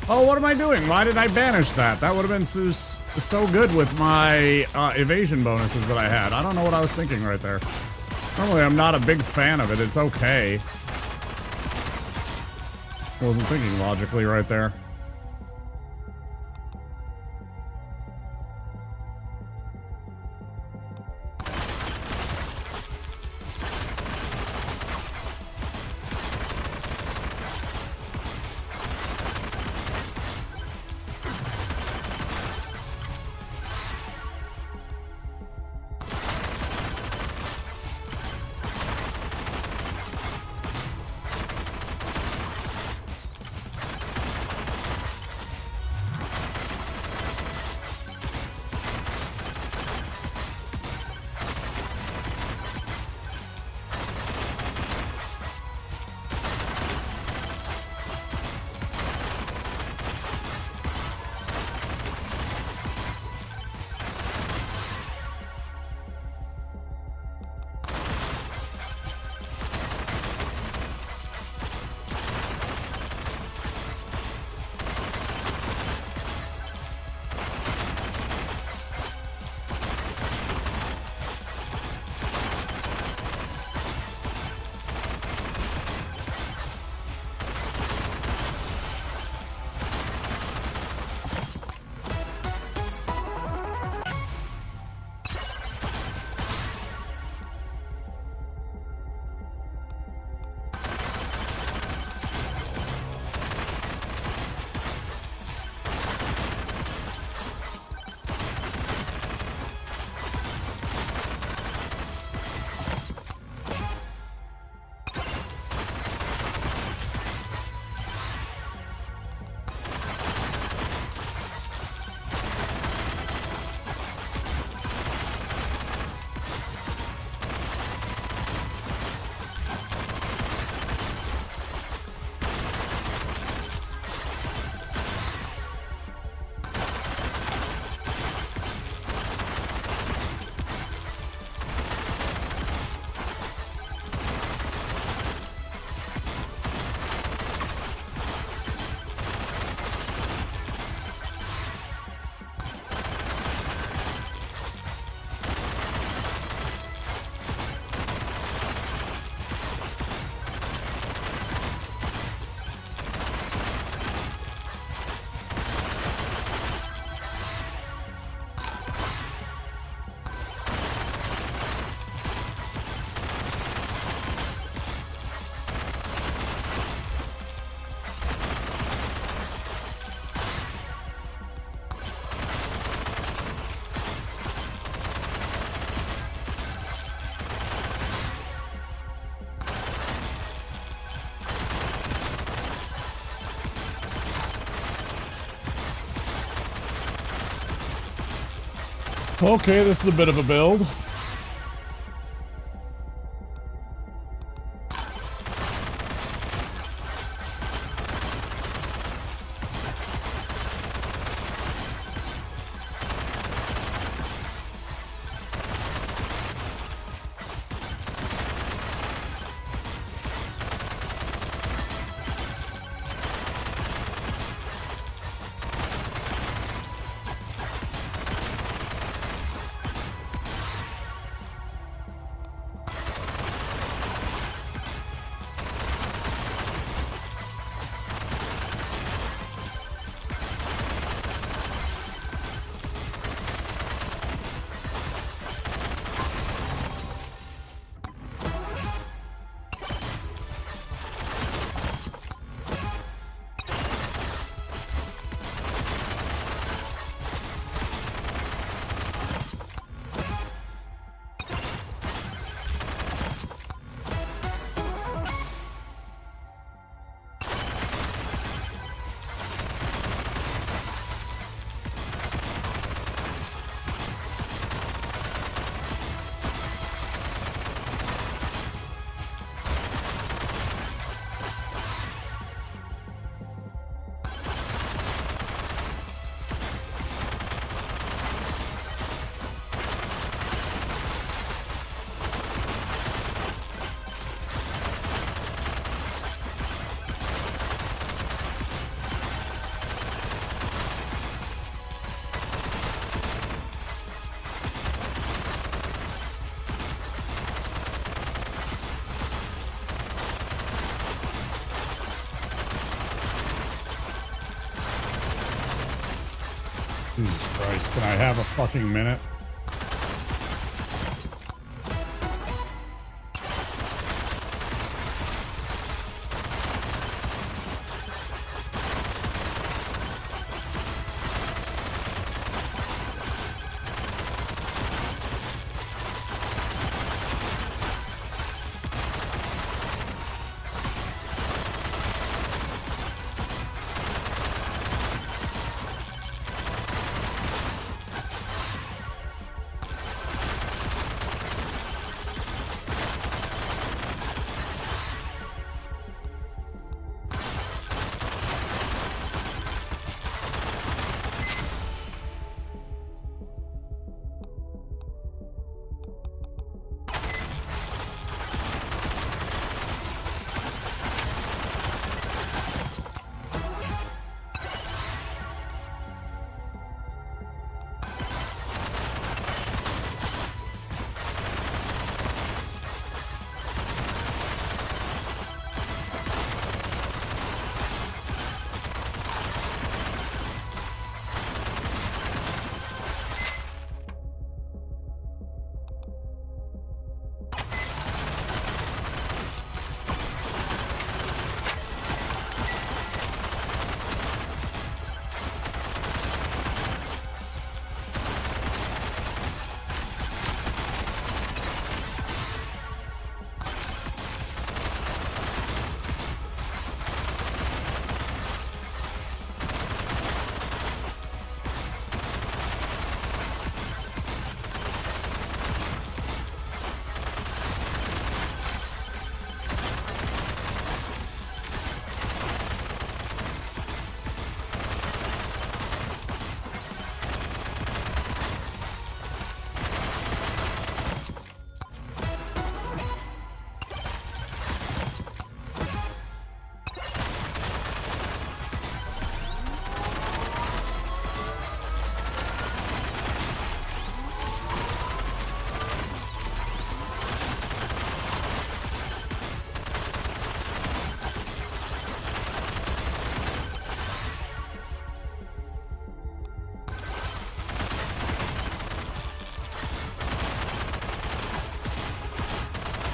Oh, what am I doing? Why did I banish that? That would have been so good with my evasion bonuses that I had. I don't know what I was thinking right there. Normally, I'm not a big fan of it. It's okay. Wasn't thinking logically right there. Okay, this is a bit of a build. Jesus Christ, can I have a fucking minute?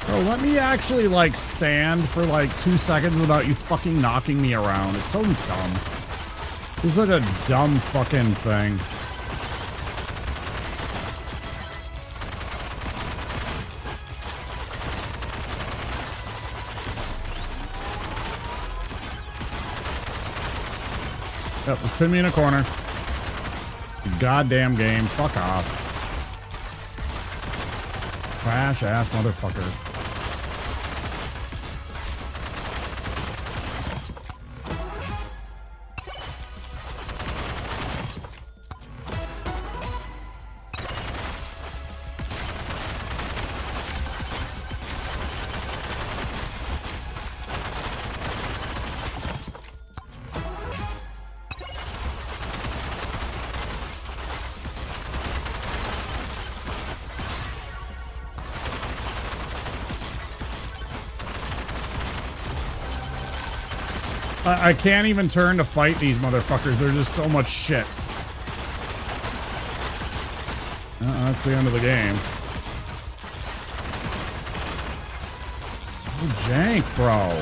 Bro, let me actually, like, stand for, like, 2 seconds without you fucking knocking me around. It's so dumb. This is such a dumb fucking thing. Yep, just pin me in a corner. You goddamn game. Fuck off. Crash ass motherfucker. I can't even turn to fight these motherfuckers. They're just so much shit. That's the end of the game. So jank, bro.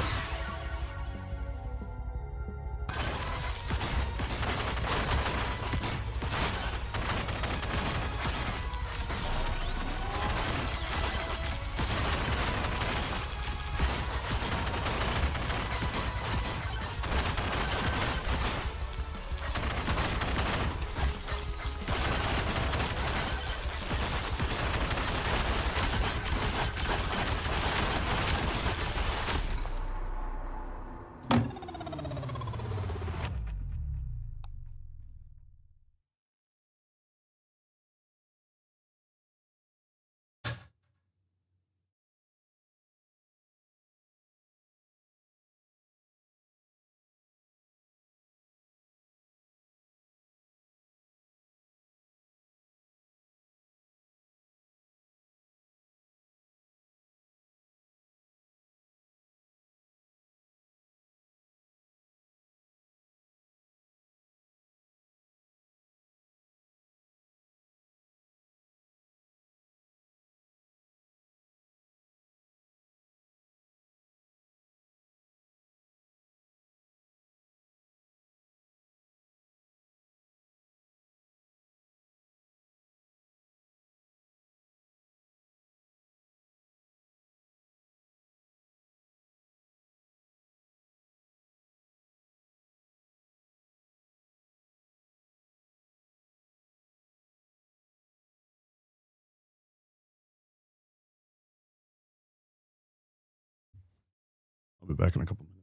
I'll be back in a couple minutes.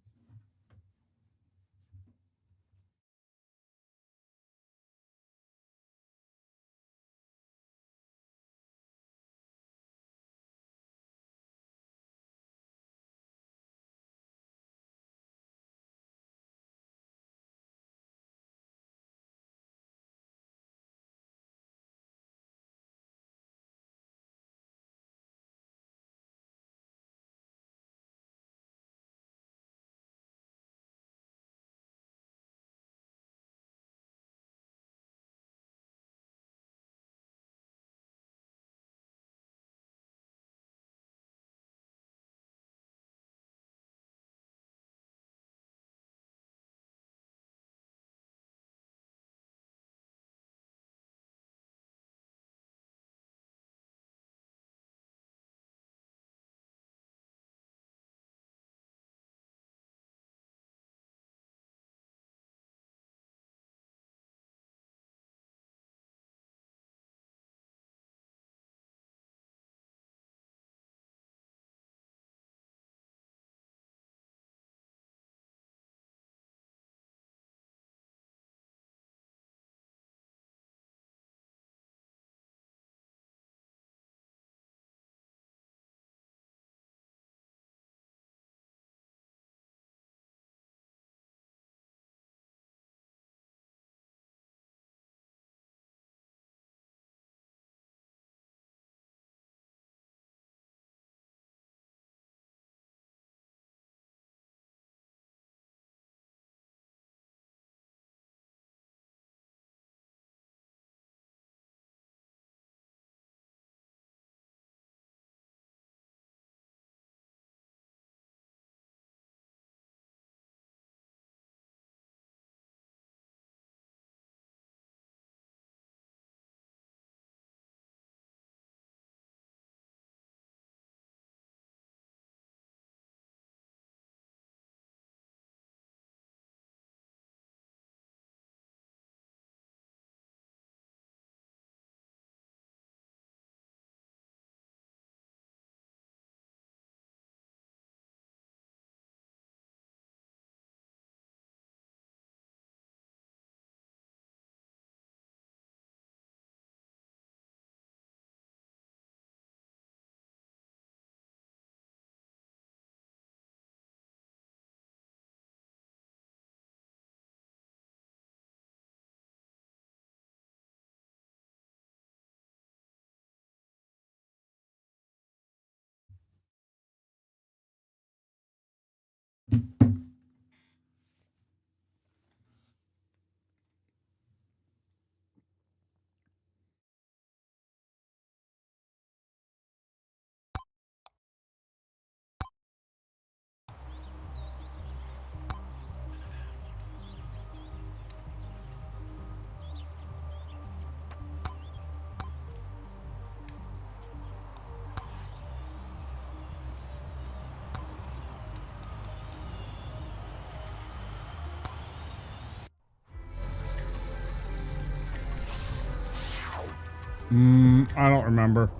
I don't remember.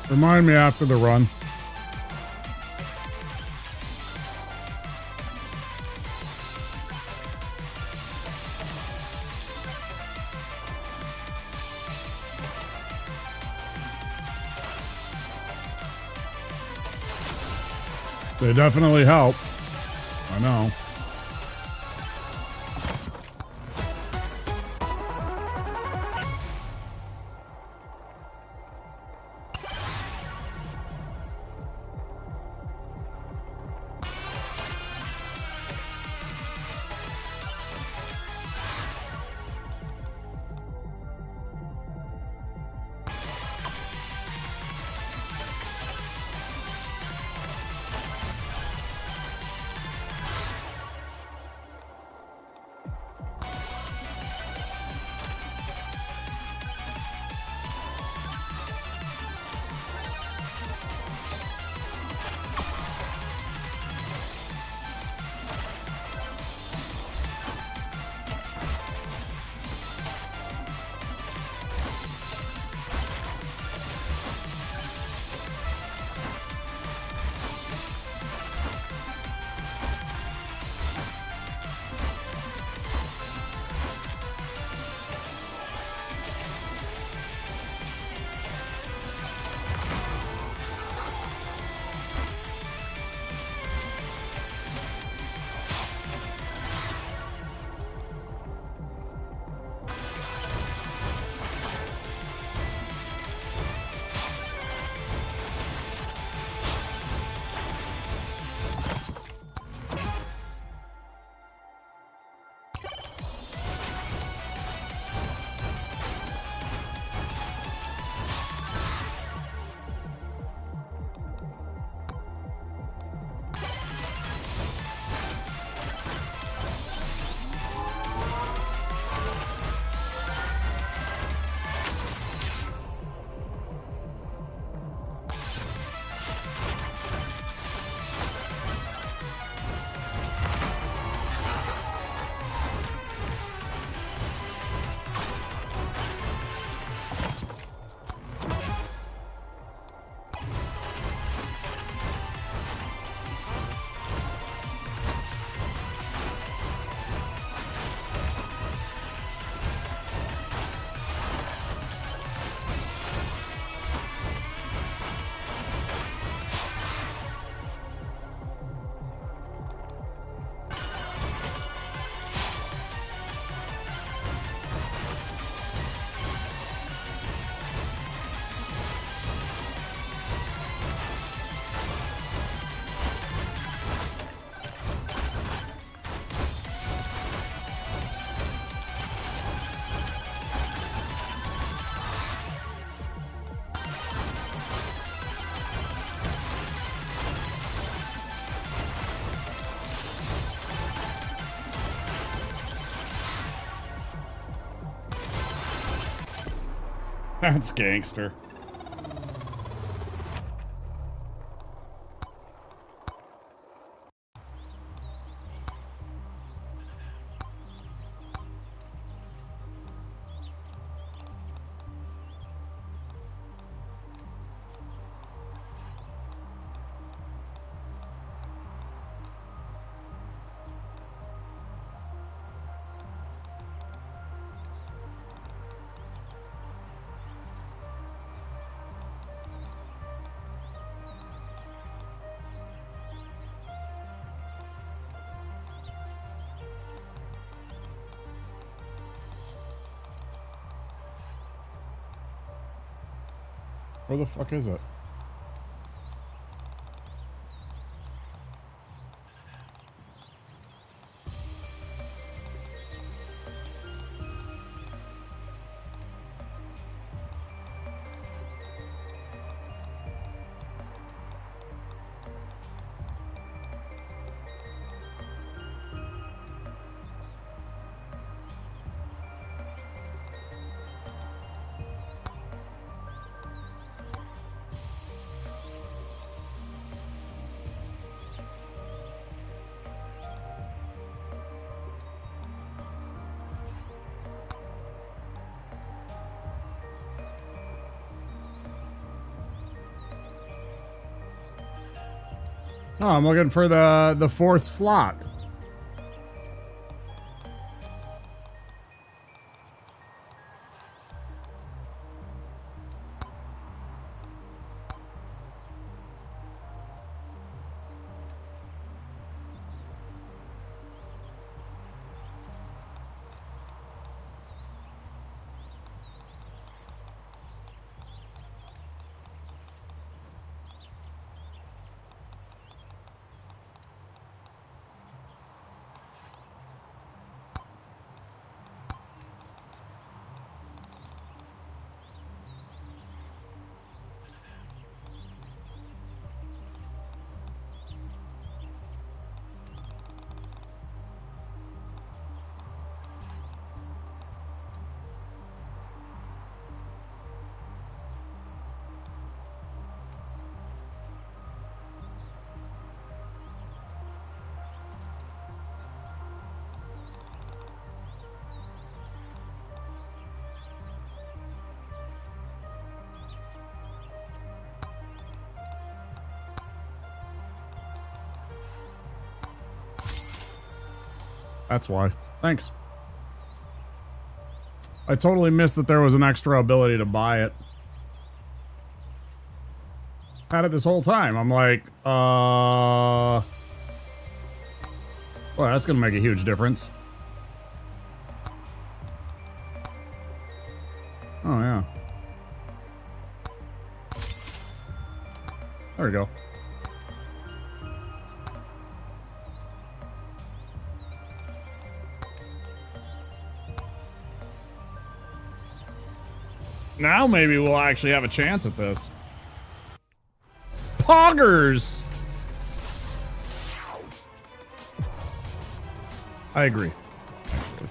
Remind me after the run. They definitely help. I know. That's gangster. Where the fuck is it? Oh, I'm looking for the fourth slot. That's why. Thanks. I totally missed that there was an extra ability to buy it. Had it this whole time. I'm like, well, that's gonna make a huge difference. Oh, yeah. There we go. Now maybe we'll actually have a chance at this. Poggers! I agree. Actually.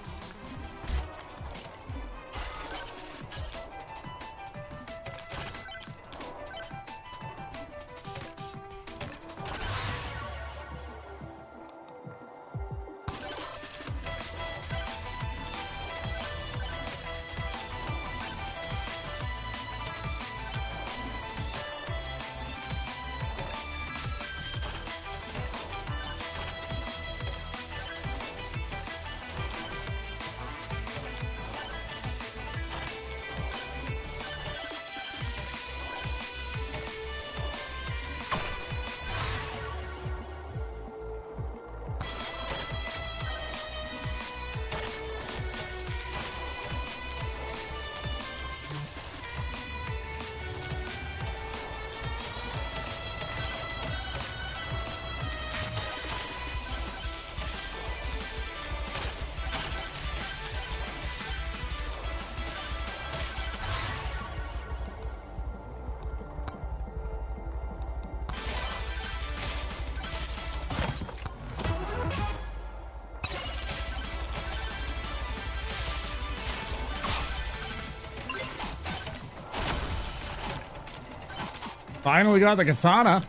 Finally got the katana.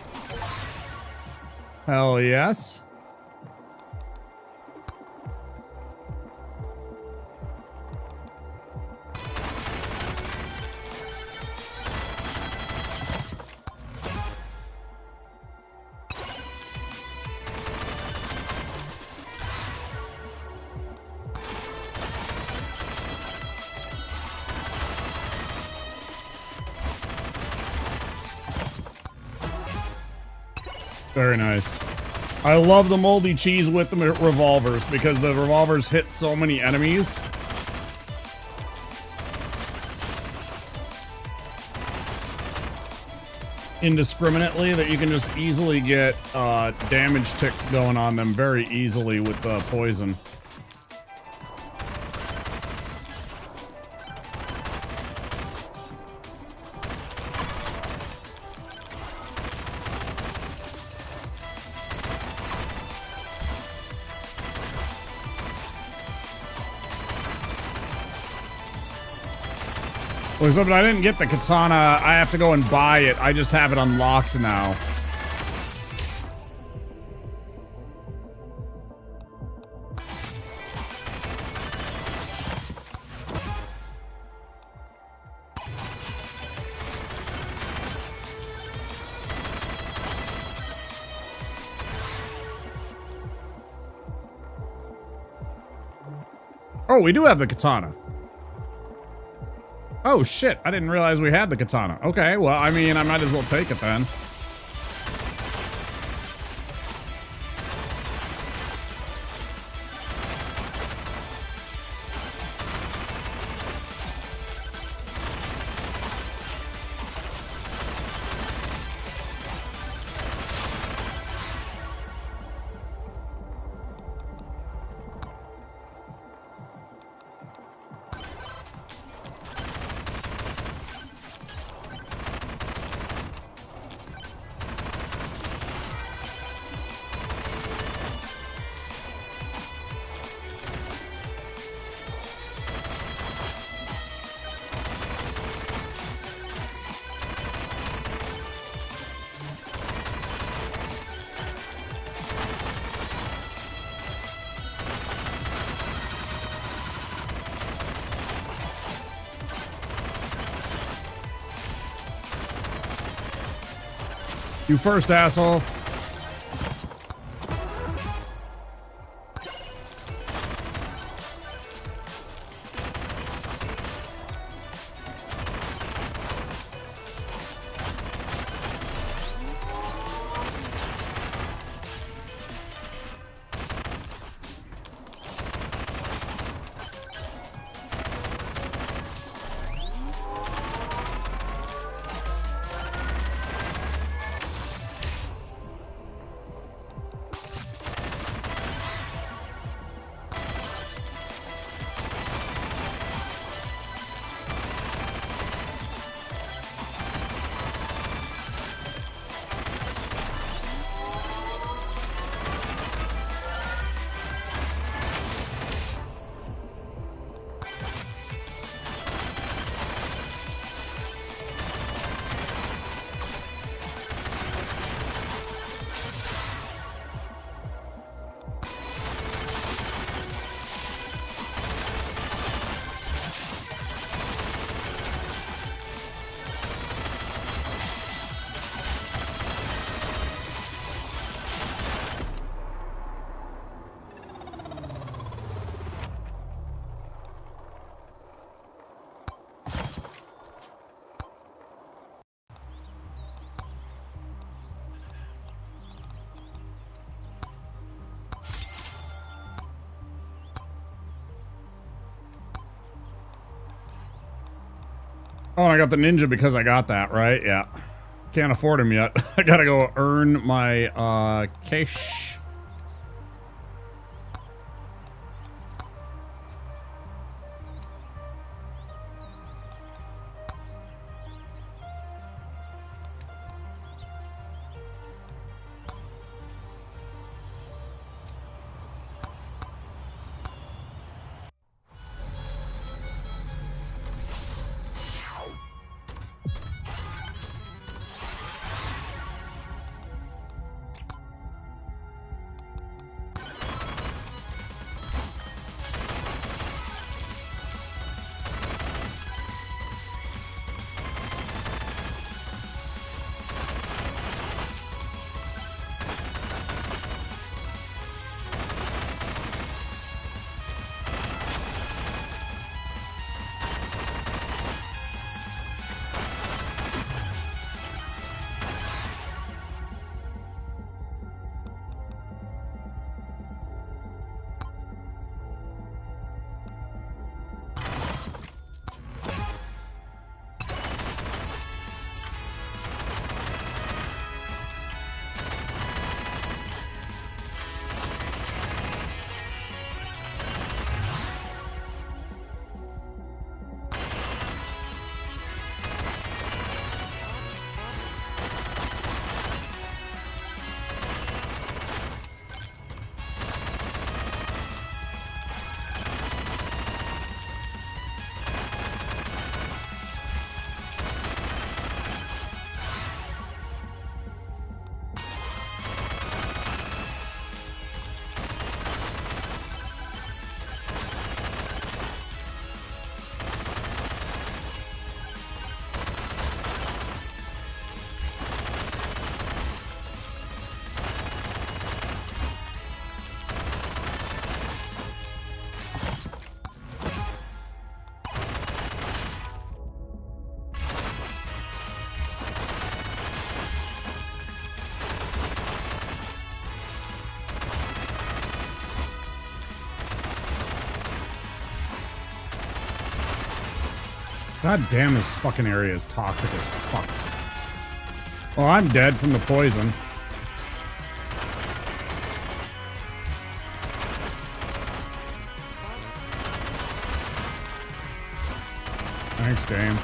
Hell yes. Very nice. I love the moldy cheese with the revolvers because the revolvers hit so many enemies. Indiscriminately that you can just easily get damage ticks going on them very easily with poison. Except I didn't get the katana. I have to go and buy it. I just have it unlocked now. Oh, we do have the katana. Oh shit, I didn't realize we had the katana. Okay, well, I mean, I might as well take it then. You first, asshole. Oh, and I got the ninja because I got that, right? Yeah. Can't afford him yet. I gotta go earn my, cash. God damn, this fucking area is toxic as fuck. Well, I'm dead from the poison. Thanks, game.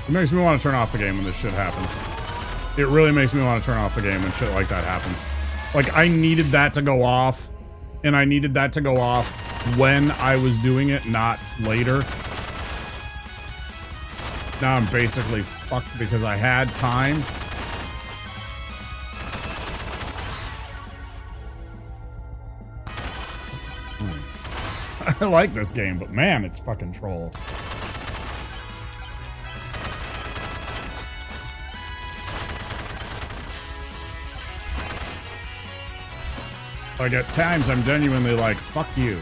It makes me want to turn off the game when this shit happens. It really makes me want to turn off the game when shit like that happens. Like, I needed that to go off, and I needed that to go off when I was doing it, not later. Now I'm basically fucked because I had time. I like this game, but man, it's fucking troll. Like, at times, I'm genuinely like, fuck you.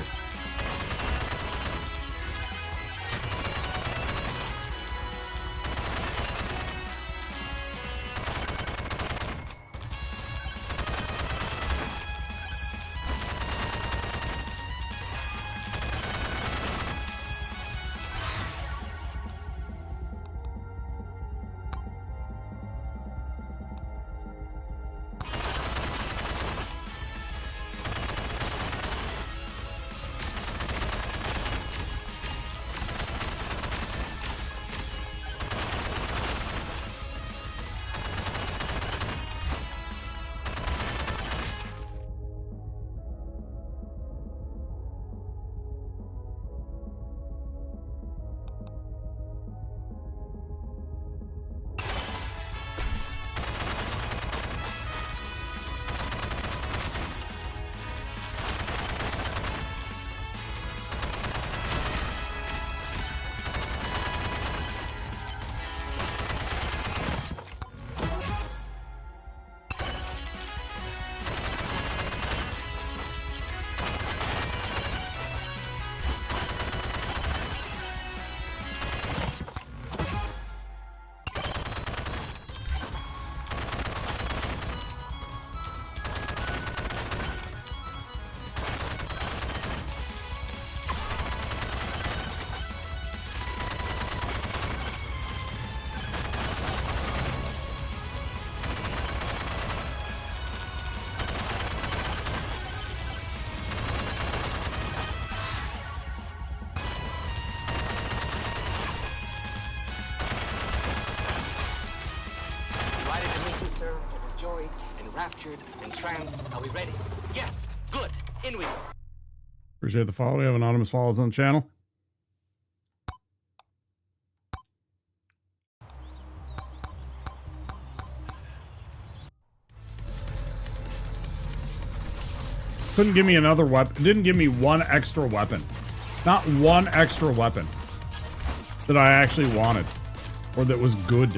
Enjoyed, enraptured, entranced. Are we ready? Yes. Good. In we go. Appreciate the follow. We have anonymous follows on the channel. Couldn't give me another weapon. It didn't give me one extra weapon. Not one extra weapon that I actually wanted or that was good.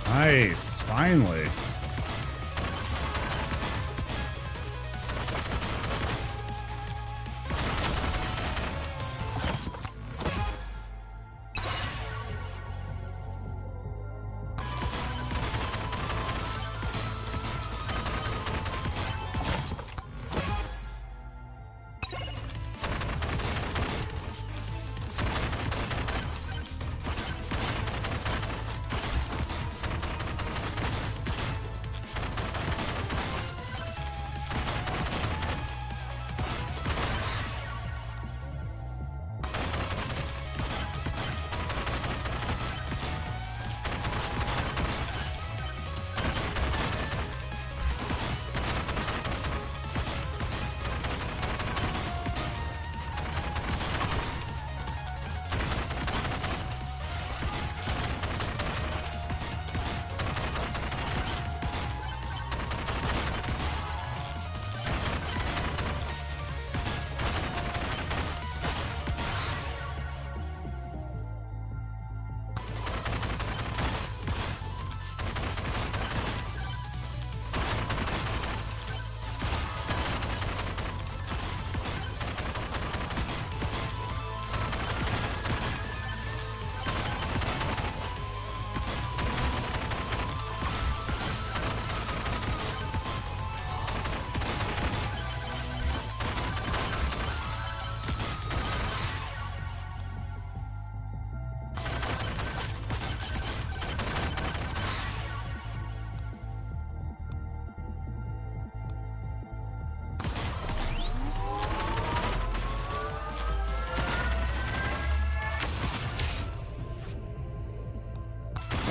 Nice, finally.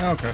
Okay.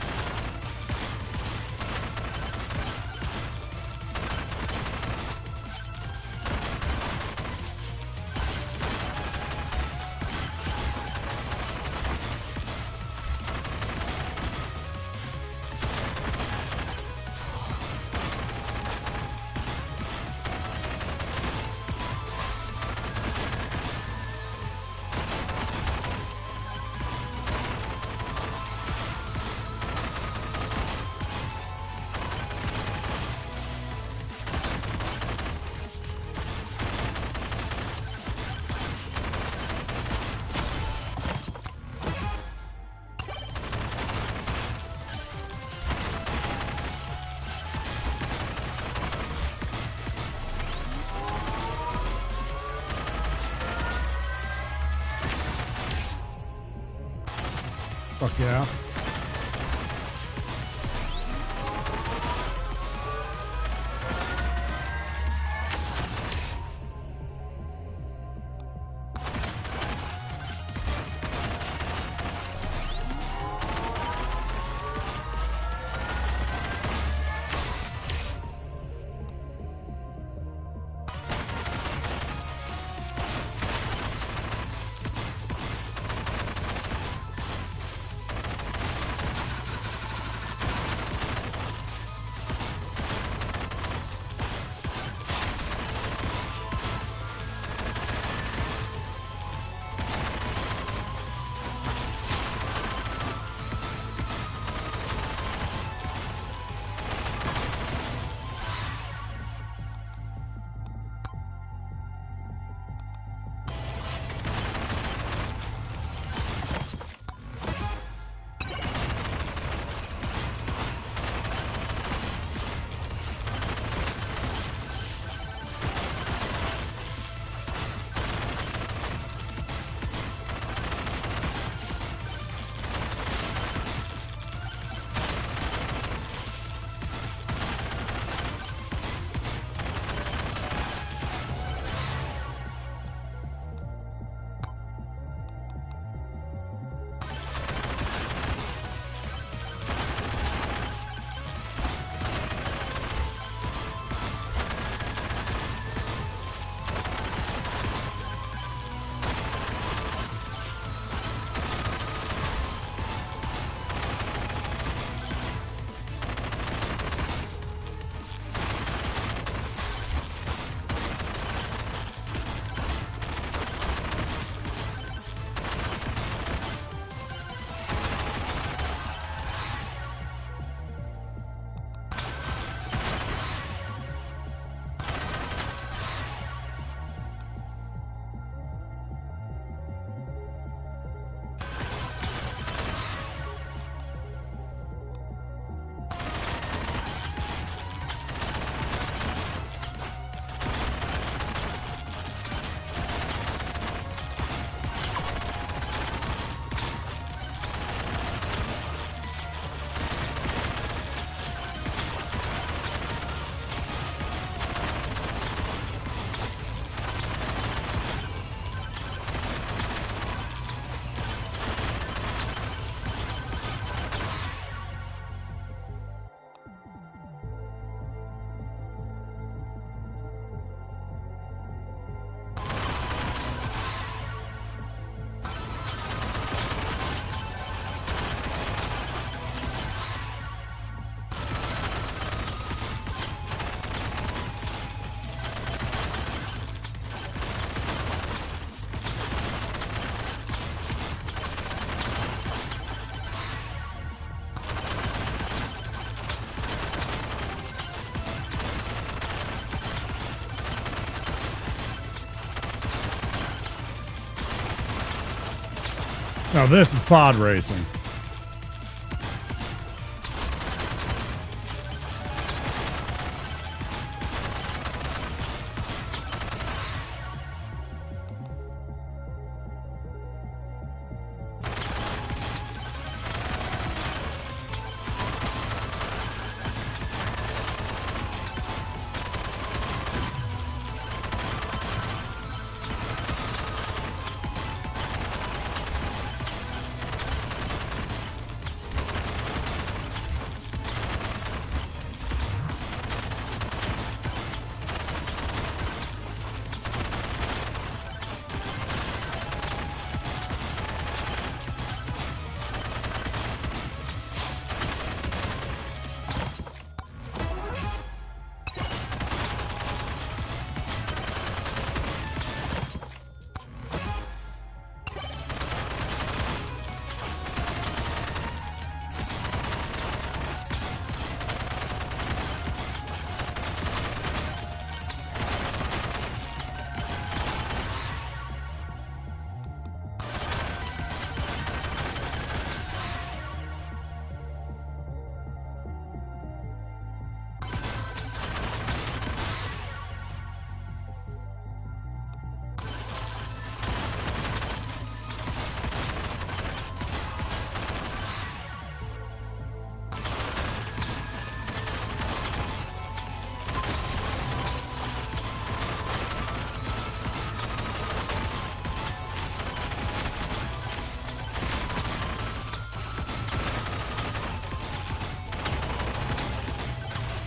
Fuck yeah. Now this is pod racing.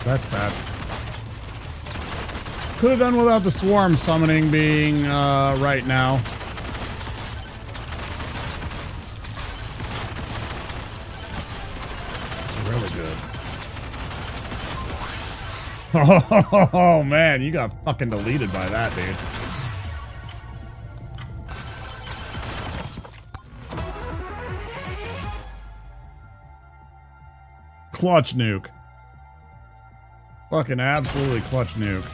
That's bad. Could have done without the swarm summoning being right now. It's really good. Oh man, you got fucking deleted by that, dude. Clutch nuke. Fucking absolutely clutch nuke.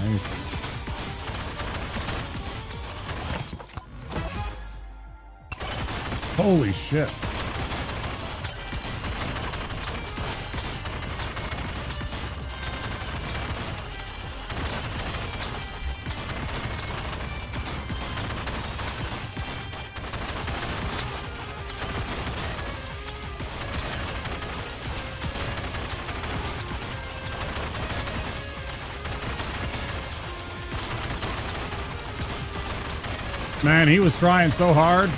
Nice. Holy shit. Man, he was trying so hard.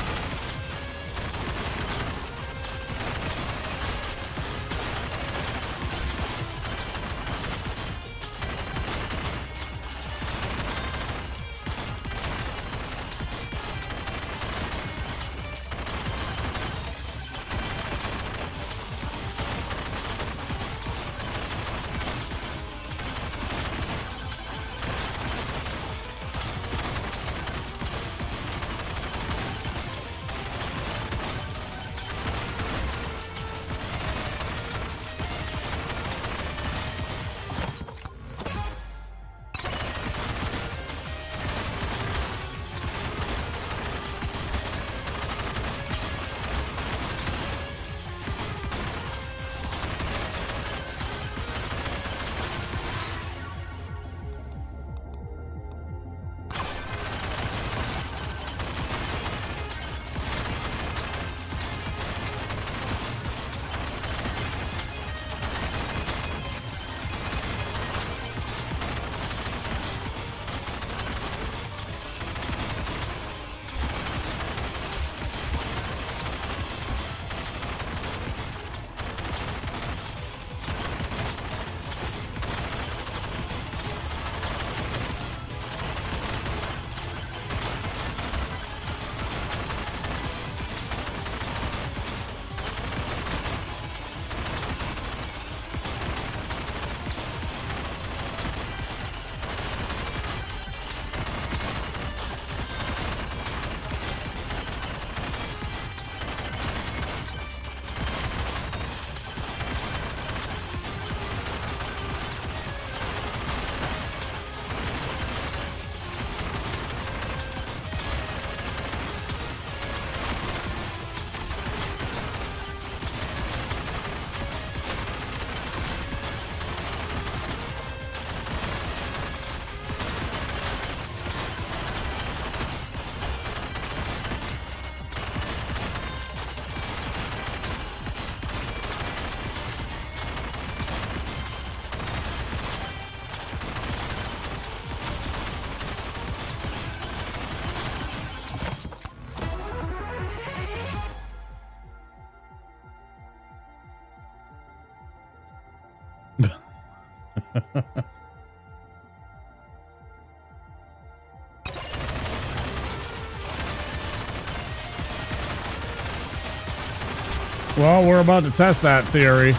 Well, we're about to test that theory.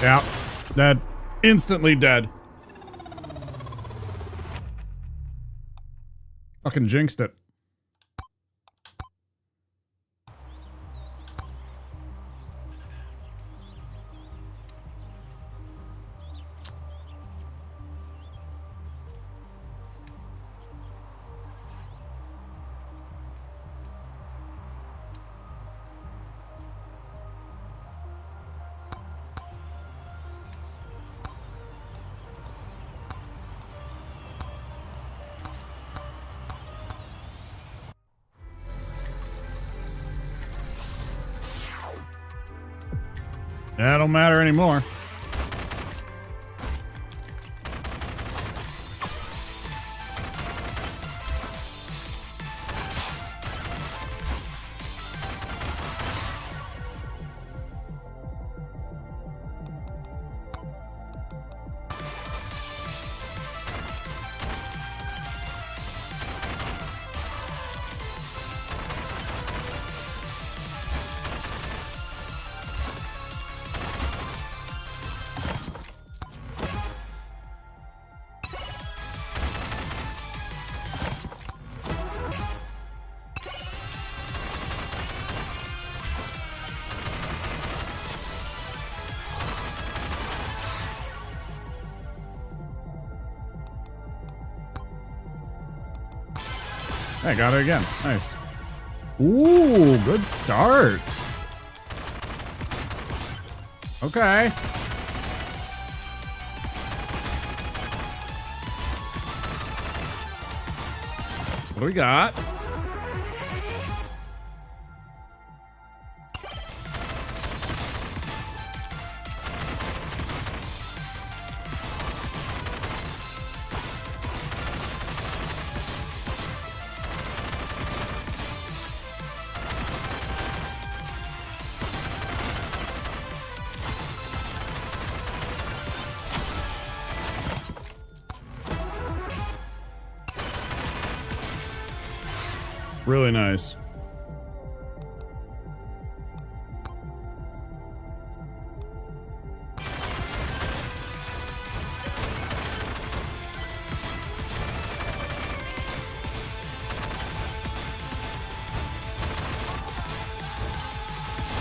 Yeah, dead. Instantly dead. Fucking jinxed it. That don't matter anymore. I got it again. Nice. Ooh, good start. Okay. What do we got? Really nice.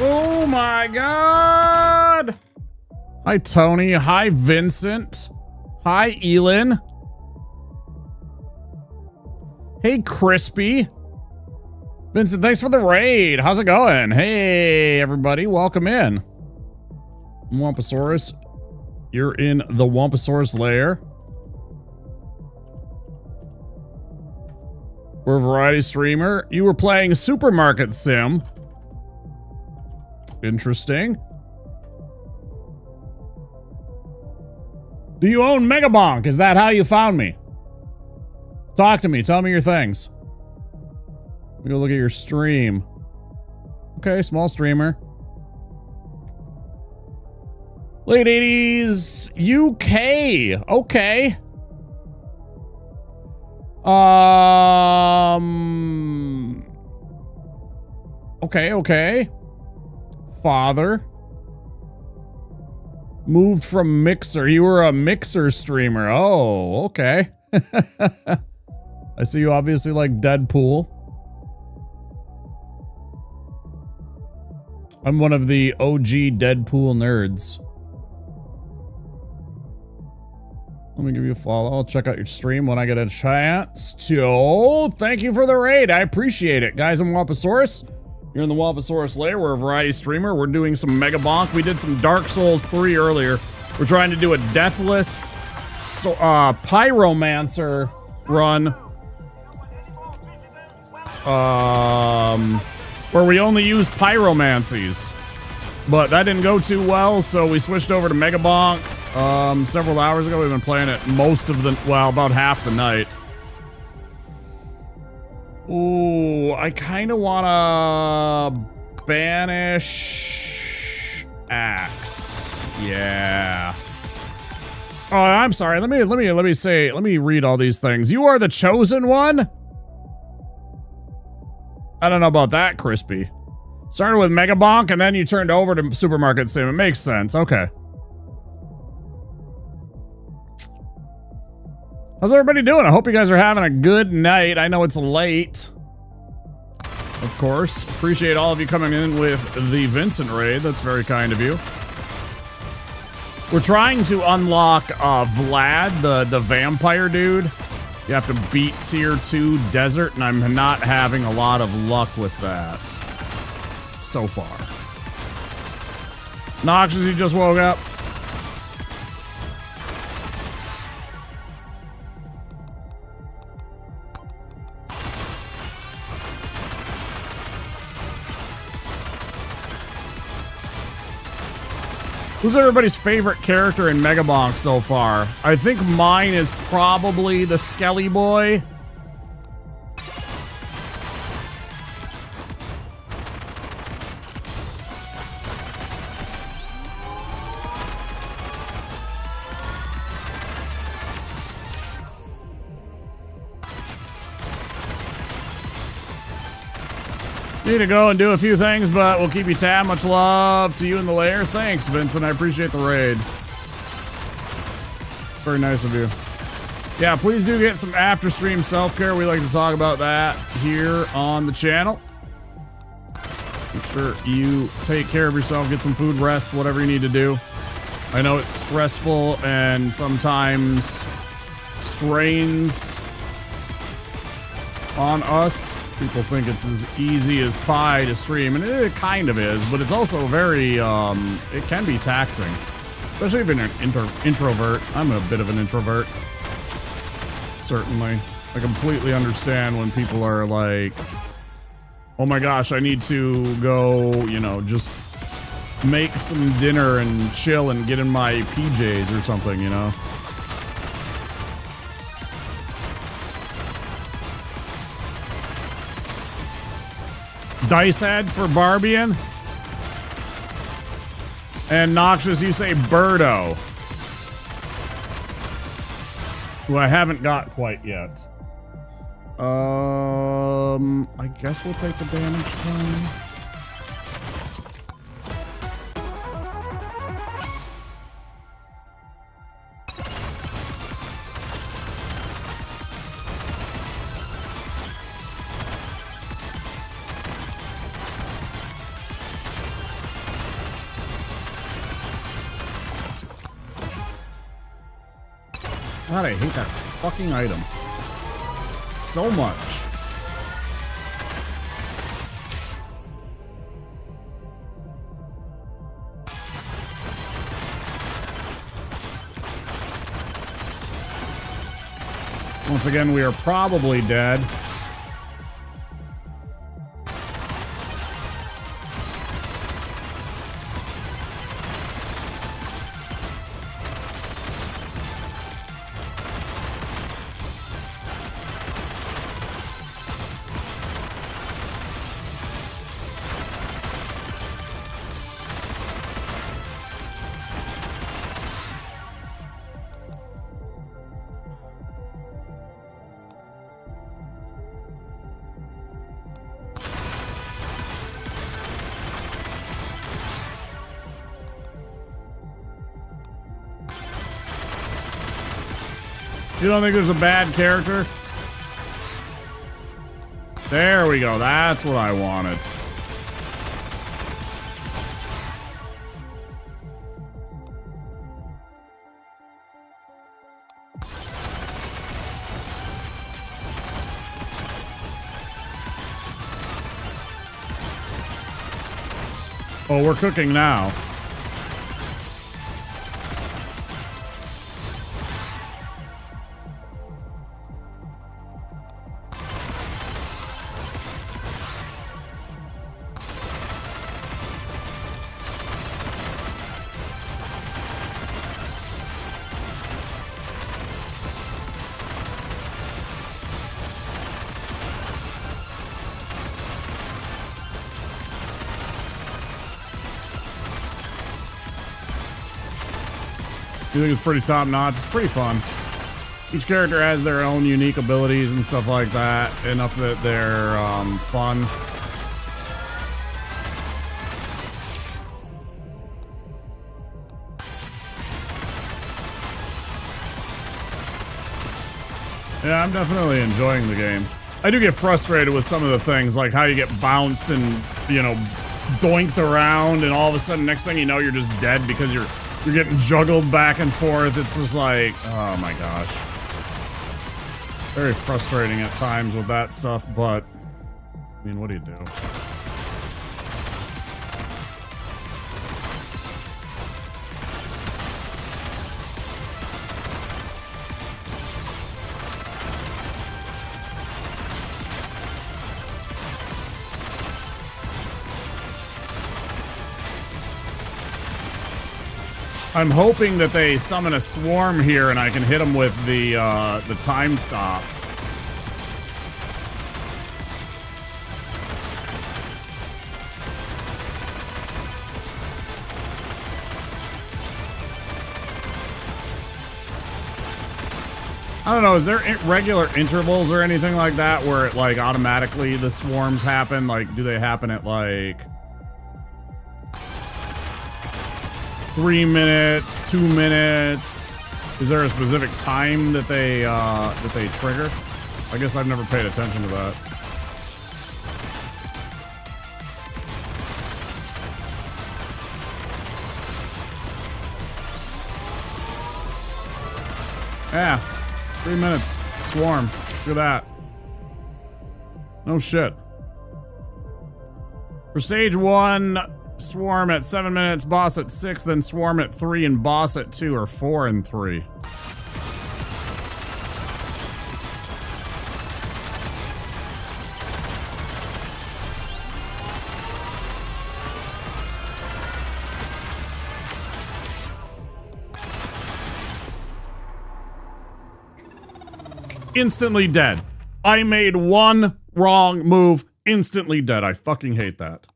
Oh my God. Hi, Tony. Hi, Vincent. Hi, Elin. Hey, Crispy. Vincent, thanks for the raid. How's it going? Hey, everybody. Welcome in. Wamposaurus. You're in the Wamposaurus lair. We're a variety streamer. You were playing Supermarket Sim. Interesting. Do you own Megabonk? Is that how you found me? Talk to me. Tell me your things. Let me go look at your stream. Okay, small streamer. Late 80s UK. Okay. Okay. Father. Moved from Mixer. You were a Mixer streamer. Oh, okay. I see you obviously like Deadpool. I'm one of the OG Deadpool nerds. Let me give you a follow. I'll check out your stream when I get a chance to. Thank you for the raid. I appreciate it. Guys, I'm Wamposaurus. You're in the Wamposaurus lair. We're a variety streamer. We're doing some Megabonk. We did some Dark Souls 3 earlier. We're trying to do a Deathless Pyromancer run. Where we only use Pyromancies. But that didn't go too well, so we switched over to Megabonk several hours ago. We've been playing it most of the, well, about half the night. Ooh, I kind of want to banish Axe. Yeah. Oh, I'm sorry. Let me read all these things. You are the chosen one? I don't know about that, Crispy. Started with Megabonk and then you turned over to Supermarket Sim. It makes sense. Okay. How's everybody doing? I hope you guys are having a good night. I know it's late. Of course. Appreciate all of you coming in with the Vincent raid. That's very kind of you. We're trying to unlock Vlad, the vampire dude. You have to beat tier 2 desert, and I'm not having a lot of luck with that so far. Noxious, you just woke up. Who's everybody's favorite character in Megabonk so far? I think mine is probably the Skelly Boy. Need to go and do a few things, but we'll keep you tab. Much love to you in the lair. Thanks, Vincent. I appreciate the raid. Very nice of you. Yeah, please do get some after stream self-care. We like to talk about that here on the channel. Make sure you take care of yourself, get some food, rest, whatever you need to do. I know it's stressful and sometimes strains on us. People think it's as easy as pie to stream, and it kind of is, but it's also very, it can be taxing. Especially if you're an introvert. I'm a bit of an introvert. Certainly. I completely understand when people are like, oh my gosh, I need to go, you know, just make some dinner and chill and get in my PJs or something, you know? Dice Head for Barbian. And Noxious, you say Birdo. Who I haven't got quite yet. I guess we'll take the damage time. God, I hate that fucking item so much. Once again, we are probably dead. You don't think there's a bad character? There we go. That's what I wanted. Oh, we're cooking now. I think it's pretty top notch. It's pretty fun. Each character has their own unique abilities and stuff like that. Enough that they're fun. Yeah, I'm definitely enjoying the game. I do get frustrated with some of the things, like how you get bounced and, you know, doinked around, and all of a sudden, next thing you know, you're just dead because you're getting juggled back and forth. It's just like, oh my gosh. Very frustrating at times with that stuff, but I mean, what do you do? I'm hoping that they summon a swarm here and I can hit them with the time stop. I don't know, is there regular intervals or anything like that where it like automatically the swarms happen? Like, do they happen at like 3 minutes, 2 minutes? Is there a specific time that they trigger? I guess I've never paid attention to that. Yeah, 3 minutes. Swarm. Look at that. No shit. For stage 1, swarm at 7 minutes, boss at 6, then swarm at 3, and boss at 2, or 4 and 3. Instantly dead. I made one wrong move, instantly dead. I fucking hate that.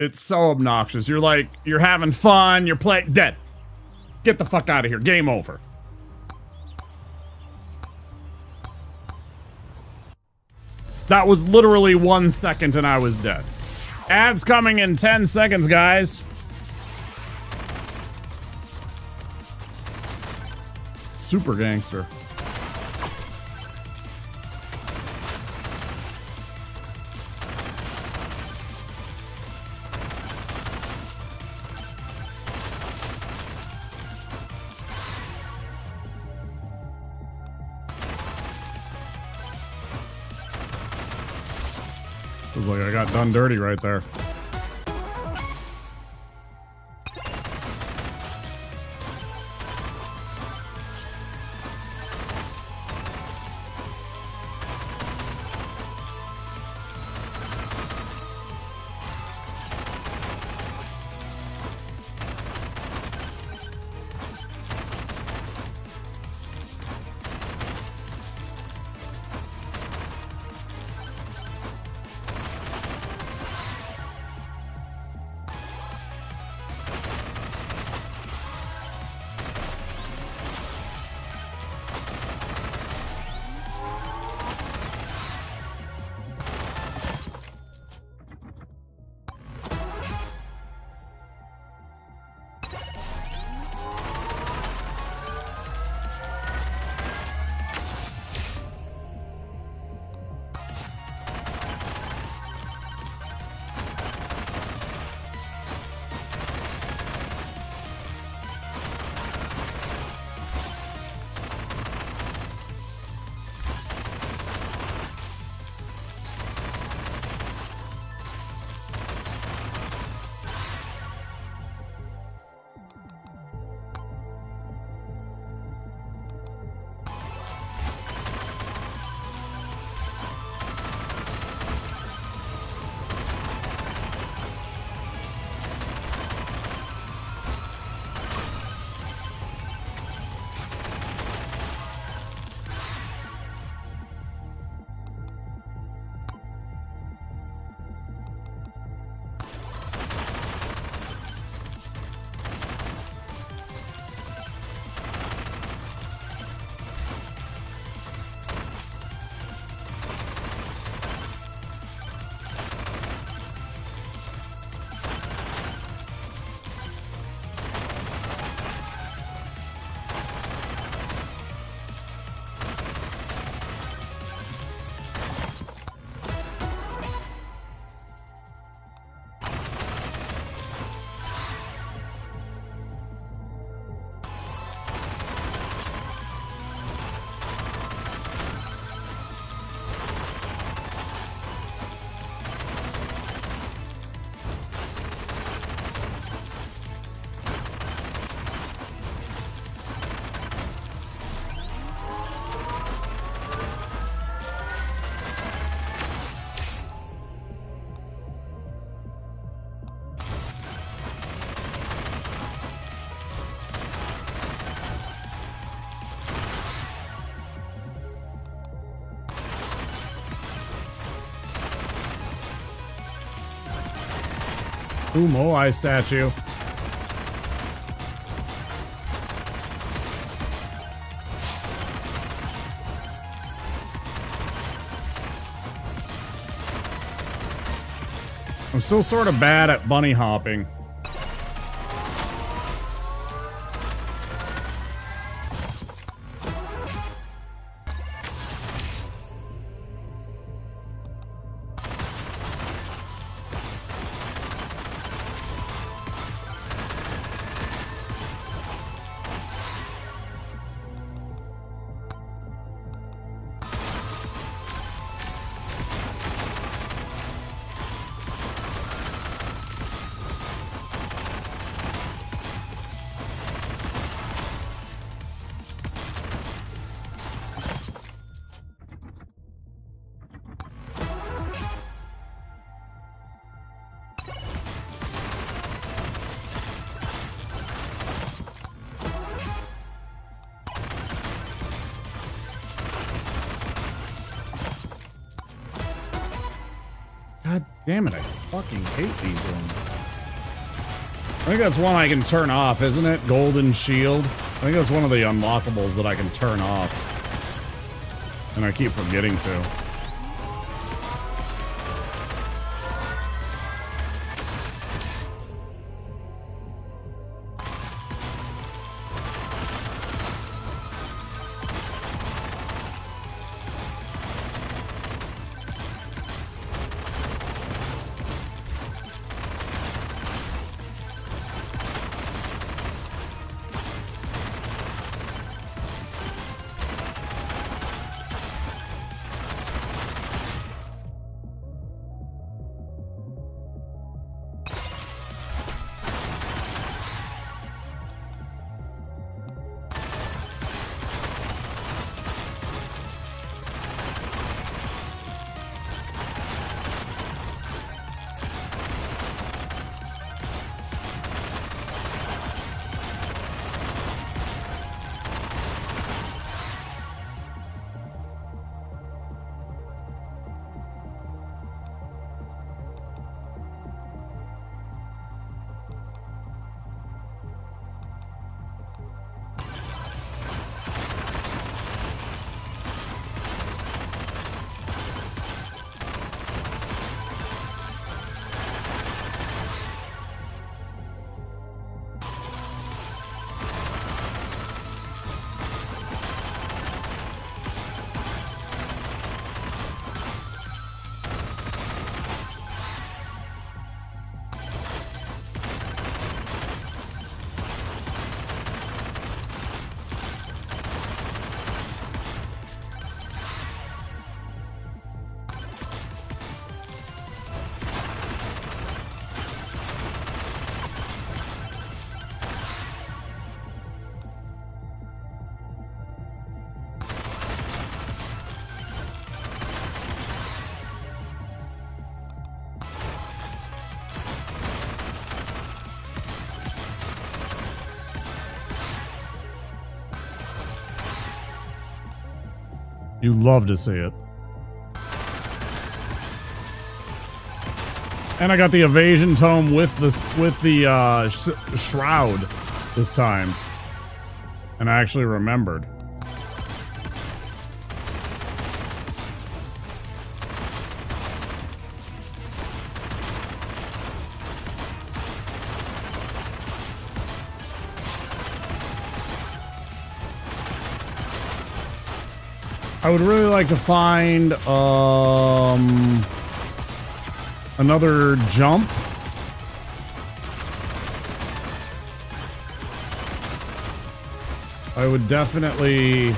It's so obnoxious. You're like, you're having fun, you're playing, dead. Get the fuck out of here. Game over. That was literally 1 second and I was dead. Ads coming in 10 seconds, guys. Super gangster. Feels like I got done dirty right there. Ooh, Moai statue. I'm still sort of bad at bunny hopping. God damn it, I fucking hate these ones. I think that's one I can turn off, isn't it? Golden Shield. I think that's one of the unlockables that I can turn off. And I keep forgetting to. You love to see it. And I got the evasion tome with the shroud this time, and I actually remembered. I would really like to find another jump. I would definitely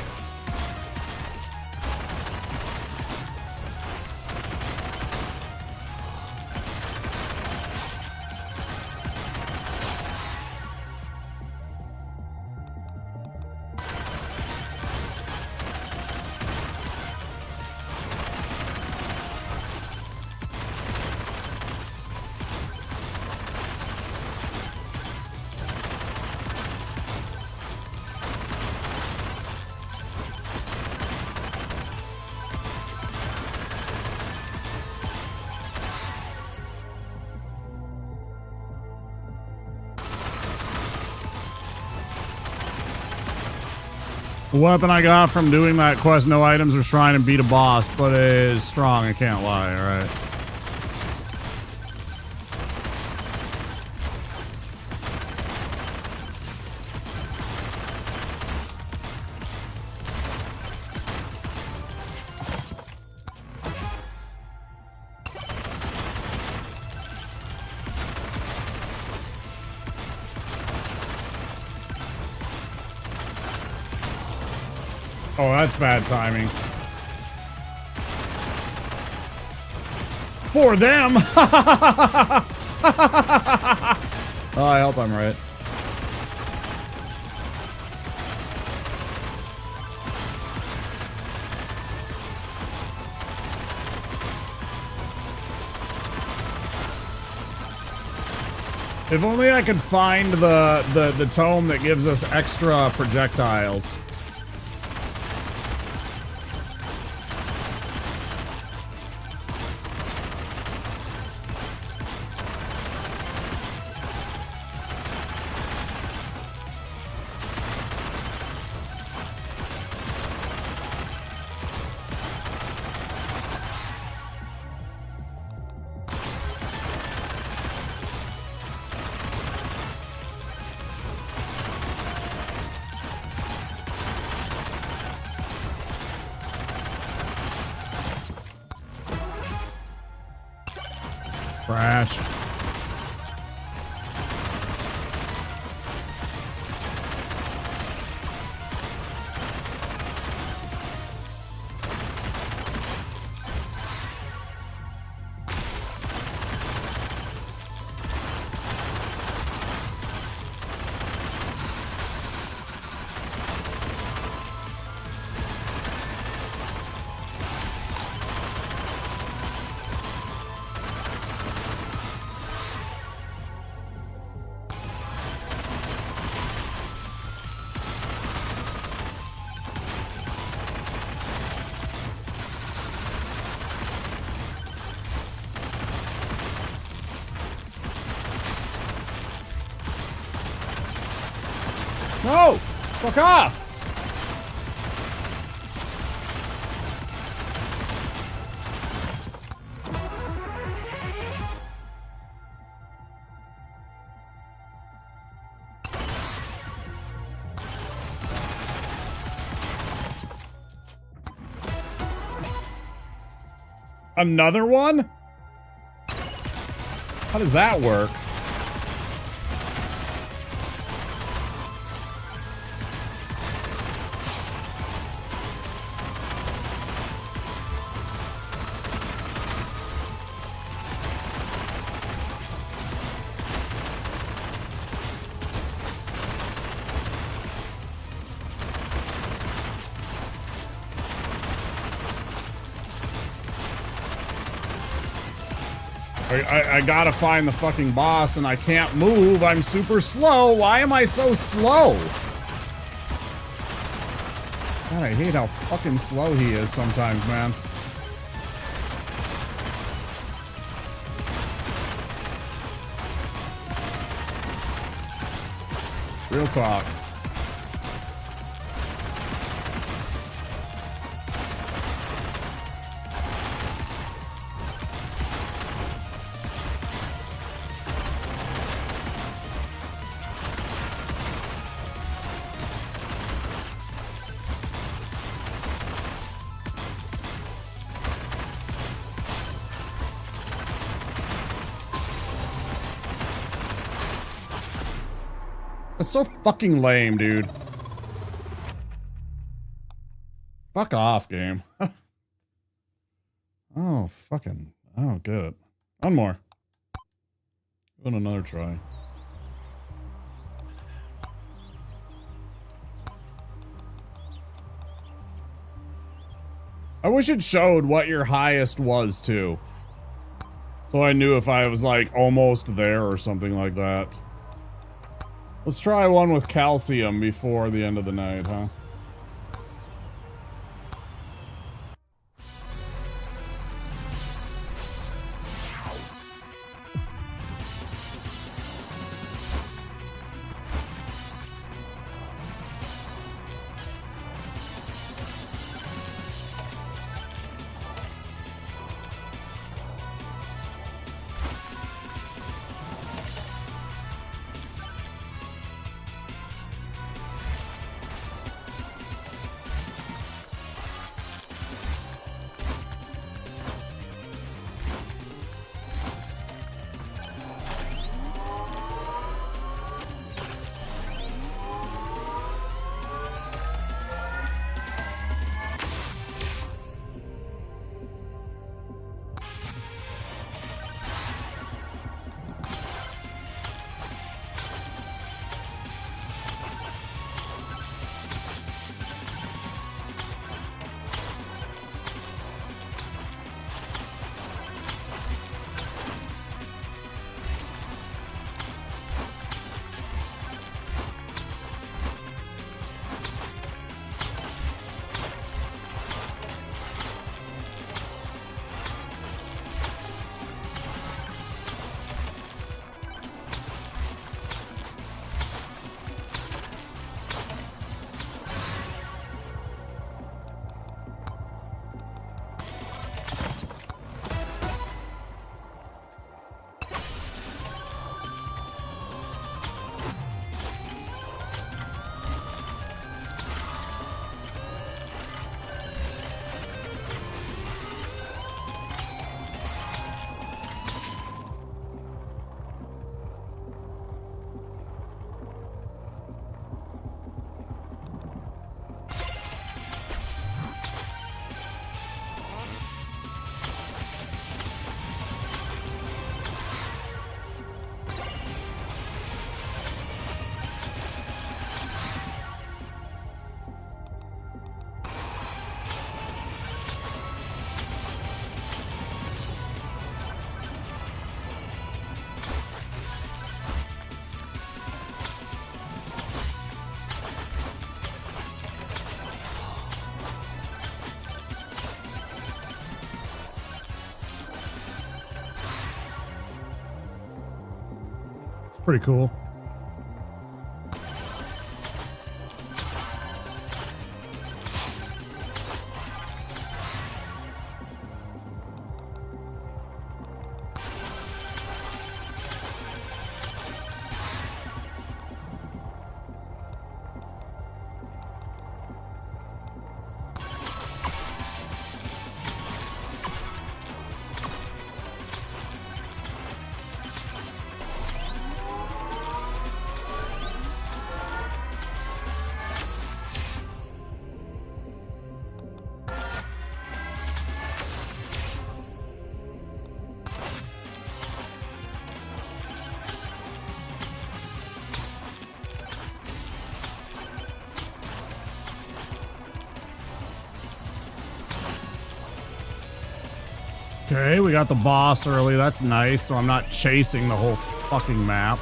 The weapon I got from doing that quest, no items or shrine and beat a boss, but it is strong, I can't lie, alright. Oh, that's bad timing. For them! Oh, I hope I'm right. If only I could find the tome that gives us extra projectiles. Crash. No! Fuck off! Another one? How does that work? I gotta find the fucking boss and I can't move. I'm super slow. Why am I so slow? God, I hate how fucking slow he is sometimes, man. Real talk. That's so fucking lame, dude. Fuck off, game. Oh, fucking. Oh, good. One more. Give it another try. I wish it showed what your highest was, too. So I knew if I was, like, almost there or something like that. Let's try one with calcium before the end of the night, huh? Pretty cool. Okay, we got the boss early. That's nice, so I'm not chasing the whole fucking map.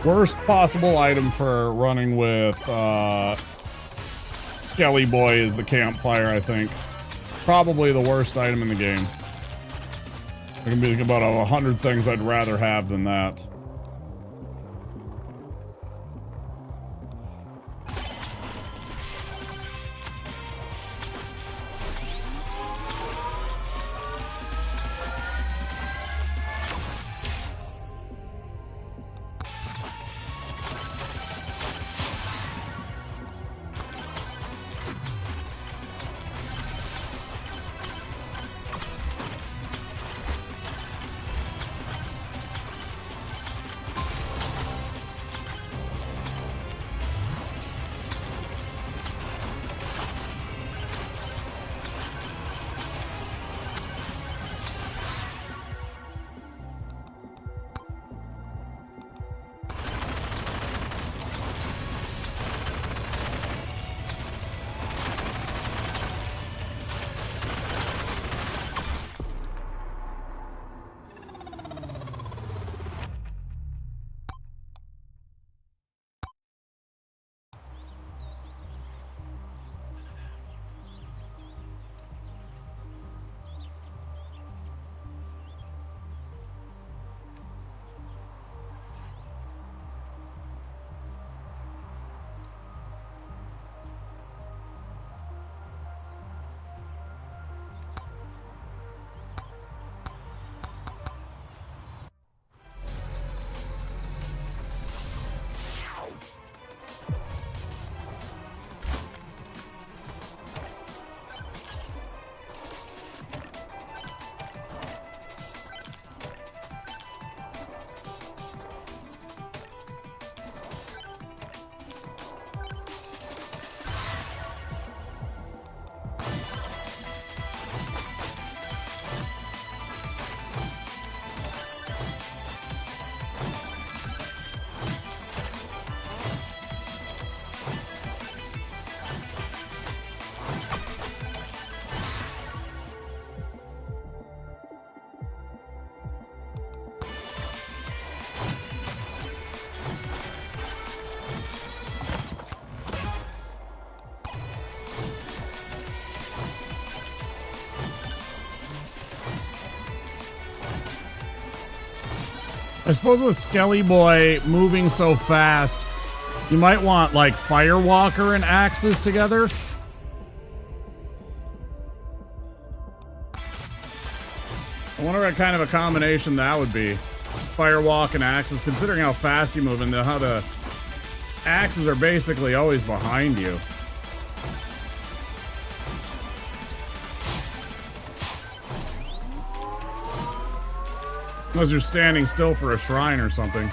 Worst possible item for running with Skelly Boy is the campfire, I think. Probably the worst item in the game. There can be about 100 things I'd rather have than that. I suppose with Skelly Boy moving so fast, you might want like Firewalker and axes together. I wonder what kind of a combination that would be. Firewalk and axes, considering how fast you move and how the axes are basically always behind you. Unless you're standing still for a shrine or something.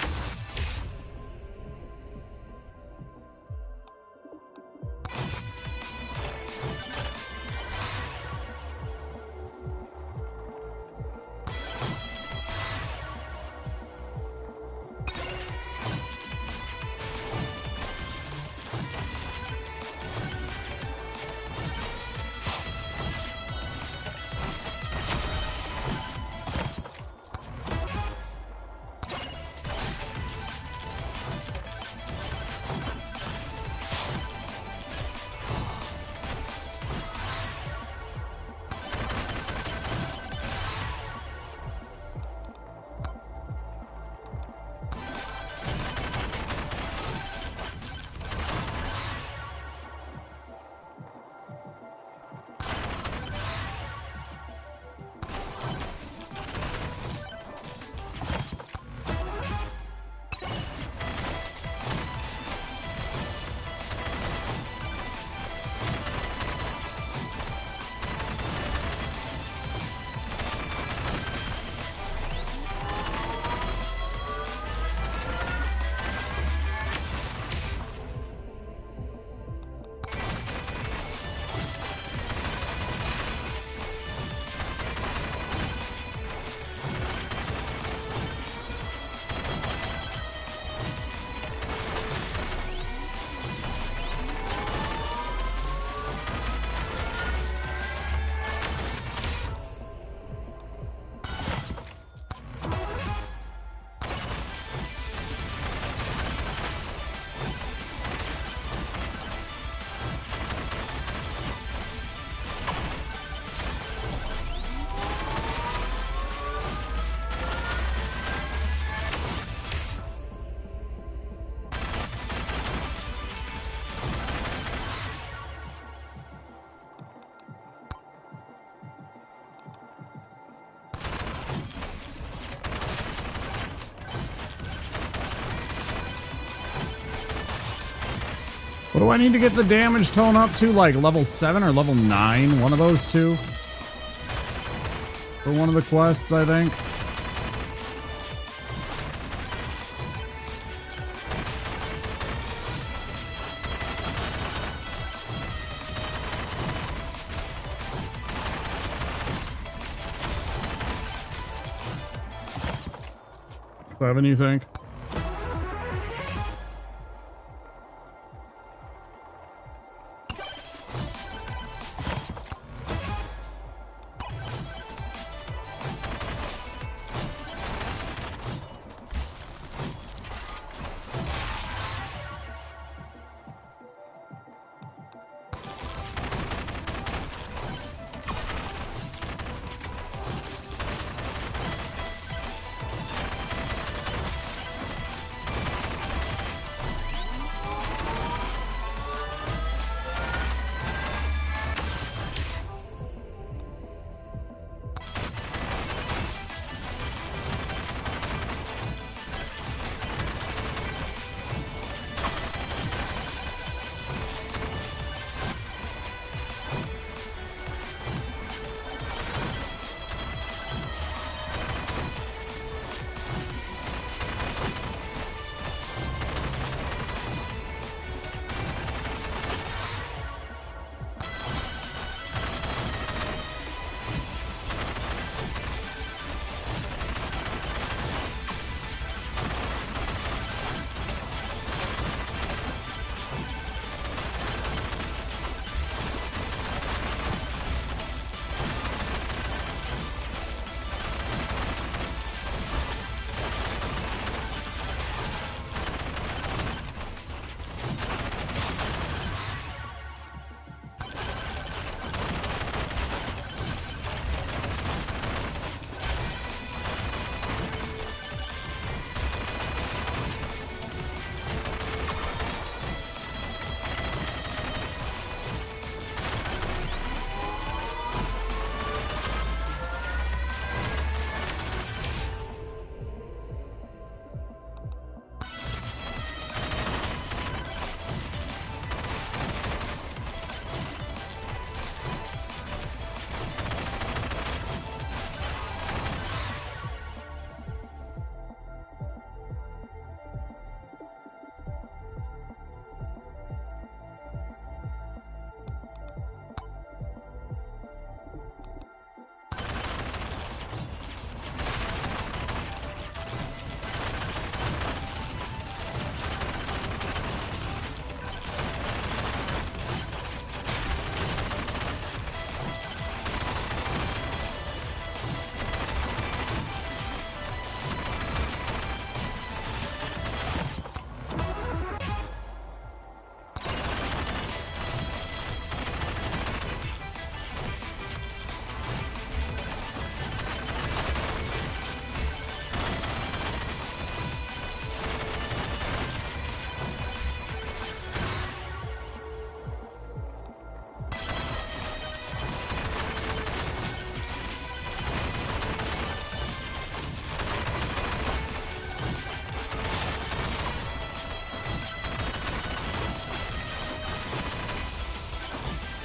What do I need to get the damage tone up to? Like level 7 or level 9? One of those two? For one of the quests, I think. Seven, you think?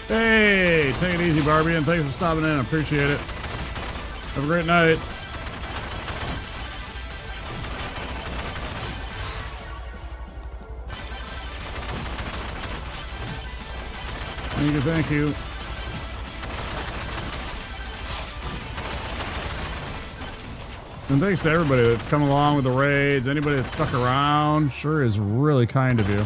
Hey, take it easy, Barbie, and thanks for stopping in. I appreciate it. Have a great night. Thank you, thank you. And thanks to everybody that's come along with the raids. Anybody that's stuck around, sure is really kind of you.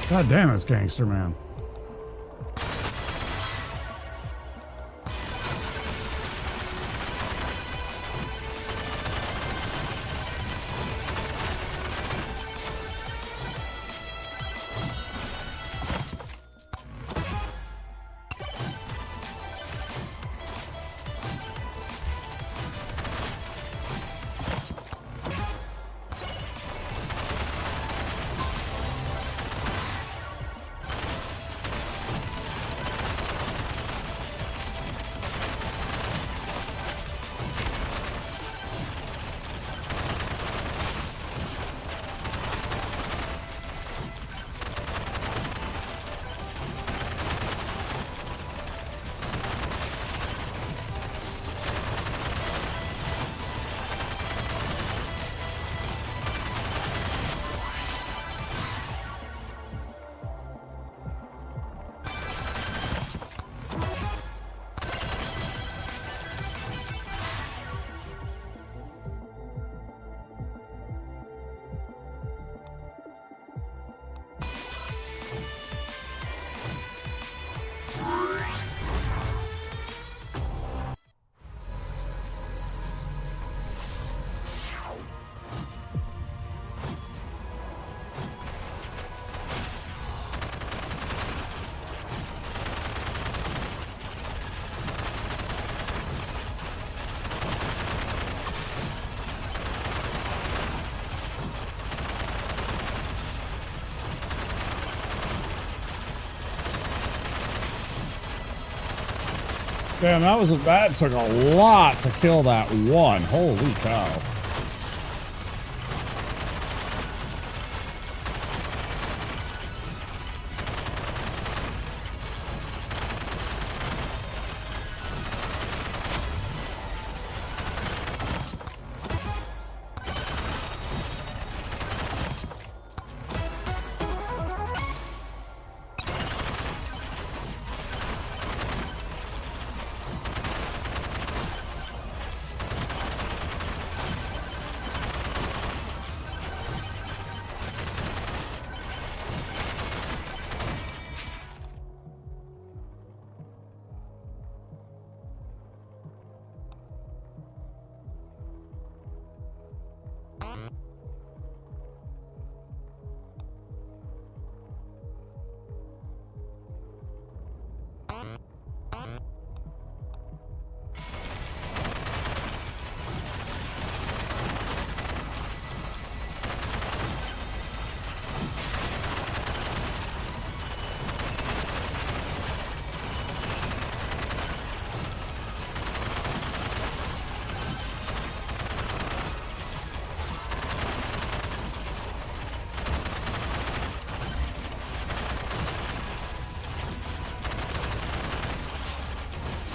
God damn, it's gangster, man. Damn, that took a lot to kill that one. Holy cow.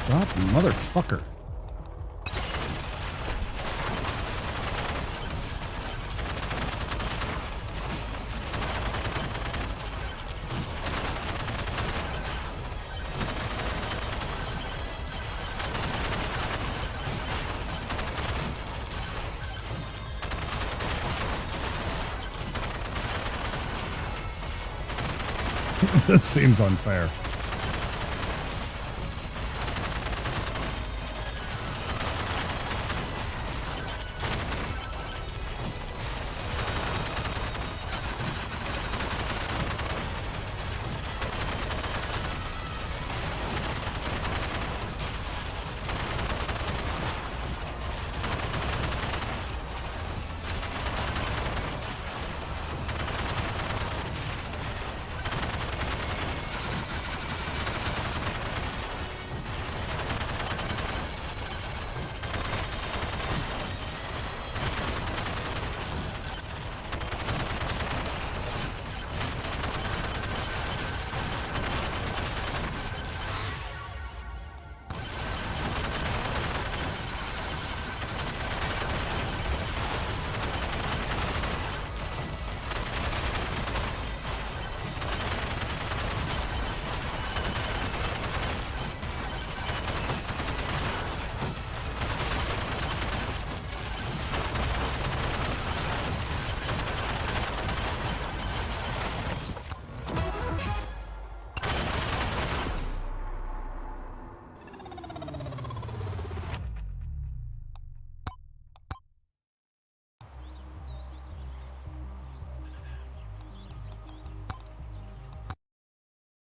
Stop, motherfucker. This seems unfair.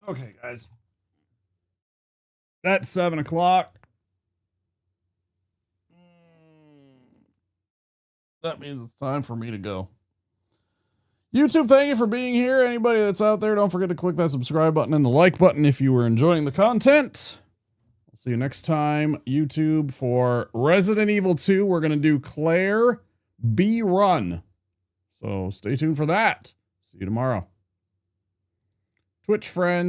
Okay, guys. That's 7 o'clock. That means it's time for me to go. YouTube, thank you for being here. Anybody that's out there, don't forget to click that subscribe button and the like button if you were enjoying the content. I'll see you next time, YouTube, for Resident Evil 2. We're going to do Claire B. Run. So stay tuned for that. See you tomorrow. Twitch friends.